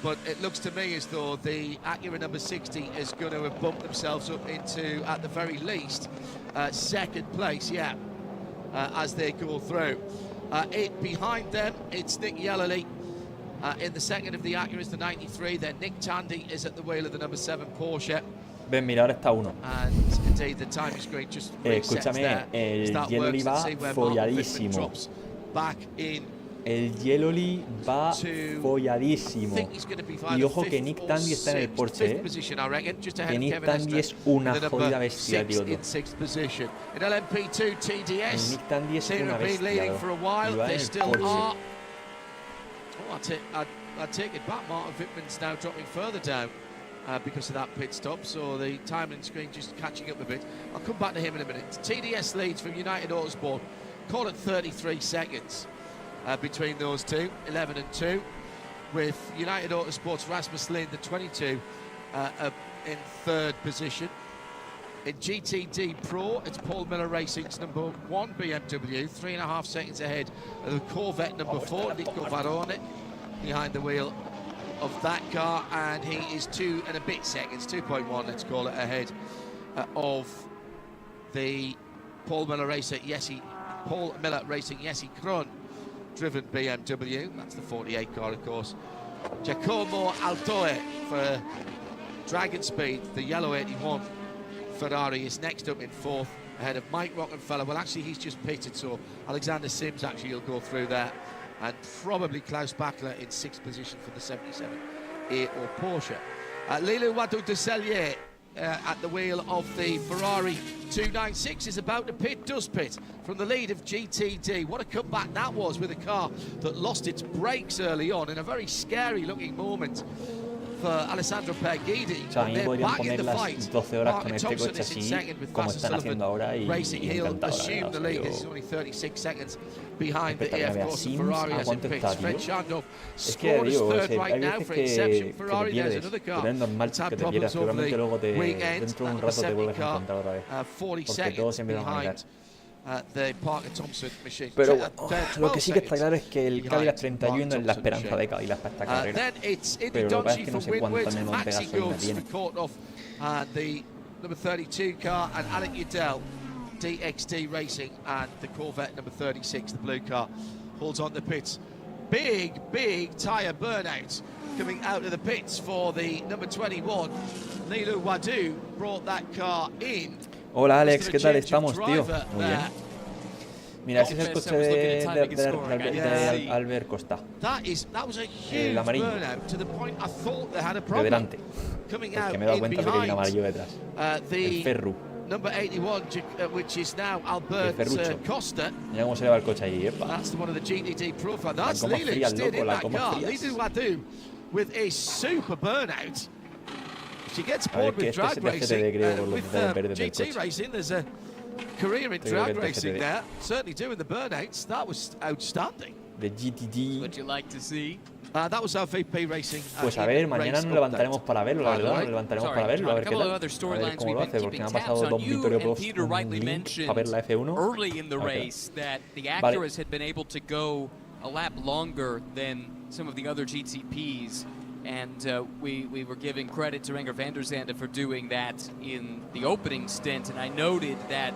But it looks to me as though the Acura number 60 is going to have bumped themselves up into, at the very least, second place, as they go through. Behind them, it's Nick Yellowly. In the second of the Acura is the 93. Then Nick Tandy is at the wheel of the number 7 Porsche. Ven, mira, ahora está uno. And indeed, the time screen just resets Escúchame, there. el Yellowly va folladísimo. Back in. El Yellowly va folladísimo. Y ojo que Nick Tandy está en el Porsche, Que Nick Tandy es una jodida bestia, tío. El Nick Tandy es una bestia, Y va en el Porsche. I take it back. Martin Wittmann's now dropping further down because of that pit stop. So the timing screen just catching up a bit. I'll come back to him in a minute. TDS leads from United Autosport. Call it 33 seconds between those two, 11 and 2. With United Autosport's Rasmus Lind, the 22, in third position. In GTD Pro, it's Paul Miller Racing's number 1 BMW, 3.5 seconds ahead of the Corvette number 4, Nico Varone, behind the wheel of that car, and he is 2 and a bit seconds, 2.1, let's call it, ahead of the Paul Miller Racing Jesse Krohn driven BMW. That's the 48 car, of course. Giacomo Aldoe for Dragon Speed, the yellow 81 Ferrari, is next up in 4th, ahead of Mike Rockenfeller. Well, actually, he's just pitted, so Alexander Sims actually will go through there, and probably Klaus Bachler in 6th position for the 77 A or Porsche. Lilou Wadou de Sellier at the wheel of the Ferrari 296 is about to does pit from the lead of GTD. What a comeback that was, with a car that lost its brakes early on in a very scary looking moment O sea, a mí podrían poner las 12 horas con este coche así, como están haciendo ahora, y encantado, la verdad. Espectacular. Sims, ¿a cuánto está, tío? Es que, digo, hay veces que te pierdes, pero es normal que te pierdas, seguramente luego dentro de un rato te vuelves a encontrar otra vez, porque todos se empiezan a mirar. Pero bueno, lo que sí que está claro es que el Cadillac 31 es la esperanza de Cadillac para esta carrera. Pero lo que pasa es que no sé cuánta menos gasolina tiene. Number 32 car and Alec Udell, DXD Racing, and the Corvette number 36, the blue car, holds on the pits. Big tyre burnout coming out of the pits for the number 21. Nilu Wadu brought that car in. Hola Alex, ¿qué tal estamos, tío? Muy bien. Mira, ese es el coche de Albert Costa. El amarillo. De delante. Porque me he dado cuenta de que hay un amarillo detrás. El Ferru. El Ferrucho. Mira cómo se le va el coche ahí, ¿eh? Las gomas frías, loco, las gomas frías. She gets bored with drag racing with GT racing. There's a career in drag racing there. Certainly doing the burnouts. That was outstanding. The GTD. Would you like to see? That was our VP Racing. Pues a ver, mañana nos levantaremos para verlo, la verdad. Nos levantaremos para verlo, a ver qué tal. A ver cómo lo hace, porque me ha pasado Don Vittorio Post un link para ver la F1. Early in the race that the Acuras had been able to go a lap longer than some of the other GTPs. And we were giving credit to Renger van der Zande for doing that in the opening stint. And I noted that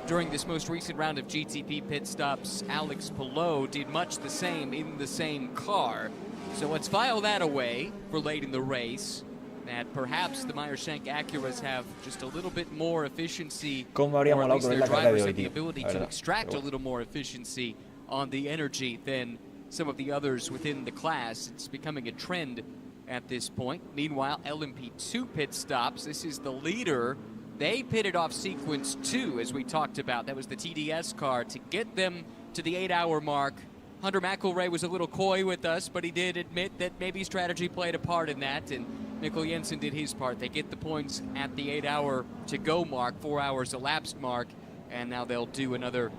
during this most recent round of GTP pit stops, Alex Palou did much the same in the same car. So let's file that away for late in the race. That perhaps the Meyer-Shank Acuras have just a little bit more efficiency, or at least their drivers have the ability to extract a little more efficiency on the energy than some of the others within the class. It's becoming a trend at this point. Meanwhile, LMP2 pit stops. This is the leader. They pitted off sequence 2, as we talked about. That was the TDS car to get them to the 8-hour mark. Hunter McElroy was a little coy with us, but he did admit that maybe strategy played a part in that, and Mikkel Jensen did his part. They get the points at the 8-hour to-go mark, 4 hours elapsed mark, and now they'll do another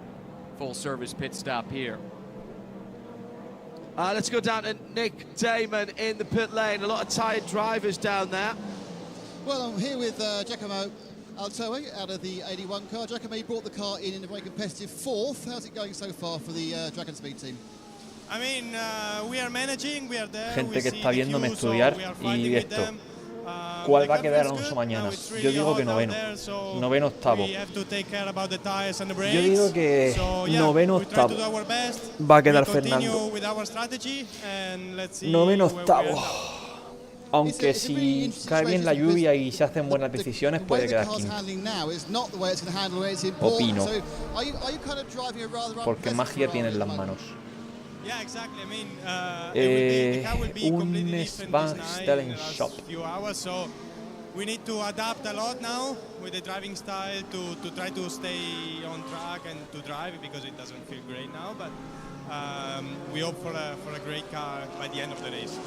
full-service pit stop here. Let's go down to Nick Damon in the pit lane. A lot of tired drivers down there. Well, I'm here with Giacomo Altoe out of the 81 car. Giacomo brought the car in a very competitive 4th. How's it going so far for the Dragon Speed team? I mean, we are managing, we are there. Gente que está viéndome estudiar y esto. ¿Cuál va a quedar Alonso mañana? Yo digo que noveno. Noveno octavo. Yo digo que noveno octavo va a quedar Fernando. Noveno octavo. Aunque si cae bien la lluvia y se hacen buenas decisiones, puede quedar quinto. Opino. Porque magia tiene en las manos. Un Stelling Shop. We need to adapt a lot now with the driving style to try to stay on track and to drive it, because it doesn't feel great now, but we hope for a great car by the end of the race.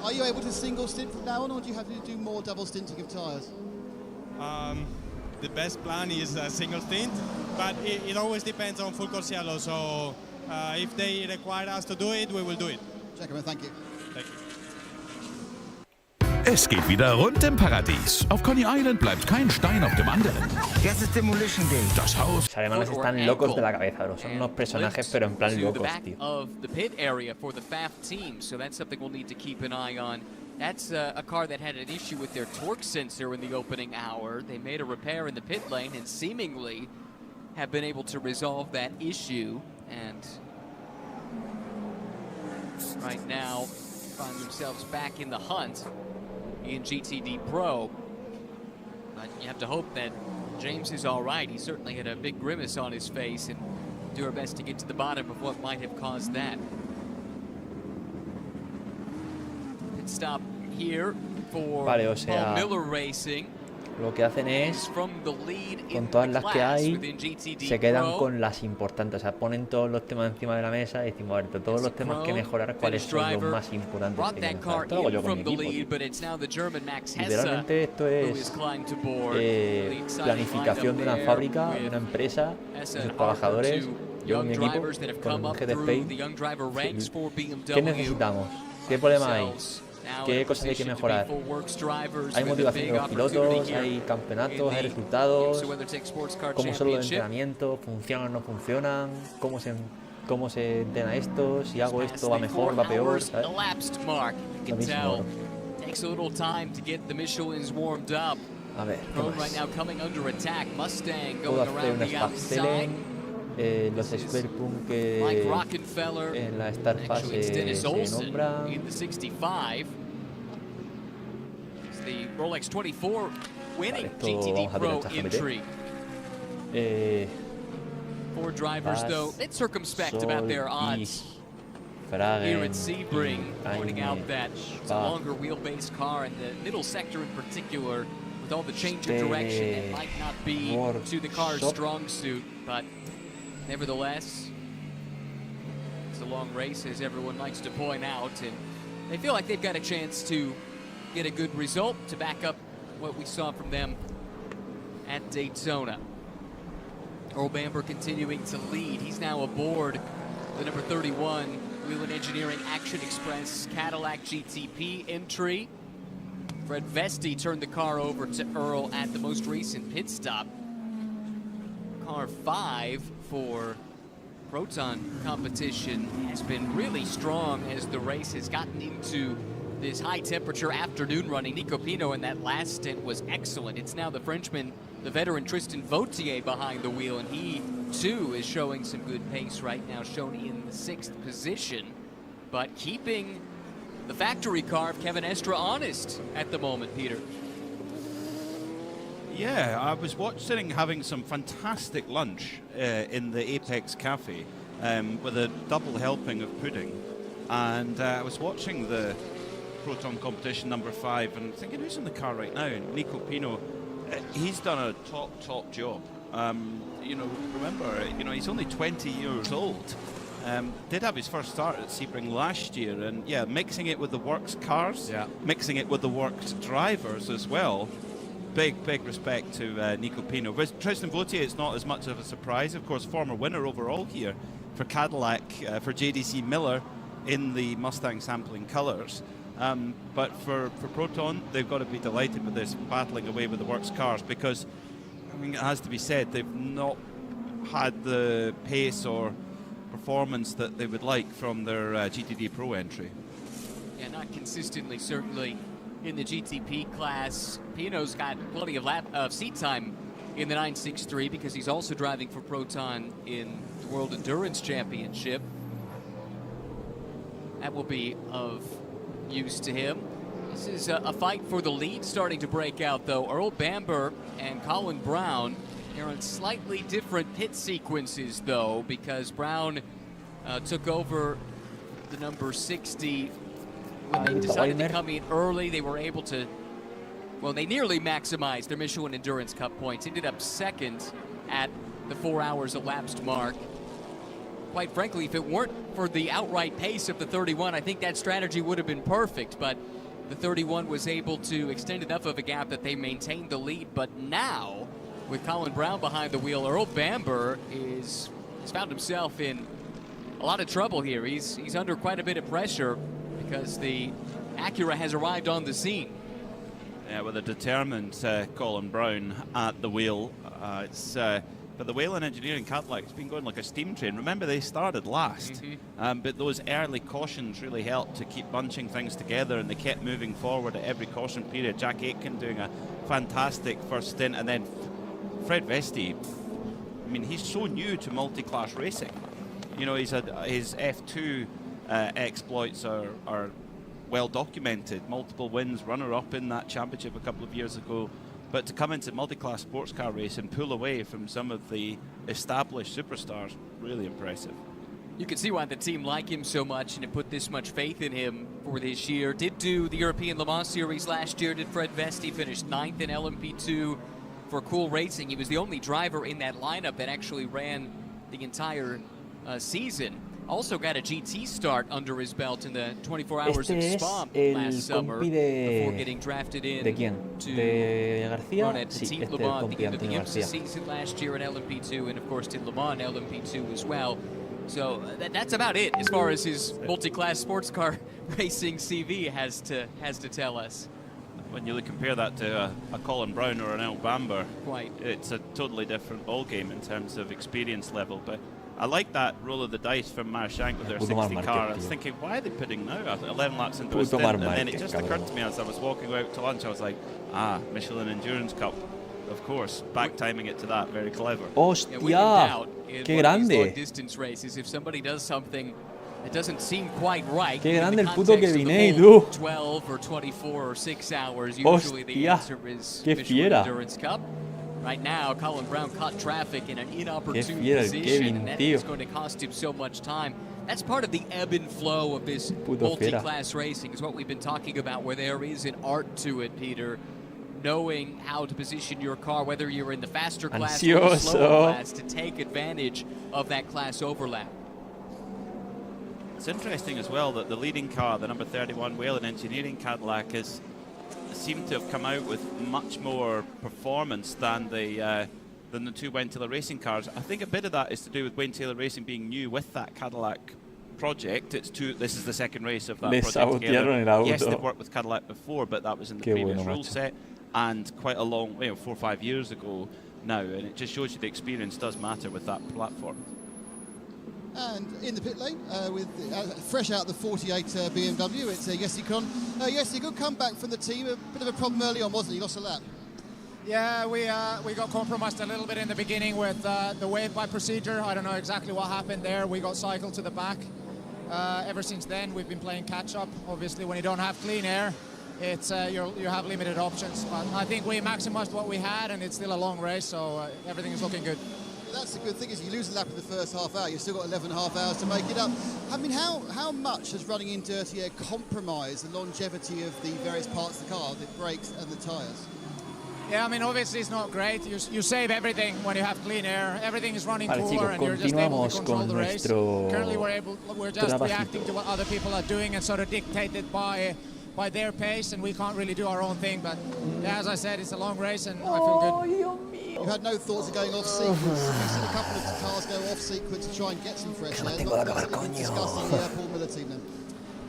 Are you able to single stint from now on, or do you have to do more double stinting of tyres? The best plan is a single stint, but it always depends on full course yellow, so if they require us to do it, we will do it. Giacomo, thank you. Thank you. Es geht wieder rund im Paradies. Auf Coney Island bleibt kein Stein auf dem anderen. Jetzt ist Demolition Day. Das Haus. Los alemanes están locos de la cabeza, bro. Son unos personajes, pero en plan locos, tío. Of the pit area for the FAF team, so that's something we'll need to keep an eye on. That's a car that had an issue with their torque sensor in the opening hour. They made a repair in the pit lane and seemingly have been able to resolve that issue. And right now, find themselves back in the hunt in GTD Pro. But you have to hope that James is all right. He certainly had a big grimace on his face, and do our best to get to the bottom of what might have caused that. Pit stop here for Paul Miller Racing. lo que hacen es, con todas las que hay, se quedan con las importantes. O sea, ponen todos los temas encima de la mesa y decimos, a ver, de todos los temas que mejorar, ¿cuáles son los más importantes que hay que mejorar? Esto lo hago yo con mi equipo. Literalmente esto es planificación de una fábrica, de una empresa, de sus trabajadores. Yo con mi equipo, con el GT3, ¿qué necesitamos? ¿Qué problema hay? ¿Qué cosas hay que mejorar? Hay motivación de los pilotos, hay campeonatos, hay resultados, cómo son los entrenamientos, funcionan o no funcionan, cómo se entrena esto, si hago esto va mejor, va peor, ¿sabes? Lo mismo. A ver, ¿qué más? Puedo hacer un Spacelen. Los Squarepunk que en la Star Phase se nombran. Vale, esto vamos a ver en ChatGPT. Paz, Sol y Fragen, Workshop. Nevertheless, it's a long race, as everyone likes to point out, and they feel like they've got a chance to get a good result to back up what we saw from them at Daytona. Earl Bamber continuing to lead. He's now aboard the number 31 Wheel and Engineering Action Express Cadillac GTP entry. Fred Vesti turned the car over to Earl at the most recent pit stop. Car 5 for Proton competition has been really strong as the race has gotten into this high temperature afternoon running. Nico Pino in that last stint was excellent. It's now the Frenchman, the veteran Tristan Vautier behind the wheel, and he too is showing some good pace right now, shown in the 6th position, but keeping the factory car of Kevin Estre honest at the moment, Peter. Yeah, I was sitting having some fantastic lunch in the Apex Cafe with a double helping of pudding, and I was watching the Proton competition number 5 and thinking, who's in the car right now? And Nico Pino, he's done a top job. You know, remember, you know, he's only 20 years old. Did have his first start at Sebring last year, and yeah, mixing it with the works cars, mixing it with the works drivers as well. Big respect to Nico Pino. With Tristan Vautier, it's not as much of a surprise. Of course, former winner overall here for Cadillac, for JDC Miller in the Mustang sampling colours. But for Proton, they've got to be delighted with this battling away with the works cars, because, I mean, it has to be said, they've not had the pace or performance that they would like from their GTD Pro entry. Yeah, not consistently, certainly. In the GTP class, Pino's got plenty of seat time in the 963 because he's also driving for Proton in the World Endurance Championship. That will be of use to him. This is a fight for the lead starting to break out, though. Earl Bamber and Colin Brown are on slightly different pit sequences, though, because Brown took over the number 60 when they decided to come in early. They were able to, well, they nearly maximized their Michelin Endurance Cup points. Ended up second at the 4 hours elapsed mark. Quite frankly, if it weren't for the outright pace of the 31, I think that strategy would have been perfect, but the 31 was able to extend enough of a gap that they maintained the lead. But now, with Colin Brown behind the wheel, Earl Bamber has found himself in a lot of trouble here. He's under quite a bit of pressure because the Acura has arrived on the scene. Yeah, with a determined Colin Brown at the wheel. But the Whelen Engineering Cadillac has been going like a steam train. Remember, they started last, but those early cautions really helped to keep bunching things together, and they kept moving forward at every caution period. Jack Aitken doing a fantastic first stint, and then Fred Vesti, I mean, he's so new to multi-class racing. You know, his F2 exploits are well documented. Multiple wins, runner-up in that championship a couple of years ago. But to come into multi-class sports car race and pull away from some of the established superstars, really impressive. You can see why the team like him so much and it put this much faith in him for this year. Did do the European Le Mans Series last year, did Fred Vesti, finished 9th in LMP2 for Cool Racing. He was the only driver in that lineup that actually ran the entire season. Also got a GT start under his belt in the 24 Hours of Spa last summer before getting drafted in ¿De quién? to ¿De García? run at Sí, Petit este Le Mans at compi the end of the Antonio IMSA García. season last year in LMP2, and of course did Le Mans in LMP2 as well. So that's about it as far as his multi-class sports car racing CV has to tell us. When you compare that to a Colin Brown or an El Bamber, Quite. It's a totally different ballgame in terms of experience level. But I like that roll of the dice from Marshank with their 60 car. I was thinking, why are they putting now? 11 laps into a stint, and then it just occurred to me as I was walking out to lunch, I was like, Michelin Endurance Cup. Of course, back timing it to that, very clever. Hostia, qué grande. Long distance races, if somebody does something that doesn't seem quite right, qué grande in the el puto context of the Kevin, full tú. 12 or 24 or 6 hours, usually the Hostia, answer is qué Michelin fiera. Endurance Cup. Right now, Colin Brown caught traffic in an inopportune fiera el position, Kevin, and that tío. is going to cost him so much time. That's part of the ebb and flow of this Puto fiera. multi-class racing, is what we've been talking about, where there is an art to it, Peter. Knowing how to position your car, whether you're in the faster class or the slower class, to take advantage of that class overlap. It's interesting as well that the leading car, the number 31 Whelen Engineering Cadillac, seemed to have come out with much more performance than the two Wayne Taylor Racing cars. I think a bit of that is to do with Wayne Taylor Racing being new with that Cadillac project. This is the second race of that project together. Yes, they've worked with Cadillac before, but that was in the previous rule set, and quite a long, 4 or 5 years ago now, and it just shows you the experience does matter with that platform. And in the pit lane, with fresh out the 48 BMW, it's Jesse Kron. Jesse, good comeback from the team. A bit of a problem early on, wasn't it? You lost a lap. Yeah, we got compromised a little bit in the beginning with the wave by procedure. I don't know exactly what happened there. We got cycled to the back. Ever since then, we've been playing catch-up. Obviously, when you don't have clean air, it's you have limited options. But I think we maximized what we had, and it's still a long race, so everything is looking good. That's the good thing, is you lose a lap in the first half hour, you've still got 11.5 hours to make it up. I mean, how much has running in dirty air compromised the longevity of the various parts of the car, the brakes and the tyres? Yeah, I mean, obviously it's not great. You save everything when you have clean air. Everything is running cooler, and you're just able to control the race. Currently we're just reacting to what other people are doing and sort of dictated by their pace, and we can't really do our own thing. But yeah, as I said, it's a long race, and I feel good. You had no thoughts of going off sequence. We've seen a couple of cars go off sequence to try and get some fresh air. Discussing the Paul Miller team then.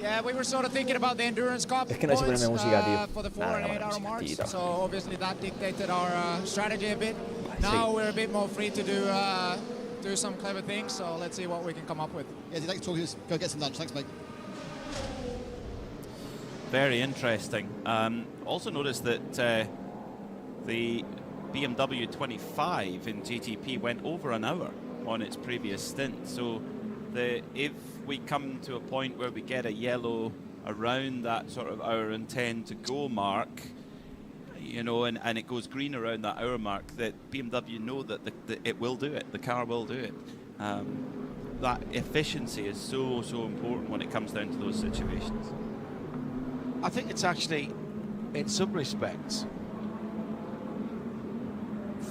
Yeah, we were sort of thinking about the Endurance Cup Es que no se pone música, tío. for the 4 and 8 hour marks. So obviously that dictated our strategy a bit. Now we're a bit more free to do some clever things. So let's see what we can come up with. Yeah, the next talk is go get some lunch. Thanks, mate. Very interesting. Also noticed that the BMW 25 in GTP went over an hour on its previous stint. So if we come to a point where we get a yellow around that sort of hour and 10 to go mark, and it goes green around that hour mark, that BMW know that it will do it, the car will do it. That efficiency is so important when it comes down to those situations. I think it's actually, in some respects,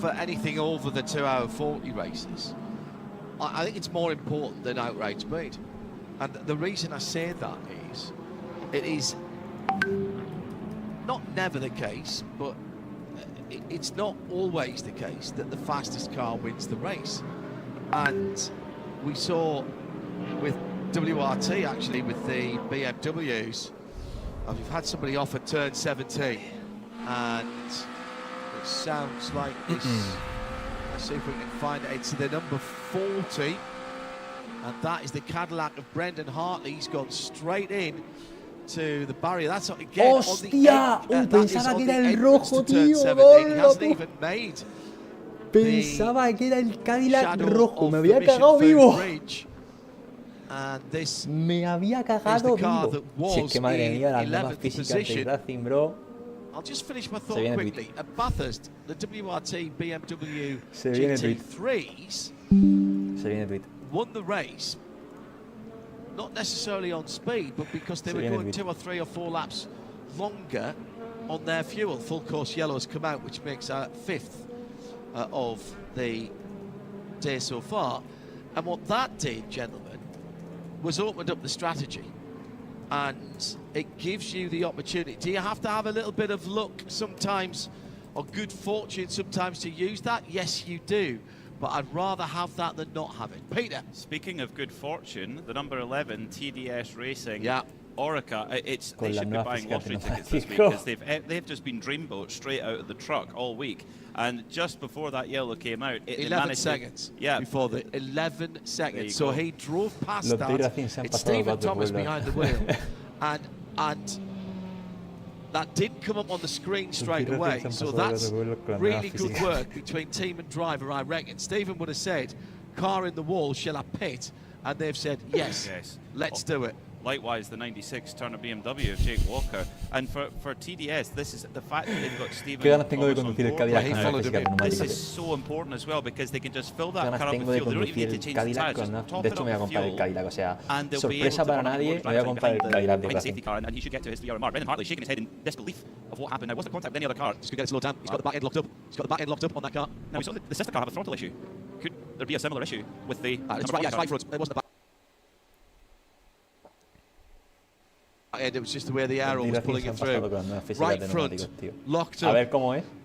for anything over the 2 hour 40 races, I think it's more important than outright speed. And the reason I say that is, it is not never the case, but it's not always the case that the fastest car wins the race. And we saw with WRT, actually, with the BMWs, we've had somebody off at turn 17, and it sounds like this. Let's see if we can find it. It's the number 40, and that is the Cadillac of Brendan Hartley. He's gone straight in to the barrier. That's not again. ¡Hostia! Pensaba que era el rojo, tío. He hasn't even made. Pensaba que era el Cadillac rojo. Me había cagado vivo. Me había cagado vivo. Si es que madre mía, las nuevas físicas de Racing, bro. I'll just finish my thought quickly. At Bathurst, the WRT BMW Se viene GT3s Se viene tweet. won the race not necessarily on speed, but because they were going 2 or 3 or 4 laps longer on their fuel. Full course yellow has come out, which makes our 5th of the day so far. And what that did, gentlemen, was opened up the strategy. And it gives you the opportunity. Do you have to have a little bit of luck sometimes, or good fortune sometimes to use that? Yes, you do. But I'd rather have that than not have it. Peter. Speaking of good fortune, the number 11, TDS Racing. Yeah. Orica, they should be buying lottery tickets this week because they've just been dreamboat straight out of the truck all week. And just before that yellow came out, 11 seconds before the 11 seconds. So he drove past that. It's Stephen Thomas behind the wheel. and that didn't come up on the screen straight away. So that's really good work between team and driver, I reckon. Stephen would have said, car in the wall, shall I pit? And they've said, yes. Let's do it. Likewise, the 96 Turner BMW of Jake Walker. And for TDS, this is the fact that they've got Stephen Thomas on board. This is so important as well because they can just fill that car up with fuel. They don't even need to change the tires, just top it up with fuel. And they'll be able to run a more drive behind the safety car, and he should get to his 3-hour mark. Brendan Hartley shaking his head in disbelief of what happened. Now, what's the contact with any other car? He's going to get it slowed down. He's got the back end locked up. He's got the back end locked up on that car. Now, we saw the sister car have a throttle issue. Could there be a similar issue with the right front? It wasn't the back. And it was just the way the arrow was pulling it through. Right front, locked up.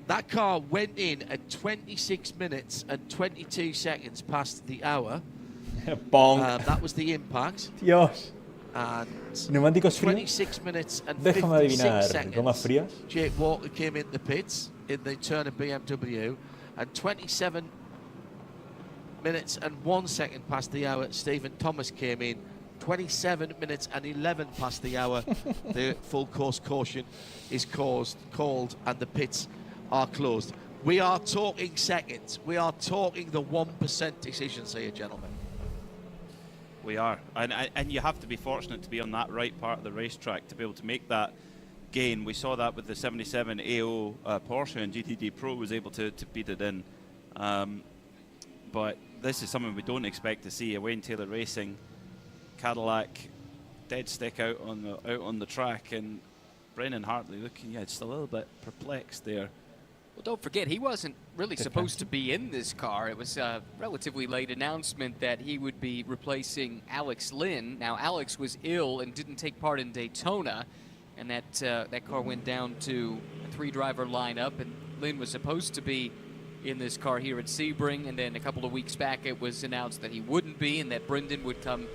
That car went in at 26 minutes and 22 seconds past the hour. That was the impact. Dios. And Neumáticos 26 minutes and Déjame 56 adivinar, seconds. gomas frías. Jake Walker came in the pits in the Turner BMW, and 27 minutes and 1 second past the hour, Stephen Thomas came in. 27 minutes and 11 past the hour. The full course caution is called and the pits are closed. We are talking seconds. We are talking the 1% decisions here, gentlemen. We are. And you have to be fortunate to be on that right part of the racetrack to be able to make that gain. We saw that with the 77 AO Porsche, and GTD Pro was able to beat it in. But this is something we don't expect to see. A Wayne Taylor Racing Cadillac dead stick out on the track, and Brendan Hartley looking just a little bit perplexed there. Well, don't forget, he wasn't really supposed to be in this car. It was a relatively late announcement that he would be replacing Alex Lynn. Now, Alex was ill and didn't take part in Daytona, and that car went down to a 3-driver lineup, and Lynn was supposed to be in this car here at Sebring, and then a couple of weeks back it was announced that he wouldn't be and that Brendan would come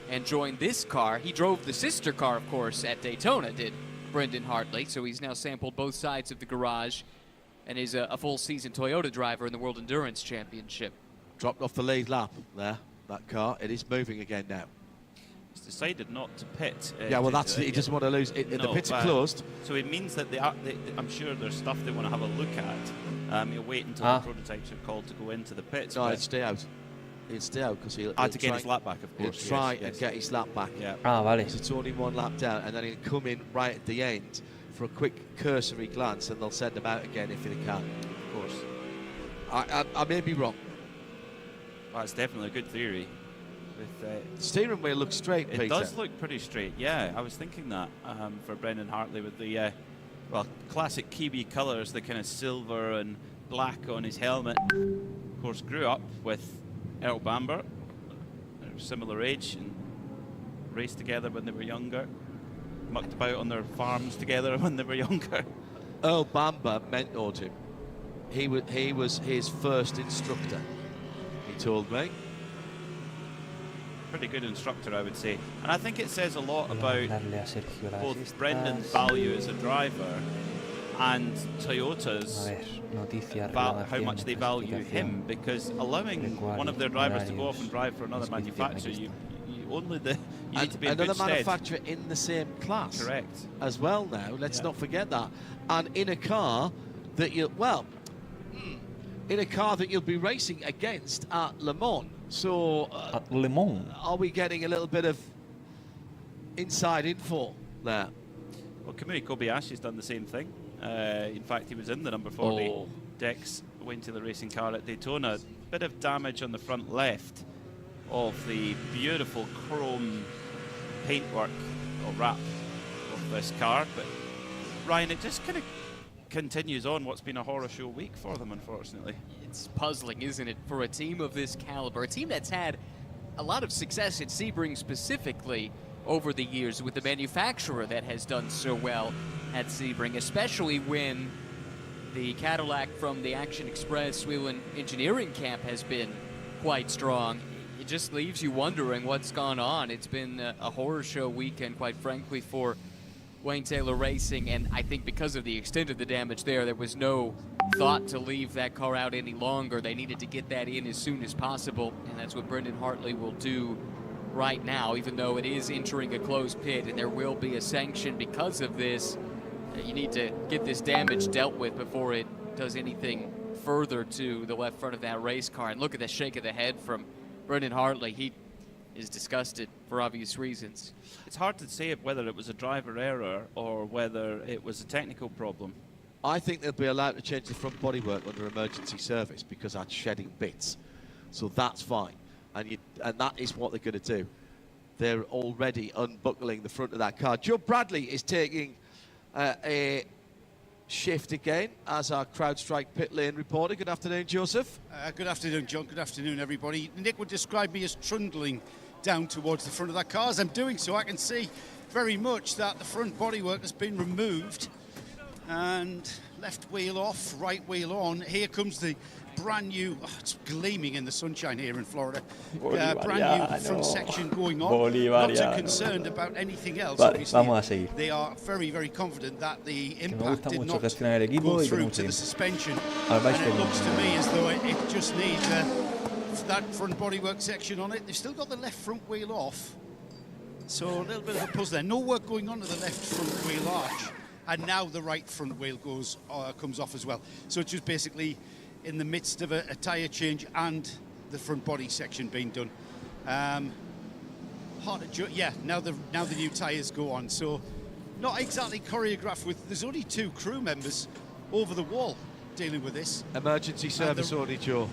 and join this car. He drove the sister car, of course, at Daytona, did Brendan Hartley, so he's now sampled both sides of the garage and is a full-season Toyota driver in the World Endurance Championship. Dropped off the lead lap there, that car. It is moving again now. He's decided not to pit. He doesn't want to lose. The pits are closed. So it means that I'm sure there's stuff they want to have a look at. He'll wait until the prototypes are called to go into the pits. No, it'll stay out. He'll stay out because he'll to get his lap back, of course. He'll try and get his lap back. Yeah. Vale. It's only 1 lap down, and then he'll come in right at the end for a quick cursory glance, and they'll send him out again if they can. Of course. I may be wrong. That's definitely a good theory. The steering wheel looks straight, Peter. It does look pretty straight, yeah. I was thinking that for Brendan Hartley with the, classic Kiwi colours, the kind of silver and black on his helmet. Of course, grew up with Earl Bamber. They're similar age and raced together when they were younger. Mucked about on their farms together when they were younger. Earl Bamber mentored him. He was his first instructor, he told me. Pretty good instructor, I would say. And I think it says a lot about both Brendan's value as a driver and Toyota's how much they value him, because allowing one of their drivers to go off and drive for another manufacturer, you need to be in another good stead. manufacturer in the same class. Correct. As well now, let's not forget that. And in a car that you'll be racing against at Le Mans. So, at Le Mans, are we getting a little bit of inside info there? Well, Kamui Kobayashi's done the same thing. In fact, he was in the number 40 Dex Wayne Taylor Racing car at Daytona. Bit of damage on the front left of the beautiful chrome paintwork or wrap of this car. But Ryan, it just kind of continues on what's been a horror show week for them, unfortunately. It's puzzling, isn't it, for a team of this caliber, a team that's had a lot of success at Sebring specifically over the years with the manufacturer that has done so well at Sebring, especially when the Cadillac from the Action Express Whelen Engineering Camp has been quite strong. It just leaves you wondering what's gone on. It's been a horror show weekend, quite frankly, for Wayne Taylor Racing, and I think because of the extent of the damage there was no thought to leave that car out any longer. They needed to get that in as soon as possible, and that's what Brendan Hartley will do right now, even though it is entering a closed pit and there will be a sanction because of this. You need to get this damage dealt with before it does anything further to the left front of that race car. And look at the shake of the head from Brendan Hartley. He is disgusted for obvious reasons. It's hard to say whether it was a driver error or whether it was a technical problem. I think they'll be allowed to change the front bodywork under emergency service because that's shedding bits. So that's fine. And that is what they're going to do. They're already unbuckling the front of that car. Joe Bradley is taking a shift again as our CrowdStrike pit lane reporter. Good afternoon, Joseph. Good afternoon, John. Good afternoon, everybody. Nick would describe me as trundling down towards the front of that car. As I'm doing so, I can see very much that the front bodywork has been removed and left wheel off, right wheel on. Here comes the brand new, it's gleaming in the sunshine here in Florida, brand new front section going on. Not too concerned about anything else. Obviously, they are very, very confident that the impact did not go through to the suspension. And it looks to me as though it just needs that front bodywork section on it. They've still got the left front wheel off, so a little bit of a puzzle there. No work going on to the left front wheel arch, and now the right front wheel comes off as well. So it's just basically in the midst of a tyre change and the front body section being done. Hard to now the new tyres go on. So not exactly choreographed with. There's only 2 crew members over the wall dealing with this. Emergency service only, Joe.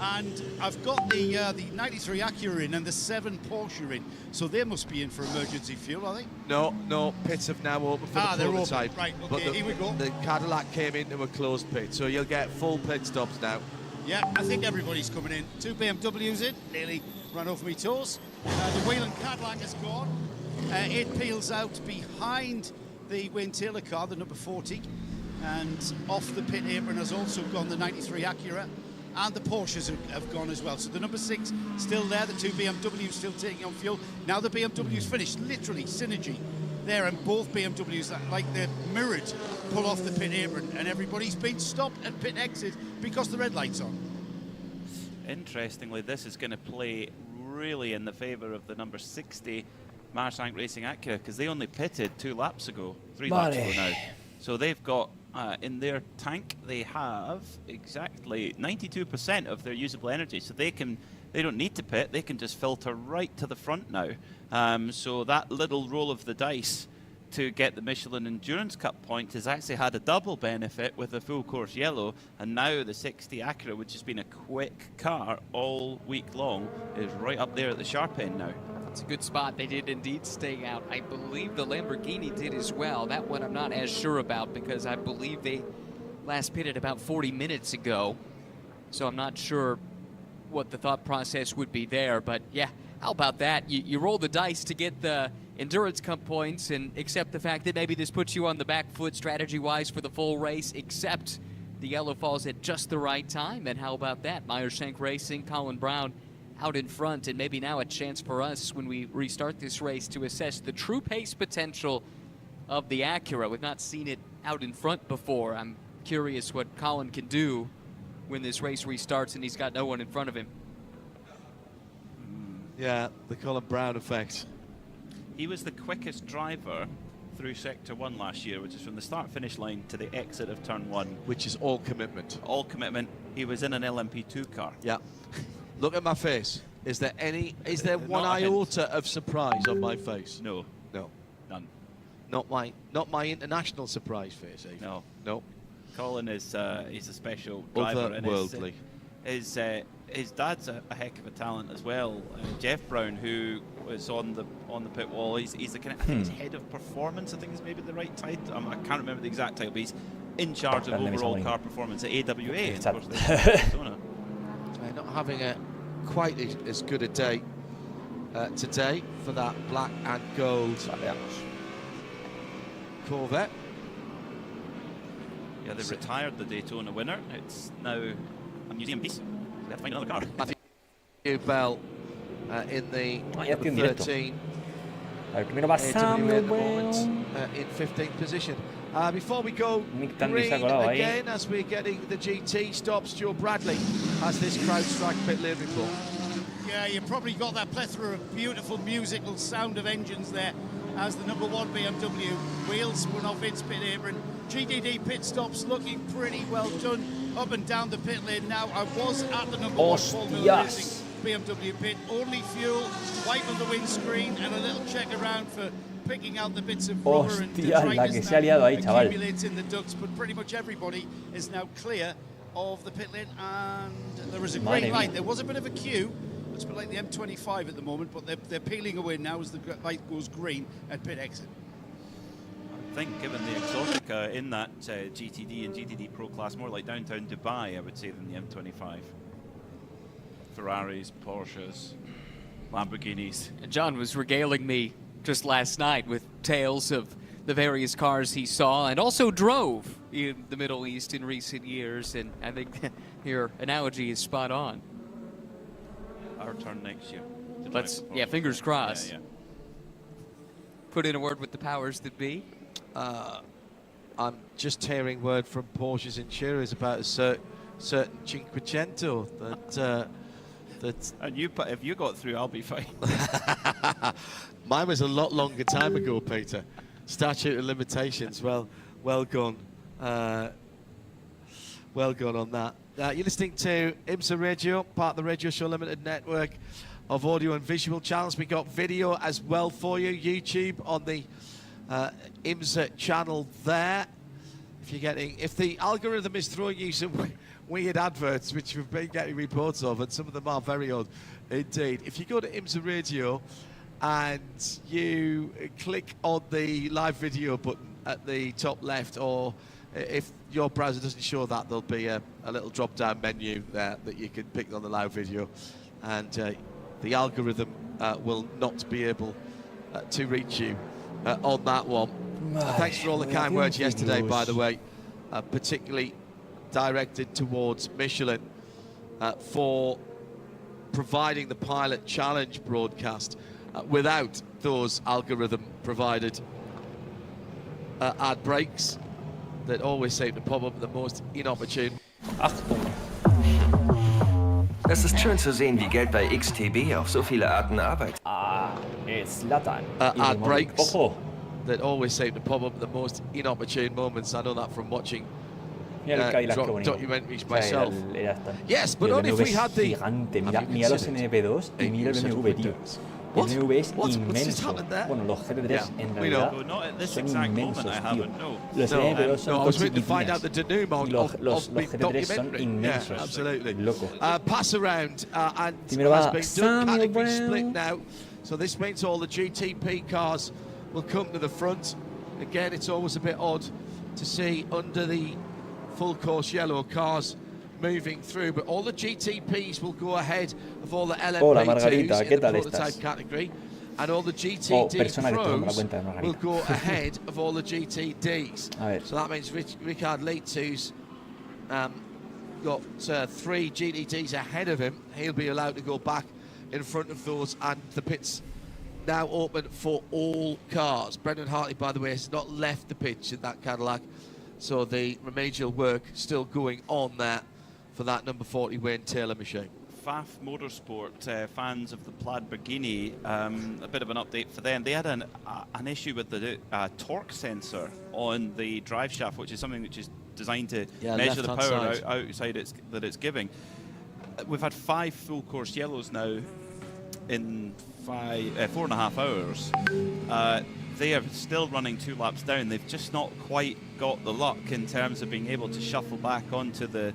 And I've got the 93 Acura in and the 7 Porsche in, so they must be in for emergency fuel, are they? No, pits have now opened for the prototype. Right, okay, here we go. The Cadillac came into a closed pit, so you'll get full pit stops now. Yeah, I think everybody's coming in. 2 BMWs in, nearly ran over my toes. The Whelen Cadillac is gone. It peels out behind the Wayne Taylor car, the number 40, and off the pit apron has also gone the 93 Acura. And the Porsches have gone as well. So the number 6 still there, the 2 BMWs still taking on fuel. Now the BMW's finished, literally synergy there, and both BMWs, like they're mirrored, pull off the pit apron, and everybody's been stopped at pit exit because the red light's on. Interestingly, this is going to play really in the favour of the number 60 Marsank Racing Acura, because they only pitted 2 laps ago, 3 laps ago now. So they've got in their tank, they have exactly 92% of their usable energy, so they don't need to pit, they can just filter right to the front now. So that little roll of the dice to get the Michelin Endurance Cup point has actually had a double benefit with the full course yellow, and now the 60 Acura, which has been a quick car all week long, is right up there at the sharp end now. It's a good spot. They did indeed stay out. I believe the Lamborghini did as well. That one I'm not as sure about because I believe they last pitted about 40 minutes ago. So I'm not sure what the thought process would be there. But yeah, how about that? You roll the dice to get the Endurance Cup points and accept the fact that maybe this puts you on the back foot strategy-wise for the full race, except the yellow falls at just the right time. And how about that? Meyershank Racing, Colin Brown out in front, and maybe now a chance for us when we restart this race to assess the true pace potential of the Acura. We've not seen it out in front before. I'm curious what Colin can do when this race restarts and he's got no one in front of him. Yeah, the Colin Brown effect. He was the quickest driver through Sector 1 last year, which is from the start-finish line to the exit of Turn 1. Which is all commitment. All commitment. He was in an LMP2 car. Yeah. Look at my face. Is there one iota of surprise on my face? No. No. None. Not my international surprise face, Eve. No. No. Colin is he's a special driver. Otherworldly. his dad's a heck of a talent as well. Jeff Brown, who was on the pit wall, he's the kind of, I think he's head of performance. I think is maybe the right title. I can't remember the exact title, but he's in charge of overall car performance at AWA. And of course, not having quite as good a day today for that black and gold Corvette. Yeah, they retired the Daytona winner. It's now a museum piece. They have to find another car. Matthew Bell in the 13. Primero pasamos, in 15th position. Before we go green again, as we're getting the GT stop, Stuart Bradley has this CrowdStrike pit lane report. Yeah, you probably got that plethora of beautiful musical sound of engines there as the #1 BMW wheels spun off its pit apron. GTD pit stops looking pretty well done up and down the pit lane now. I was at the #1 Paul Miller Racing BMW pit. Only fuel, wipe on the windscreen and a little check around for picking out the bits of rubber and detritus now accumulates in the ducts, but pretty much everybody is now clear of the pit lane, and there is a green light. There was a bit of a queue. It's a bit like the M25 at the moment, but they're peeling away now as the light goes green at pit exit. I think, given the exotica in that GTD and GTD Pro class, more like downtown Dubai, I would say, than the M25. Ferraris, Porsches, Lamborghinis. And John was regaling me just last night with tales of the various cars he saw and also drove in the Middle East in recent years, and I think your analogy is spot on. Our turn next year. Fingers crossed. Yeah. Put in a word with the powers that be. I'm just hearing word from Porsche's insurers about a certain Cinquecento that and if you got through, I'll be fine. Mine was a lot longer time ago, Peter. Statute of limitations. Well gone. Well gone on that. You're listening to IMSA Radio, part of the Radio Show Limited network of audio and visual channels. We got video as well for you. YouTube on the IMSA channel there. If the algorithm is throwing you some weird adverts, which we've been getting reports of, and some of them are very odd indeed. If you go to IMSA Radio and you click on the live video button at the top left, or if your browser doesn't show that, there'll be a little drop-down menu there that you can pick on the live video, and the algorithm will not be able to reach you on that one. Thanks for all the kind words yesterday, by the way, particularly directed towards Michelin for providing the Pilot Challenge broadcast without those algorithm-provided ad breaks that always seem to pop up at the most inopportune. Es ist schön zu sehen, wie Geld bei XTB auf so viele Arten arbeitet. Ad breaks that always seem to pop up at the most inopportune moments. I know that from watching documentaries myself. Yes, but only if we had the... Mira los NP2 y mira el BMW, tío. El BMW es inmenso. Bueno, los GT3 en realidad son inmensos, tío. Los NP2 son cochiquinas. Y los GT3 son inmensos. Absolutely. Loco. Pass around and Primero has va been done, category Brown. split now. So this means all the GTP cars will come to the front. Again, it's always a bit odd to see under the full course yellow cars moving through, but all the GTPs will go ahead of all the LMP2s in the prototype category, and all the GTD Pros will go ahead of all the GTDs. So that means Ricard Leitou's got 3 GTDs ahead of him. He'll be allowed to go back in front of those, and the pits now open for all cars. Brendan Hartley, by the way, has not left the pitch in that Cadillac, so the remedial work still going on there for that number 40 Wayne Taylor machine. FAF Motorsport, fans of the Plaid Berghini, a bit of an update for them. They had an issue with the torque sensor on the drive shaft, which is something which is designed to measure the power outside that it's giving. We've had 5 full course yellows now in 4.5 hours. They are still running 2 laps down. They've just not quite got the luck in terms of being able to shuffle back onto the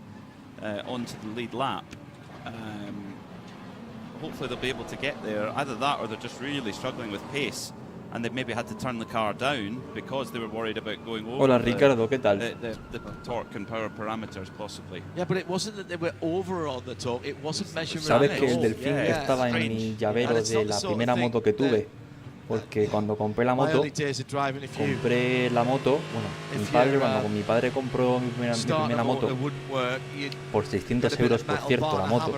lead lap. hopefully they'll be able to get there. Either that or they're just really struggling with pace, and they've maybe had to turn the car down because they were worried about going over Hola Ricardo, ¿qué tal? the torque and power parameters, possibly. Yeah, but it wasn't that they were over on the torque, it wasn't measuring. Sabes que el delfín estaba en mi llavero de la primera moto que tuve, porque cuando compré la moto, compré la moto, bueno, mi padre, cuando mi padre compró mi primera moto, por 600 euros, por cierto, la moto,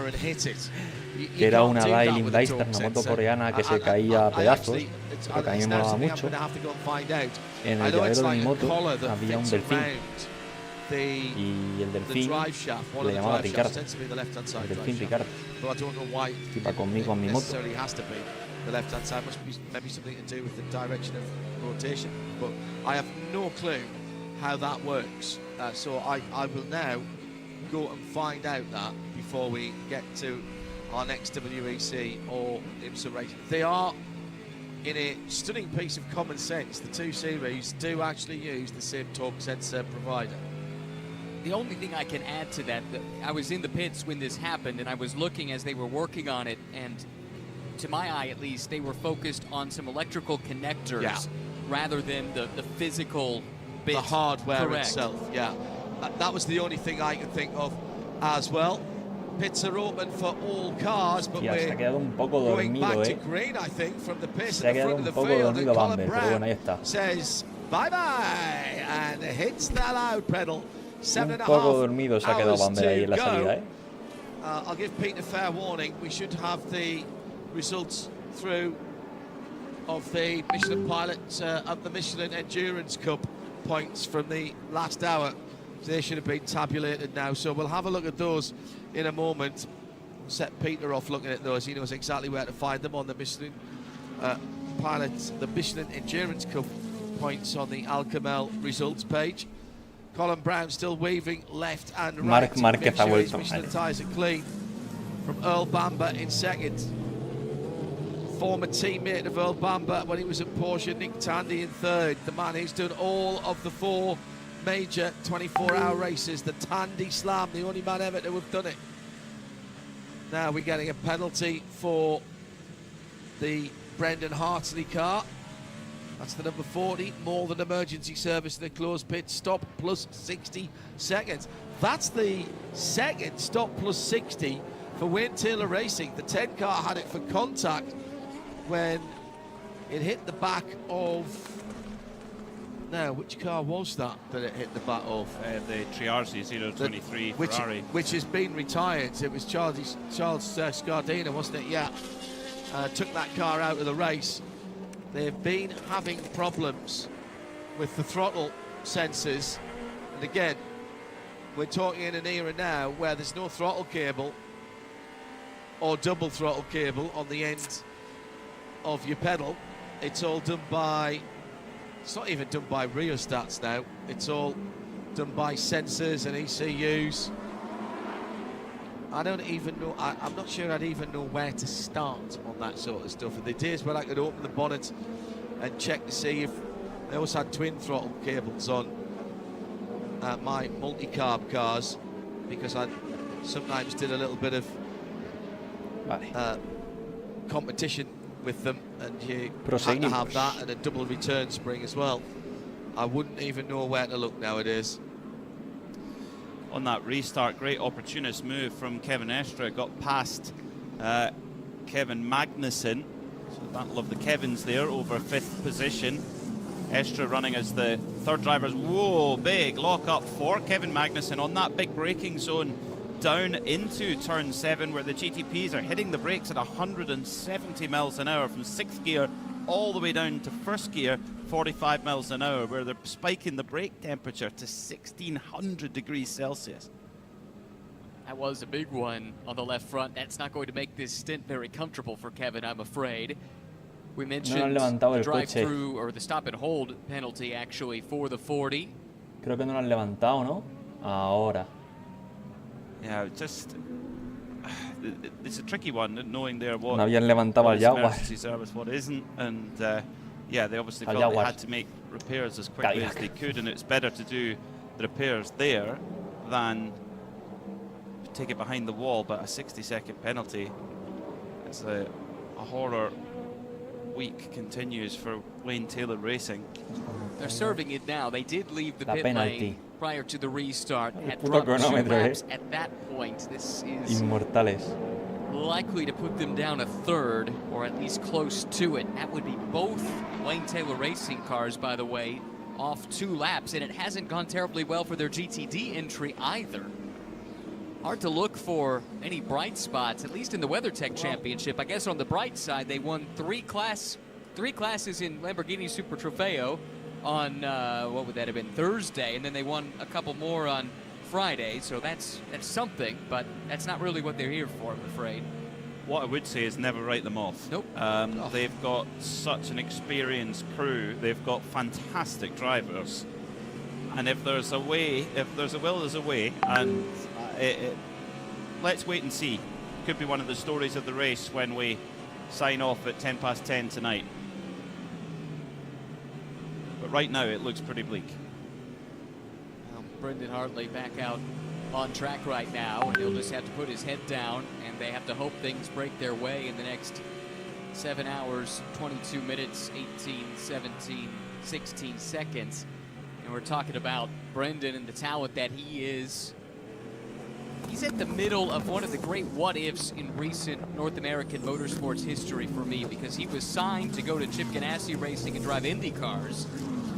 que era una Dailin Daystar, una moto coreana que se caía a pedazos, porque a mí me molaba mucho. En el llavero de mi moto había un delfín, y el delfín le llamaba Ricardo, el delfín Ricardo, que iba conmigo en mi moto. The left-hand side must be maybe something to do with the direction of rotation, but I have no clue how that works. So I will now go and find out that before we get to our next WEC or IMSA race. They are, in a stunning piece of common sense, the two series do actually use the same torque sensor provider. The only thing I can add to that, I was in the pits when this happened, and I was looking as they were working on it, and to my eye at least, they were focused on some electrical connectors rather than the physical bit. The hardware Correct. itself, yeah. That was the only thing I could think of as well. Pits are open for all cars, but we're going back to green, I think, from the pace at the front of the field. And Colin Brown says bye-bye and hits the loud pedal. 7.5 hours to go. I'll give Pete a fair warning. We should have the results through of the Michelin Pilot of the Michelin Endurance Cup points from the last hour. They should have been tabulated now, so we'll have a look at those in a moment. Set Peter off looking at those. He knows exactly where to find them on the Michelin Pilot, the Michelin Endurance Cup points on the Alcamel results page. Colin Brown still weaving left and right. Márquez ha vuelto. Michelin tyres are clean from Earl Bamber in second. Former teammate of Earl Bamber when he was at Porsche, Nick Tandy in third. The man who's done all of the 4 major 24-hour races, the Tandy Slam, the only man ever to have done it. Now we're getting a penalty for the Brendan Hartley car. That's the number 40, more than emergency service in a closed pit stop plus 60 seconds. That's the second stop plus 60 for Wayne Taylor Racing. The 10 car had it for contact when it hit the back of... Now, which car was that it hit the back of? The Triarzi 023 Ferrari. Which has been retired. It was Charles Scardina, wasn't it? Yeah. Took that car out of the race. They've been having problems with the throttle sensors. And again, we're talking in an era now where there's no throttle cable or double throttle cable on the end of your pedal. It's all done by, it's not even done by rheostats now, it's all done by sensors and ECUs. I don't even know, I'm not sure I'd even know where to start on that sort of stuff. The days where I could open the bonnet and check to see if I also had twin throttle cables on my multi-carb cars, because I sometimes did a little bit of competition with them, and you had to have that and a double return spring as well. I wouldn't even know where to look nowadays. On that restart, great opportunist move from Kevin Estre, got past Kevin Magnussen, so battle of the Kevins there over 5th position. Estre running as the third driver. Whoa, big lock up for Kevin Magnussen on that big braking zone down into turn 7, where the GTPs are hitting the brakes at 170 miles an hour from 6th gear all the way down to 1st gear, 45 miles an hour, where they're spiking the brake temperature to 1600 degrees Celsius. That was a big one on the left front. That's not going to make this stint very comfortable for Kevin, I'm afraid. We mentioned the drive-through, or the stop and hold penalty, actually, for the 40. Creo que no lo han levantado, ¿no? Ahora. Yeah, just... It's a tricky one, knowing there what, no habían levantado what is al emergency service, what isn't, and yeah, they obviously felt they had to make repairs as quickly as they could, and it's better to do the repairs there than take it behind the wall, but a 60-second penalty. It's a horror week continues for Wayne Taylor Racing. They're serving it now. They did leave the pit lane prior to the restart. Had Puro dropped 2 cronómetro, laps at that point. This is Inmortales. likely to put them down a third, or at least close to it. That would be both Wayne Taylor Racing cars, by the way, off 2 laps, and it hasn't gone terribly well for their GTD entry either. Hard to look for any bright spots, at least in the WeatherTech Championship. I guess on the bright side, they won 3 classes in Lamborghini Super Trofeo on, what would that have been, Thursday, and then they won a couple more on Friday, so that's something, but that's not really what they're here for, I'm afraid. What I would say is never write them off. Nope. They've got such an experienced crew. They've got fantastic drivers. And if there's a way, if there's a will, there's a way. And let's wait and see. Could be one of the stories of the race when we sign off at 10:10 tonight. But right now, it looks pretty bleak. Well, Brendan Hartley back out on track right now, and he'll just have to put his head down, and they have to hope things break their way in the next 7 hours, 22 minutes, 18, 17, 16 seconds. And we're talking about Brendan and the talent that he is. He's at the middle of one of the great what-ifs in recent North American motorsports history for me, because he was signed to go to Chip Ganassi Racing and drive Indy cars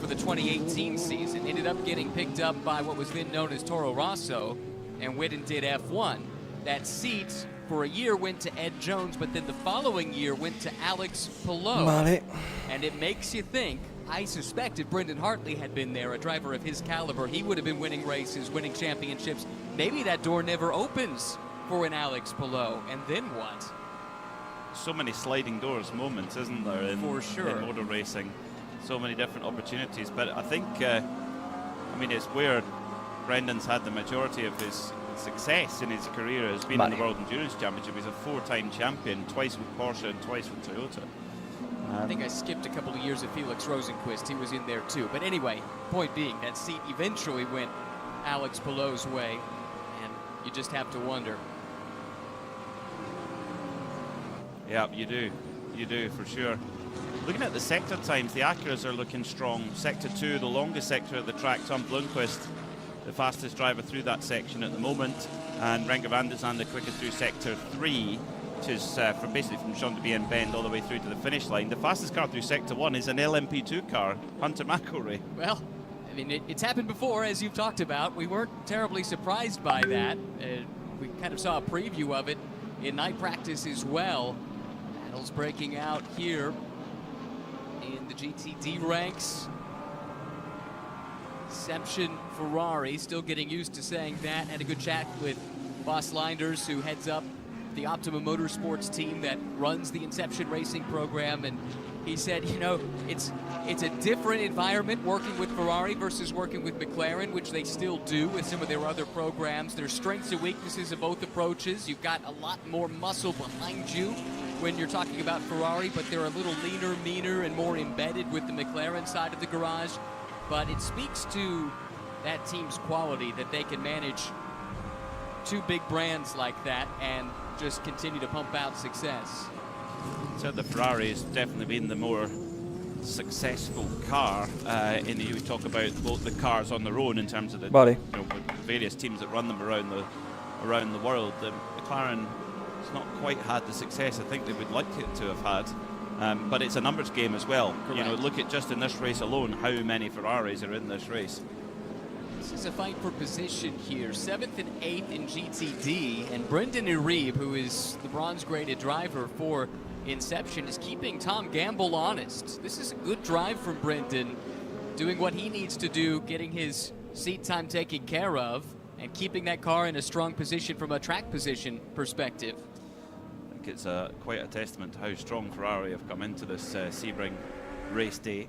for the 2018 season. Ended up getting picked up by what was then known as Toro Rosso and went and did F1. That seat for a year went to Ed Jones, but then the following year went to Alex Palou. Vale. And it makes you think, I suspect if Brendan Hartley had been there, a driver of his caliber, he would have been winning races, winning championships. Maybe that door never opens for an Alex Palou, and then what? So many sliding doors moments, isn't there, in motor racing? So many different opportunities. But I think, I mean, it's where Brendan's had the majority of his success in his career has been in the World Endurance Championship. He's a 4-time champion, twice with Porsche and twice with Toyota. I think I skipped a couple of years of Felix Rosenquist. He was in there too. But anyway, point being, that seat eventually went Alex Palou's way, and you just have to wonder. Yeah, you do for sure. Looking at the sector times, the Acuras are looking strong. Sector 2, the longest sector of the track. Tom Blomqvist, the fastest driver through that section at the moment, and Renger van der Zand, the quickest through Sector 3, which is from basically from Chondebien Bend all the way through to the finish line. The fastest car through Sector 1 is an LMP2 car, Hunter McElroy. Well, I mean, it's happened before, as you've talked about. We weren't terribly surprised by that. We kind of saw a preview of it in night practice as well. Battles breaking out here in the GTD ranks. Inception Ferrari, still getting used to saying that. Had a good chat with Bas Leinders, who heads up the Optimum Motorsports team that runs the Inception Racing program, and he said, you know, it's a different environment working with Ferrari versus working with McLaren, which they still do with some of their other programs. There's strengths and weaknesses of both approaches. You've got a lot more muscle behind you when you're talking about Ferrari, but they're a little leaner, meaner, and more embedded with the McLaren side of the garage. But it speaks to that team's quality that they can manage two big brands like that and just continue to pump out success. So the Ferrari has definitely been the more successful car. You talk about both the cars on their own in terms of the various teams that run them around the world. The McLaren has not quite had the success I think they would like it to have had. But it's a numbers game as well. Correct. You know, look at just in this race alone how many Ferraris are in this race. This is a fight for position here. 7th and 8th in GTD, and Brendan Uribe, who is the bronze-graded driver for Inception, is keeping Tom Gamble honest. This is a good drive from Brendan, doing what he needs to do, getting his seat time taken care of, and keeping that car in a strong position from a track position perspective. I think it's quite a testament to how strong Ferrari have come into this Sebring race day.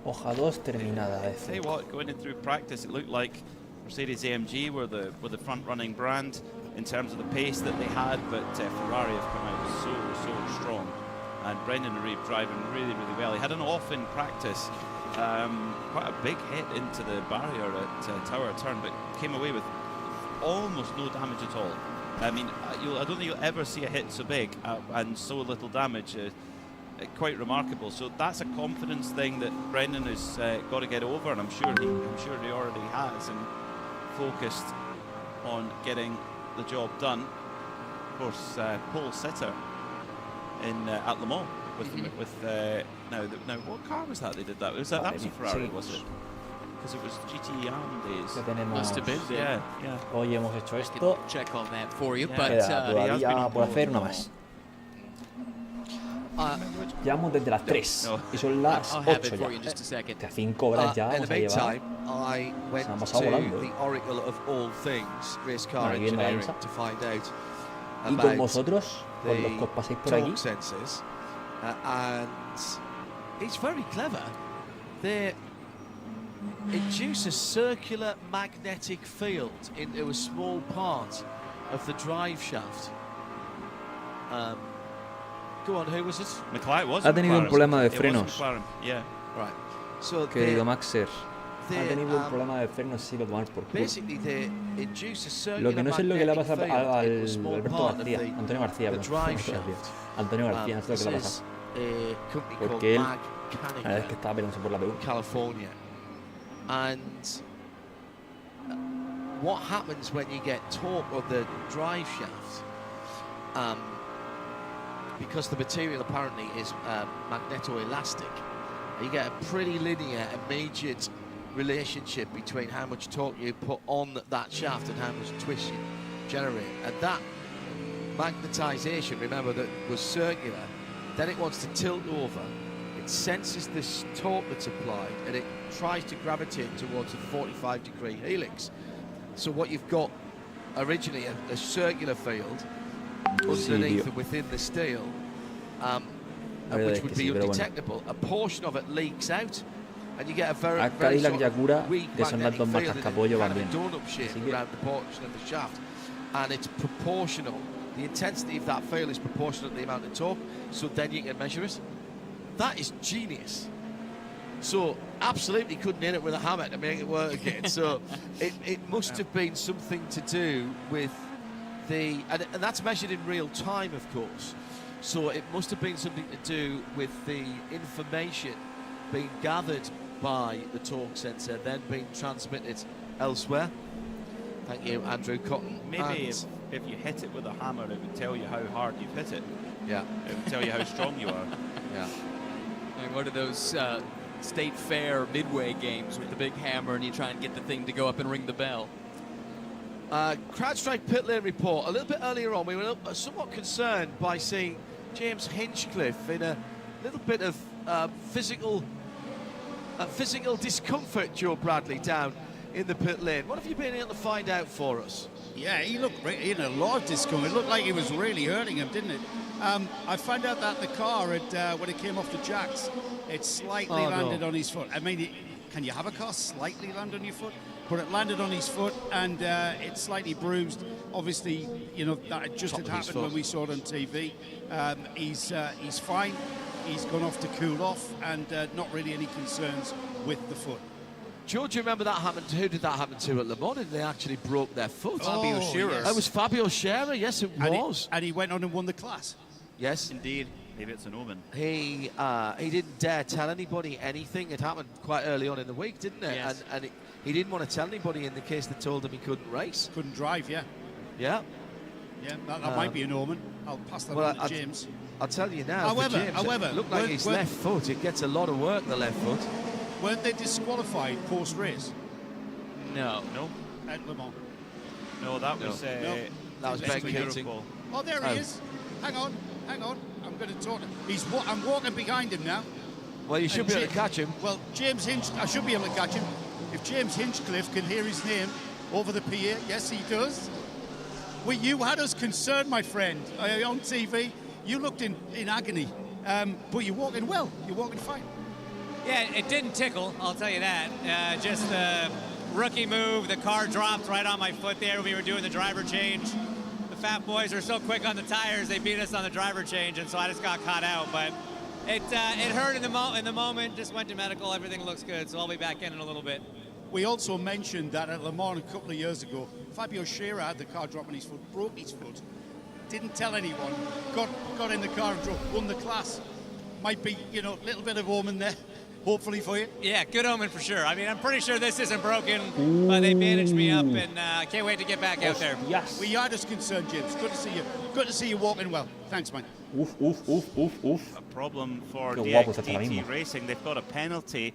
Hoja 2 terminada. Tell you what, going in through practice, it looked like Mercedes-AMG were the front-running brand in terms of the pace that they had, but Ferrari have come out so strong. And Brendan Uribe driving really well. He had an off in practice, quite a big hit into the barrier at Tower Turn, but came away with almost no damage at all. I mean, I don't think you'll ever see a hit so big and so little damage. Quite remarkable. So that's a confidence thing that Brendan has got to get over, and I'm sure he already has, and focused on getting the job done. Of course, pole sitter in at Le Mans with now what car was that they did that? Was that was a Ferrari, was it? Because it was GT days. Must have been. Yeah. Hoy hemos hecho esto. Check on that for you, Yeah. but Todavía por hacer una más. Llevamos desde las 3 y son las 8 ya. De 5 horas ya In vamos the a llevar. meantime, I went Se han to pasado volando. the oracle of all things, race car Bueno, viendo la engineering, IMSA. to find out Y con about vosotros, con los que os paséis por aquí. torque sensors, and it's very clever. They induce a circular magnetic field into a small part of the drive shaft. Go on, who was it? McLaren, Ha tenido un problema de frenos. Yeah. Right. So Querido Maxer, ha they, tenido un problema de frenos, sí lo tomar por culo. basically they induce a circular Lo que no sé es lo que le ha magnetic pasado field al into a small Alberto part of García, the- Antonio García, the perdón, drive Alberto García. shaft. Antonio García, no sé lo que le ha This pasado. is a company called Porque él, Mag la verdad es Canica, que estaba peleándose por la P1. California. And what happens when you get torque of the drive shaft, because the material apparently is magnetoelastic, you get a pretty linear, immediate relationship between how much torque you put on that shaft and how much twist you generate. And that magnetization, remember, that was circular, then it wants to tilt over, it senses this torque that's applied, and it tries to gravitate towards a 45-degree helix. So what you've got originally a circular field underneath and within the steel, which would be undetectable. A portion of it leaks out, and you get a very, A very Cadillac sort y a of Cura, weak que son las magnetic dos field, marcas and que apoyo, van kind of bien. a donut shape Así que- around the portion of the shaft, and it's proportional. The intensity of that field is proportional to the amount of torque, so then you can measure it. That is genius. So absolutely couldn't hit it with a hammer to make it work again. So it must have been something to do with the, and that's measured in real time, of course. So it must have been something to do with the information being gathered by the torque sensor, then being transmitted elsewhere. Thank you, Andrew Cotton. Maybe if you hit it with a hammer, it would tell you how hard you've hit it. Yeah. It would tell you how strong you are. Yeah. And one of those state fair midway games with the big hammer, and you try and get the thing to go up and ring the bell. CrowdStrike pit lane report. A little bit earlier on, we were somewhat concerned by seeing James Hinchcliffe in a little bit of physical discomfort, Joe Bradley, down in the pit lane. What have you been able to find out for us? Yeah, he looked in a lot of discomfort. It looked like it was really hurting him, didn't it? I found out that the car, when it came off the jacks, it slightly landed on his foot. I mean, can you have a car slightly land on your foot? But it landed on his foot, and it's slightly bruised. Obviously, you know, that just had happened when we saw it on TV. He's fine. He's gone off to cool off, and not really any concerns with the foot. George, you remember that happened to, who did that happen to at Le Mans? They actually broke their foot. Fabio Scherer. Yes. That was Fabio Scherer, yes it was. And he went on and won the class. Yes. Indeed. Maybe it's an omen. He didn't dare tell anybody anything. It happened quite early on in the week, didn't it? Yes. And he didn't want to tell anybody in the case they told him he couldn't race. Couldn't drive, yeah. Yeah. Yeah, that might be an omen. I'll pass that on to James. I'll tell you now. However, it looked like his left foot. It gets a lot of work, the left foot. Weren't they disqualified post-race? No. No. At Le Mans? No, that was... No. That was Ben Keating. Oh, there he is. Hang on. I'm going to talk to him. I'm walking behind him now. Well, you should be able to catch him. Well, James I should be able to catch him. If James Hinchcliffe can hear his name over the PA, yes, he does. Well, you had us concerned, my friend, on TV. You looked in agony, but you're walking well. You're walking fine. Yeah, it didn't tickle, I'll tell you that. Just the rookie move, the car dropped right on my foot there. We were doing the driver change. The fat boys are so quick on the tires, they beat us on the driver change, and so I just got caught out. But it hurt in the moment, just went to medical, everything looks good, so I'll be back in a little bit. we also mentioned that at Le Mans a couple of years ago, Fabio Scherer had the car drop on his foot, broke his foot, didn't tell anyone, got in the car and drove, won the class. Might be, you know, a little bit of omen there, hopefully for you. Yeah, good omen for sure. I mean, I'm pretty sure this isn't broken, but they managed me up, and I can't wait to get back out there. Yes. We are just concerned, James. Good to see you. Good to see you walking well. Thanks, man. A problem for DXGT Racing. They've got a penalty,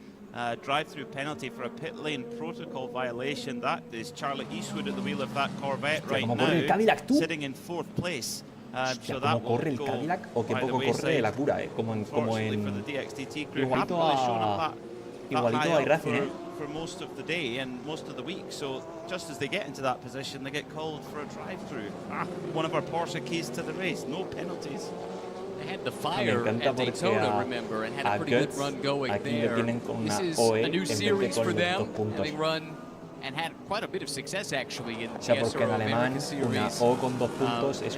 drive-through penalty for a pit lane protocol violation. That is Charlie Eastwood at the wheel of that Corvette right now, sitting in 4th place. Hostia, cómo corre el Cadillac o qué poco corre la cura, como en igualito a iRacing, for most of the day and most of the week. So just as they get into that position, they get called for a drive-through. One of our Porsche keys to the race, no penalties. They had the fire at Daytona, remember, and had a pretty good run going there. This is a new series for them, having run and had quite a bit of success actually in the SRO American Series. In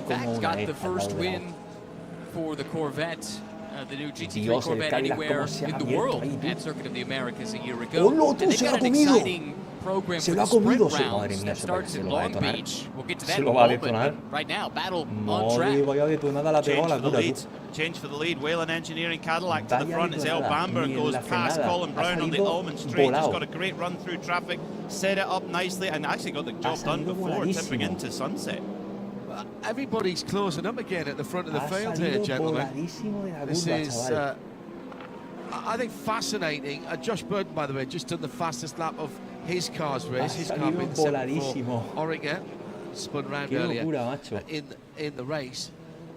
fact, got the first win for the Corvette, the new GT3 Corvette anywhere in the world at Circuit of the Americas a year ago. And they've got an exciting program for the sprint rounds that starts in Long Beach. We'll get to that in a moment, but right now, battle on track. Change for the lead. Whalen Engineering Cadillac to the front as El Bamber goes past Colin Brown on the Almond Straight. He's got a great run through traffic, set it up nicely, and actually got the job done before tipping into Sunset. Everybody's closing up again at the front of the field here, gentlemen. This is, I think, fascinating. Josh Burton, by the way, just done the fastest lap of his car's race. His car being the 74 Oregon, spun round earlier in the race.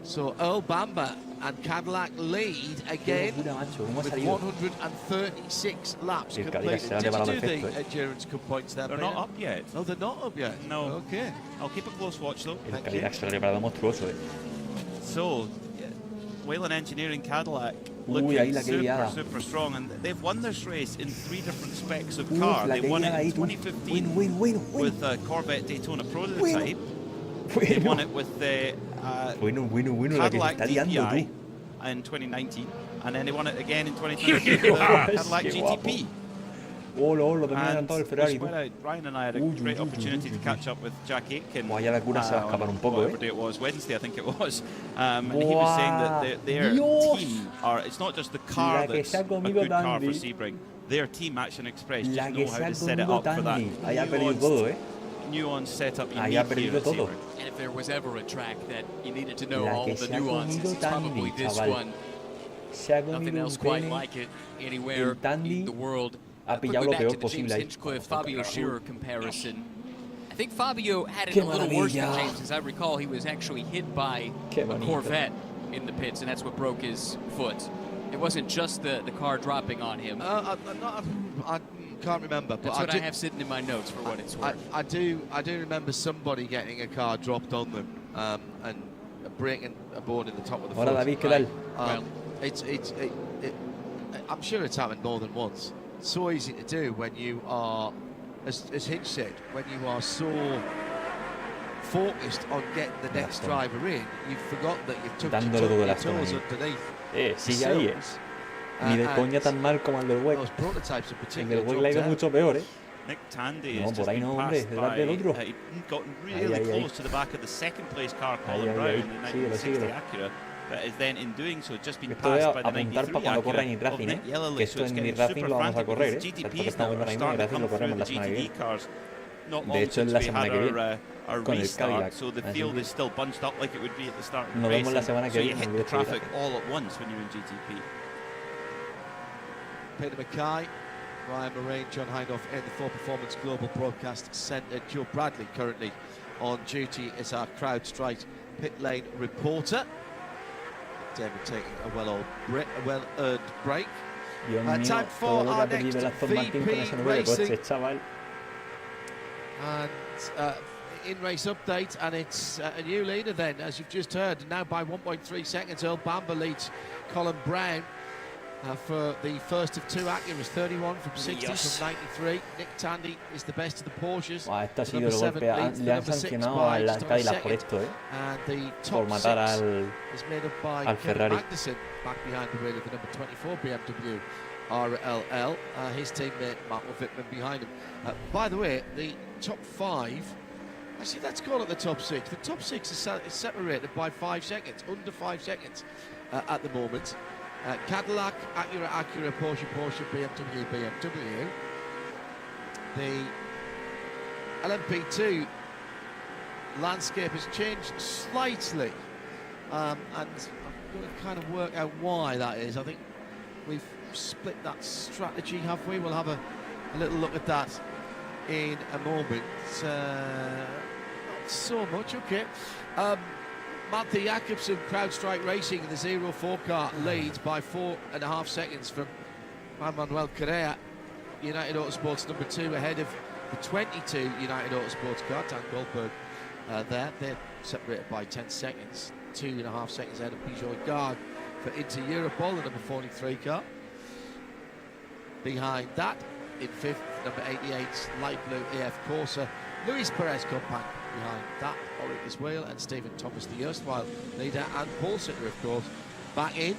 So Earl Bamber and Cadillac lead again with 136 laps completed. Did you do the endurance cup points there? They're not up yet. No, they're not up yet. No. Okay. I'll keep a close watch though. El Cadillac se lo ha preparado monstruoso, So, Whalen Engineering Cadillac looking super strong, and they've won this race in 3 different specs of car. They won it in 2015 with the Corvette Daytona prototype. They won it with the Cadillac DPI in 2019, and then they won it again in 2023 with the Cadillac GTP. Ryan and I had a great opportunity to catch up with Jack Aitken. Whatever day it was, Wednesday I think it was, and he was saying that their team are, it's not just the car that's a good car for Sebring, their team Action Express just know how to set it up for that nuanced setup you need here at Sebring. And if there was ever a track that you needed to know all the nuances, it's probably this one. Nothing else quite like it anywhere in the world. Quickly back to the James Hinchcliffe, Fabio Scherer comparison. I think Fabio had it a little worse than James. As I recall, he was actually hit by a Corvette in the pits, and that's what broke his foot. It wasn't just the car dropping on him. I can't remember. But that's what I have sitting in my notes for what it's worth. I do remember somebody getting a car dropped on them and breaking a board in the top of the foot. I'm sure it's happened more than once. So easy to do when you are, as Hinch said, when you are so focused on getting the next driver in, you've forgotten that you've took your toes underneath. Sigue ahí, Ni de coña tan mal como el del WEC. El del WEC le ha ido mucho peor, Nick Tandy no, has por ahí no, hombre, detrás del otro. He'd gotten really close to the back of the second place car, Colin Brown, in the 1960 Acura. But is then in doing so just been passed by the 93 Acura of Nick Yellerly. Esto en mi Racing lo vamos a correr, esto que estamos viendo ahora mismo en Racing lo corremos la semana que viene. De hecho es la semana que viene con el Cadillac. So the field is still bunched up like it would be at the start of the Nos race. vemos la semana que So you viene. hit the traffic all at once when you're in GTP. Peter Mackay, Ryan Moraine, John Hindhoff in the Full Performance Global Broadcast Centre. Joe Bradley currently on duty as our CrowdStrike pit lane reporter. David taking a well-earned break. Time for our next VP Racing and in-race update, and it's a new leader then, as you've just heard, now by 1.3 seconds. Earl Bamber leads Colin Brown for the first of 2 Acuras, 31 from 60 from 93. Nick Tandy is the best of the Porsches. Este ha sido el golpe, le han sancionado al Cadillac por esto, por matar al Ferrari. Magnussen, back behind the wheel of the number 24 BMW RLL. His teammate Mark Whitman behind him. By the way, the top 5, actually let's call it the top 6. The top 6 is separated by 5 seconds, under 5 seconds at the moment. Cadillac, Acura, Porsche, BMW. The LMP2 landscape has changed slightly, and I'm going to kind of work out why that is. I think we've split that strategy, have we? We'll have a little look at that in a moment. Not so much, okay. Matthew Jakobsen, CrowdStrike Racing in the 04 car leads by 4.5 seconds from Manuel Correa, United Autosports number 2, ahead of the 22 United Autosports car, Dan Goldberg there. They're separated by 10 seconds, 2.5 seconds ahead of Peugeot Guard for Inter Europol, the number 43 car. Behind that, in 5th, number 88, light blue AF Corsa, Luis Perez Compact. Behind that, Orica's Wheel and Stephen Thomas, the erstwhile leader, and Paul Sitter, of course, back in.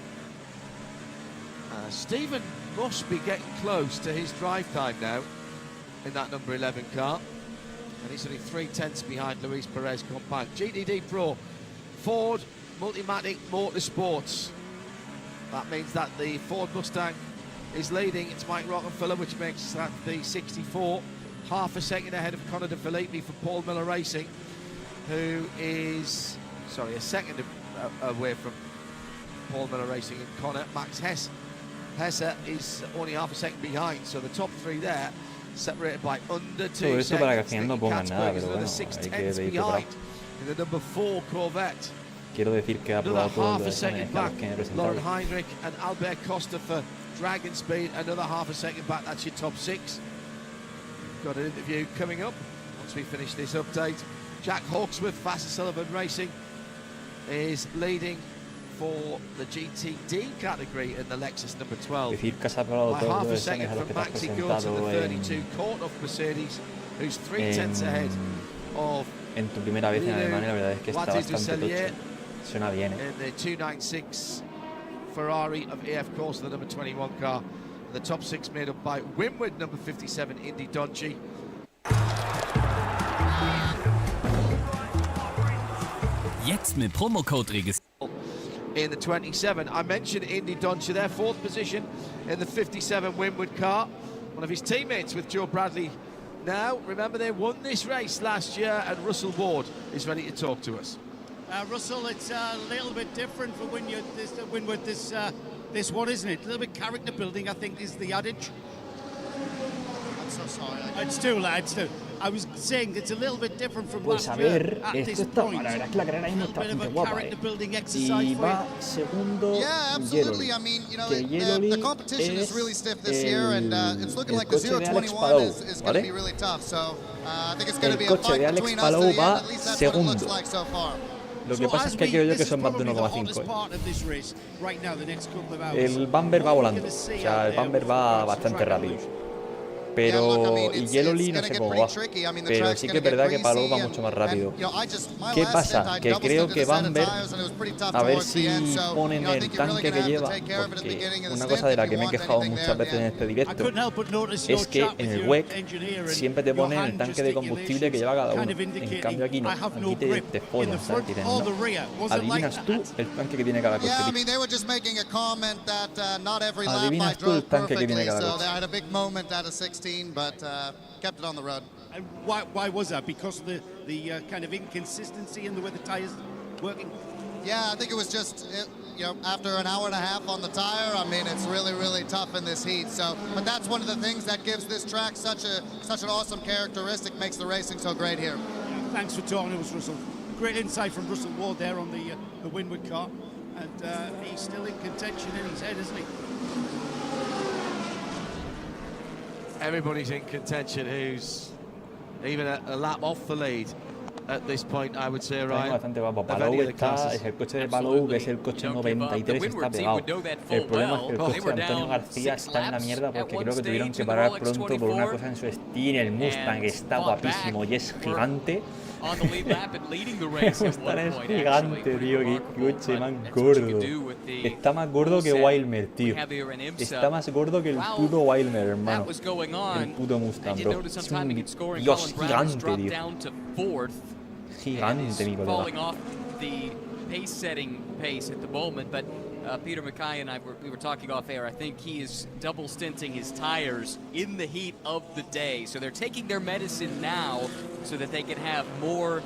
Stephen must be getting close to his drive time now in that number 11 car, and he's only 3/10 behind Luis Perez Compact. GTD Pro, Ford Multimatic Motorsports. That means that the Ford Mustang is leading. It's Mike Rockenfeller, which makes that the 64. Half a second ahead of Connor De Filippi for Paul Miller Racing, who is, a second away from Paul Miller Racing and Connor. Max Hesse is only half a second behind, so the top 3 there, separated by under 2 seconds. Para que al final no pongan nada, pero bueno, hay que ver behind in the number 4 Corvette. Quiero decir que ha probado todos half a los second exámenes back, que he presentado. Lauren Heinrich and Albert Costa for Dragon Speed. Another half a second back. That's your top 6. Got an interview coming up once we finish this update. Jack Hawksworth, Vassar Sullivan Racing, is leading for the GTD category in the Lexus number 12. Decir que has aprobado by todos half a los second exámenes a los from que te has Maxi Goods in the presentado 32 caught off Mercedes, who's 3/10 ahead of en tu primera vez en Alemania. La verdad es que está Wadi bastante Dusselier tocho. Suena bien, in the 296 Ferrari of AF Corsa, the number 21 car. The top 6 made up by Winward, number 57, Indy Donchi. Jetzt mit Promocode registrieren. In the 27, I mentioned Indy Donchi there, 4th position in the 57 Winward car. One of his teammates with Joe Bradley now. Remember, they won this race last year, and Russell Ward is ready to talk to us. Russell, it's a little bit different for Winward this one, isn't it? A little bit character building, I think, is the adage. I'm so sorry. It's too late. I was saying it's a little bit different from Pues last a ver, year at this esto está, point. la verdad es que la carrera ahí no está bastante guapa, Y va segundo Yeah, absolutely. Yellow. I mean, you know, Que the competition is really stiff this year, and it's looking like the 0-21 is going to be really tough. So I think it's going to be a fight between us to the end. At least that's what it looks like so far. Lo que pasa es que creo yo que son más de 1,5. El bumper va volando, o sea, el bumper va bastante rápido. Pero, y Yellowly no sé cómo va, pero sí que es verdad que Palou va mucho más rápido. ¿Qué pasa? Que creo que Bamber, a ver si ponen el tanque que lleva, porque una cosa de la que me he quejado muchas veces en este directo es que en el WEC siempre te ponen el tanque de combustible que lleva cada uno. En cambio aquí no, aquí te follan, ¿sabes? Dicen, no, adivinas tú el tanque que tiene cada coche. Adivinas tú el tanque que tiene cada coche. But kept it on the road. And why was that? Because of the kind of inconsistency in the way the tyres working? Yeah, I think it was just, after an hour and a half on the tire, I mean, it's really, really tough in this heat. So, but that's one of the things that gives this track such an awesome characteristic, makes the racing so great here. Thanks for talking to us, Russell. Great insight from Russell Ward there on the Winward car, and he's still in contention in his head, isn't he? Everybody's in contention who's even a lap off the lead at this point, I would say, Ryan. Bastante guapo. Palou está, es el coche de Palou, que es el coche 93, está pegado. El problema es que el coche de Antonio García está en la mierda porque creo que tuvieron que parar pronto por una cosa en su Steam. El Mustang está guapísimo y es gigante. Mustang es gigante, tío. Qué coche más gordo. Está más gordo que Wilmer, tío. Está más gordo que el puto Wilmer, hermano. El puto Mustang, bro. Es un dios gigante, tío. Gigante, mi colega. Falling off the pace setting pace at the moment, but Peter Mackay and I we were talking off air. I think he is double stinting his tires in the heat of the day. So they're taking their medicine now so that they can have more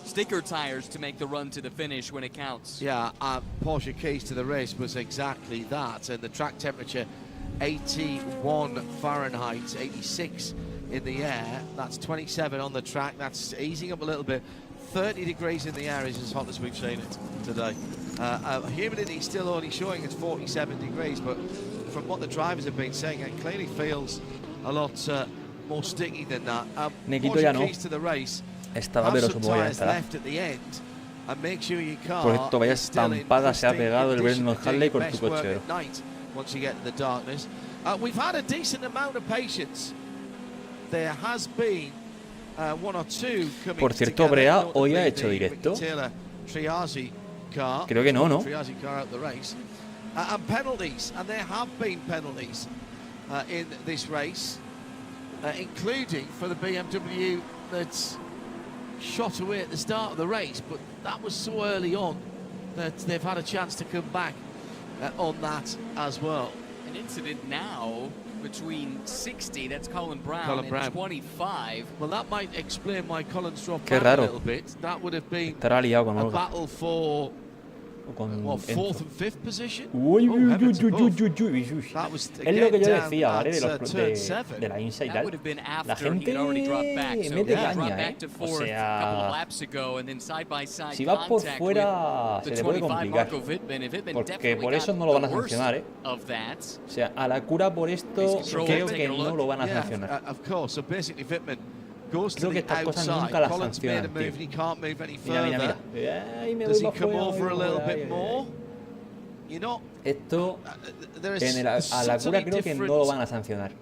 sticker tires to make the run to the finish when it counts. Yeah, Porsche keys to the race was exactly that, and the track temperature 81 Fahrenheit, 86 in the air. That's 27 on the track. That's easing up a little bit. 30 degrees in the air is as hot as we've seen it today. Humidity still only showing it's 47 degrees, but from what the drivers have been saying, it clearly feels a lot more sticky than that. Nequito ya no. Keys to the race. Estaba, pero supongo ya estará. Por esto vaya estampada se ha pegado el Brandon Harley con tu cochero. Once you get in the darkness, we've had a decent amount of patience. There has been one or two coming. Por cierto, Brea hoy ha hecho directo. Creo que no, ¿no? And penalties, and there have been penalties in this race, including for the BMW that's shot away at the start of the race, but that was so early on that they've had a chance to come back on that as well. An incident now between 60, that's Colin Brown, and 25. Well, that might explain why Colin's dropped Qué back raro. a little bit. That would have been Estará liado con a Olga. battle for what, fourth and fifth position? Uy, uy, uy, uy, heavens uy, above. uy, uy, uy. That was Es lo que yo again decía, down ¿vale? De, at, los, turn seven. de la INSA y That tal. would have been La after gente he'd already dropped back. So mete he caña, dropped back to O fourth a couple of sea, laps ago, and then side by side si vas por contact fuera with se the le puede 25 complicar. Marco Wittmann. If Wittmann Porque definitely por eso got no lo van a the worst sancionar, ¿eh? of that. O sea, a la cura por esto creo que no lo van a sancionar. Yeah, of course. So basically, Wittmann goes to Creo que the estas cosas outside. nunca las Colin's made a sancionan, move tío. and he can't move any Mira, mira, further. mira. Ay, me Does doy he pa' come fuera, over a voy little por bit ahí, more? You're not. Esto There is a la cura creo que no lo van a sancionar.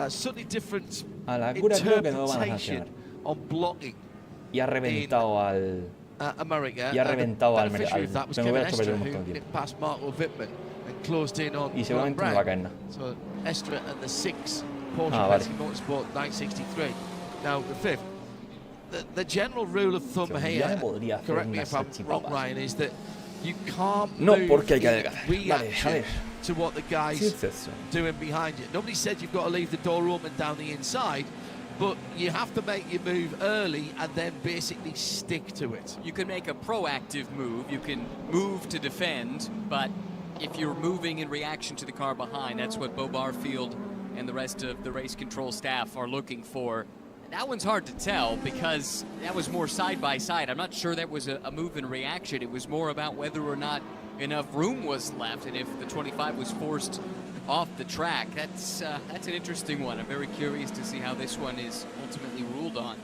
Slightly different A la cura creo que no lo van a sancionar. on blocking. Y ha reventado al America. y ha reventado al beneficiary of that was BMW, Kevin ha hecho perder Estre, un montón de who tiempo. hit past Marco Wittmann and closed in on Y seguramente no va a caer nada. So Estre and the sixth Porsche vale. Motorsport 963. Now the fifth. The general rule of thumb here, correct me if I'm wrong, Ryan, is that you can't No, move porque hay que in adelgazar. Vale, a reaction ver. to what the guy's Suceso. doing behind you. Nobody said you've got to leave the door open down the inside, but you have to make your move early and then basically stick to it. You can make a proactive move. You can move to defend, but if you're moving in reaction to the car behind, that's what Bo Barfield and the rest of the race control staff are looking for. That one's hard to tell because that was more side by side. I'm not sure that was a move in reaction. It was more about whether or not enough room was left, and if the 25 was forced off the track. That's an interesting one. I'm very curious to see how this one is ultimately ruled on.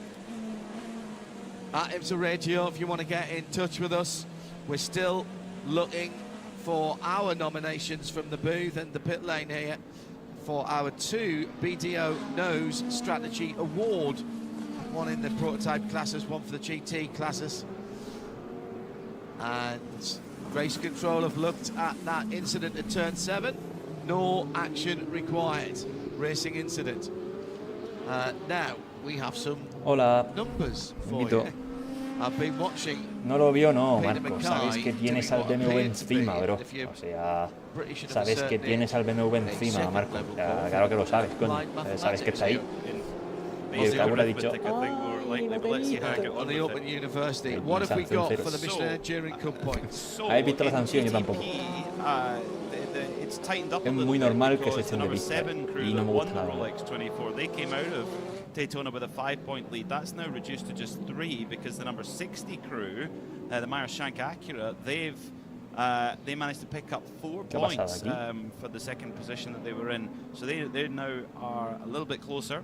At IMSA Radio, if you want to get in touch with us, we're still looking for our nominations from the booth and the pit lane here for our 2 BDO Knows Strategy Award. One in the prototype classes, one for the GT classes. And race control have looked at that incident at turn 7. No action required. Racing incident. Now we have some numbers for you. I've been watching. No lo vio, no, Marco. Sabes que tienes al BMW encima, bro. O sea, sabes que tienes al BMW encima, Marco. Claro que lo sabes, coño. Sabes que está ahí. Y el cabrón ha dicho, on the Open University. What have we got for the Michelin Engineering Cup points? ¿Habéis visto la sanción? Yo tampoco. Es muy normal que se echen de vista y no me gusta nada. They came out of Daytona with a 5-point lead. That's now reduced to just 3 because the number 60 crew, the Meyer Shank Acura, they managed to pick up 4 points for the second position that they were in. So they now are a little bit closer.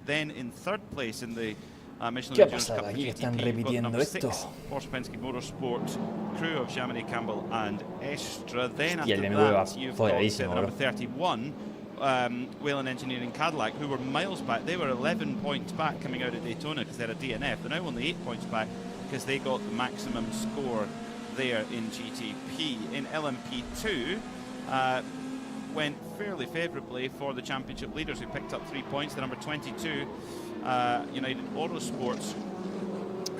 Then in third place in the ¿Qué ha pasado aquí? Están repitiendo esto. Porsche Penske Motorsport, crew of Chamonix, Campbell and Estra. Then Y el after BMW that, you've got folladísimo, the number 31, Whelen Engineering Cadillac, who were miles back. They were 11 points back coming out of Daytona because they had a DNF. They're now only 8 points back because they got the maximum score there in GTP. In LMP2, went fairly favourably for the championship leaders, who picked up 3 points. The number 22, United Autosports,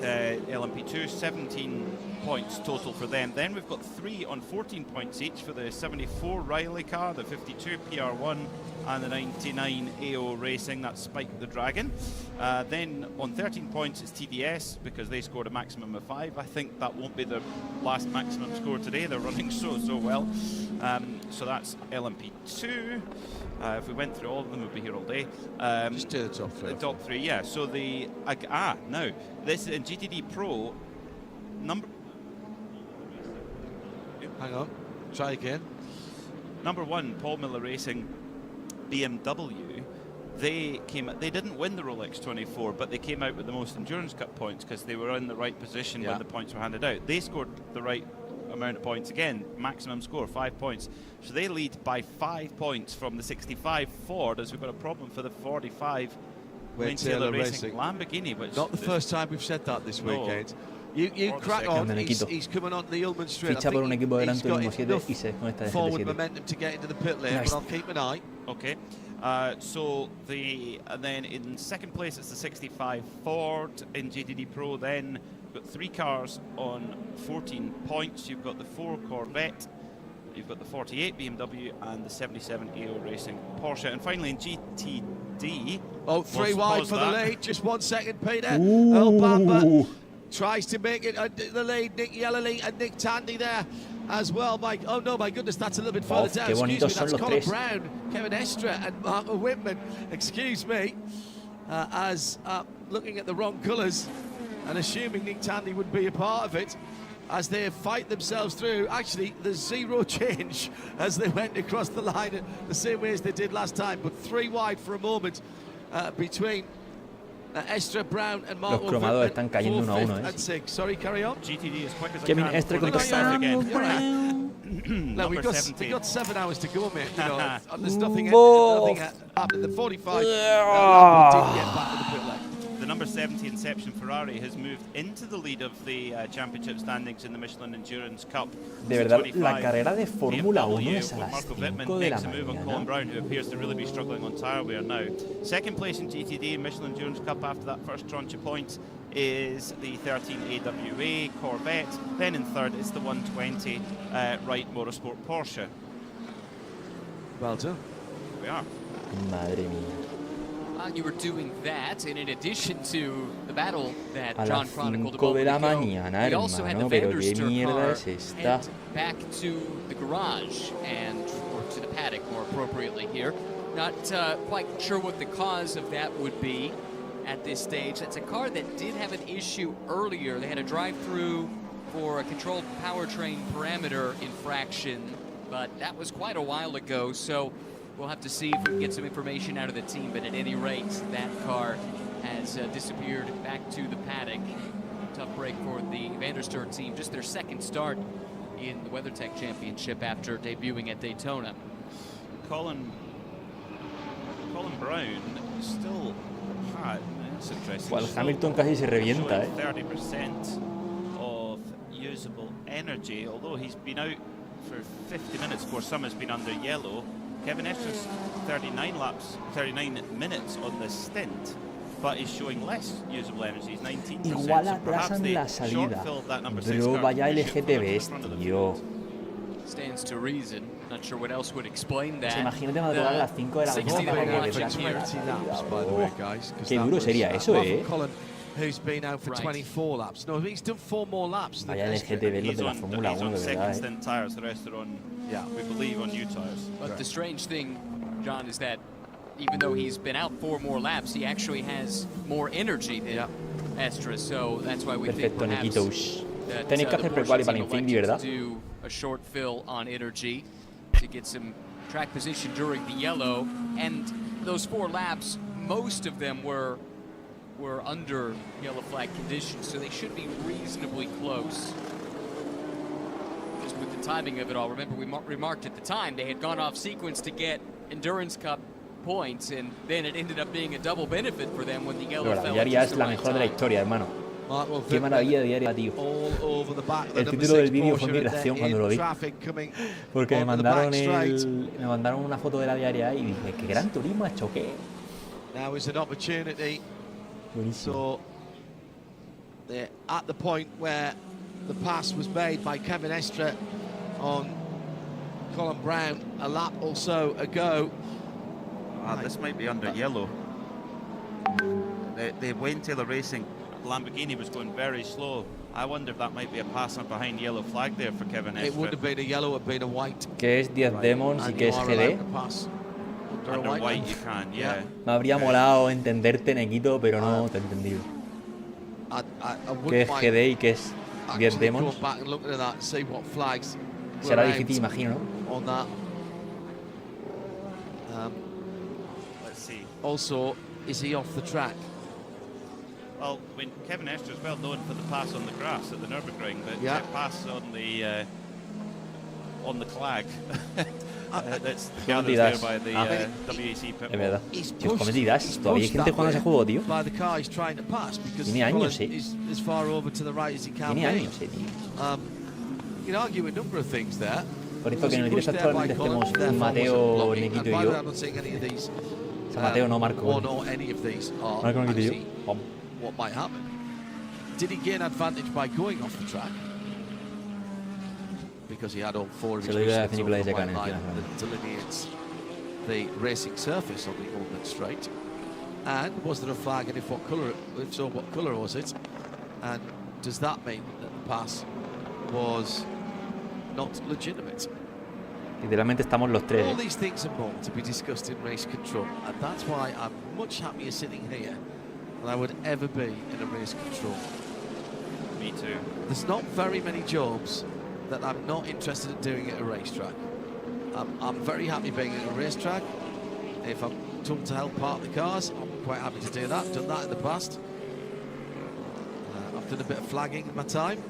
LMP2, 17 points total for them. Then we've got 3 on 14 points each for the 74 Riley car, the 52 PR1 and the 99 AO Racing, that's Spike the Dragon. Then on 13 points it's TDS, because they scored a maximum of 5. I think that won't be their last maximum score today. They're running so well. So that's LMP2. If we went through all of them, we'd be here all day. Just do the top 3. The top 3, yeah. So the now this is in GTD Pro. Hang on, try again. Number 1, Paul Miller Racing, BMW. They didn't win the Rolex 24, but they came out with the most Endurance Cup points because they were in the right position when the points were handed out. They scored the right amount of points again, maximum score 5 points. So they lead by 5 points from the 65 Ford, as we've got a problem for the 45 Wayne Taylor Racing Lamborghini. Which not the first time we've said that this weekend. You crack on. He's coming on the Ullman Straight. Ficha por un equipo de Gran Turismo 7 y se desconecta de forward momentum to get into the pit lane, but I'll keep an eye. Okay. So then in second place it's the 65 Ford in GTD Pro. Then you've got 3 cars on 14 points. You've got the 4 Corvette, you've got the 48 BMW and the 77 AO Racing Porsche. And finally in GTD, 3 wide for the lead. Just 1 second, Peter. Earl Bamber tries to make it the lead. Nick Yellowly and Nick Tandy there as well. Oh no, my goodness, that's a little bit further down. Excuse me, that's Colin Brown, Kevin Estra and Mark Whitman. Excuse me, as looking at the wrong colours and assuming Nick Tandy would be a part of it, as they fight themselves through. Actually, there's 0 change as they went across the line the same way as they did last time, but 3 wide for a moment between Estra, Brown and Mark. Los cromados están cayendo 1 a 1, and 6. Sorry, carry on. GTD is quick as Kevin Estra contra No, we got 7 hours to go, mate. You know, there's nothing happened. The 45 we didn't get back to the pit lane. The number 70 Inception Ferrari has moved into the lead of the championship standings in the Michelin Endurance Cup. De verdad, la carrera de Fórmula 1 es a las 5 de la mañana. Colin Brown, who appears to really be struggling on tyre wear now. Second place in GTD Michelin Endurance Cup after that first tranche of points is the 13 AWA Corvette. Then in third is the 120 Wright Motorsport Porsche. Well done. Here we are. Madre mía. You were doing that, and in addition to the battle that a John las chronicled 5 de la ago, mañana, we also had the pero qué Vanderster mierda car es esta. head back to the garage, or to the paddock more appropriately here. Not quite sure what the cause of that would be at this stage. It's a car that did have an issue earlier. They had a drive-through for a controlled powertrain parameter infraction, but that was quite a while ago, so we'll have to see if we can get some information out of the team, but at any rate, that car has disappeared back to the paddock. Tough break for the Vanderster team, just their second start in the WeatherTech Championship after debuting at Daytona. Colin Brown still had, it's interesting, Well, Hamilton casi se revienta, 30% of usable energy, although he's been out for 50 minutes before some has been under yellow. Kevin Estra's 39 minutes on the stint, but is showing less usable energy. He's 19%. Igual atrasan la salida. Bro, vaya LGTBs, tío. Stands to reason. Not sure what else would explain that. Imagínate madrugar a las 5 de la mañana. Qué duro sería eso, Who's been out for 24 laps. No, he's done 4 more laps. Vaya LGTB los de la Fórmula 1, de verdad. Second tires, the rest are on, we believe, on new tires. But the strange thing, John, is that even though he's been out 4 more laps, he actually has more energy than Estra, so that's why we think perhaps that Tenéis que hacer pre-quali para Infinity, ¿verdad? Do a short fill on energy to get some track position during the yellow, and those 4 laps, most of them were were under yellow flag conditions, so they should be reasonably close. Just with the timing of it all, remember we remarked at the time they had gone off sequence to get Endurance Cup points, and then it ended up being a double benefit for them when the yellow fell. Diarias es la mejor de la historia, hermano. Qué maravilla de Diarias, tío. El título del vídeo fue mi reacción cuando lo vi, porque me mandaron una foto de la Diaria y dije, ¿qué Gran Turismo ha hecho qué? Now is an opportunity. Buenísimo. So at the point where the pass was made by Kevin Estre on Colin Brown a lap or so ago. This might be under yellow. The Wayne Taylor Racing Lamborghini was going very slow. I wonder if that might be a pass on behind yellow flag there for Kevin Estre. It would have been a yellow, it would have been a white. Que es 10 Demons y que es GD. Under white you can, yeah. Me habría molado entenderte, Nequito, pero no te he entendido. ¿Qué es GD y qué es 10 Demons? Será difícil, imagino, ¿no? Let's see. Also, is he off the track? Well, Kevin Estre is well known for the pass on the grass at the Nurburgring, but the pass on the clag. That's gathered there by the WEC pit. Es verdad. Tío, ¿cómo dirás? Todavía hay gente jugando ese juego, tío. Tiene años, Tiene años, tío. You can argue a number of things there. Por eso que en el directo actualmente estemos Mateo, Nequito y yo. O sea, Mateo no, Marco. Marco, Nequito y yo. What might happen? Did he gain advantage by going off the track? Because he had all four of his wheels over the white line that delineates the racing surface on the Golden Straight. And was there a flag, and if so, what colour was it? And does that mean that the pass was not legitimate? Literalmente estamos los tres. All these things and more to be discussed in race control, and that's why I'm much happier sitting here than I would ever be in a race control. Me too. There's not very many jobs that I'm not interested in doing at a racetrack. I'm very happy being at a racetrack. If I'm told to help park the cars, I'm quite happy to do that. I've done that in the past. I've done a bit of flagging in my time.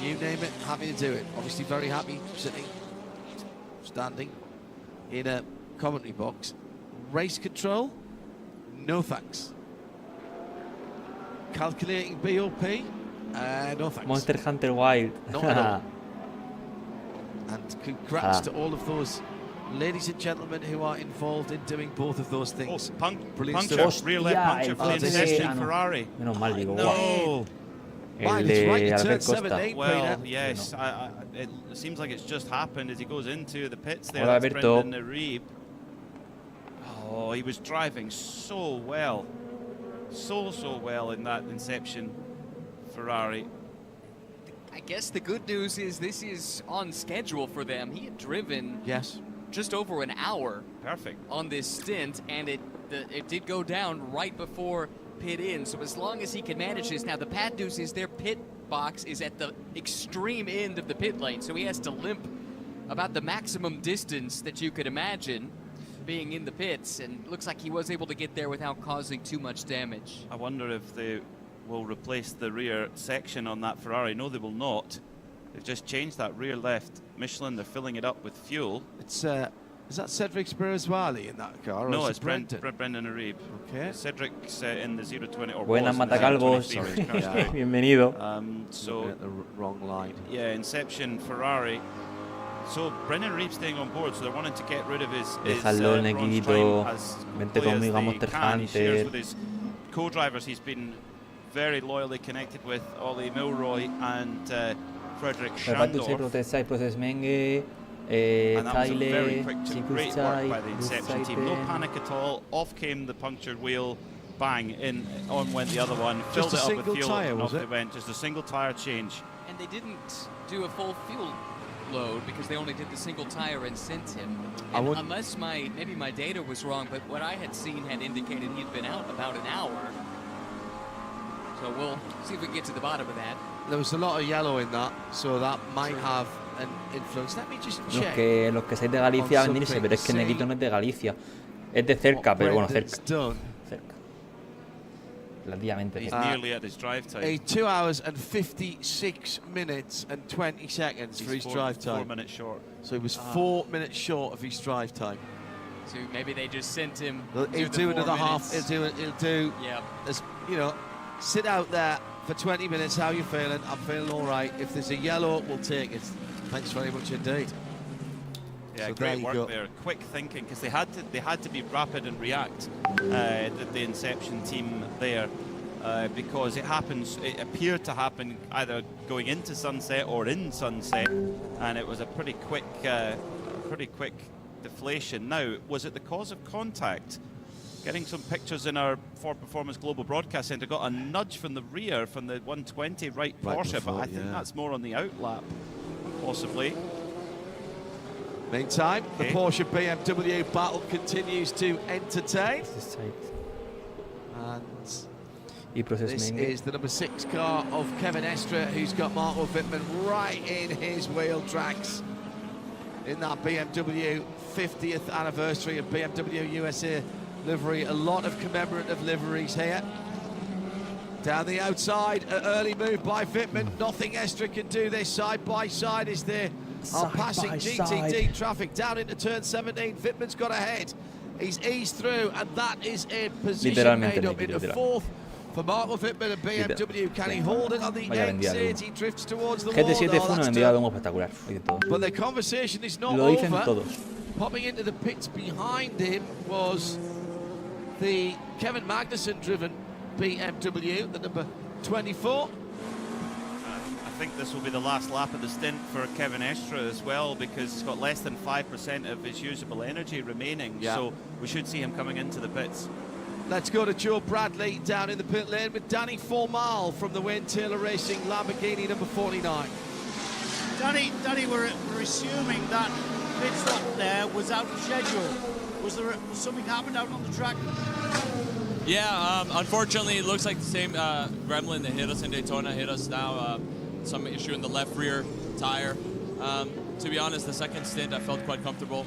You name it, happy to do it. Obviously very happy sitting, standing in a commentary box. Race control, no thanks. Calculating BOP, no thanks. Monster Hunter Wild. Not at all. And congrats to all of those ladies and gentlemen who are involved in doing both of those things. Brilliant puncture, stuff. rear left puncture for the Inception Ferrari. Menos mal, digo, no. El de Albert Costa. Well, yes, it seems like it's just happened as he goes into the pits there. Hola, That's Alberto. Brendan Arib. Oh, he was driving so well. So well in that Inception Ferrari. I guess the good news is this is on schedule for them. He had driven just over an hour on this stint, and it did go down right before pit in. So as long as he can manage this, now the bad news is their pit box is at the extreme end of the pit lane, so he has to limp about the maximum distance that you could imagine being in the pits, and looks like he was able to get there without causing too much damage. I wonder if they will replace the rear section on that Ferrari. No, they will not. They've just changed that rear left Michelin. They're filling it up with fuel. It's is that Cedric Spirituali in that car? No, or it's Brendan Arib. Okay. Cedric's in the 020 or Buenas Matacalvos. Bienvenido. So at the wrong line. Yeah, Inception Ferrari. So Brendan Reeves staying on board, so they're wanting to get rid of his Déjalo, Nequito. Vente conmigo a Monster He shares Hunter. with his co-drivers. He's been very loyally connected with Ollie Milroy and Frederick Schandorf. Process Menge, And that was a very Tyler, quick, great work by the Inception team. No panic at all. Off came the punctured wheel. Bang, on went the other one. Filled it up with fuel. And off they went. Just a single tire change. And they didn't do a full fuel load because they only did the single tire and sent him. And unless maybe my data was wrong, but what I had seen had indicated he'd been out about an hour. So we'll see if we can get to the bottom of that. There was a lot of yellow in that, so that might have an influence. Let me just check. Los que seáis de Galicia venirse, pero es que Nequito no es de Galicia. Es de cerca, pero bueno, cerca. Cerca. relativamente He's cerca. nearly at his drive time. 2 hours and 56 minutes and 20 seconds for his drive time. 4 minutes short. So he was 4 minutes short of his drive time. So maybe they just sent him. He'll do another half. He'll do. Yeah. As you know, sit out there for 20 minutes. How you feeling? I'm feeling all right. If there's a yellow, we'll take it. Thanks very much indeed. Yeah, So great there you work there. Quick thinking, because they had to be rapid and react. The Inception team there, because it appeared to happen either going into sunset or in sunset, and it was a pretty quick deflation. Now, was it the cause of contact? Getting some pictures in our Ford Performance Global Broadcast Centre, got a nudge from the rear from the 120 right Porsche, before, but I think that's more on the outlap, possibly. Meantime, the Porsche BMW battle continues to entertain. And this is the number 6 car of Kevin Estre, who's got Marco Wittmann right in his wheel tracks in that BMW 50th anniversary of BMW USA livery. A lot of commemorative liveries here. Down the outside, an early move by Wittmann. Nothing Estre can do this. Side by side is there. Are passing GTD traffic down into turn 17. Wittmann's got ahead. He's eased through, and that is a position made up into 4th for Marco Wittmann and BMW. Can he hold it on the exit? He drifts towards the wall. GT7 fue un enviado de humo espectacular. But the conversation is not Lo dicen over. todos. Popping into the pits behind him was the Kevin Magnussen-driven BMW, the number 24. I think this will be the last lap of the stint for Kevin Estre as well, because he's got less than 5% of his usable energy remaining. Yeah. So we should see him coming into the pits. Let's go to Joe Bradley down in the pit lane with Danny Formal from the Wayne Taylor Racing Lamborghini number 49. Danny, we're assuming that pit stop there was out of schedule. Was something happened out on the track? Yeah, unfortunately, it looks like the same gremlin that hit us in Daytona hit us now. Some issue in the left rear tire. To be honest, the second stint I felt quite comfortable.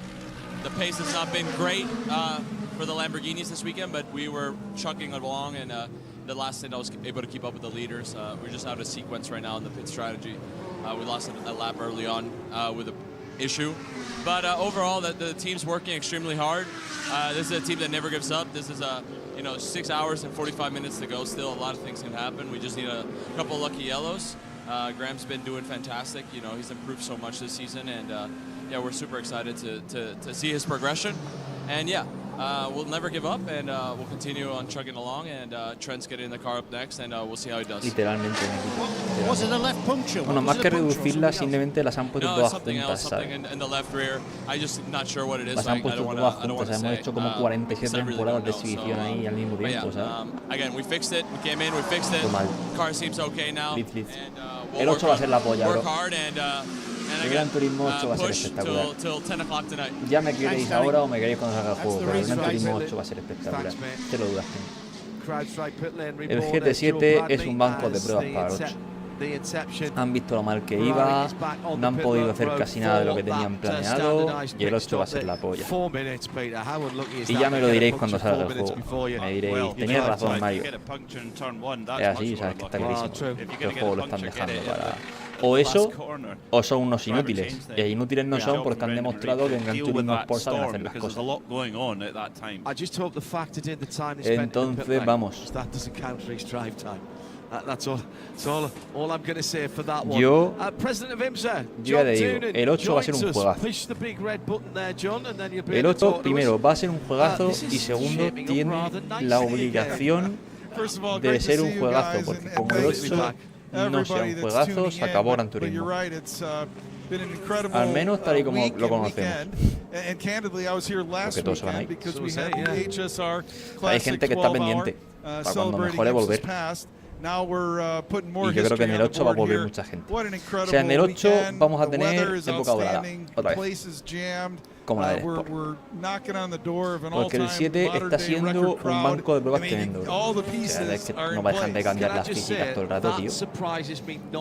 The pace has not been great for the Lamborghinis this weekend, but we were chugging along, and the last stint I was able to keep up with the leaders. We're just out of sequence right now in the pit strategy. We lost a lap early on with an issue. But overall, the team's working extremely hard. This is a team that never gives up. This is 6 hours and 45 minutes to go. Still, a lot of things can happen. We just need a couple of lucky yellows. Graham's been doing fantastic. He's improved so much this season, and yeah, we're super excited to see his progression. And yeah, we'll never give up, and we'll continue on chugging along. And Trent's getting in the car up next, and we'll see how he does. Literalmente. Was it a left puncture? Bueno, más que reducirlas, simplemente las han puesto todas juntas, something in the left rear. I just not sure what it is. Las han puesto todas juntas. Hemos hecho como 47 temporadas de exhibición ahí al mismo tiempo, ¿sabes? Again, we fixed it. We came in, we fixed it. Car seems okay now. El 8 va a ser la polla, bro. El Gran Turismo 8 va a ser espectacular. Ya me queréis ahora o me queréis cuando salga el juego, pero el Gran Turismo 8 va a ser espectacular. Te lo dudas. El GT7 es un banco de pruebas para el 8. Han visto lo mal que iba, no han podido hacer casi nada de lo que tenían planeado, y el 8 va a ser la polla. Y ya me lo diréis cuando salga el juego. Me diréis, tenías razón, Mario. Es así, sabes que está clarísimo. Que el juego lo están dejando para... O eso, o son unos inútiles. Y inútiles no son porque han demostrado que en Gran Turismo Sport saben hacer las cosas. Entonces, vamos. Yo ya le digo, el 8 va a ser un juegazo. El 8, primero, va a ser un juegazo y segundo, tiene la obligación de ser un juegazo, porque como el 8 no sea un juegazo, se acabó Gran Turismo. Al menos tal y como lo conocemos. Porque todos se van a ir. Hay gente que está pendiente para cuando mejore volver. Y yo creo que en el 8 va a volver mucha gente. O sea, en el 8 vamos a tener época dorada, otra vez. como la del Sport. Porque el 7 está siendo un banco de pruebas tremendo, bro. O sea, es que no dejan de cambiar las físicas todo el rato, tío.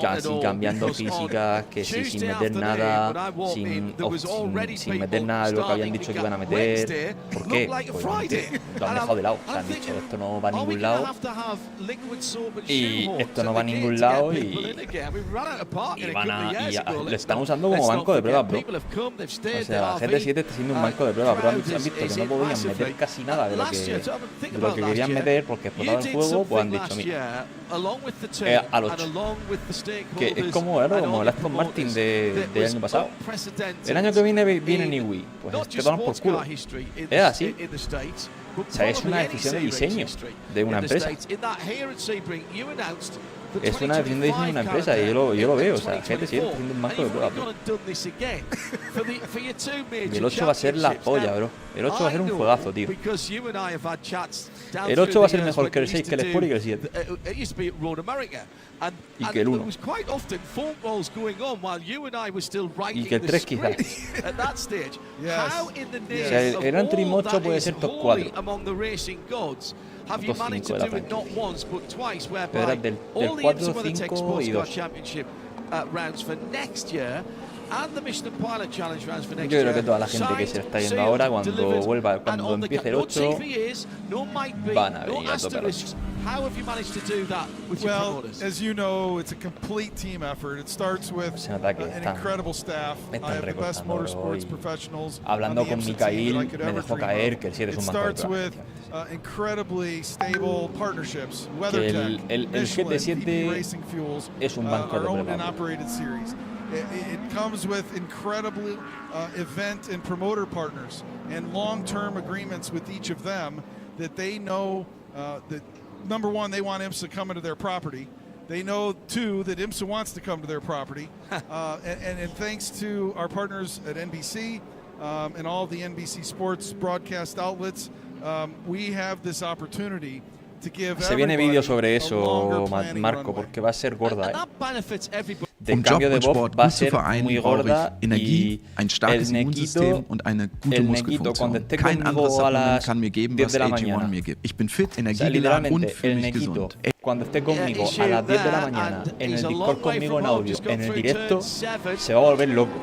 Casi cambiando físicas, que sí, sin meter nada, sin meter nada de lo que habían dicho que iban a meter. ¿Por qué? Pues lo han dejado de lado. O sea, han dicho, esto no va a ningún lado. Y esto no va a ningún lado y lo están usando como banco de pruebas, bro. O sea, GT7 está siendo un banco de pruebas, pero han visto que no podían meter casi nada de lo que querían meter porque explotaba el juego, pues han dicho, mira, al 8. Que es como el Aston Martin del año pasado. El año que viene Niwi, pues te toman por culo. Es así. O sea, es una decisión de diseño de una empresa. Es una decisión de diseño de una empresa y yo lo veo. O sea, GT7 está haciendo un banco de pruebas, bro. Y el 8 va a ser la polla, bro. El 8 va a ser un juegazo, tío. El 8 va a ser mejor que el 6, que el Sport y que el 7. Y que el 1. Y que el 3 quizás. O sea, el Gran Turismo 8 puede ser top 4. Top 5 de la franquicia. Pero era del 4, 5 y 2. Yo creo que toda la gente que se está yendo ahora, cuando empiece el 8, van a venir a tope los. Well, as you know, it's a complete team effort. It starts with an incredible staff. I have the best motorsports professionals. Hablando con Mikhail, me dejó caer que el 7 es un banco de pruebas. Incredibly stable partnerships. WeatherTech, el GT7 Racing Fuels, es un banco de our owned pruebas. and operated series. It comes with incredible event and promoter partners and long-term agreements with each of them that they know that, number one, they want IMSA coming to their property. They know, two, that IMSA wants to come to their property. And thanks to our partners at NBC and all the NBC sports broadcast outlets, we have this opportunity to give Se viene vídeo sobre eso, Marco, porque va a ser gorda, De cambio de Bob va a ser muy gorda y el Nequito cuando esté conmigo a las 10 de la mañana, o sea, literalmente el Nequito cuando esté conmigo a las 10 de la mañana en el Discord conmigo en audio, en el directo, se va a volver loco.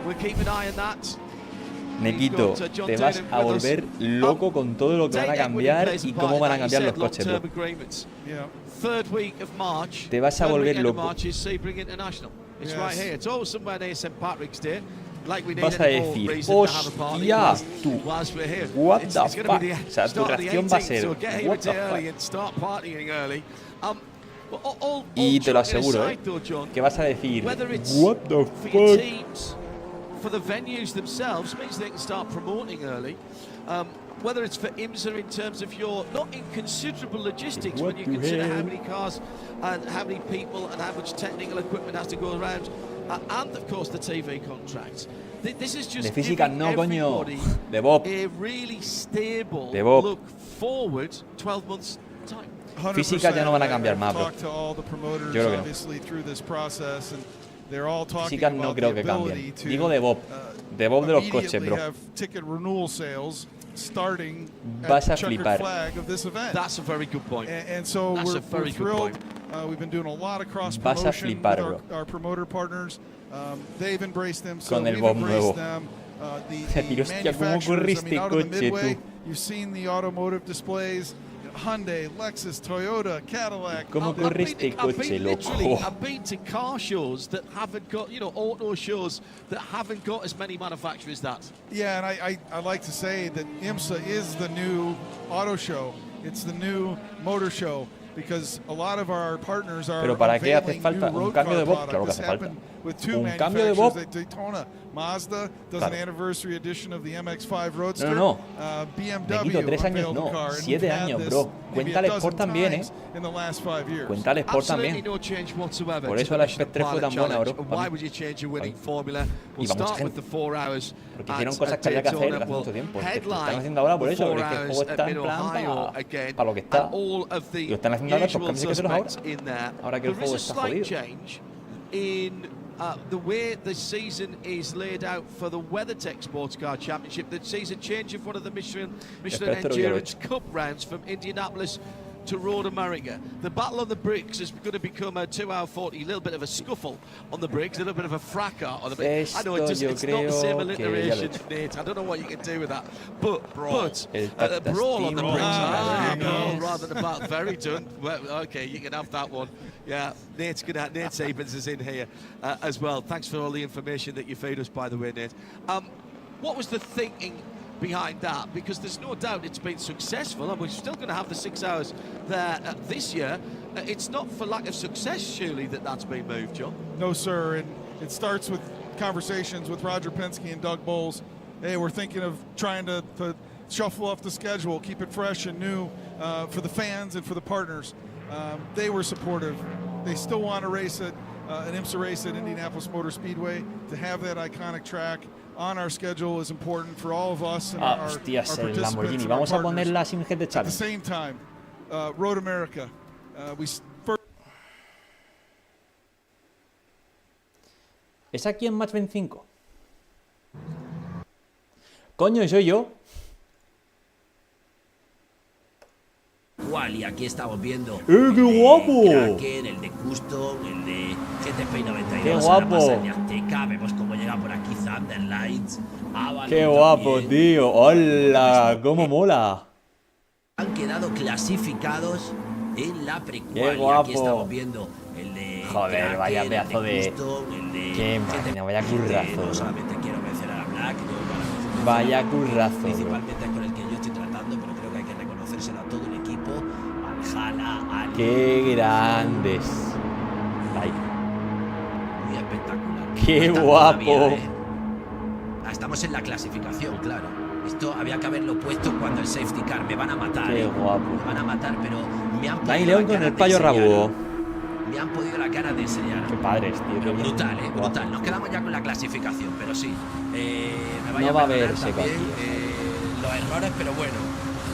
Nequito, te vas a volver loco con todo lo que van a cambiar y cómo van a cambiar los coches, bro. Te vas a volver loco. Vas a decir, hostia, tú, what the fuck. O sea, tu reacción va a ser, what the fuck. Y te lo aseguro, que vas a decir, what the fuck. For the venues themselves means they can start promoting early. Whether it's for IMSA in terms of your not inconsiderable logistics when you consider how many cars and how many people and how much technical equipment has to go around, and of course the TV contracts. This is just de física no, coño. De Bob. A really stable de Bob. Look forward 12 months time. Física ya no van a cambiar más, bro. Yo creo que no. Físicas no creo que cambien. Digo de Bob. De Bob de los coches, bro. Vas a flipar. That's a very good point. And so we're thrilled. We've been doing a lot of cross promotion with our promoter partners. They've embraced them, so we've embraced them. The manufacturers, I mean, out of the midway, you've seen the automotive displays. Hyundai, Lexus, Toyota, Cadillac. ¿Cómo corre este coche, loco? I've been to car shows that haven't got, auto shows that haven't got as many manufacturers as that. Yeah, and I like to say that IMSA is the new auto show. It's the new motor show because a lot of our partners are. Pero ¿para qué hace falta un cambio de Bob? Claro que hace falta. Un cambio de Bob. Daytona, Mazda does an anniversary edition of the MX-5 Roadster. No. BMW, 3 años no, 7 años, bro. Cuenta el Sport también, Cuenta el Sport también. Por eso la Spec 3 fue tan buena, bro. Y vamos a gente. Porque hicieron cosas que había que hacer hace mucho tiempo. Que están haciendo ahora por eso, porque es que el juego está en plan para lo que está. Y lo están haciendo ahora por cambios que hacerlos ahora. Ahora que el juego está jodido. the way the season is laid out for the WeatherTech Sports Car Championship, the season change of one of the Michelin Endurance Cup rounds from Indianapolis to Road America. The battle on the bricks is going to become a 2 hour 40, a little bit of a scuffle on the bricks, a little bit of a fracas on the bricks. I know it's not the same alliteration, Nate. I don't know what you can do with that. But a brawl on the bricks. Rather than about very done. Well, okay, you can have that one. Yeah, Nate Sabins is in here as well. Thanks for all the information that you feed us, by the way, Nate. What was the thinking behind that? Because there's no doubt it's been successful, and we're still going to have the 6 hours there this year. It's not for lack of success, surely, that's been moved, John? No, sir, and it starts with conversations with Roger Penske and Doug Bowles. Hey, we're thinking of trying to shuffle off the schedule, keep it fresh and new for the fans and for the partners. They were supportive. They still want to race at an IMSA race at Indianapolis Motor Speedway. To have that iconic track on our schedule is important for all of us and our hostias, el participants Lamborghini. and our Vamos a poner partners. la Sim GT At the Challenge. same time, Road America. ¿Es aquí en Match 25? Coño, soy yo. Y aquí estamos viendo ¡qué guapo! el Kraken, el de Custom, el de GTP 92. ¡Qué guapo! Ahora pasa el de Azteca, vemos cómo llega por aquí Thunder Lights. ¡Qué guapo, tío! ¡Hola! ¡Cómo mola! Han quedado clasificados en la ¡Qué precual. guapo! Y aquí estamos viendo el de Joder, Kraken, vaya el pedazo de... Custom, el de ¡Qué máquina! Vaya currazo. No solamente quiero mencionar a Black, Vaya currazo. principalmente es con el que yo estoy tratando, pero creo que hay que reconocérselo a todo el equipo. Valhalla, ¡Qué grandes! Ay. Muy espectacular. ¡Qué Falta guapo! todavía, Estamos en la clasificación, claro. Esto había que haberlo puesto cuando el safety car. Me van a matar. ¡Qué guapo! Me van a matar, pero me han Dani podido León la con cara el de payo enseñar. rabudo. Me han podido la cara de enseñar. ¡Qué padres, tío! Pero brutal, brutal. Nos quedamos ya con la clasificación, pero sí. Me vaya No va a perdonar haber seco también, aquí. los errores, pero bueno.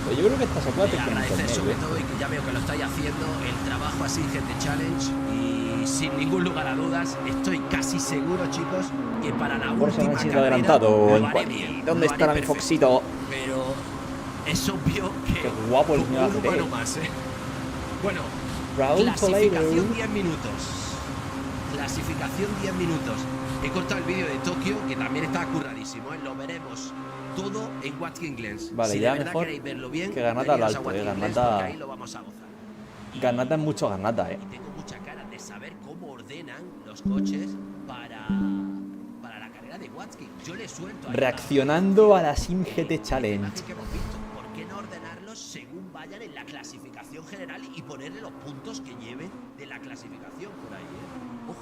Pero yo creo que esta se puede hacer con Agradecer internet, sobre ¿eh? todo, y que ya veo que lo estáis haciendo, el trabajo así GT Challenge, y sin ningún lugar a dudas estoy casi seguro, chicos, que para la Por eso última han sido carrera adelantado lo en haré cual. bien, ¿Dónde lo está haré mi perfecto. Foxito? Pero es obvio que Qué guapo el como señor un Arte. humano más, Bueno, Raúl clasificación Toledo. 10 minutos. Clasificación 10 minutos. He cortado el vídeo de Tokio, que también está curradísimo, Lo veremos todo en Watkins Glen. Vale, si ya de verdad mejor queréis verlo bien, que Garnata al veniros a alto, Watkins Glen, Garnata... porque ahí lo vamos a gozar. Garnata es mucho Garnata, Tengo mucha cara de saber cómo ordenan los coches para la carrera de Watkins. Yo le suelto ahí Reaccionando a la Sim GT Challenge. que hemos visto. ¿Por qué no ordenarlos según vayan en la clasificación general y ponerle los puntos que lleven de la clasificación por ahí, Ojo,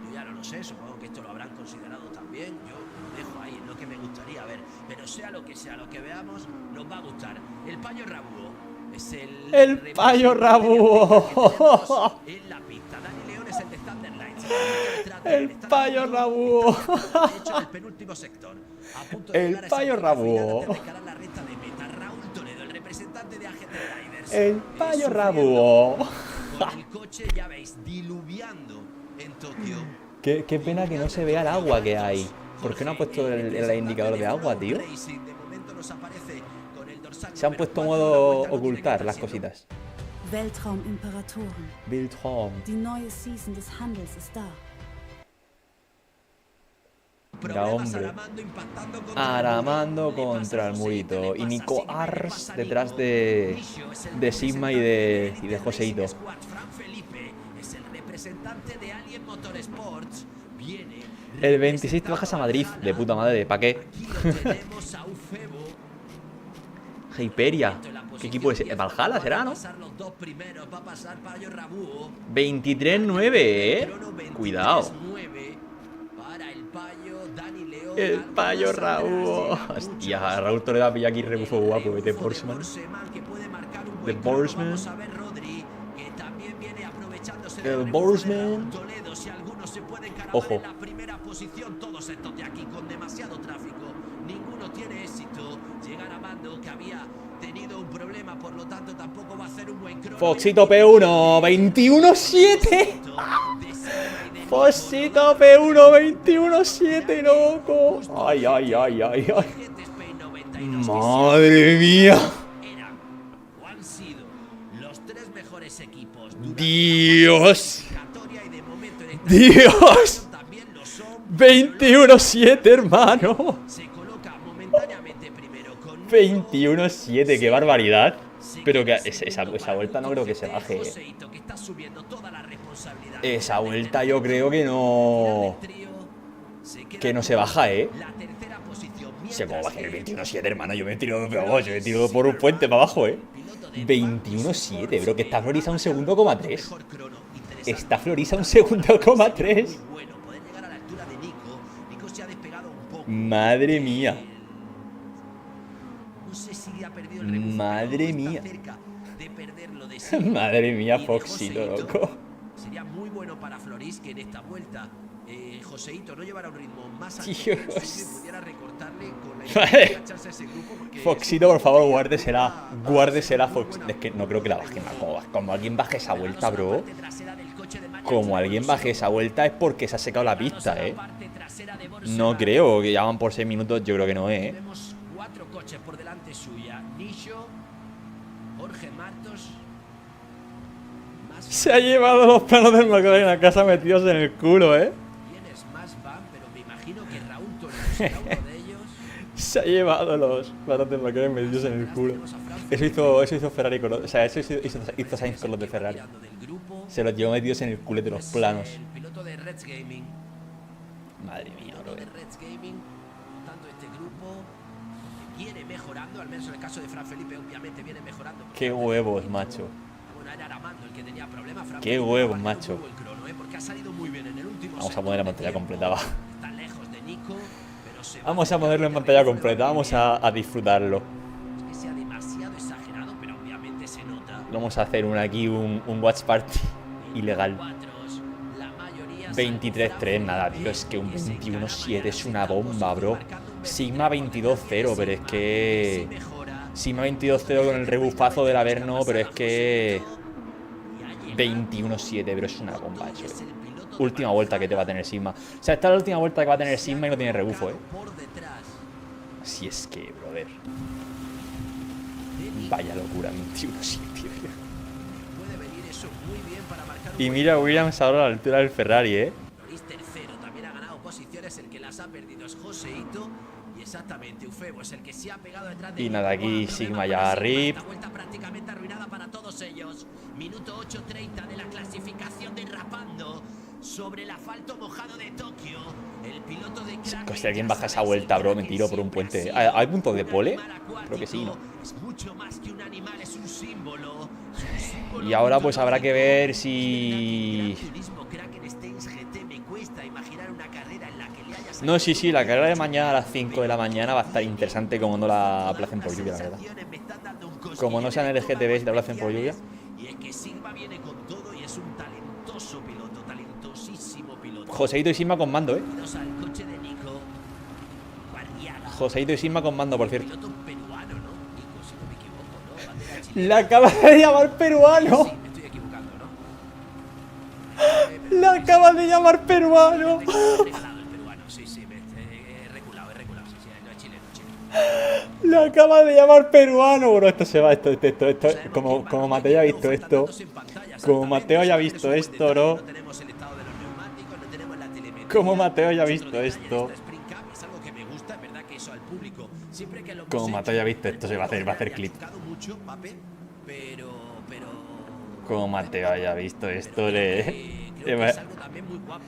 yo ya no lo sé, supongo que esto lo habrán considerado también. Yo lo dejo ahí, es lo que me gustaría ver. Pero sea lo que veamos, nos va a gustar. El payo rabudo es ¡El payo rabudo! en la pista. Dani León es el de Thunder Lights. ¡El payo rabudo! De hecho, el penúltimo sector. A punto de El llegar a esa payo zona final rabudo. antes de encarar la recta de meta. Raúl Toledo, el representante de AGT Riders. El payo rabudo. Con el coche, ya veis, diluviando en Tokio. Qué pena que no se vea el agua que hay. ¿Por qué no ha puesto el indicador de agua, tío? Se han puesto modo ocultar las cositas. Weltraum-Imperatoren. Weltraum. Die neue Season des Handels ist da. Ya, hombre. Aramando contra el murito. Y Nico Ars detrás de Sigma y de Joseito. Es el representante de Alien Motorsports. Viene. El 26 te bajas a Madrid. De puta madre, ¿para qué? Tenemos a Ufebo. Hyperia. ¿Qué equipo es? Valhalla será, ¿no? 23-9, Cuidado. El payo Raúl. Hostia, Raúl Toledo ha pillado aquí rebufo guapo. De Borsman. The Borsman. El Borsman. Ojo. Todos estos de aquí con demasiado tráfico. Ninguno tiene éxito. Llegar a Mando, que había tenido un problema, por lo tanto tampoco va a hacer un buen crono. Foxito P1, 21-7. Fosito P1 21-7, loco. Ay, ay, ay, ay, ay. Madre mía. Dios. Dios. 21-7, hermano. 21-7, qué barbaridad. Pero que esa vuelta no creo que se baje. Esa vuelta yo creo que no. Que no se baja, sé cómo bajar el 21-7, hermano. Yo me he tirado por un puente para abajo, 21-7, bro, que está Florisa un segundo, 3. Está Florisa un segundo, 3. Madre mía. Madre mía. Madre mía, Foxito, loco. Sería muy bueno para Floris que en esta vuelta Joseito no llevara un ritmo más alto y pudiera recortarle con la idea de engancharse a ese grupo. Foxito, por favor, guárdesela, Fox. Es que no creo que la baje más. Como alguien baje esa vuelta, bro. Como alguien baje esa vuelta es porque se ha secado la pista, No creo que ya van por 6 minutos, yo creo que no, Tenemos 4 coches por delante suya. Nisho, Jorge Martos. Se ha llevado los planos del McLaren a casa metidos en el culo, Tienes más van, pero me imagino que Raúl Torres será uno de ellos. Se ha llevado los planos del McLaren metidos en el culo. Eso hizo Ferrari con los, o sea, eso hizo Sainz con los de Ferrari. Se los llevó metidos en el culete los planos. El piloto de Reds Gaming. Madre mía, bro. Reds Gaming, tanto este grupo viene mejorando, al menos en el caso de Fran Felipe, obviamente viene mejorando. Qué huevos, macho. Bueno, era Aramando el que tenía problemas. Qué huevos, macho. Porque ha salido muy bien en el último. Vamos a poner la pantalla completa, va. Está lejos de Nico, pero se vamos a ponerlo en pantalla completa, vamos a disfrutarlo. Es que sea demasiado exagerado, pero obviamente se nota. Vamos a hacer aquí un watch party ilegal. 23-3, nada, tío, es que un 21-7 es una bomba, bro. Sigma 22-0, pero es que... Sigma 22-0 con el rebufazo del Averno, pero es que... 21-7, pero es una bomba eso, Última vuelta que te va a tener Sigma. O sea, esta es la última vuelta que va a tener Sigma y no tiene rebufo, Así es que, brother. Vaya locura, 21-7, tío. Y mira Williams ahora a la altura del Ferrari, Loris tercero, también ha ganado posiciones, el que las ha perdido es Joseito. Y exactamente, Ufebo es el que se ha pegado detrás de... Y nada, aquí Sigma ya RIP. Esta vuelta prácticamente arruinada para todos ellos. Minuto 8:30 de la clasificación derrapando sobre el asfalto mojado de Tokio. El piloto de Gran. Si alguien baja esa vuelta, bro, me tiro por un puente. ¿Hay puntos de pole? Creo que sí, ¿no? Es mucho más que un animal, es un símbolo. Y ahora pues habrá que ver si... No, sí, la carrera de mañana a las 5 de la mañana va a estar interesante como no la aplacen por lluvia, la verdad. Como no sea en el GTB si la aplacen por lluvia. Y es que Sigma viene con todo y es un talentoso piloto, talentosísimo piloto. Joseito y Sigma con mando, Joseito y Sigma con mando, por cierto. La acaba de llamar peruano. Sí, me estoy equivocando, ¿no? La acaba de llamar peruano. Sí, he reculado, sí, no es chileno, La acaba de llamar peruano, bro. Esto se va, esto. Como Mateo haya visto esto. Como Mateo haya visto esto, bro. Como Mateo haya visto esto. Como Mateo haya visto esto, se va a hacer clip. Como Mateo haya visto esto,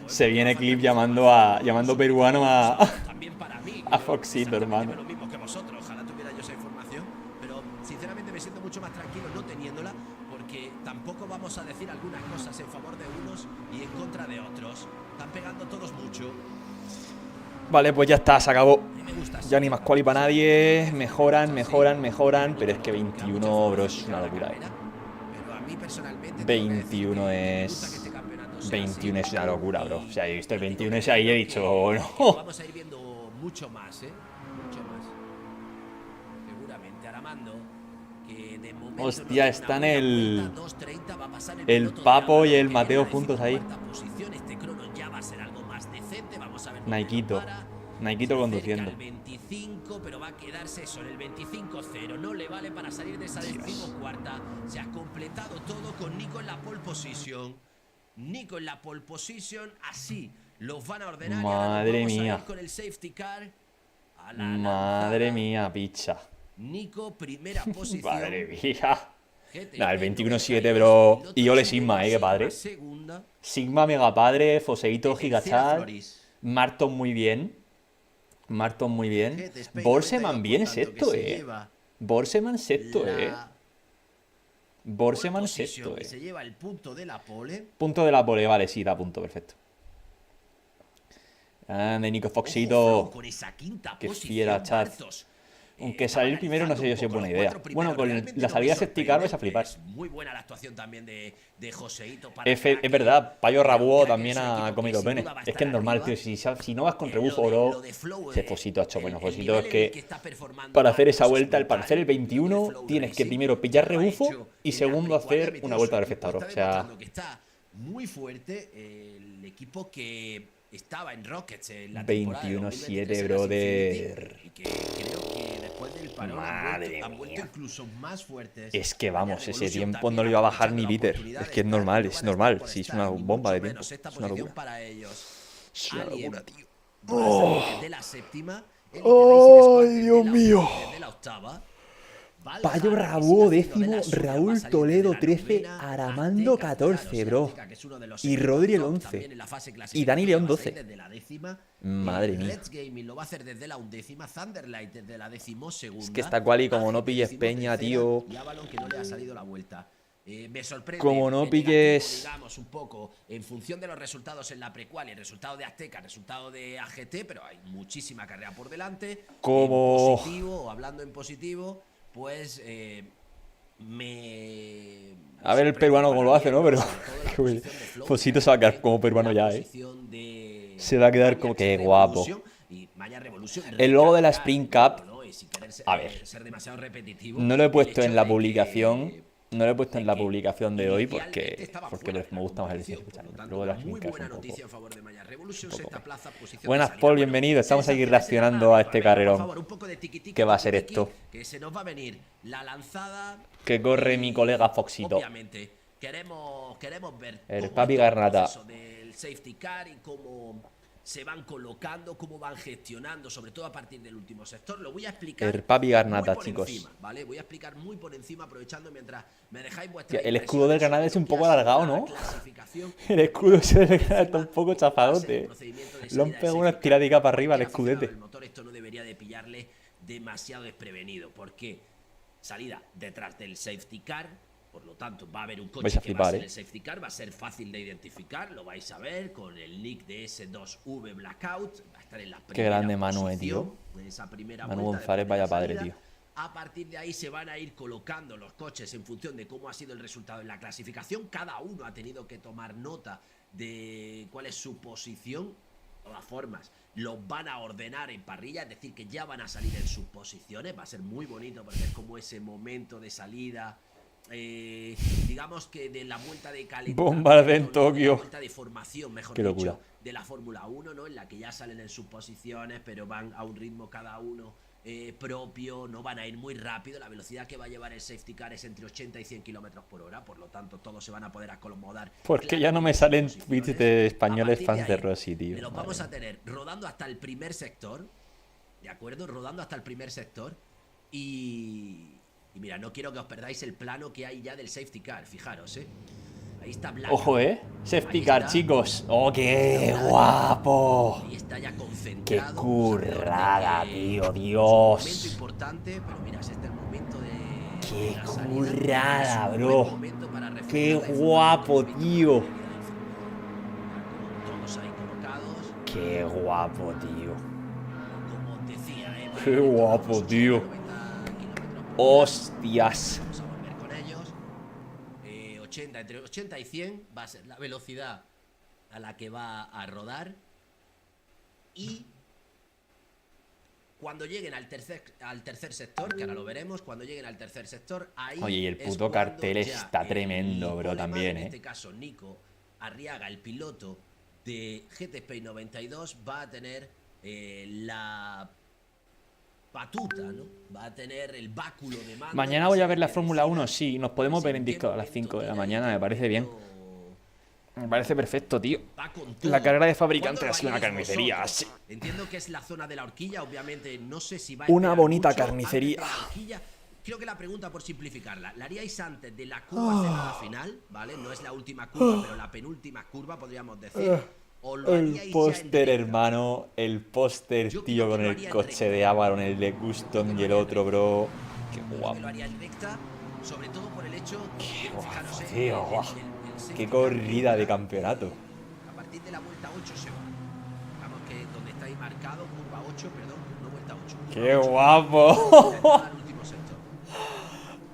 se viene clip llamando peruano a Foxito, hermano. Lo mismo que vosotros, ojalá tuviera yo esa información, pero sinceramente me siento mucho más tranquilo no teniéndola, porque tampoco vamos a decir algunas cosas en favor de unos y en contra de otros. Están pegando todos mucho. Vale, pues ya está, se acabó. Ya ni más quali para nadie. Mejoran, pero es que 21, bro, es una locura. 21 es una locura, bro. O sea, he visto el 21 ese ahí y he dicho, no. Vamos a ir viendo mucho más, mucho más. Seguramente Aramando, que de momento hostia, están el Papo y el Mateo juntos ahí. Este crono ya va va a ser algo más decente. Vamos a ver. Naikito conduciendo. El 25, pero va a quedarse eso en el 25-0. No le vale para salir de esa decimocuarta. Se ha completado todo con Nico en la pole position. Nico en la pole position. Así los van a ordenar. Madre mía. Con el safety car. Madre mía, picha. Nico, primera posición. Madre mía. Nah, el 21-7, bro. Y ole Sigma, qué padre. Sigma, mega padre. Foseito, gigachat. Marton muy bien. Borseman bien sexto, Borseman sexto, Borseman sexto, Se lleva el punto de la pole. Punto de la pole, vale, sí, da punto, perfecto. De Nico Foxito. Qué fiera, chat. Aunque salir primero no sé yo si es buena idea. Bueno, con la salida safety car vais a flipar. Muy buena la actuación también de Joseito. Es verdad, Payo Rabuo también ha comido pene. Es que es normal, tío. Si no vas con rebufo, bro. Ese Fosito ha hecho bueno. Fosito es que para hacer esa vuelta, para hacer el 21, tienes que primero pillar rebufo y segundo hacer una vuelta perfecta, bro. O sea. Muy fuerte el equipo que estaba en Rockets en la 21-7, brother. Y que creo que después del parón han vuelto incluso más fuertes. Es que vamos, ese tiempo no lo iba a bajar ni Peter. Es que es normal, Sí, es una bomba de tiempo. Es una locura. Es una locura, tío. De la séptima. ¡Ay, Dios mío! De la octava. Payo Rabuo, décimo, Raúl Toledo 13, Aramando 14, bro. Y Rodri el 11. Y Dani León 12. Madre mía. Let's Gaming lo va a hacer desde la undécima, Thunderlight desde la decimosegunda. Es que está quali como no pilles peña, tío. Y Avalon que no le ha salido la vuelta. Me sorprende. Como no pilles. Digamos un poco en función de los resultados en la prequal y el resultado de Azteca, el resultado de AGT, pero hay muchísima carrera por delante. Como. En positivo, o hablando en positivo. Pues a ver el peruano cómo lo hace, ¿no? Pero Fosito se va a quedar como peruano ya, Se va a quedar como que guapo. El logo de la Spring Cup. A ver. No lo he puesto en la publicación. No lo he puesto en la publicación de hoy porque me gusta más el diseño. Luego de la Spring Cup un poco. Buenas, Paul, bienvenido. Estamos aquí reaccionando a este carrerón. ¿Qué va a ser esto? Que se nos va a venir la lanzada. Que corre mi colega Foxito. Obviamente, queremos ver el papi Garnata del safety car y cómo se van colocando, cómo van gestionando, sobre todo a partir del último sector. Lo voy a explicar. El papi Garnata, chicos. Encima, ¿vale? Voy a explicar muy por encima, aprovechando mientras me dejáis vuestra. El escudo del Granada es un poco alargado, ¿no? El escudo ese del Granada está un poco chafadote. Lo han pegado una estiradica para arriba al escudete. El motor esto no debería de pillarle demasiado desprevenido, porque salida detrás del safety car. Por lo tanto, va a haber un coche que va a ser el safety car, va a ser fácil de identificar, lo vais a ver con el nick de S2V Blackout, va a estar en la primera. Qué grande Manu, tío. Manu González, vaya padre, tío. A partir de ahí se van a ir colocando los coches en función de cómo ha sido el resultado en la clasificación. Cada uno ha tenido que tomar nota de cuál es su posición. De todas formas, los van a ordenar en parrilla, es decir, que ya van a salir en sus posiciones. Va a ser muy bonito porque es como ese momento de salida. Digamos que de la vuelta de calentamiento, bombardeo en Tokio, la vuelta de formación, mejor dicho, de la Fórmula 1, ¿no? En la que ya salen en sus posiciones, pero van a un ritmo cada uno propio, no van a ir muy rápido. La velocidad que va a llevar el safety car es entre 80 y 100 kilómetros por hora, por lo tanto todos se van a poder acomodar. ¿Por qué ya no me salen tweets de españoles fans de Rossi, tío? Los vamos a tener rodando hasta el primer sector, ¿de acuerdo? Rodando hasta el primer sector y mira, no quiero que os perdáis el plano que hay ya del safety car, fijaros, Ahí está Blanco. Ojo, safety car, chicos. ¡Oh, qué guapo! Ahí está ya concentrado. ¡Qué currada, tío! ¡Dios! Momento importante, pero mira, este es el momento de. ¡Qué currada, bro! ¡Qué guapo, tío! Todos ahí colocados. ¡Qué guapo, tío! Como decía, ¡Qué guapo, tío! ¡Hostias! Vamos a volver con ellos. 80, entre 80 y 100 va a ser la velocidad a la que va a rodar. Y cuando lleguen al tercer sector, que ahora lo veremos, cuando lleguen al tercer sector, ahí. Oye, y el puto cartel está tremendo, bro, también, En este caso, Nico Arriaga, el piloto de GT Spain 92 va a tener la patuta, ¿no? Va a tener el báculo de mando. Mañana voy a ver la Fórmula 1, sí. Nos podemos ver en disco a las 5 de la mañana, me parece bien. Me parece perfecto, tío. La carrera de fabricante ha sido una carnicería, sí. Entiendo que es la zona de la horquilla, obviamente no sé si va a una bonita carnicería. Creo que la pregunta, por simplificarla, la haríais antes de la curva cerrada final, ¿vale? No es la última curva, pero la penúltima curva, podríamos decir. O lo el póster, hermano. El póster, tío, con el coche de Avalon, el de Custom y el otro, bro. Qué guapo. Lo haría en recta, sobre todo por el hecho qué guapo, tío. Qué corrida de campeonato. A partir de la vuelta 8 se va. Vamos, que donde está ahí marcado, curva 8, perdón, no vuelta 8. ¡Qué guapo!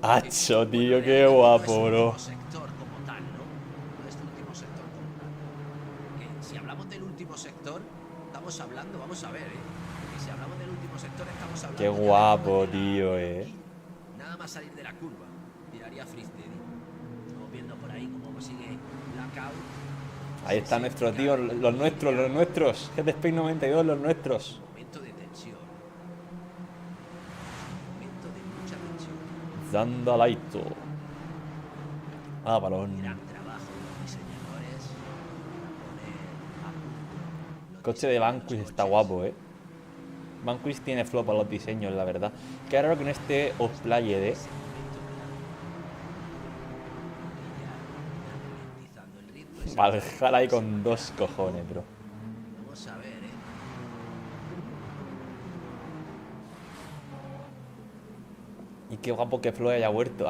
Hacho, tío, qué guapo, bro. Sector como tal, ¿no? No es el último sector como tal. Porque si hablamos del último sector, estamos hablando, vamos a ver, porque si hablamos del último sector, estamos hablando. Qué guapo, tío, Nada más salir de la curva, tiraría freestyle. Estamos viendo por ahí cómo sigue Blackout. Ahí está nuestro tío, los nuestros. GT Spain 92, los nuestros. Momento de tensión. Momento de mucha tensión. Zandalaito. Balón. Gran trabajo de los diseñadores. El coche de Vanquish está guapo, Vanquish tiene flow para los diseños, la verdad. Qué raro que no esté Off-Played, Valhalla ahí con 2 cojones, bro. Vamos a ver, Y qué guapo que Flo haya vuelto,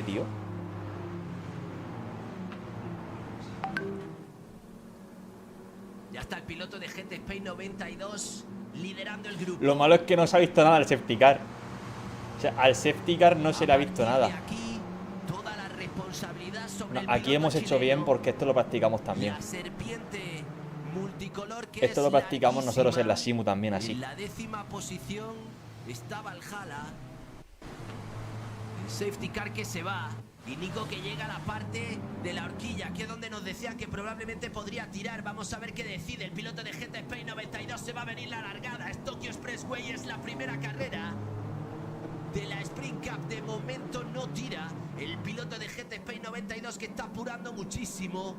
tío. Ya está el piloto de GT Spain 92 liderando el grupo. Lo malo es que no se ha visto nada al safety car. O sea, al safety car no se le ha visto nada. Aquí, toda la responsabilidad sobre el aquí hemos hecho bien porque esto lo practicamos también. La serpiente multicolor que esto lo practicamos nosotros en la Simu también, así. En la 10ª posición está Valhalla. El safety car que se va. Y Nico que llega a la parte de la horquilla, que es donde nos decían que probablemente podría tirar. Vamos a ver qué decide el piloto de GT Spain 92. Se va a venir la largada. Es Tokyo Expressway, es la primera carrera de la Sprint Cup. De momento no tira el piloto de GT Spain 92, que está apurando muchísimo.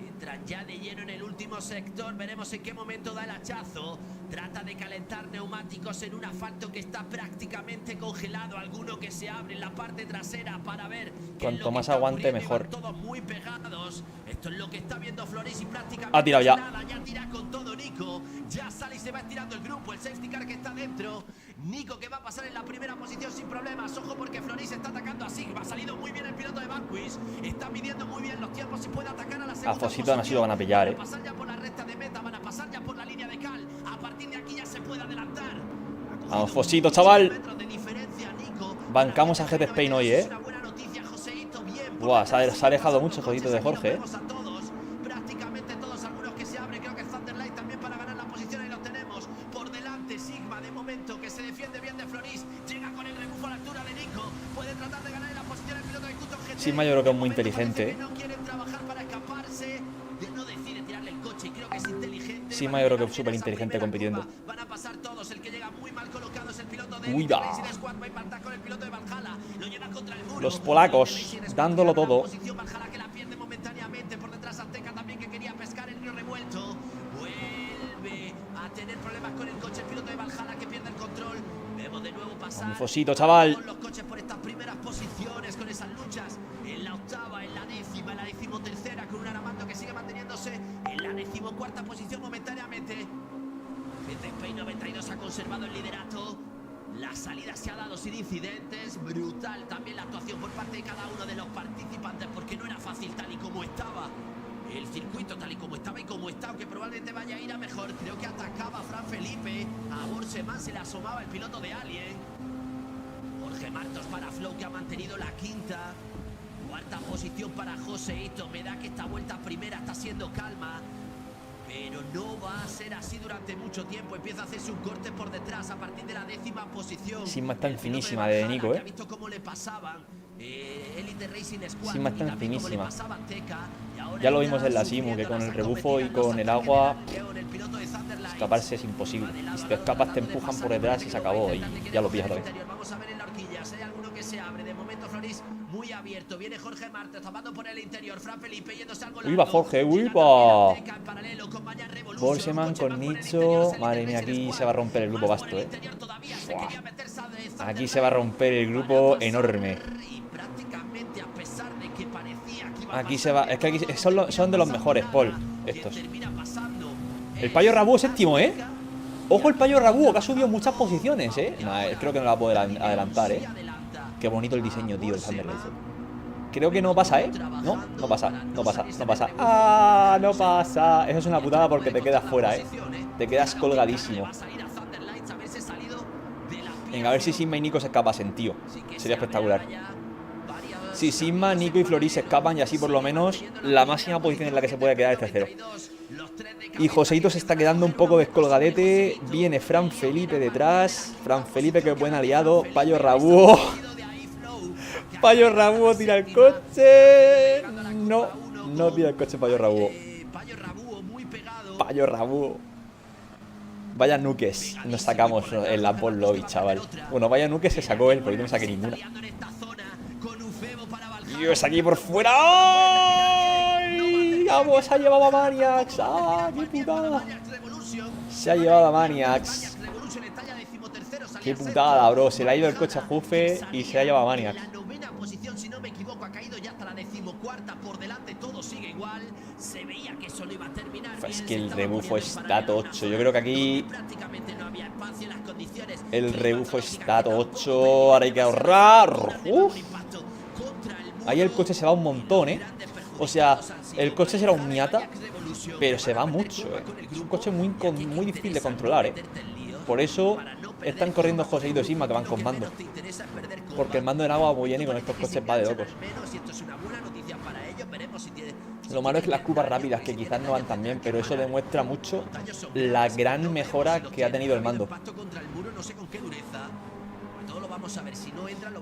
Entran ya de lleno en el último sector. Veremos en qué momento da el hachazo. Trata de calentar neumáticos en un asfalto que está prácticamente congelado. Alguno que se abre en la parte trasera para ver. Cuanto más aguante, mejor. Todos muy pegados. Esto es lo que está viendo Floris y prácticamente ha tirado ya. Nada, ya tira con todo Nico. Ya sale y se va estirando el grupo. El safety car que está dentro. Nico que va a pasar en la primera posición sin problemas. Ojo porque Floris está atacando a Sigma. Ha salido muy bien el piloto de Vanquish. Está midiendo muy bien los tiempos y puede atacar a la segunda posición. Así lo van a pillar, Van a pasar ya por la recta de meta. Van a pasar ya por la línea de cal. A partir de aquí ya se puede adelantar. Vamos, Fosito, chaval. Bancamos a GT Spain hoy, Buah, se ha alejado mucho Jodito de Jorge, Prácticamente todos, algunos que se abren. Creo que Thunderlight también para ganar la posición. Ahí lo tenemos. Por delante Sigma de momento, que se defiende bien de Floris. Llega con el rebufo a la altura de Nico. Puede tratar de ganar en la posición el piloto de Custom GT. Sigma yo creo que es muy inteligente, No quieren trabajar para escaparse. No decide tirarle el coche y creo que es inteligente. Sigma yo creo que es súper inteligente compitiendo. Van a pasar todos. El que llega muy mal colocado es el piloto de Cuida. Squad. Va a impactar con el piloto de Valhalla. Lo lleva contra el muro. Los polacos dándolo todo. Valhalla que la pierde momentáneamente. Por detrás Azteca también, que quería pescar el río revuelto. Vuelve a tener problemas con el coche el piloto de Valhalla, que pierde el control. Vemos de nuevo pasar. Un Fosito, chaval. Con los coches por estas primeras posiciones, con esas luchas en la octava, en la décima, en la decimotercera, con un Aramando que sigue manteniéndose en la decimocuarta posición momentáneamente. GT Spain 92 ha conservado el liderato. La salida se ha dado sin incidentes. Brutal también la actuación por parte de cada uno de los participantes, porque no era fácil tal y como estaba el circuito, tal y como estaba y como está, aunque probablemente vaya a ir a mejor. Creo que atacaba a Fran Felipe. A Borseman se le asomaba el piloto de Alien. Jorge Martos para Flow, que ha mantenido la quinta. Cuarta posición para Joseito. Me da que esta vuelta primera está siendo calma, pero no va a ser así durante mucho tiempo. Empieza a hacerse un corte por detrás a partir de la 10ª posición. Sigma está en finísima de Nico, Ha visto cómo le pasaban Elite Racing Squad. Sigma está en finísima. Y ahora Ya lo vimos en la Simu, que con el rebufo y con el agua escaparse es imposible. Si te escapas te empujan por detrás y se acabó. Y ya lo pillas otra vez. Vamos a ver en la horquilla, si hay alguno que se abre. De momento Floris muy abierto. Viene Jorge Martes tapando por el interior. Fran Felipe yéndose al ¡Uy, va Jorge! ¡Uy, va! Bolseman con Nicho. Madre mía, aquí se va a romper el grupo vasto, Aquí se va a romper el grupo enorme. Aquí se va. Es que aquí son de los mejores, Paul. Estos. El Payo Rabú séptimo, Ojo el Payo Rabú, que ha subido muchas posiciones, Nah, creo que no la va a poder adelantar, Qué bonito el diseño, tío, del Thunder Racer. Creo que no pasa, No, no pasa, no pasa, no pasa. ¡Ah! No pasa. Eso es una putada porque te quedas fuera, Te quedas colgadísimo. Venga, a ver si Sigma y Nico se escapasen, tío. Sería espectacular. Si Sigma, Nico y Floris se escapan y así por lo menos la máxima posición en la que se puede quedar es tercero. Y Joseito se está quedando un poco descolgadete. Viene Fran Felipe detrás. Fran Felipe, que buen aliado. Payo Rabú. Payo Rabú tira el coche. No, no tira el coche Payo Rabú. Payo Rabú. Vaya nuques nos sacamos en la Ball Lobby, chaval. Bueno, vaya nuques se sacó él, porque yo no saqué ninguna. Dios, aquí por fuera. ¡Ay! Vamos, se ha llevado a Maniacs. ¡Ah, qué putada! Se ha llevado a Maniacs. Qué putada, bro. Se le ha ido el coche a Jufe y se ha llevado a Maniacs. Si no me equivoco, ha caído ya hasta la 14ª por delante, todo sigue igual. Se veía que solo iba a terminar. Es que el rebufo está tocho. Yo creo que aquí el rebufo está tocho. Ahora hay que ahorrar. Uf. Ahí el coche se va un montón, O sea, el coche será un Miata, pero se va mucho, Es un coche muy difícil de controlar, Por eso están corriendo Joseito y Sigma, que van con mando. Porque el mando en agua va muy bien y con estos coches va de locos. Lo malo es que las curvas rápidas, que quizás no van tan bien, pero eso demuestra mucho la gran mejora que ha tenido el mando.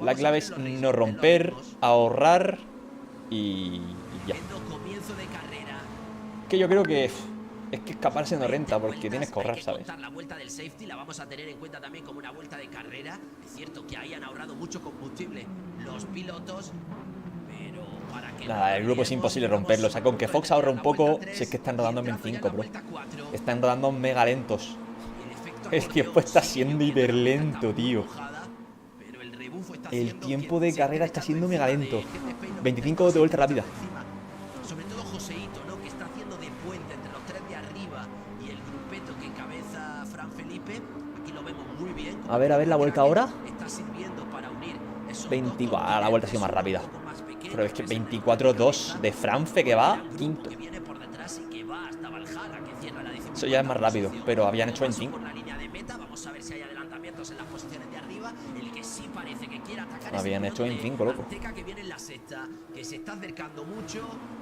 La clave es no romper, ahorrar y ya. Que yo creo que es que escaparse no renta porque tienes que ahorrar, ¿sabes? La vuelta del safety la vamos a tener en cuenta también como una vuelta de carrera. Es cierto que ahí han ahorrado mucho combustible los pilotos, pero para que nada, el grupo es imposible romperlo. O sea, con que Fox ahorra un poco, si es que están rodando en 25, bro. Están rodando mega lentos. El tiempo está siendo hiper lento, tío. El tiempo de carrera está siendo mega lento. 25 de vuelta rápida. Sobre todo Joseito, ¿no? Que está haciendo de puente entre los tres de arriba y el grupeto que encabeza Fran Felipe. Aquí lo vemos muy bien. A ver, la vuelta ahora. Está sirviendo para unir esos 24, la vuelta ha sido más rápida. Pero es que 24-2 de Franfe que va quinto. Eso ya es más rápido, pero habían hecho 25. Habían hecho 25, loco. Que viene en la sexta, que se está acercando mucho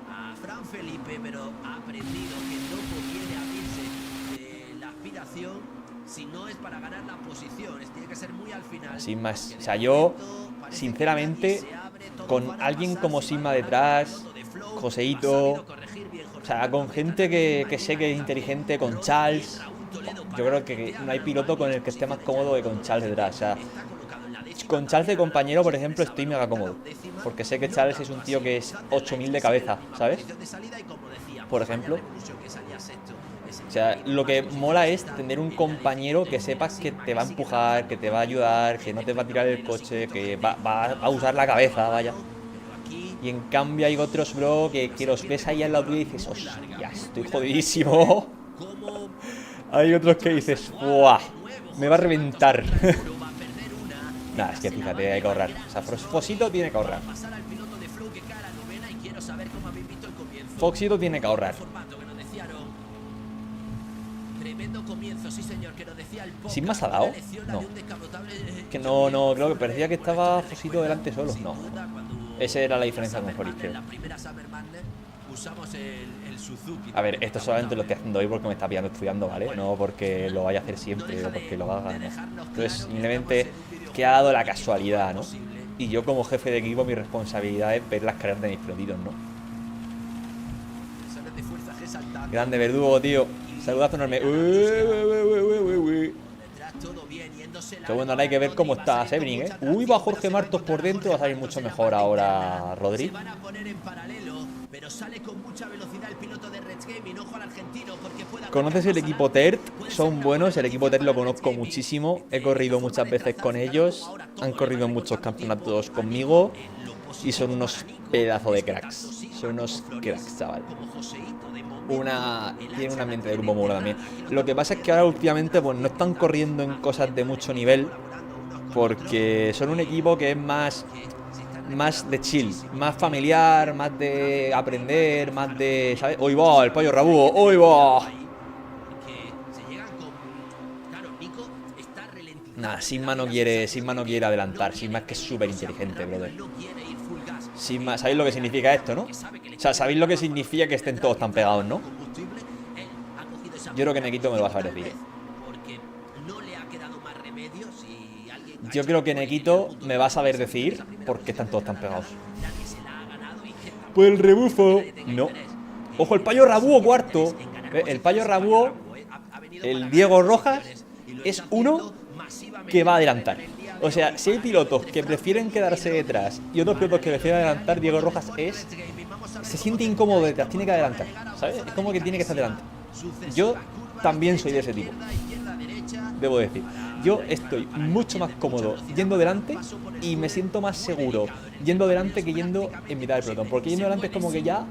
a Fran Felipe, pero ha aprendido que no conviene abrirse de la aspiración si no es para ganar la posición. Tiene que ser muy al final. Sigma, o sea, yo, sinceramente, con alguien como Sigma detrás, Joseito, o sea, con gente que sé que es inteligente, con Charles, yo creo que no hay piloto con el que esté más cómodo que con Charles detrás. O sea, con Charles de compañero, por ejemplo, estoy mega cómodo. Porque sé que Charles es un tío que es 8000 de cabeza, ¿sabes? Por ejemplo. O sea, lo que mola es tener un compañero que sepas que te va a empujar, que te va a ayudar, que no te va a tirar el coche, que va a usar la cabeza, vaya. Y en cambio hay otros, bro, que los ves ahí al lado tuyo y dices, hostia, estoy jodidísimo. Hay otros que dices, ¡buah! Me va a reventar. Nada, es que fíjate, hay que ahorrar. O sea, Foxito tiene que ahorrar. Foxito tiene que ahorrar. ¿Sin más ha dado? No. Que no, creo que parecía que estaba Foxito delante solo. No. Esa era la diferencia con Floris, creo. A ver, esto solamente lo estoy haciendo hoy porque me está pillando estudiando, ¿vale? No porque lo vaya a hacer siempre o porque lo haga, ¿no? Entonces, simplemente que ha dado la casualidad, ¿no? Y yo como jefe de equipo mi responsabilidad es ver las carreras de mis pilotitos, ¿no? Grande Verdugo, tío. Saludazo enorme. Qué bueno, ahora hay que ver cómo está Sebring, ¿eh? Uy, va Jorge Martos por dentro. Va a salir mucho mejor ahora Rodri. ¿Conoces el equipo TERT? Son buenos, el equipo TERT lo conozco muchísimo. He corrido muchas veces con ellos. Han corrido muchos campeonatos conmigo. Y son unos pedazos de cracks. Son unos cracks, chaval. Tiene un ambiente de grupo muy bueno también. Lo que pasa es que ahora últimamente pues no están corriendo en cosas de mucho nivel, porque son un equipo que es más de chill, más familiar, más de aprender, más de, ¿sabes? ¡Hoy va! El Payo Rabúo, ¡hoy va! Nada, Sigma no quiere adelantar. Sigma es que es súper inteligente, brother. Sigma, ¿sabéis lo que significa esto, no? O sea, ¿sabéis lo que significa que estén todos tan pegados, no? Yo creo que Nequito me lo va a saber decir. Yo creo que Nequito me va a saber decir por qué están todos tan pegados. Pues el rebufo. No. Ojo, el Payo Rabúo cuarto. El Payo Rabúo, el Diego Rojas, es uno que va a adelantar. O sea, si hay pilotos que prefieren quedarse detrás y otros pilotos que prefieren adelantar, Diego Rojas se siente incómodo detrás, tiene que adelantar, ¿sabes? Es como que tiene que estar delante. Yo también soy de ese tipo, debo decir. Yo estoy mucho más cómodo yendo delante y me siento más seguro yendo delante que yendo en mitad del pelotón. Porque yendo delante es como que ya,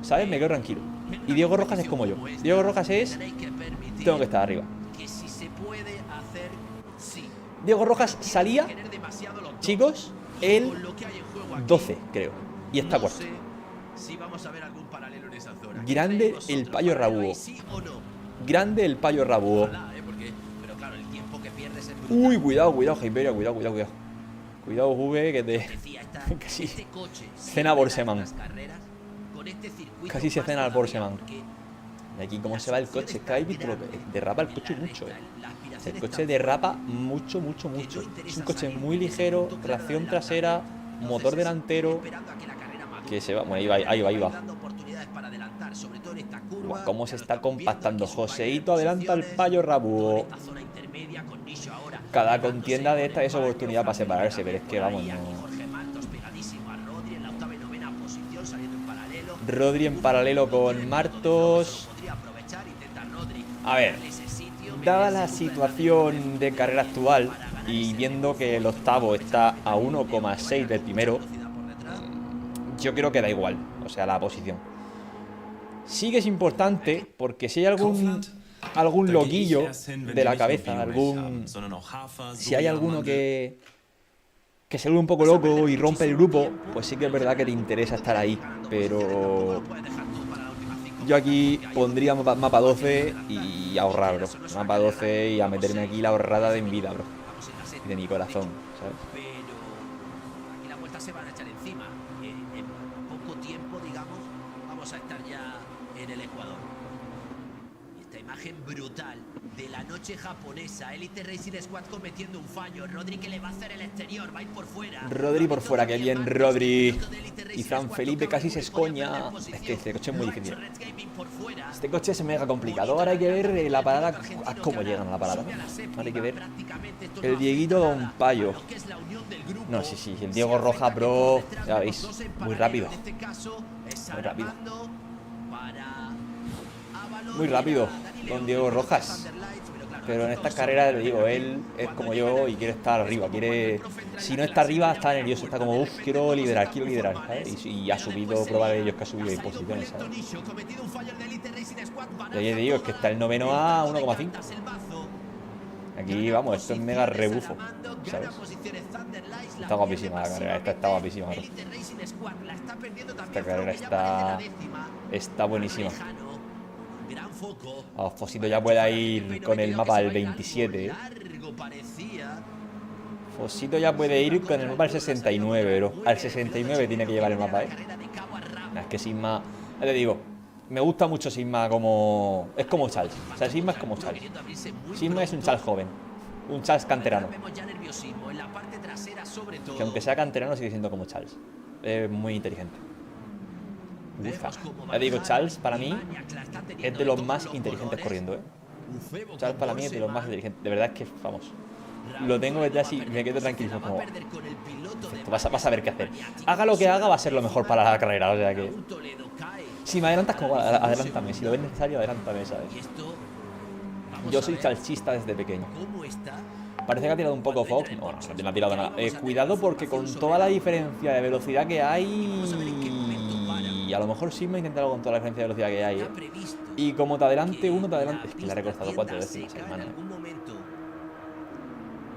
¿sabes? Me quedo tranquilo. Y Diego Rojas es como yo. Diego Rojas tengo que estar arriba. Diego Rojas salía, chicos, el 12, creo. Y está cuarto. Grande el Payo Rabúo. Grande el Payo Rabúo. Uy, cuidado, Hyperia, cuidado. Cuidado, Juve, que te... Casi cena Borseman. Casi se cena al Borseman. De aquí cómo se va el coche. Es que habéis visto lo que derrapa el coche mucho, El coche derrapa mucho. Es un coche muy ligero, tracción trasera, motor delantero. Que se va, bueno, ahí va. Uah, cómo se está compactando. Joseito adelanta al Payo Rabúo. Cada contienda de esta es oportunidad para separarse, pero es que vamos, no. Rodri en paralelo con Martos. A ver, dada la situación de carrera actual y viendo que el octavo está a 1,6 del primero, yo creo que da igual, o sea, la posición. Sí que es importante porque si hay algún loquillo de la cabeza, si hay alguno que se vuelve un poco loco y rompe el grupo, pues sí que es verdad que te interesa estar ahí, pero yo aquí pondría mapa 12 y ahorrar, bro. Mapa 12 y a meterme aquí la ahorrada de mi vida, bro. De mi corazón, ¿sabes? Aquí la vuelta se van a echar encima. En poco tiempo, digamos, vamos a estar ya en el Ecuador. Y esta imagen brutal de la noche japonesa. Elite Racing Squad cometiendo un fallo. Rodri que le va a hacer el exterior, va a ir por fuera. Rodri por fuera, que bien Rodri. Y San Felipe casi se escoña. Es que este coche es muy difícil. Este coche es mega complicado. Ahora hay que ver la parada, cómo llegan a la parada, ¿no? Ahora hay que ver. El Dieguito da un payo. No, sí, el Diego Rojas, bro. Ya veis, muy rápido. Muy rápido, don Diego Rojas. Pero en estas carreras, le digo, él es como yo y quiere estar arriba. Si no está arriba, está nervioso. Está como, quiero liderar, ¿sabes? Y ha subido, prueba de ellos que ha subido en posiciones, ¿sabes? Y ahí digo, es que está el noveno a 1,5. Aquí, vamos, esto es mega rebufo, ¿sabes? Está guapísima la carrera, esta está guapísima, bro. Esta carrera está buenísima. Fosito ya puede ir con el mapa al 27, Fosito ya puede ir con el mapa al 69, bro. Al 69 tiene que llevar el mapa, Es que Sigma, ya te digo, me gusta mucho Sigma como... Es como Charles. O sea, Sigma es como Charles. Sigma es un Charles joven. Un Charles canterano. Que aunque sea canterano sigue siendo como Charles. Es muy inteligente. Ufa. Ya digo, Charles para mí es de los más inteligentes corriendo, Charles para mí es de los más inteligentes. De verdad es que, vamos, lo tengo detrás y me quedo tranquilo. Como, perfecto, vas a ver qué hacer. Haga lo que haga, va a ser lo mejor para la carrera. O sea que, si me adelantas, como adelántame. Si lo ves necesario, adelántame, ¿sabes? Yo soy chalchista desde pequeño. Parece que ha tirado un poco Fox. No ha tirado nada. Cuidado porque con toda la diferencia de velocidad que hay... Y a lo mejor sí me he intentado con toda la diferencia de velocidad que hay, Y como te adelante uno, te adelante... Es que le ha recortado 4 décimas, hermano.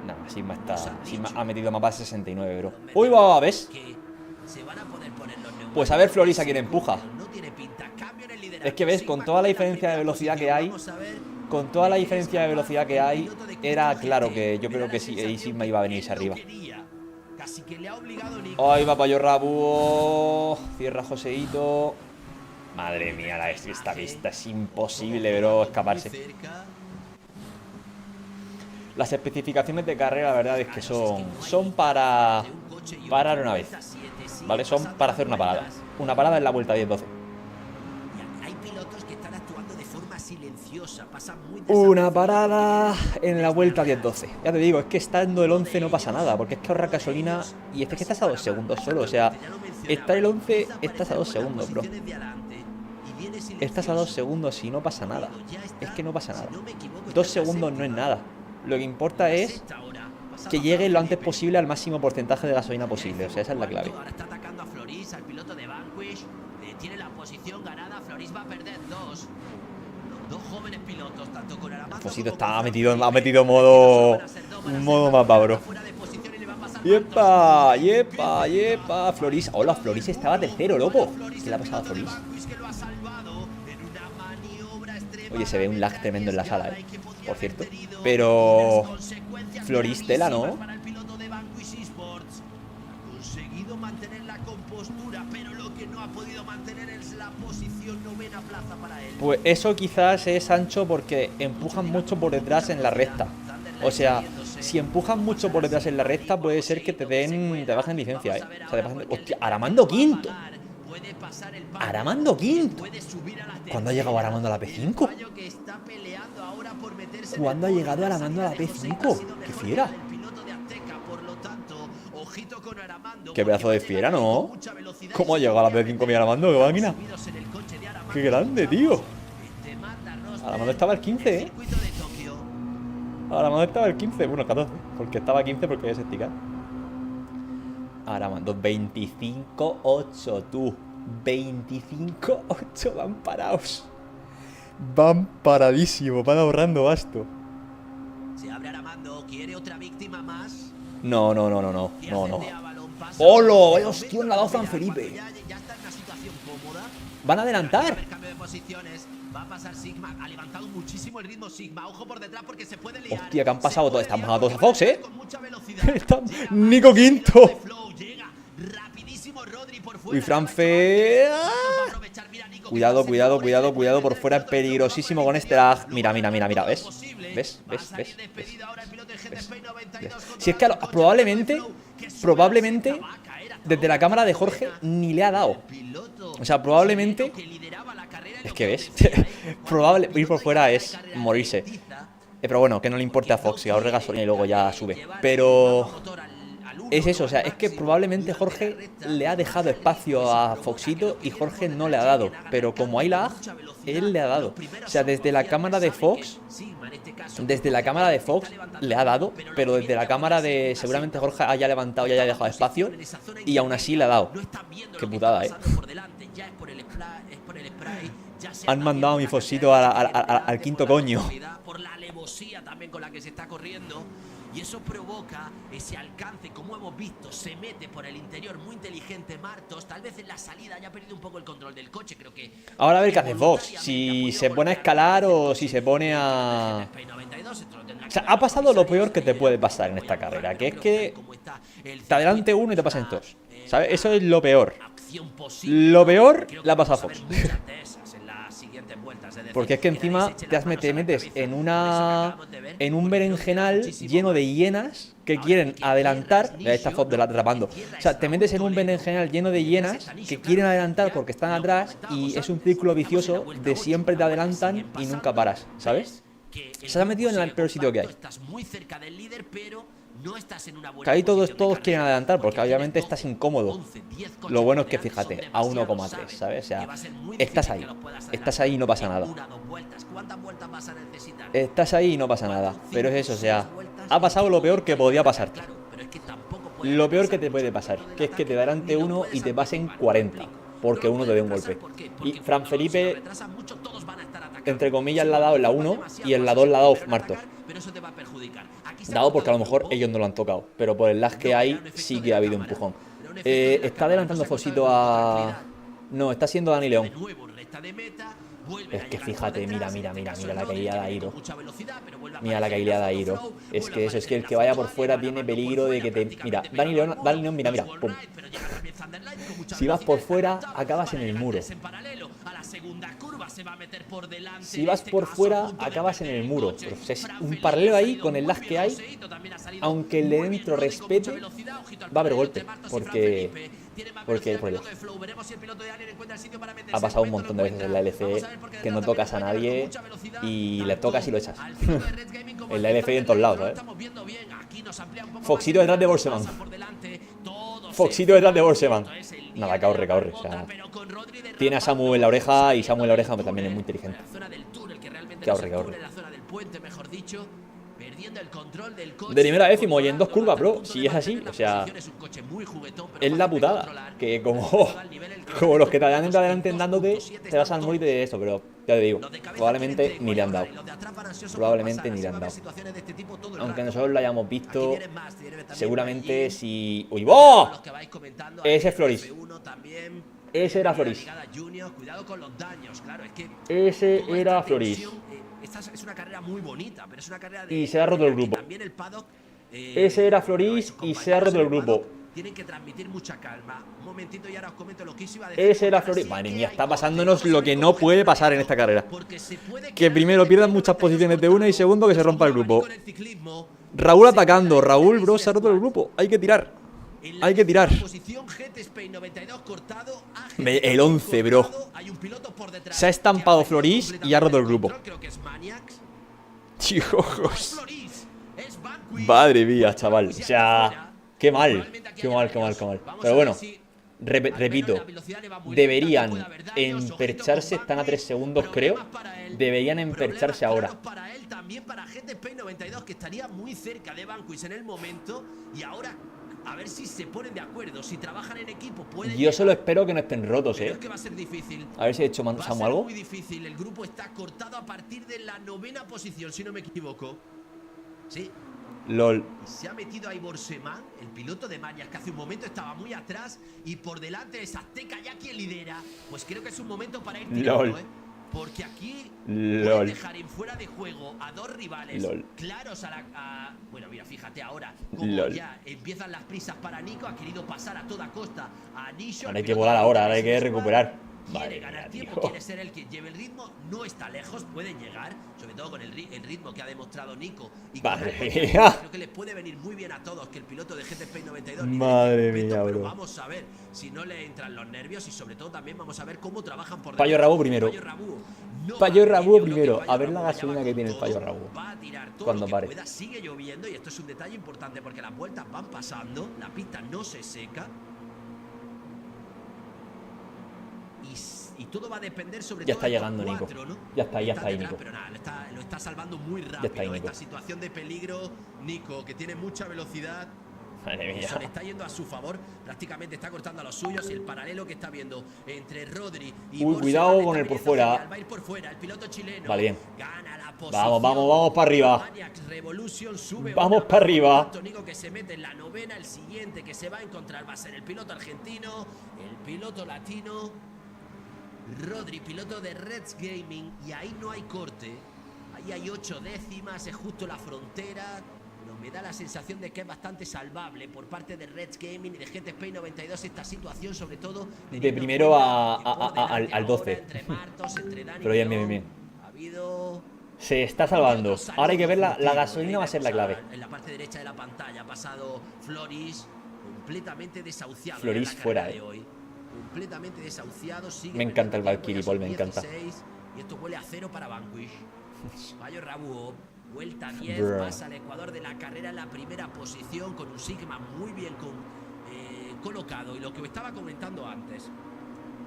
Nada, Sigma está... Sigma ha metido mapa 69, bro. ¡Uy, va! ¿Ves? Pues a ver Floris a quién empuja. Es que ves, con toda la diferencia de velocidad que hay... Con toda la diferencia de velocidad que hay, era claro que yo creo que sí, Sigma iba a venirse arriba. ¡Ay, va para yo Rabu! Cierra Joseito. Madre mía, esta vista es imposible, bro, escaparse. Las especificaciones de carrera, la verdad es que son para parar una vez, ¿vale? Son para hacer una parada. Una parada en la vuelta 10-12. Una parada en la vuelta 10-12. Ya te digo, es que estando el 11 no pasa nada, porque es que ahorra gasolina. Y es que estás a 2 segundos solo. O sea, estar el 11, estás a 2 segundos, bro. Estás a 2 segundos y no pasa nada. Es que no pasa nada. 2 segundos no es nada. Lo que importa es que llegue lo antes posible al máximo porcentaje de gasolina posible. O sea, esa es la clave. Ahora está atacando a Floris, al piloto de Vanquish. Tiene la posición ganada. Floris va a perder 2 jóvenes pilotos, tanto con Armando. Fosito ha metido modo mapa, bro. ¡Yepa! ¡Yepa! ¡Yepa! Floris. Hola, Floris estaba tercero, loco. ¿Qué le ha pasado a Floris? Oye, se ve un lag tremendo en la sala, por cierto. Pero... Floris tela, ¿no? Pues eso quizás es, Sancho, porque empujan mucho por detrás en la recta. O sea, si empujan mucho por detrás en la recta, puede ser que te bajen licencia, O sea, te bajen... Hostia, Aramando quinto. Aramando quinto. ¿Cuándo ha llegado Aramando a la P5? ¿Cuándo ha llegado Aramando a la P5? ¡Qué fiera! ¡Qué pedazo de fiera, ¿no? ¿Cómo ha llegado a la P5 mi Aramando? ¡Qué máquina! ¡Qué grande, tío! Aramando estaba el 15, Aramando estaba el 15. Bueno, 14. Porque estaba 15 porque es esticar. Aramando 25-8, tú. 25-8 van parados. Van paradísimos. Van ahorrando basto. Se abre Aramando. ¿Quiere otra víctima más? No. ¡Holo! ¡Vaya hostia! Le ha dado San Felipe. Ya está en una situación cómoda. Van a adelantar. Cambio de posiciones. Va a pasar Sigma. Ha levantado muchísimo el ritmo Sigma. Ojo por detrás porque se puede liar. Hostia, que han pasado todos. Están pasando todos a Fox, Está Nico quinto. Uy, Franfe. Cuidado por fuera. Peligrosísimo con este lag. Mira. ¿Ves? Si es que probablemente desde la cámara de Jorge ni le ha dado. O sea, probablemente... Es que ves. Probable ir por fuera es morirse. Pero bueno, que no le importe a Fox, que ahorre gasolina y luego ya sube. Pero... es eso, o sea, es que probablemente Jorge le ha dejado espacio a Foxito y Jorge no le ha dado. Pero como hay lag, él le ha dado. O sea, desde la cámara de Fox... le ha dado, pero desde la cámara de... seguramente Jorge haya levantado y haya dejado espacio y aún así le ha dado. Qué putada, Han mandado a mi Foxito al quinto coño. Por la alevosía también con la que se está corriendo. Y eso provoca ese alcance, como hemos visto, se mete por el interior, muy inteligente Martos, tal vez en la salida haya perdido un poco el control del coche, creo que... Ahora a ver qué hace Fox, si se pone a escalar o si se pone a... O sea, ha pasado lo peor que te puede pasar en esta carrera, que es que te adelante uno y te pasen dos, ¿sabes? Eso es lo peor. Lo peor le ha pasado a Fox. Porque es que encima te metes en un berenjenal lleno de hienas que quieren adelantar. Mira, esta foto de la atrapando. O sea, te metes en un berenjenal lleno de hienas que quieren adelantar porque están atrás y es un círculo vicioso de siempre te adelantan y nunca paras, ¿sabes? Se ha metido en el peor sitio que hay. Que ahí todos quieren adelantar porque obviamente estás incómodo. Lo bueno es que fíjate, a 1,3, ¿sabes? O sea, estás ahí y no pasa nada. Estás ahí y no pasa nada. Pero es eso, o sea, ha pasado lo peor que podía pasarte. Lo peor que te puede pasar, que es que te adelante uno y te pasen 40, porque uno te dé un golpe. Y Fran Felipe, entre comillas, la ha dado en la 1 y en la 2 la ha dado Martos. Dado porque a lo mejor ellos no lo han tocado, pero por el lag que hay sí que ha habido empujón. Está adelantando Fosito a... No, está siendo Dani León. Es que fíjate, mira la caída de Airo. Mira la caída de Airo. Es que eso, es que el que vaya por fuera tiene peligro de que te... Mira, Dani León, mira, pum. Si vas por fuera, acabas en el muro. Si vas por fuera, acabas en el muro. Pero es un paralelo ahí con el lag que hay. Aunque el de dentro respete, va a haber golpe. Porque ha pasado un montón de veces en la LCE que no tocas a nadie y le tocas y lo echas. En la LCE en todos lados, ¿sabes? Foxito detrás de Borseman. Foxito detrás de Borseman. Nada, caorre. O sea, tiene a Samu en la oreja y Samu en la oreja también es muy inteligente. Caorre. De primera a décimo y en 2 curvas, bro. Si es así, o sea, es la putada. Que como los que te adelanten dándote, te vas al morir de esto. Pero ya te digo, probablemente ni le han dado. Aunque nosotros lo hayamos visto, seguramente si... ¡Uy, ¡oh! Ese es Floris. Ese era Floris. Ese era Floris. Es una carrera muy bonita, pero es una carrera de... Y se ha roto el grupo. Ese era Floris y se ha roto el grupo. Tienen que transmitir mucha calma. Un momentito y ahora os comento lo que iba a decir. Ese era Floris. Madre mía, está pasándonos lo que no puede pasar en esta carrera. Que primero pierdan muchas posiciones de una y segundo que se rompa el grupo. Raúl atacando. Raúl, bro, se ha roto el grupo. Hay que tirar. El 11, bro. Se ha estampado Floris y ha roto el grupo. Dios. Madre mía, chaval. O sea, qué mal. Pero bueno, repito, deberían empercharse. Están a 3 segundos, creo. Deberían empercharse ahora. También para GT92, que estaría muy cerca de Vanquish en el momento. Y ahora a ver si se ponen de acuerdo, si trabajan en equipo pueden. Yo solo espero que no estén rotos, Es que va a ser difícil. A ver si he hecho Samu algo. Muy difícil, el grupo está cortado a partir de la 9ª posición, si no me equivoco. Sí. LOL. Se ha metido ahí Borseman, el piloto de Manias, que hace un momento estaba muy atrás y por delante es Azteca ya quien lidera. Pues creo que es un momento para ir tirando, porque aquí pueden dejar en fuera de juego a 2 rivales claros bueno, mira, fíjate ahora como ya empiezan las prisas para Nico. Ha querido pasar a toda costa a Nisho. Ahora hay que volar ahora hay que recuperar. Quiere ganar tiempo, quiere ser el que lleve el ritmo. No está lejos, pueden llegar, sobre todo con el ritmo que ha demostrado Nico. Y creo que les puede venir muy bien a todos que el piloto de GT92. Madre mía, bro. Pero vamos a ver si no le entran los nervios y sobre todo también vamos a ver cómo trabajan por Payo Rabú primero. Payo Rabú primero. A ver la gasolina que tiene el Payo Rabú. Va a tirar todo cuando lo que pare. pueda. Sigue lloviendo y esto es un detalle importante porque las vueltas van pasando, la pista no se seca. Y todo va a depender sobre todo. Ya está llegando Nico. ¿no? Ya está ahí Nico. Pero nada, lo está salvando muy rápido. Esta situación de peligro, Nico, que tiene mucha velocidad. Madre mía. Eso le está yendo a su favor. Prácticamente está cortando a los suyos. Y el paralelo que está viendo entre Rodri y Uy, cuidado con el por fuera. Va a ir por fuera. El piloto chileno. Vale, bien. Gana la posición. Vamos para arriba. Sube vamos para arriba. Nico que se mete en la 9ª. El siguiente que se va a encontrar va a ser el piloto argentino. El piloto latino. Rodri, piloto de Reds Gaming, y ahí no hay corte. Ahí hay 8 décimas, es justo la frontera. Pero me da la sensación de que es bastante salvable por parte de Reds Gaming y de GT92 esta situación, sobre todo de primero al 12. Entre Martos, entre Dani pero bien. Ha habido Se está salvando. Ahora hay que ver la gasolina, va a ser la clave. En la parte derecha de la pantalla ha pasado Floris, completamente desahuciado. Floris fuera, Completamente desahuciado. Me encanta el Valkyrie Paul, me encanta. Y esto huele a 0 para Vanquish. Bayo Rabuo, vuelta 10, pasa al Ecuador de la carrera en la primera posición con un Sigma muy bien colocado. Y lo que estaba comentando antes,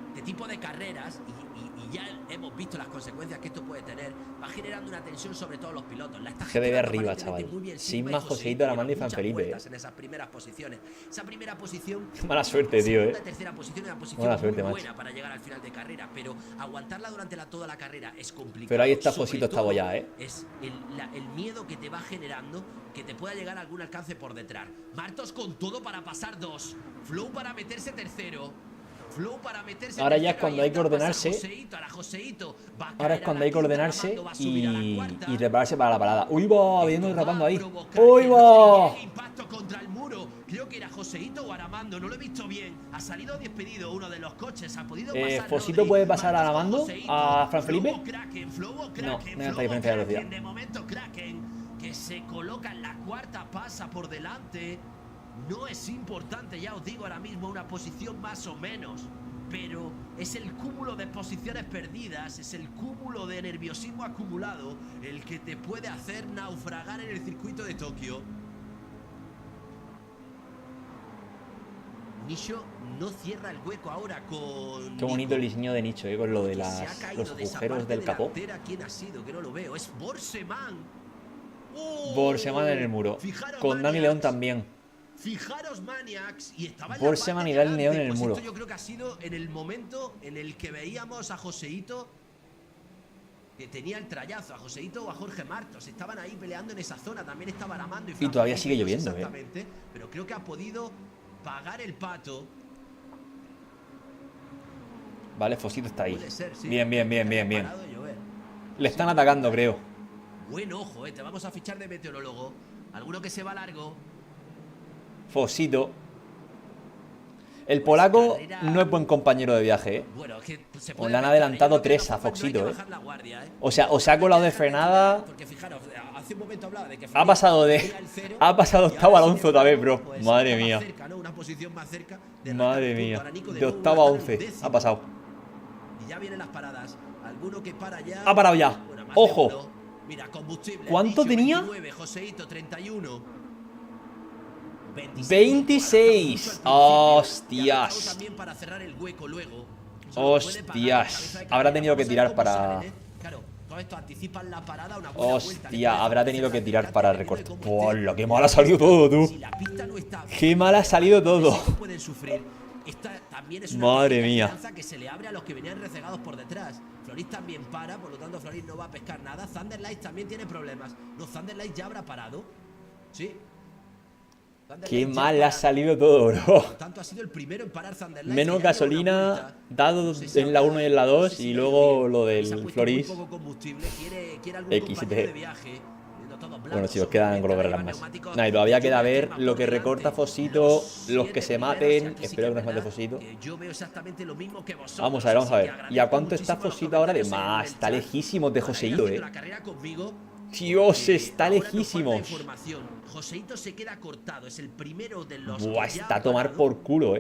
este tipo de carreras, y ya hemos visto las consecuencias que esto puede tener, va generando una tensión sobre todos los pilotos. La está que de arriba, chaval. Sin más Joseito, Aramando y Felipe. En esas primeras posiciones. Esa primera posición. Mala suerte, tío, La tercera posición es una posición muy buena para llegar al final de carrera, pero aguantarla durante toda la carrera es complicado. Pero ahí está Fosito, está bollada, Es el miedo que te va generando que te pueda llegar a algún alcance por detrás. Martos con todo para pasar 2. Flow para meterse tercero. Ahora ya es cuando hay que ordenarse. Ahora es cuando hay que ordenarse y prepararse para la parada. ¡Uy, va! Viendo atrapando ahí. ¡Uy, va! Impacto contra el muro. Creo que era Joseito o Aramando, no lo he visto bien. Ha salido despedido uno de los coches. Ha podido pasar. ¿Fosito puede pasar a Aramando? ¿A Fran Felipe? No, no hay tanta diferencia de velocidad. De momento, Kraken, que se coloca en la cuarta, pasa por delante. No es importante, ya os digo ahora mismo, una posición más o menos, pero es el cúmulo de posiciones perdidas, es el cúmulo de nerviosismo acumulado el que te puede hacer naufragar en el circuito de Tokio. Nicho no cierra el hueco ahora con... Qué bonito el diseño de Nicho, con lo de los agujeros del capó. ¿Quién ha sido? Que no lo veo. Es Borseman. Borseman en el muro. Con Dani León también. Fijaros, Maniacs, y estaba en Borseman y Dani León en el muro. Esto yo creo que ha sido en el momento en el que veíamos a Joseito, que tenía el trayazo, a Joseito o a Jorge Martos. Estaban ahí peleando en esa zona. También estaba Aramando y todavía sigue lloviendo, exactamente, pero creo que ha podido pagar el pato. Vale, Fosito está ahí. Ser, sí. Bien. Le están atacando, creo. Buen ojo, te vamos a fichar de meteorólogo. Alguno que se va largo. Fosito. El polaco no es buen compañero de viaje, Bueno, es que le han adelantado 3 a Foxito, O sea, o se ha colado de frenada. Porque fijaros, hace un momento hablaba de que ha pasado octavo a 11 otra vez, bro. Madre mía. Una posición más cerca Madre mía. De octavo a 11 ha pasado. Y ya vienen las paradas. Alguno que para ya. Ha parado ya. Ojo. Mira, combustible. ¿Cuánto tenía? 29, Joseito 31. 26. Hostias. También para cerrar el hueco luego. Hostias. Habrá tenido que tirar para... Claro, todo esto anticipa la parada. Hostia, habrá tenido que tirar para recorte. ¡Hola! ¡Qué mal ha salido todo, tú! ¡Qué mal ha salido todo! Madre mía. Que se le abre a los que venían recegados por detrás. Floris también para, por lo tanto Floris no va a pescar nada. Thunderlight también tiene problemas. No, Thunderlight ya habrá parado. Sí. Qué mal ha salido todo, bro. Por tanto, ha sido el primero en parar Thunderlight. Menos gasolina dado en la 1 y en la 2 y luego lo del Floris. XT. Bueno, chicos, quedan las más. Nah, y todavía queda ver lo que recorta Fosito, los que se maten. Espero que no se mate Fosito. Vamos a ver. ¿Y a cuánto está Fosito ahora de más? Está lejísimo de Joseito, Dios, está lejísimo. Joseito se queda cortado, es el primero de los. Buah, está a tomar por culo,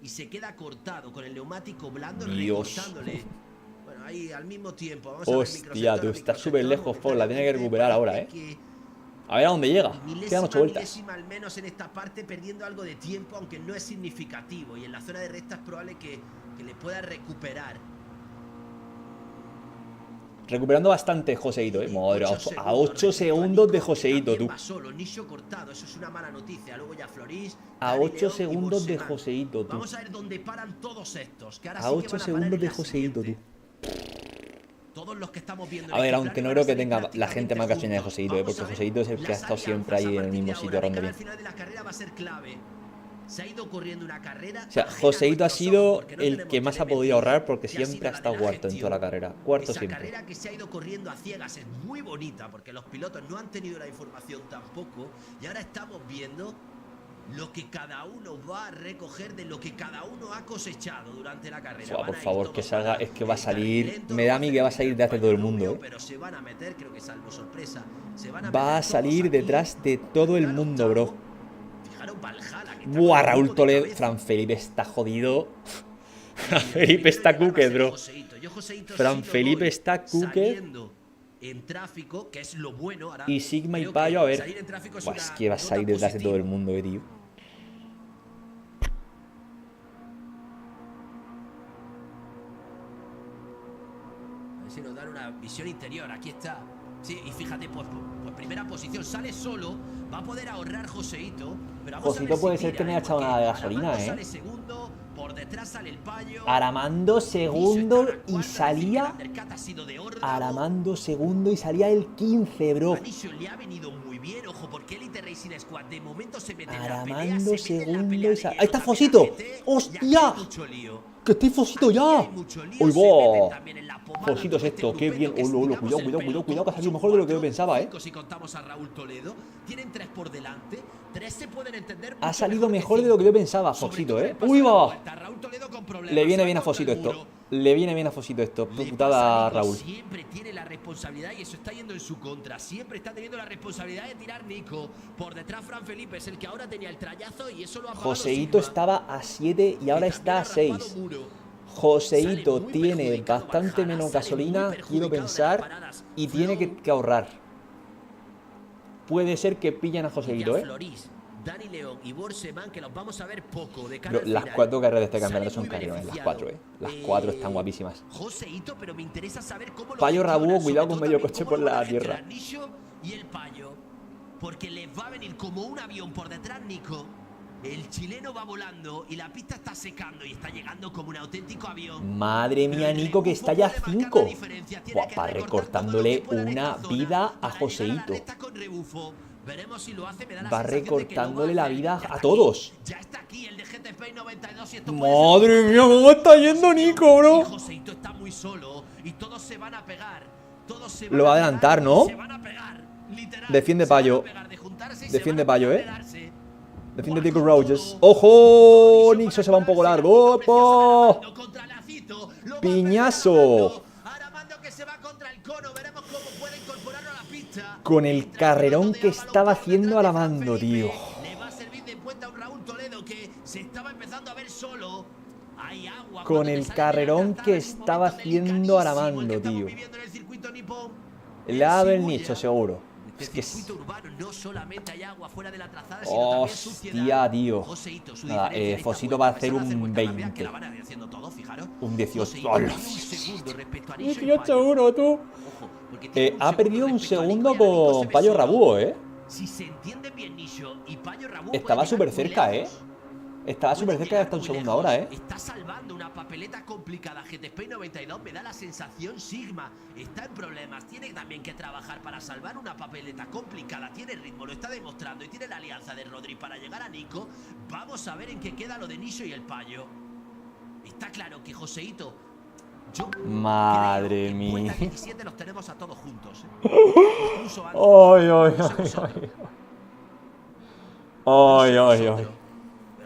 Y se queda cortado con el neumático blando, Dios. recortándole. Bueno, ahí al mismo tiempo. Vamos hostia, tú estás súper lejos, Ford. La tiene que recuperar ahora, A ver a dónde llega. Quedan 8 vueltas. Al menos en esta parte, perdiendo algo de tiempo, aunque no es significativo. Y en la zona de recta es probable que le pueda recuperar. Recuperando bastante Joseito, Madre, a 8 segundos de Joseito, tú. Solo, Nicho cortado, eso es una mala noticia. Luego ya Floris. A 8 segundos de Joseito, tú. Vamos a ver dónde paran todos estos. Que ahora a 8 segundos de Joseito, tú. Todos los que estamos viendo. A ver, aunque no creo que tenga la gente más gasolina de Joseito, porque Joseito es el que ha estado siempre ahí en el mismo sitio, ronda bien. Al final de la carrera va a ser clave. Se ha ido corriendo una carrera. O sea, Joseito ha sido el que más ha podido ahorrar porque siempre ha estado cuarto en toda la carrera. Cuarto siempre. La carrera que se ha ido corriendo a ciegas es muy bonita porque los pilotos no han tenido la información tampoco. Y ahora estamos viendo lo que cada uno va a recoger de lo que cada uno ha cosechado durante la carrera. Por favor, que salga, es que va a salir, me da a mí que va a salir detrás de todo el mundo, ¿eh? Pero se van a meter, creo que salvo sorpresa, va a salir detrás de todo el mundo, bro. Buah, Raúl Toledo, Fran Felipe está jodido. Fran Felipe está cooked, bro. Fran Felipe está cooked. En tráfico, que es lo bueno. Ahora, y Sigma y Payo, a ver. Buah, es que va a salir detrás de todo el mundo, tío. A ver si nos dan una visión interior. Aquí está. Sí, y fíjate, pues primera posición. Sale solo. Va a poder ahorrar Joseito. Pero Joseito puede ser que no haya echado nada de gasolina, sale segundo, por detrás sale el Payo. Aramando segundo y salía. Aramando segundo y salía el 15, bro. Le ha venido muy bien, ojo, porque Elite Racing Squad de momento se mete Aramando segundo y salía. ¡Ahí está Fosito! ¡Hostia! ¡Que estoy Fosito ya! ¡Uy, va! Fosito es esto, qué bien. Cuidado, que ha salido mejor de lo que yo pensaba, Si contamos a Raúl Toledo, tienen 3 por delante. 3 se pueden entender. Ha salido mejor de lo que yo pensaba, Fosito, ¡Uy, va! Le viene bien a Fosito esto. Le viene bien a Fosito esto. Putada, Raúl. Siempre tiene la responsabilidad y eso está yendo en su contra. Siempre está teniendo la responsabilidad de tirar Nico. Por detrás, Fran Felipe es el que ahora tenía el trayazo y eso lo ha pagado. Joseito estaba a 7 y ahora está a 6. Joseito tiene bastante menos gasolina, quiero pensar, y tiene que ahorrar. Puede ser que pillan a Joseito, Dani León y Borseman, que los vamos a ver poco de cara. Pero las 4 carreras de este campeonato son carreras, las 4, Las 4 están guapísimas. Joseito, pero me interesa saber cómo Payo Rabú, cuidado con medio coche por la tierra. Y el Payo, porque les va a venir como un avión por detrás Nico. El chileno va volando y la pista está secando y está llegando como un auténtico avión. Madre mía, Nico, que está ya 5. Va recortándole una vida a Joseito. Veremos si lo hace, va recortándole la vida a todos. Ya está aquí el de GT3 92 y esto madre mía, cómo está yendo Nico, bro. Joseito está muy solo y todos se van a pegar. Lo va a adelantar, ¿no? Defiende Payo. Defiende Payo, Defiende Diego Rogers. ¡Ojo! Nixo se va un poco largo. ¡Opo! ¡Piñazo! Con el carrerón que estaba haciendo Aramando, tío. Con el carrerón que estaba haciendo Aramando, tío. Le ha dado el nicho, seguro. Es que es... Hostia, tío. Nada, Fosito va a hacer un 20. Un 18. ¡Hola! 18-1, tú. Ha perdido un segundo con Payo Rabú, Estaba súper cerca, Estaba súper cerca de hasta un segundo ahora, Está salvando una papeleta complicada. GTP 92 me da la sensación Sigma está en problemas. Tiene también que trabajar para salvar una papeleta complicada. Tiene ritmo, lo está demostrando y tiene la alianza de Rodri para llegar a Nico. Vamos a ver en qué queda lo de Nisho y el Payo. Está claro que Joseito... Madre mía. 17 los tenemos a todos juntos. Ay.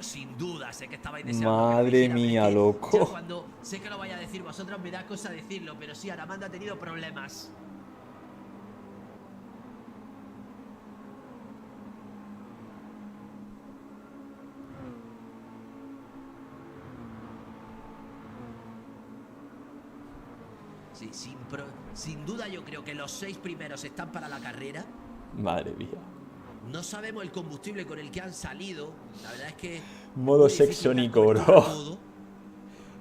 Sin duda, sé que estabais deseando. Madre mía, loco. Cuando sé que lo vaya a decir vosotros, me da cosa decirlo, pero sí, Aramando ha tenido problemas. Sí, sin duda yo creo que los 6 primeros están para la carrera. Madre mía. No sabemos el combustible con el que han salido. La verdad es que... Modo sexo, Nico, bro.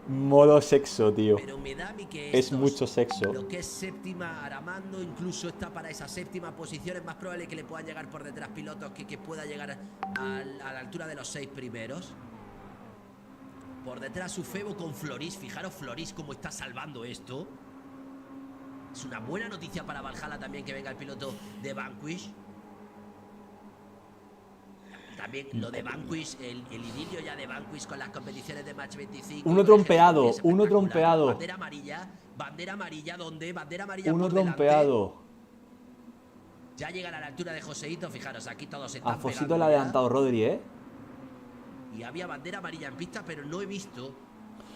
Modo sexo, tío. Pero me da a mí que es mucho sexo. Lo que es séptima, Aramando incluso está para esa séptima posición. Es más probable que le puedan llegar por detrás pilotos que pueda llegar a la altura de los 6 primeros. Por detrás su Febo con Floris. Fijaros Floris cómo está salvando esto. Es una buena noticia para Valhalla también que venga el piloto de Vanquish. También lo de Vanquish, el idilio ya de Vanquish con las competiciones de Match 25. Uno trompeado, uno trompeado. Bandera amarilla, ¿dónde? Bandera amarilla. Uno trompeado. Ya llegan a la altura de Joseito, fijaros, aquí todos están. A Fosito le ha adelantado Rodri, y había bandera amarilla en pista, pero no he visto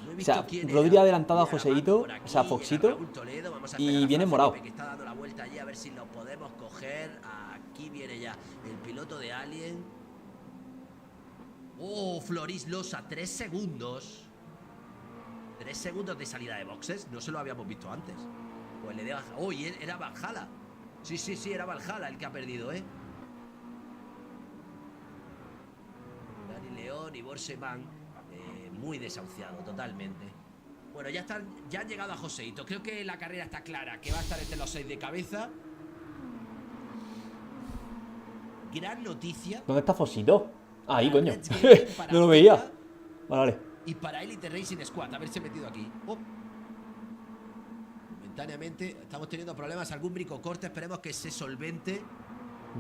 o sea, Rodri ha adelantado a Joseito, o sea, a Foxito, y viene morado. Que está dando la vuelta allí a ver si lo podemos coger. Aquí viene ya el piloto de Alien. Oh, Floris Losa, 3 segundos. 3 segundos de salida de boxes. No se lo habíamos visto antes. Pues le deja. Oh, y era Valhalla. Sí, era Valhalla el que ha perdido, Dani León y Borseman. Muy desahuciado, totalmente. Bueno, ya han llegado a Joseito. Creo que la carrera está clara, que va a estar entre los 6 de cabeza. Gran noticia. ¿Dónde está Fosito? Ahí, coño. No lo veía. Vale. Y para Elite Racing Squad, haberse metido aquí. Momentáneamente estamos teniendo problemas. Algún brico corte, esperemos que se solvente.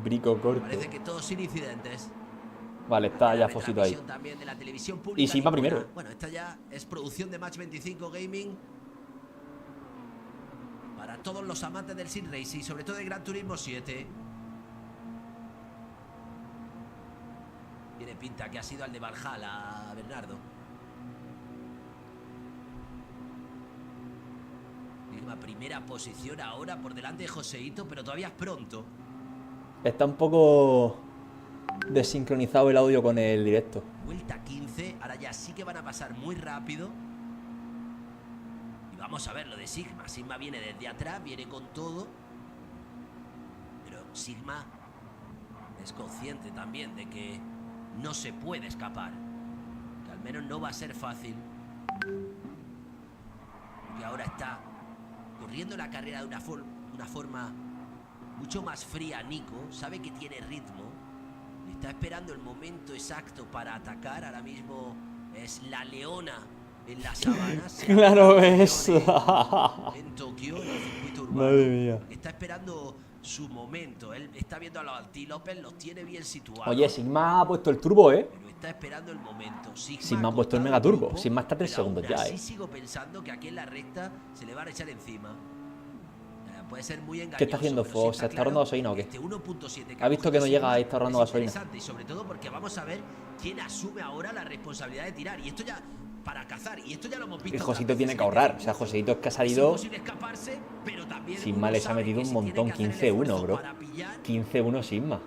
Brico corte. Parece que todo sin incidentes. Vale, está ya Fosito ahí. De la televisión pública Y Sigma primero. Bueno, esta ya es producción de Match 25 Gaming. Para todos los amantes del Sim Racing, sobre todo de Gran Turismo 7. Tiene pinta que ha sido al de Valhalla, Bernardo. Sigma primera posición ahora por delante de Joseito, pero todavía es pronto. Está un poco desincronizado el audio con el directo. Vuelta 15, ahora ya sí que van a pasar muy rápido. Y vamos a ver lo de Sigma. Sigma viene desde atrás, viene con todo. Pero Sigma es consciente también de que no se puede escapar. Que al menos no va a ser fácil. Porque ahora está corriendo la carrera de una forma mucho más fría. Nico sabe que tiene ritmo. Está esperando el momento exacto para atacar. Ahora mismo es la leona en las sabanas. Claro, es. En Tokio, en el circuito urbano. Madre mía. Está esperando su momento. Él está viendo a los antílopes, los tiene bien situados. Oye, Sigma ha puesto el turbo, Pero está esperando el momento. Sigma ha puesto el mega turbo. Sigma está 3 segundos ya, Sí, sigo pensando que aquí en la recta se le va a echar encima. Puede ser muy engañoso. ¿Qué está haciendo Fox? ¿Se está ahorrando gasolina o qué? ¿Ha visto que no llega y está ahorrando gasolina? Y sobre todo porque vamos a ver quién asume ahora la responsabilidad de tirar. Y esto ya, para cazar, y esto ya lo hemos visto. Y Josito tiene que ahorrar. O sea, Josito es que ha salido. Sigma les ha metido un montón. 15-1, bro. 15-1 Sigma.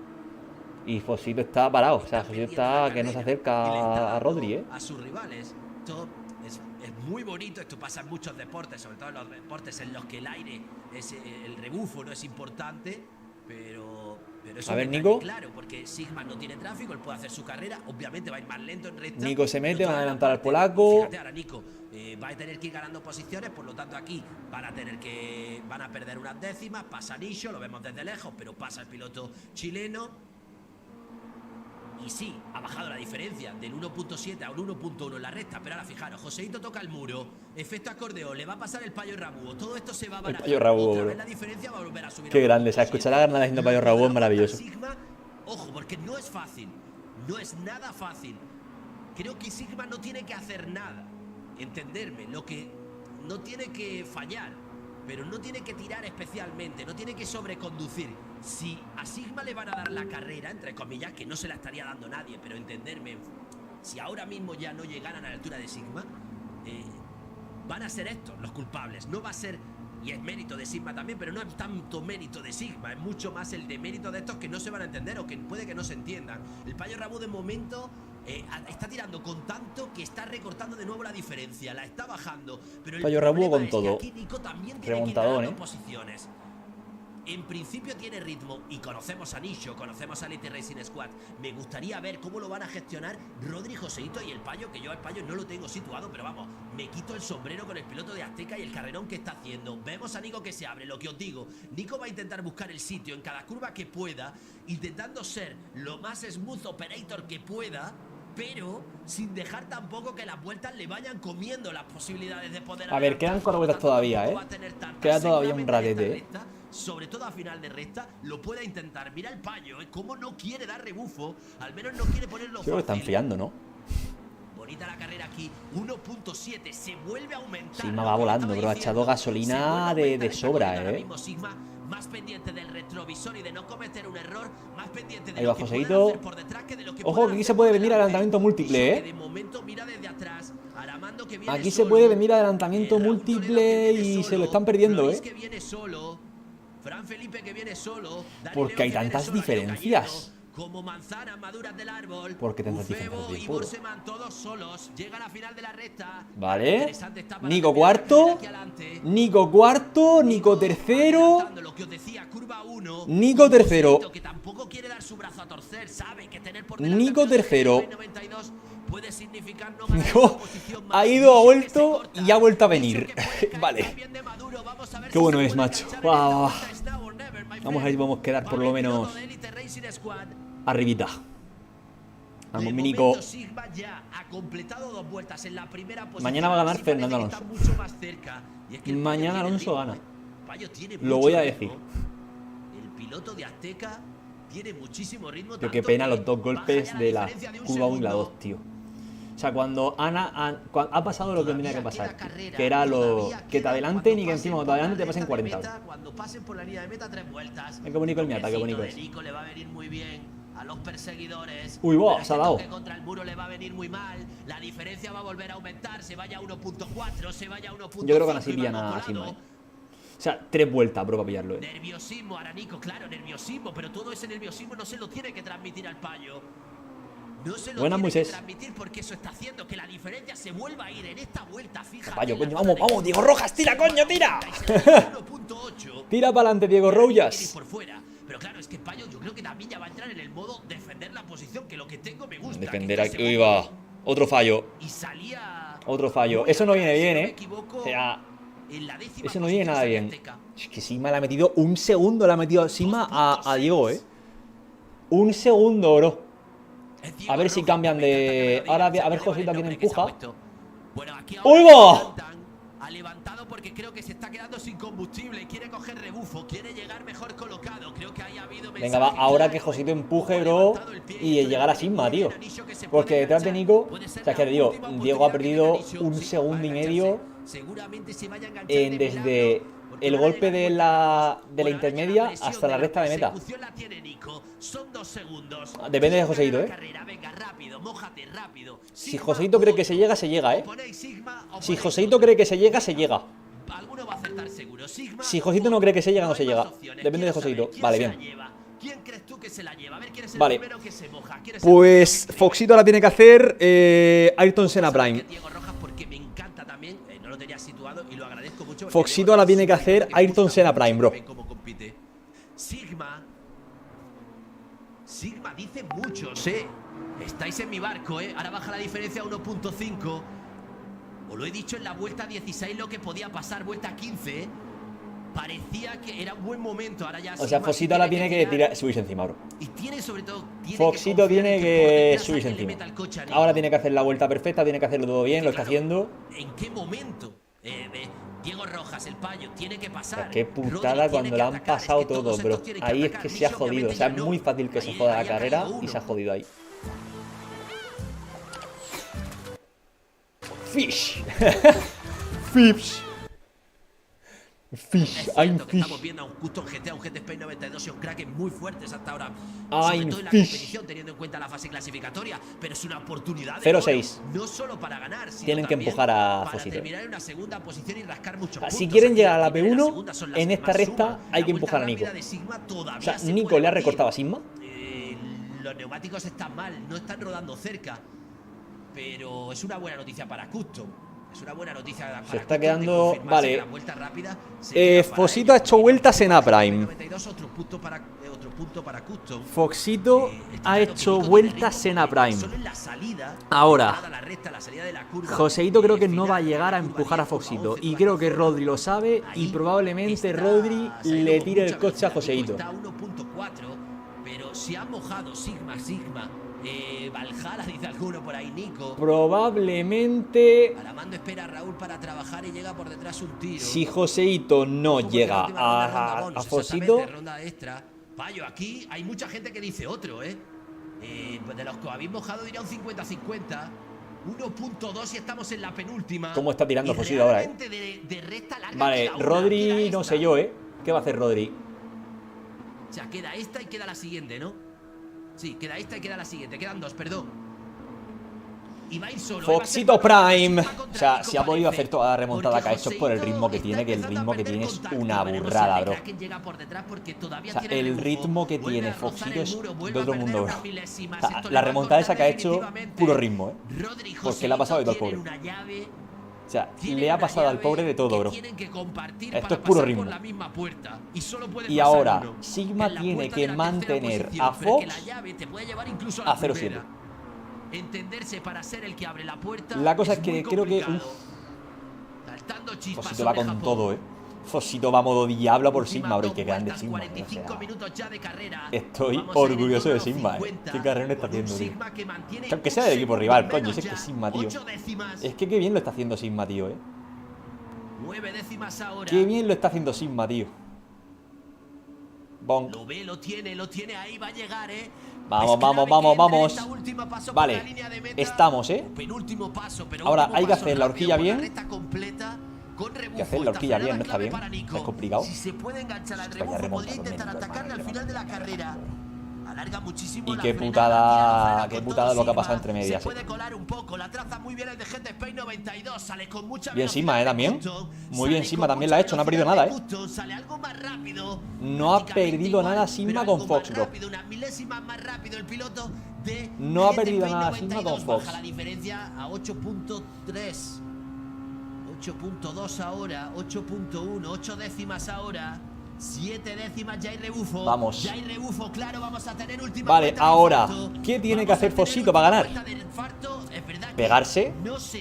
Y Fosito está parado. O sea, Fosito está que no se acerca a Rodri, A sus rivales. Esto es muy bonito. Esto pasa en muchos deportes, sobre todo en los deportes en los que el aire, el rebufo no es importante. Pero eso a ver, Nico. Claro, porque Sigma no tiene tráfico, él puede hacer su carrera. Obviamente va a ir más lento en recta. Nico se mete, van a adelantar al polaco. Fíjate, ahora Nico va a tener que ir ganando posiciones, por lo tanto aquí van a perder unas décimas. Pasa Nisho, lo vemos desde lejos, pero pasa el piloto chileno. Y sí, ha bajado la diferencia del 1.7 a un 1.1 en la recta. Pero ahora fijaros, Joseito toca el muro, efecto acordeón, le va a pasar el payo rabúo. Todo esto se va a barajar. El payo rabúo, otra vez la diferencia va a volver a subir. Qué grande, o sea, escuchar a Granada haciendo payo rabúo es maravilloso. Sigma, ojo, porque no es fácil. No es nada fácil. Creo que Sigma no tiene que hacer nada. Entenderme, lo que no tiene que fallar, pero no tiene que tirar especialmente, no tiene que sobreconducir. Si a Sigma le van a dar la carrera, entre comillas, que no se la estaría dando nadie, pero entenderme, si ahora mismo ya no llegaran a la altura de Sigma, van a ser estos los culpables. No va a ser, y es mérito de Sigma también, pero no es tanto mérito de Sigma, es mucho más el de mérito de estos que no se van a entender o que puede que no se entiendan. El payo Rabú de momento está tirando con tanto que está recortando de nuevo la diferencia, la está bajando. Pero el payo Rabú con es todo. que aquí Nico también tiene Remontador, que ir posiciones. En principio tiene ritmo y conocemos a Nisho, conocemos a Elite Racing Squad. Me gustaría ver cómo lo van a gestionar Rodri, Joseito y el payo, que yo al payo no lo tengo situado, pero vamos, me quito el sombrero con el piloto de Azteca y el carrerón que está haciendo. Vemos a Nico que se abre, lo que os digo. Nico va a intentar buscar el sitio en cada curva que pueda, intentando ser lo más smooth operator que pueda, pero sin dejar tampoco que las vueltas le vayan comiendo las posibilidades de poder. A ver, quedan 4 vueltas todavía, Queda todavía un ratete, Sobre todo a final de recta, lo pueda intentar. Mira el payo, cómo no quiere dar rebufo. Al menos no quiere ponerlo fácil. Creo que están fiando, ¿no? Bonita la carrera aquí. 1.7, se vuelve a aumentar. Sigma va volando, pero ha echado gasolina de sobra, Ahora mismo Sigma más pendiente del retrovisor y de no cometer un error, más pendiente de ahí va lo que Joseito. puedan hacer por detrás que de lo que Ojo, que aquí se puede venir adelantamiento múltiple, de momento mira desde atrás, Aramando que viene Aquí se solo, puede venir adelantamiento múltiple y se lo están perdiendo, Luis que viene solo, Fran Felipe que viene solo, Dani porque León hay que viene tantas solo, diferencias. como manzanas maduras del árbol. ¿Por qué tantas Ufebo diferencias? y Borseman todos solos. Llega a la final de la recta. Vale. Interesante está para Nico terminar cuarto. aquí adelante. Nico cuarto. Nico tercero. Lo que os decía, curva 1. Nico tercero. Que tampoco quiere dar su brazo a torcer, sabe que tener por Nico tercero. 92 puede significar no Nico ha ido, ha vuelto y ha vuelto a venir. Vale. Qué bueno es, macho. Wow. Vamos a ver si podemos quedar por lo menos arribita. Vamos, mi Nico. Mañana va a ganar Fernando Alonso. Mañana Alonso gana. Lo voy a decir. El piloto de Azteca tiene muchísimo ritmo. Pero qué pena los dos golpes de la curva 1 y la 2, tío. O sea, cuando ha pasado lo que tenía que pasar, que era lo que te adelanten y que encima cuando te adelanten te pasen 40. Cuando pasen por la línea de meta 3 vueltas. Qué bonito el miata, qué bonito es. Nico le va a venir muy bien a los perseguidores. Uy, wow, se ha dado. Contra el muro le va a venir muy mal. La diferencia va a volver a aumentar. Se vaya a 1.4, se vaya a 1.5. Yo creo que aún así pillan a Sigma. O sea, 3 vueltas, bro, para pillarlo. Nerviosismo, ahora Nico, claro, nerviosismo, pero todo ese nerviosismo no se lo tiene que transmitir al payo. No se lo Buenas, tiene Moisés. que transmitir porque eso está haciendo que la diferencia se vuelva a ir en esta vuelta. Fíjate. Payo, coño, vamos, vamos, Diego Rojas, tira, coño, tira. Tira para adelante, Diego Rojas. Por fuera. Pero claro, es que Payo yo creo que también ya va a entrar en el modo defender la posición, que lo que tengo me gusta. Defender aquí, uy, va. Otro fallo. Y salía. Otro fallo. Eso no viene bien, O sea, eso no viene nada bien. Es que Sigma le ha metido un segundo, le ha metido Sigma a Diego, Un segundo, bro. A ver si cambian de... Ahora, a ver, José también empuja. ¡Uy, va! Ha levantado porque creo que se está quedando sin combustible. Quiere coger rebufo, quiere llegar mejor colocado. Creo que ahí ha habido... Venga, va, ahora que Josito empuje, bro, y llegar a Sigma, tío. Porque detrás de Nico, o sea, es que le digo, Diego ha perdido un segundo y medio desde el golpe de la intermedia hasta la recta de meta. Depende de Joseito, Si Joseito cree que se llega, Si Joseito cree que se llega, se llega. Si Joseito no cree que se llega, no se llega. Depende de Joseito. Vale, bien. ¿Quién crees tú que se la lleva? A ver quién es el Vale. primero que se moja. Pues Foxito la tiene que hacer Ayrton Senna Prime. No lo tenía situado y lo agradezco mucho. Foxito la tiene que hacer Ayrton Senna Prime, bro. Sigma dice muchos, estáis en mi barco, ahora baja la diferencia a 1.5. Os lo he dicho en la vuelta 16 lo que podía pasar, vuelta 15, parecía que era un buen momento, ahora ya. O sea, Foxito la tiene que subirse encima, bro. Y tiene sobre todo. Foxito tiene que subirse encima. Ahora tiene que hacer la vuelta perfecta, tiene que hacerlo todo bien, lo está haciendo. ¿En qué momento? Diego Rojas, el payo, tiene que pasar. Qué putada cuando la han pasado todo, bro. Ahí es que se ha jodido. O sea, es muy fácil que se joda la carrera y se ha jodido ahí. Fish. Fish. Fish, I'm fish. Estamos viendo a un Custom GT, a un GT Space 92 y un Kraken muy fuertes hasta ahora. I'm sobre todo en la fish. competición, teniendo en cuenta la fase clasificatoria, pero es una oportunidad 0-6. no solo para ganar, sino tienen que empujar a Fosito. para terminar en una segunda posición y rascar muchos puntos. Si quieren llegar a la P1, en esta recta hay que empujar a Nico. O sea, Nico le ha recortado a Sigma. Los neumáticos están mal, no están rodando cerca, pero es una buena noticia para Custom. Es una buena noticia para se está quedando. Vale. Fosito ha hecho vueltas en A-Prime. Otro punto para Custom. Foxito ha hecho vueltas en A-Prime. Ahora, Joseito creo que no va a llegar a empujar a Foxito. Y creo que Rodri lo sabe. Y probablemente Rodri le tire el coche a Joseito. Pero se ha mojado Sigma. Valhalla, dice alguno por ahí, Nico. Probablemente. Aramando espera a Raúl para trabajar y llega por detrás un tiro. Si Joseito no llega a Fosito. Ronda extra. Payo, aquí hay mucha gente que dice otro, pues de los que habéis mojado diría un 50-50. 1.2 y estamos en la penúltima. ¿Cómo está tirando Fosito ahora, de recta larga, vale, Rodri, no sé yo, ¿qué va a hacer Rodri? O sea, queda esta y queda la siguiente, ¿no? Sí, queda esta y queda la siguiente. Quedan dos, perdón. Y va a ir solo. Foxito Prime. O sea, si ha podido hacer toda la remontada que ha hecho por el ritmo que tiene, que el ritmo que tiene es una burrada, bro. O sea, el ritmo que tiene Foxito es de otro mundo, bro. O sea, la remontada esa que ha hecho, puro ritmo, porque le ha pasado de todo al pobre. O sea, le ha pasado al pobre de todo, bro. Esto es puro ritmo. Y ahora, Sigma tiene que mantener a Fox a 0-7. Entenderse para ser el que abre la puerta. La cosa es que creo que Foxito va con todo, Foxito va a modo diablo por Sigma, bro. Y qué grande Sigma, o sea, estoy orgulloso de Sigma, Qué carrera está haciendo, tío. Aunque sea del equipo rival, coño. Es que Sigma, tío. Es que qué bien lo está haciendo Sigma, tío, 9 décimas ahora. Qué bien lo está haciendo Sigma, tío. Bon. Lo ve, lo tiene ahí, va a llegar, Vamos, vamos, vamos, vamos. Vale, estamos, Ahora hay que hacer la horquilla bien. Hay que hacer la horquilla bien, no está bien. Es complicado. Si se puede enganchar al rebufo, podría intentar atacarle al final de la carrera. Alarga muchísimo. Y qué putada lo que ha pasado entre medias. Se puede colar un poco, la traza muy bien el de GT Spain 92, sale con mucha bien Sigma, también. Muy bien Sigma, también la ha hecho, no ha perdido nada, Sale algo más rápido. No ha perdido nada Sigma con Fox, bro. Una milésima más rápido el piloto de no ha perdido nada Sigma con Fox. Baja la diferencia a 8.3. 8.2 ahora, 8.1, 8 décimas ahora. 7 décimas, ya hay rebufo. Vamos. Ya hay rebufo, claro, vamos a tener última. Vale, ahora, ¿qué tiene que hacer Foxito para ganar? Pegarse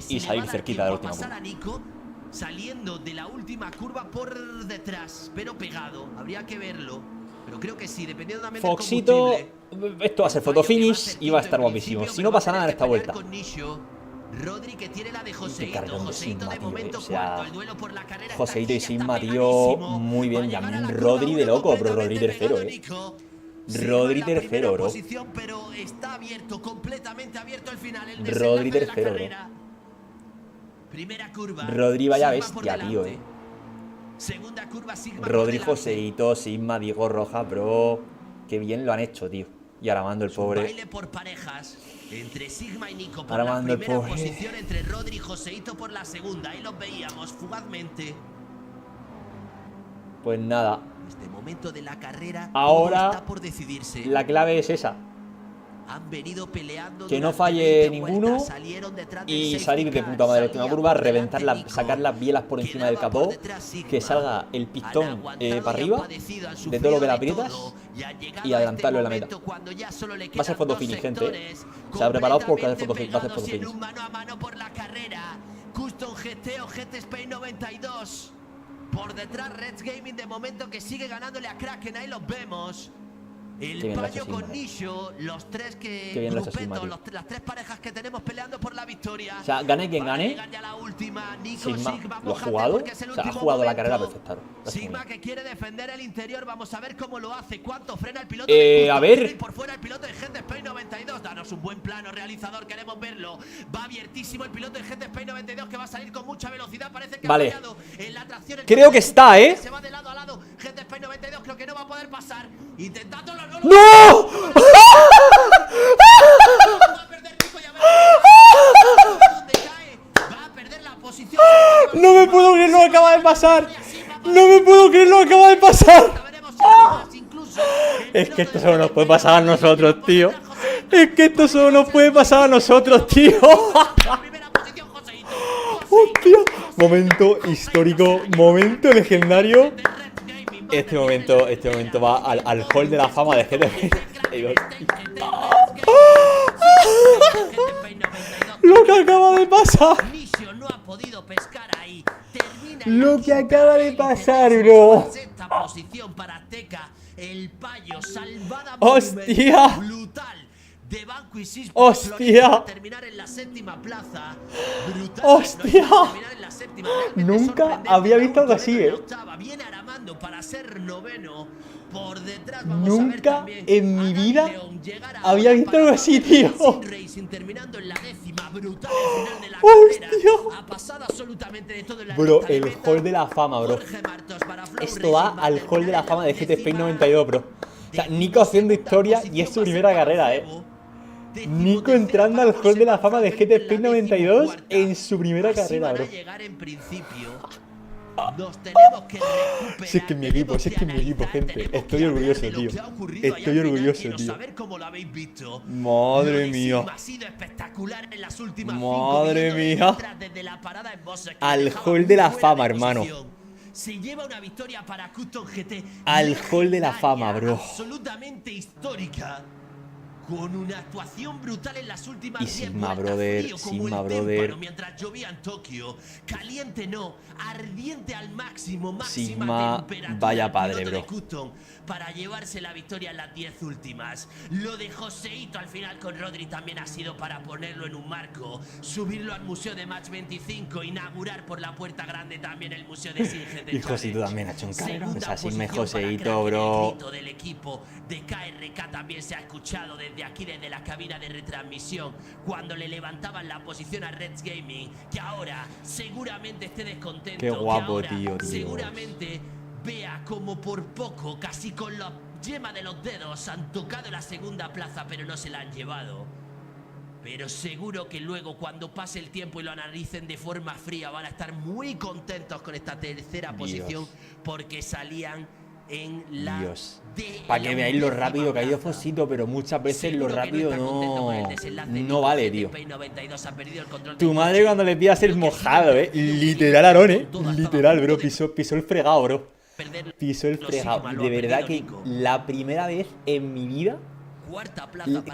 y salir cerquita de la última curva. Saliendo de la última curva por detrás, pero pegado. Habría que verlo. Pero creo que sí, dependiendo también del combustible. Foxito, esto va a ser fotofinish y va a estar guapísimo. Si no pasa nada en esta vuelta. Rodri que tiene la de Joseito. Joseito de momento cuarto. El duelo por la carrera. Joseito y Sigma, tío. Muy bien. También Rodri de loco, pero Rodri tercero, Rodri tercero, bro. Pero está abierto, completamente abierto el final. Rodri tercero, bro. Primera curva. Rodri vaya bestia, tío, Segunda curva, Sigma. Rodri, Joseito, Sigma, Diego Rojas, bro. Qué bien lo han hecho, tío. Y ahora mando el pobre. Baile por parejas. Entre Sigma y Nico por la primera posición, entre Rodri y Joseito por la segunda. Ahí los veíamos fugazmente. Pues nada. Este momento de la carrera ahora está por decidirse. La clave es esa. Han venido peleando. Que no falle ninguno y salir de puta madre de la última curva, reventarla, sacar las bielas por encima del capó, que salga el pistón para arriba de todo lo que la aprietas y adelantarlo en la meta. Va a ser fotofinish, gente. Se ha preparado porque va a hacer fotofinish. Custom GT o GT Spain 92. Por detrás Reds Gaming de momento que sigue ganándole a Kraken, ahí los vemos. El payo con Nisho, los tres que grupetos, las tres parejas que tenemos peleando por la victoria. O sea, gane quien gane. Sigma lo ha jugado. O sea, ha jugado la carrera perfecta. Sigma que quiere defender el interior, vamos a ver cómo lo hace. ¿Cuánto frena el piloto? A ver. Por fuera el piloto de GT Spain 92. Danos un buen plano, realizador, queremos verlo. Va abiertísimo el piloto de GT Spain 92 que va a salir con mucha velocidad. Parece que ha fallado en la tracción. Creo que está, Se va de lado a lado. GT Spain 92 creo que no va a poder pasar. Intentándolo. ¡No! No me puedo creer lo que acaba de pasar. No me puedo creer lo que acaba de pasar. Es que esto solo nos puede pasar a nosotros, tío. Es que esto solo nos puede pasar a nosotros, tío. Hostia. Momento histórico, momento legendario. Este momento va al hall de la fama de GT. Lo que acaba de pasar. Lo que acaba de pasar, bro. Hostia. De Banco y Sis ¡hostia! Terminar en la séptima plaza. ¡Hostia! Nunca había visto algo así, Viene Aramando para ser noveno. Por detrás nunca en mi vida había visto algo así, tío. Terminando en la décima, brutal final de la ¡hostia! Ha pasado absolutamente de todo en la bro, el hall de la fama, bro. Esto va al hall de la fama de GT Spain 92, bro. O sea, Nico haciendo historia y es su primera carrera, Nico entrando al Hall de la Fama de GT Spain 92 en su primera carrera, bro. Nos tenemos que recuperar. Si es que es mi equipo, gente. Estoy orgulloso, tío. Estoy orgulloso, tío. Saber cómo lo habéis visto. Madre mía. Ha sido espectacular en las últimas Madre 5 mía. desde la parada en Bosse, Al Hall de la Fama, hermano. Se lleva una victoria para Custom GT. Al Hall de la Fama, bro. Absolutamente histórica. Con una actuación brutal en las últimas 10 Sigma, vueltas, brother, frío como Sigma, el brother. témpano mientras llovía en Tokio, caliente no, ardiente al máximo, máxima Sigma, temperatura. vaya padre, piloto bro. de Custom para llevarse la victoria en las 10 últimas. Lo de Joseito al final con Rodri también ha sido para ponerlo en un marco, subirlo al Museo de Match 25, inaugurar por la puerta grande también el Museo de Singe de Y Joseito también ha hecho un carrerón. O sea, Sigma y posición para Joseito, Gran, bro. el grito del equipo de KRK también se ha escuchado desde aquí, desde la cabina de retransmisión, cuando le levantaban la posición a Reds Gaming, que ahora seguramente esté descontento. Qué guapo, que ahora tío. seguramente vea como por poco, casi con la yema de los dedos, han tocado la segunda plaza, pero no se la han llevado. Pero seguro que luego, cuando pase el tiempo y lo analicen de forma fría, van a estar muy contentos con esta tercera posición, porque salían en la Para que veáis lo rápido que ha ido Fosito, pero muchas veces lo rápido no vale, tío. Tu madre cuando le pidas el mojado, literal, Aarón, literal, bro. Pisó el fregado, bro. Pisó el fregado. De verdad que la primera vez en mi vida,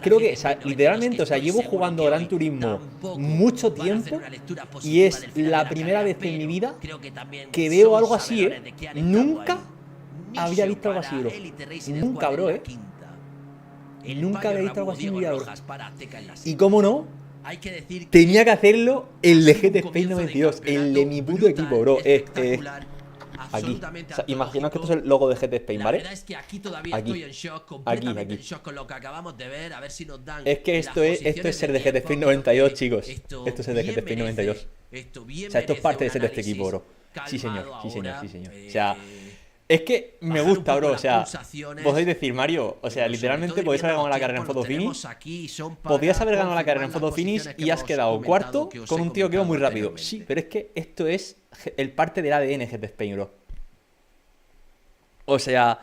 creo que, o sea, literalmente, o sea, llevo jugando Gran Turismo mucho tiempo y es la primera vez en mi vida que veo algo así, Nunca había visto algo así, bro. Nunca, bro, Nunca había visto algo así en mi vida, bro. Y cómo no, tenía que hacerlo el de GT Spain 92, el de mi puto equipo, bro. Aquí. O sea, imaginaos que esto es el logo de GT Spain, ¿vale? La verdad es que aquí todavía estoy en shock, completamente en shock con lo que acabamos de ver, a ver si nos dan. Es que esto es ser de GT Spain 92, chicos. Esto es ser de GT Spain 92. O sea, esto es parte de ser de este equipo, bro. Sí, señor, sí, señor, sí, señor. O sea, es que me gusta, bro. O sea, podéis decir, Mario, o sea, literalmente podéis haber ganado la carrera en photo finish. Podías haber ganado la carrera en photo finish y has quedado cuarto con un tío que va muy rápido. Sí, pero es que esto es el parte del ADN GT Spain, bro. O sea,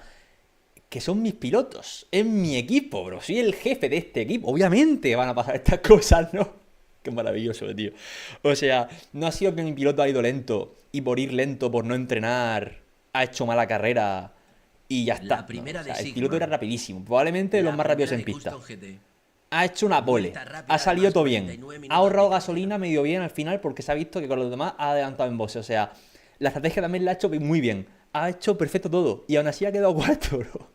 que son mis pilotos, es mi equipo, bro. Soy el jefe de este equipo. Obviamente van a pasar estas cosas, ¿no? Qué maravilloso, tío. O sea, no ha sido que mi piloto ha ido lento y por ir lento, por no entrenar, ha hecho mala carrera y ya está. La primera ¿no? O sea, de el piloto era rapidísimo, probablemente de los más rápidos en pista. Ha hecho una pole, ha salido todo bien, ha ahorrado gasolina medio bien al final porque se ha visto que con los demás ha adelantado en boxe. O sea, la estrategia también la ha hecho muy bien. Ha hecho perfecto todo y aún así ha quedado cuarto, bro.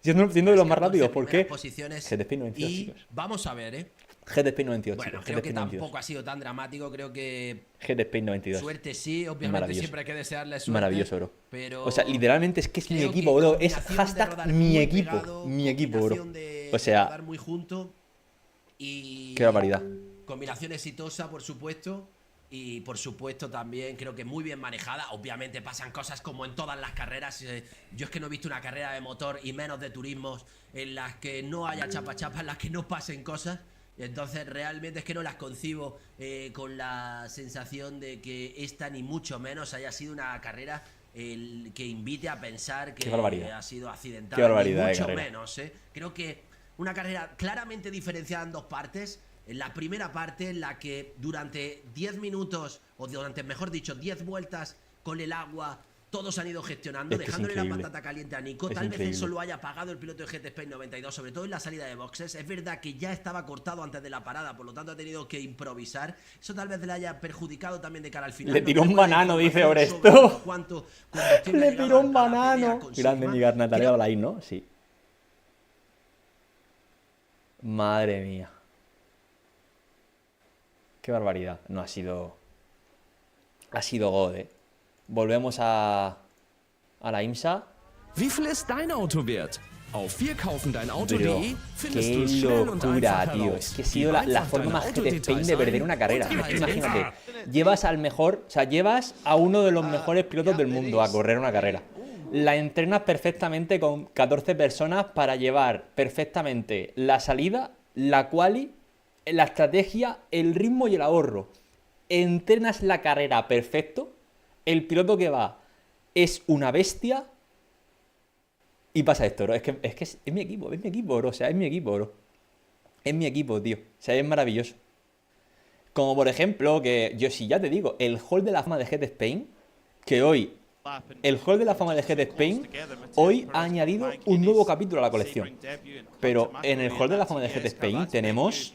Siendo de los más rápidos, ¿por qué? GT Spain 92, y chicos. vamos a ver, GT Spain 92, bueno, chicos. creo que tampoco ha sido tan dramático, creo que GT Spain 92. Suerte sí, obviamente siempre hay que desearle suerte. Maravilloso, bro. Pero o sea, literalmente es que es mi equipo, bro. Es hashtag mi equipo, bro. O sea, muy junto y qué barbaridad. Combinación exitosa, por supuesto. Y por supuesto también creo que muy bien manejada. Obviamente pasan cosas como en todas las carreras. Yo es que no he visto una carrera de motor y menos de turismos en las que no haya chapa, en las que no pasen cosas. Entonces realmente es que no las concibo con la sensación de que esta ni mucho menos haya sido una carrera que invite a pensar que ha sido accidentada. Qué barbaridad, ni mucho menos. Creo que una carrera claramente diferenciada en dos partes. En la primera parte, en la que durante 10 minutos, o durante, mejor dicho, 10 vueltas con el agua, todos han ido gestionando, dejándole la patata caliente a Nico. Tal vez eso lo haya pagado el piloto de GT Spain 92, sobre todo en la salida de boxes. Es verdad que ya estaba cortado antes de la parada, por lo tanto ha tenido que improvisar. Eso tal vez le haya perjudicado también de cara al final. Le tiró un banano, dice Oresto. Le tiró un banano. Grande mi Garnatario online, ¿no? Sí. Madre mía. Qué barbaridad. No, ha sido God, Volvemos a la IMSA. Wie viel ist dein Auto wert? Auf wirkaufendeinauto.de findest du schnell und einfach heraus. Es que ha sido la forma más GT Spain de perder una carrera. Imagínate, llevas al mejor, o sea, llevas a uno de los mejores pilotos del mundo a correr una carrera. la entrenas perfectamente con 14 personas para llevar perfectamente la salida, la quali, la estrategia, el ritmo y el ahorro. Entrenas la carrera perfecto, el piloto que va es una bestia y pasa esto, bro. Es que es mi equipo, bro. O sea, es mi equipo, bro. Es mi equipo, tío. O sea, es maravilloso. Como por ejemplo, que yo sí ya te digo, el Hall de la Fama de GT Spain, que hoy, el Hall de la Fama de GT Spain, hoy ha añadido un nuevo capítulo a la colección. Pero en el Hall de la Fama de GT Spain tenemos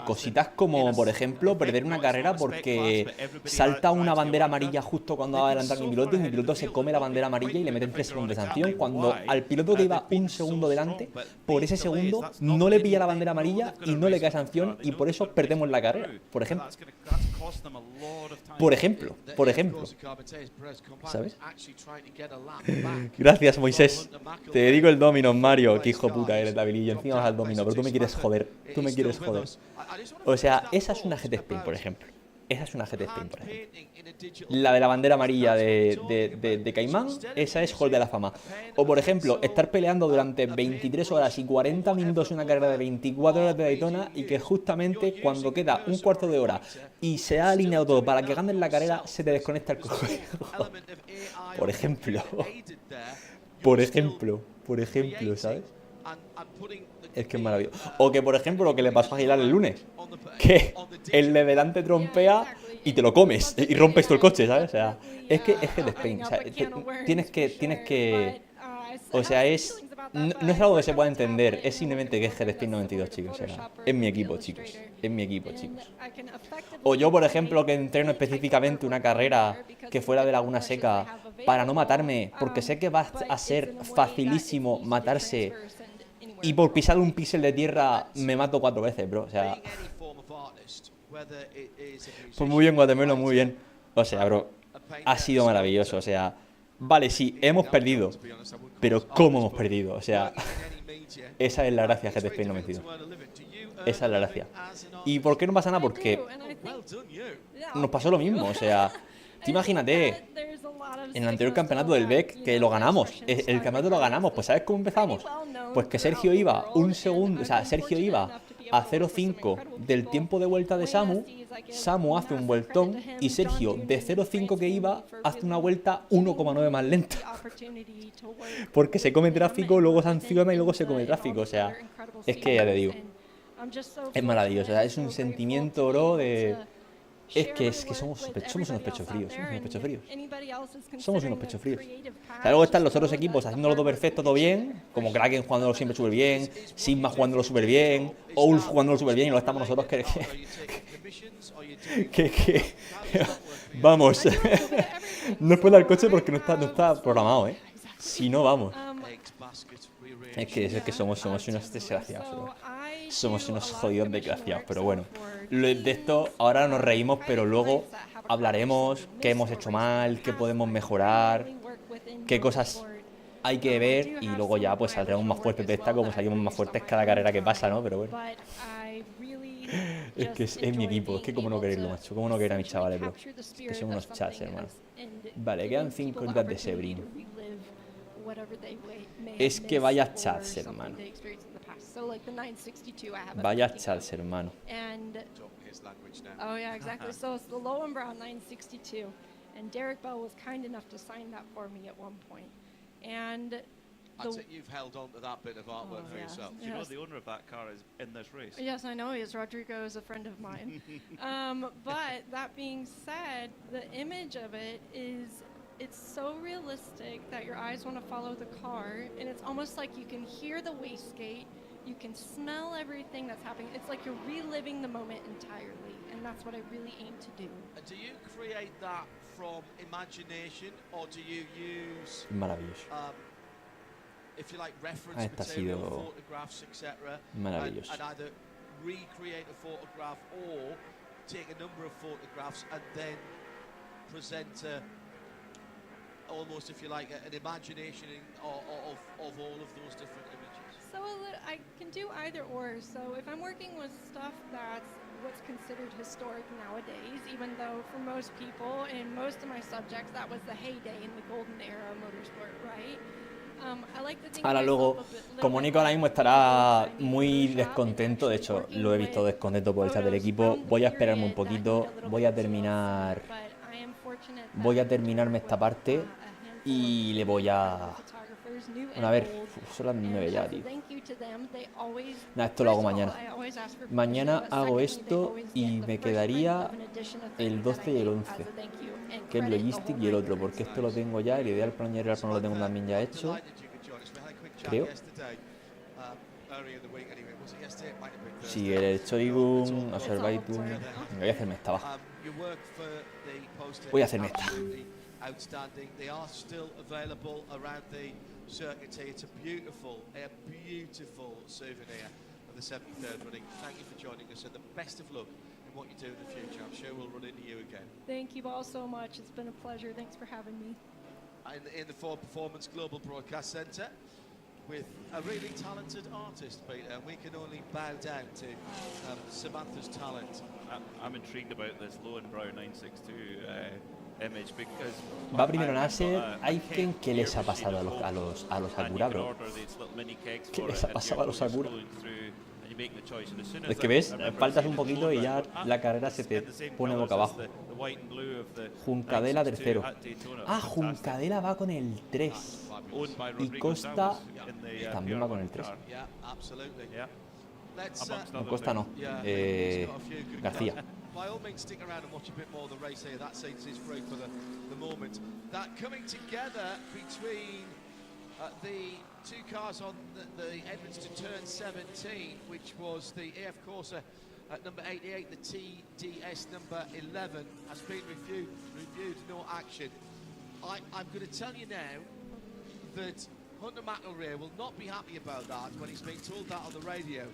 cositas como, por ejemplo, perder una carrera porque salta una bandera amarilla justo cuando va a adelantar mi piloto y mi piloto se come la bandera amarilla y le meten 3 segundos de sanción, cuando al piloto que iba un segundo delante, por ese segundo no le pilla la bandera amarilla y no le cae sanción y por eso perdemos la carrera, por ejemplo. Por ejemplo. ¿Sabes? Gracias, Moisés. Te dedico el domino, Mario. Qué hijo puta eres, David. Y encima vas al domino, pero tú me quieres joder. Tú me quieres joder. O sea, esa es una GT Spain, por ejemplo. Esa es una GT Spain, por ejemplo. La de la bandera amarilla de Caimán, esa es Hall de la Fama. O, por ejemplo, estar peleando durante 23 horas y 40 minutos en una carrera de 24 horas de Daytona y que justamente cuando queda un cuarto de hora y se ha alineado todo para que ganes la carrera, se te desconecta el coche. Por ejemplo. Por ejemplo, ¿sabes? Es que es maravilloso. O que, por ejemplo, lo que le pasó a Aguilar el lunes. Que el de delante trompea y te lo comes y rompes todo el coche, ¿sabes? O sea, es que es GT Spain. O sea, tienes que... O sea, no es algo que se pueda entender. Es simplemente que es GT Spain 92, chicos. O sea, es mi equipo, chicos. Es mi equipo, chicos. O yo, por ejemplo, que entreno específicamente una carrera que fuera de Laguna Seca para no matarme, porque sé que va a ser facilísimo matarse y por pisar un píxel de tierra me mato 4 veces, bro. O sea... Pues muy bien, Guatemala, muy bien. O sea, bro, ha sido maravilloso. O sea, vale, sí, hemos perdido. Pero ¿cómo hemos perdido? O sea, esa es la gracia de GT Spain 92. Esa es la gracia. ¿Y por qué no pasa nada? Porque nos pasó lo mismo. O sea, tú imagínate, en el anterior campeonato del BEC, que lo ganamos. El campeonato lo ganamos. Pues ¿sabes cómo empezamos? Pues que Sergio iba un segundo, o sea, Sergio iba a 0,5 del tiempo de vuelta de Samu. Samu hace un vueltón y Sergio, de 0,5 que iba, hace una vuelta 1,9 más lenta. Porque se come tráfico, luego sanciona y luego se come tráfico. O sea, es que ya te digo, es maravilloso. O sea, es un sentimiento, bro, de... Es que somos unos pechofríos. Somos unos pechofríos. O sea, luego están los otros equipos haciéndolo todo perfecto, todo bien, como Kraken jugándolo siempre súper bien, Sigma jugándolo súper bien, Owls jugándolo súper bien, y luego estamos nosotros que vamos, no es por dar coche porque no está programado, si no, vamos. Es que somos unos desgraciados, bro. Somos unos jodidos desgraciados, pero bueno. De esto ahora nos reímos, pero luego hablaremos qué hemos hecho mal, qué podemos mejorar, qué cosas hay que ver y luego ya pues saldremos más fuertes de esta, como salimos más fuertes cada carrera que pasa, ¿no? Pero bueno. Es que es mi equipo, es que cómo no quererlo, macho, cómo no querer a mis chavales, bro. Es que son unos chats, hermano. Vale, quedan 5 horitas de Sebrin. Es que vaya chats, hermano. Vaya chats, hermano. Oh yeah, exactly. So it's the low and brown 962, and Derek Bell was kind enough to sign that for me at one point. And I think you've held on to that bit of artwork for yourself. Do you know the owner of that car is in this race? Yes, I know he is. Rodrigo is a friend of mine. But that being said, the image of it is, it's so realistic that your eyes want to follow the car, and it's almost like you can hear the wastegate, you can smell everything that's happening. It's like you're reliving the moment entirely, and that's what I really aim to do. Do you create that from imagination, or do you use if you like reference material, photographs, etc., and either recreate a photograph or take a number of photographs and then present almost, if you like, an imagination of all of those different images? So I can do either or. So if I'm working with stuff that's what's considered historic nowadays, even though for most people and most of my subjects that was the heyday in the golden era of motorsport, right? I like to think Ahora luego, como Nico ahora mismo estará muy descontento, de hecho lo he visto descontento por el chat del equipo, voy a esperarme un poquito, voy a terminarme esta parte y le voy a... Bueno, a ver, son las 9 ya, tío. Nada, esto lo hago mañana. Mañana hago esto y me quedaría el 12 y el 11, que es Logistic y el otro, porque esto lo tengo ya, el Ideal Plan y el Real Plan lo tengo también ya hecho, creo. Sí, el Choigun, Azerbaijan, voy a hacerme esta, va. Voy a hacerme esta. Outstanding. They are still available around the circuit here. It's a beautiful souvenir of the 73rd running. Thank you for joining us and the best of luck in what you do in the future. I'm sure we'll run into you again. Thank you all so much. It's been a pleasure. Thanks for having me. In the Ford Performance Global Broadcast Centre with a really talented artist, Peter, and we can only bow down to Samantha's talent. I'm intrigued about this Lowenbrow 962 image because va primero Nasser. Aiken, ¿qué les ha pasado a los Sakura, bro? ¿Qué les ha pasado a los Sakura? Es que ves, faltas un poquito y ya la carrera se te pone boca abajo. Juncadela tercero. Ah, Juncadela va con el 3 y Costa también va con el 3. No, Costa no, García. By all means, stick around and watch a bit more of the race here. That seems is free for the moment. That coming together between the two cars on the entrance to turn 17, which was the AF Corsa at number 88, the TDS number 11, has been reviewed, no action. I'm going to tell you now that Hunter McElrea will not be happy about that when he's been told that on the radio.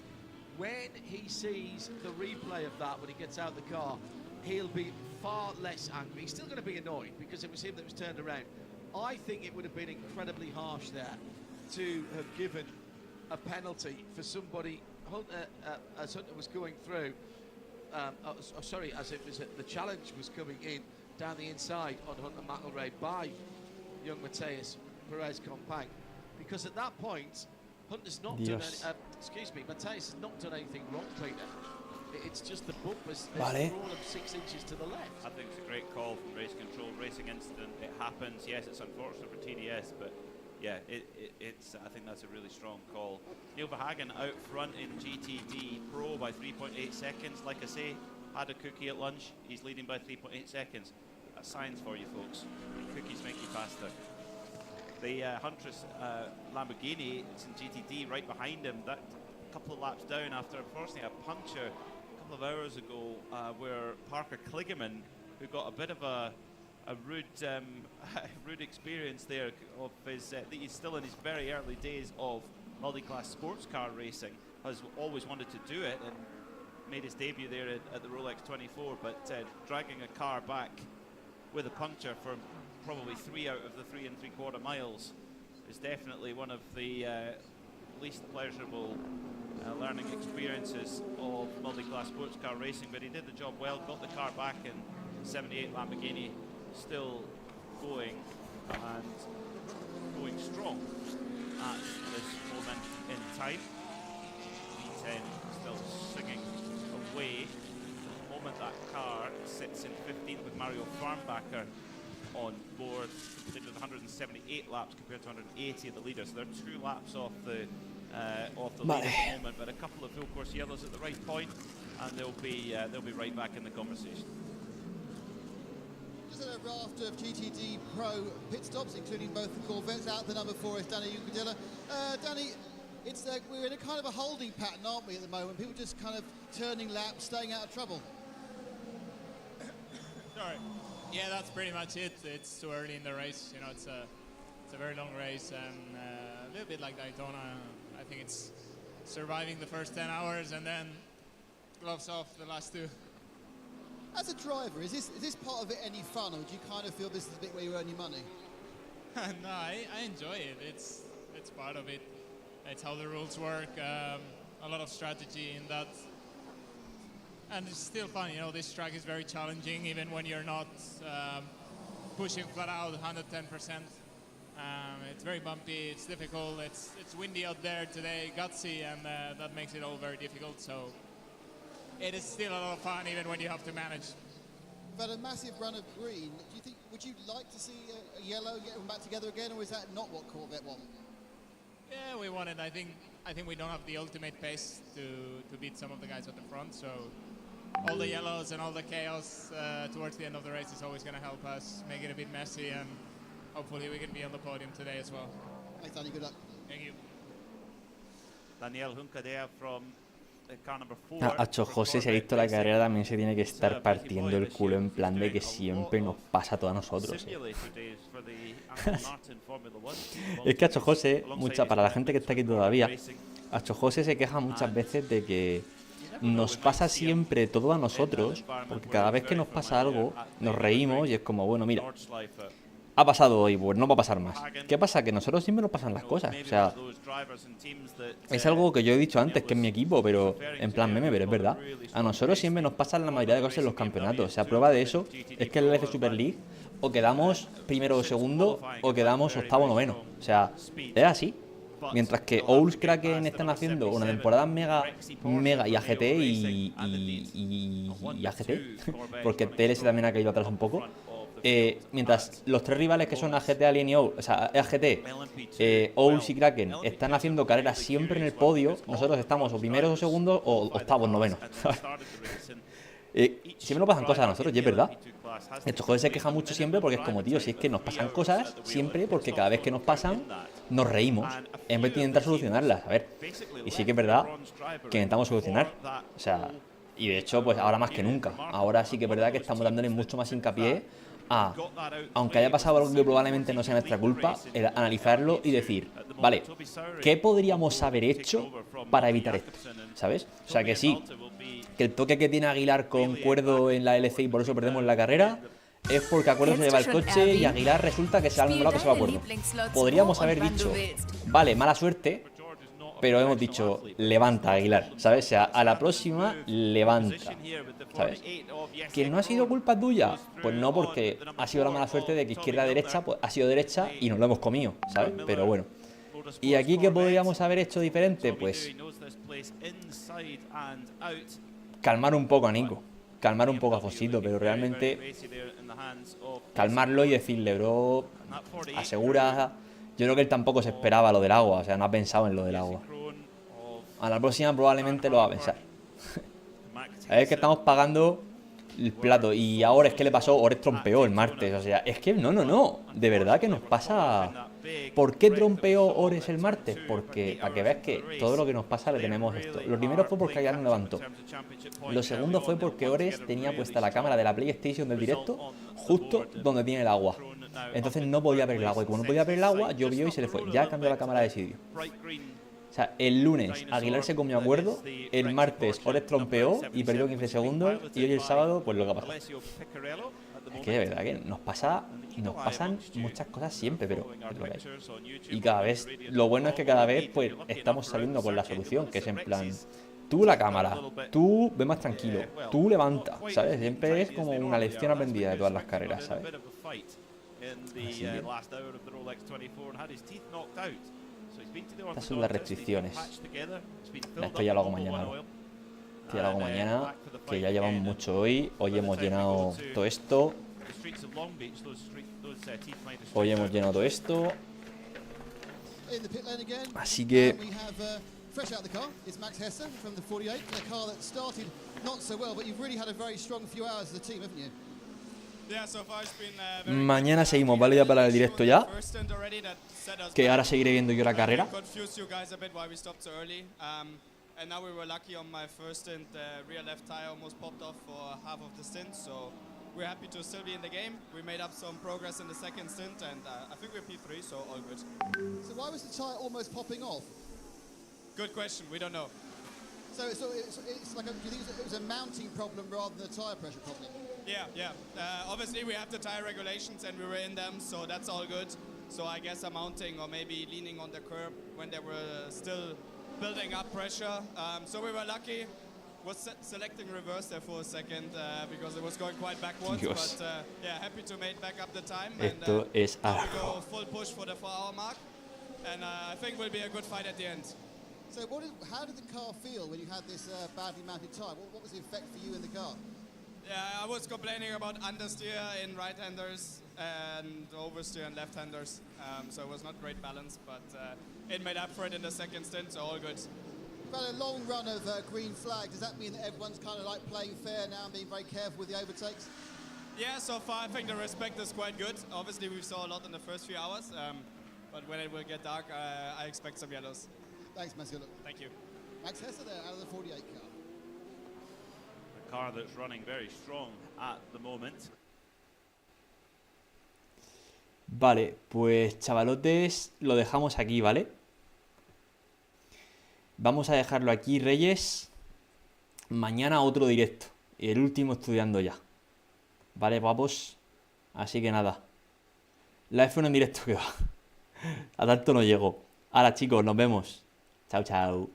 When he sees the replay of that, when he gets out of the car, he'll be far less angry. He's still going to be annoyed because it was him that was turned around. I think it would have been incredibly harsh there to have given a penalty for somebody, as Hunter was going through, as it was the challenge was coming in down the inside on Hunter McElrea by young Mateus Perez Compang. Because at that point, Hunter's not done any, Mateus has not done anything wrong, Peter. It's just the bump has thrown him 6 inches to the left. I think it's a great call from race control. Racing incident, it happens. Yes, it's unfortunate for TDS, but yeah, it's. I think that's a really strong call. Neil Verhagen out front in GTD Pro by 3.8 seconds. Like I say, had a cookie at lunch. He's leading by 3.8 seconds. That's science for you folks. Cookies make you faster. The Huntress Lamborghini, it's in GTD right behind him. That couple of laps down after, unfortunately, a puncture a couple of hours ago where Parker Kligerman, who got a bit of a rude rude experience there of his, he's still in his very early days of multi-class sports car racing, has always wanted to do it and made his debut there at the Rolex 24, but dragging a car back with a puncture for probably 3 out of the 3 3/4 miles is definitely one of the least pleasurable learning experiences of multi-class sports car racing, but he did the job well, got the car back in 78 Lamborghini, still going and going strong at this moment in time. V10 still singing away. The moment that car sits in 15th with Mario Farnbacher on board, completed 178 laps compared to 180 of the leader, so they're 2 laps off the lead at the moment, but a couple of full course yellows at the right point, and they'll be right back in the conversation. Just a raft of GTD Pro pit stops, including both the Corvettes. Out the number 4 is Danny Ugadilla. Danny, it's we're in a kind of a holding pattern, aren't we, at the moment? People just kind of turning laps, staying out of trouble. Sorry. Yeah, that's pretty much it. It's too early in the race. You know, it's a very long race, and a little bit like Daytona. I think it's surviving the first 10 hours and then gloves off the last 2. As a driver, is this part of it any fun, or do you kind of feel this is a bit where you earn your money? No, I enjoy it. It's part of it. It's how the rules work. A lot of strategy in that. And it's still fun, you know, this track is very challenging even when you're not pushing flat out 110%. It's very bumpy, it's difficult, it's windy out there today, gutsy, and that makes it all very difficult. So it is still a lot of fun even when you have to manage. But a massive run of green, do you think, would you like to see a yellow get them back together again, or is that not what Corvette want? Yeah, we want it. I think we don't have the ultimate pace to beat some of the guys at the front, so all the yellows and all the chaos towards the end of the race is always going to help us make it a bit messy, and hopefully we can be on the podium today as well. Thanks, Danny. Good luck. Thank you. Daniel Hunka there from car number 4. Acho José, si ha visto la carrera, también se tiene que estar partiendo el culo en plan de que siempre nos pasa a todos nosotros. Es que Acho José, para la gente que está aquí todavía, Acho José se queja muchas veces de que nos pasa siempre todo a nosotros, porque cada vez que nos pasa algo, nos reímos y es como, bueno, mira, ha pasado hoy, pues no va a pasar más. ¿Qué pasa? Que a nosotros siempre nos pasan las cosas. O sea, es algo que yo he dicho antes, que es mi equipo, pero en plan meme, pero es verdad. A nosotros siempre nos pasan la mayoría de cosas en los campeonatos. O sea, prueba de eso es que en la LF Super League o quedamos primero o segundo o quedamos octavo o noveno. O sea, es así. Mientras que Owls Kraken están haciendo una temporada mega y AGT y AGT, porque TLS también ha caído atrás un poco. Mientras los tres rivales que son AGT, Alien y Owls, o sea, AGT, Owls y Kraken están haciendo carreras siempre en el podio, nosotros estamos o primeros o segundos o octavos, novenos. Siempre nos pasan cosas a nosotros, y es verdad. Esto joder se queja mucho siempre porque es como, tío, si es que nos pasan cosas siempre porque cada vez que nos pasan nos reímos en vez de intentar solucionarlas. A ver, y sí que es verdad que intentamos solucionar. O sea, y de hecho, pues ahora más que nunca. Ahora sí que es verdad que estamos dándole mucho más hincapié a, aunque haya pasado algo que probablemente no sea nuestra culpa, analizarlo y decir, vale, ¿qué podríamos haber hecho para evitar esto? ¿Sabes? O sea que sí, que el toque que tiene Aguilar con Cuerdo en la LC y por eso perdemos la carrera es porque a Cuerdo se lleva el coche y Aguilar resulta que se ha lado que se va a Cuerdo. Podríamos haber dicho, vale, mala suerte, pero hemos dicho, levanta Aguilar, ¿sabes? O sea, a la próxima, levanta, ¿sabes? ¿Que no ha sido culpa tuya? Pues no, porque ha sido la mala suerte de que izquierda a derecha, pues ha sido derecha y nos lo hemos comido, ¿sabes? Pero bueno. ¿Y aquí qué podríamos haber hecho diferente? Pues calmar un poco a Nico, calmar un poco a Fosito, pero realmente calmarlo y decirle, bro, asegura. Yo creo que él tampoco se esperaba lo del agua, o sea, no ha pensado en lo del agua. A la próxima probablemente lo va a pensar. A ver, que estamos pagando el plato. Y ahora es que le pasó, Ores trompeó el martes. O sea, es que no. De verdad que nos pasa. ¿Por qué trompeó Ores el martes? Porque, para que veas que todo lo que nos pasa le tenemos esto. Lo primero fue porque Aguilar no levantó. Lo segundo fue porque Ores tenía puesta la cámara de la PlayStation del directo justo donde tiene el agua. Entonces no podía ver el agua. Y como no podía ver el agua, llovió y se le fue. Ya cambió la cámara de sitio. O sea, el lunes Aguilar se comió Acuerdo, el martes Ores trompeó y perdió 15 segundos, y hoy el sábado, pues lo que ha pasado. Es que de verdad que nos pasan muchas cosas siempre, pero es lo que hay. Y cada vez, lo bueno es que cada vez pues estamos saliendo con la solución, que es en plan, tú la cámara, tú ve más tranquilo, tú levanta, ¿sabes? Siempre es como una lección aprendida de todas las carreras, ¿sabes? Así que estas son las restricciones. Esto ya lo hago mañana, ¿no? Esto ya lo hago mañana, que ya llevamos mucho hoy. Hoy hemos llenado todo esto. Hoy hemos llenado todo esto. Así que fresh out of the car is Max Hesse from the 48, a car that started not so well, but you've really had a very strong few hours as a team, haven't you? Mañana seguimos, ¿vale? Ya para el directo ya, que ahora seguiré viendo yo la carrera. And now we were lucky on my first stint, rear left tire almost popped off for half of the stint, so we're happy to still be in the game. We made up some progress in the second stint, and I think we're P3, so all good. So why was the tire almost popping off? Good question, we don't know. So it's like, do you think it was a mounting problem rather than a tire pressure problem? Yeah. Obviously we have the tire regulations and we were in them, so that's all good. So I guess a mounting or maybe leaning on the curb when they were still building up pressure. So we were lucky. was selecting reverse there for a second because it was going quite backwards. Dios. But yeah, happy to make back up the time. Esto and es now we algo. go full push for the 4-hour mark. And I think will be a good fight at the end. So how did the car feel when you had this badly mounted tyre? What was the effect for you in the car? Yeah, I was complaining about understeer in right-handers and oversteer in left-handers. So it was not great balance, but it made up for it in the second stint, so all good. You've had a long run of green flag. Does that mean that everyone's kind of like playing fair now and being very careful with the overtakes? Yeah, so far I think the respect is quite good. Obviously we saw a lot in the first few hours, but when it will get dark, I expect some yellows. Thanks, Monsieur. Thank you. Max Hesse there out of the 48 car. A car that's running very strong at the moment. Vale, pues chavalotes, lo dejamos aquí, ¿vale? Vamos a dejarlo aquí, Reyes. Mañana otro directo. Y el último estudiando ya. Vale, guapos. Así que nada. La F1 en directo que va. A tanto no llego. Ahora, chicos, nos vemos. Chao, chao.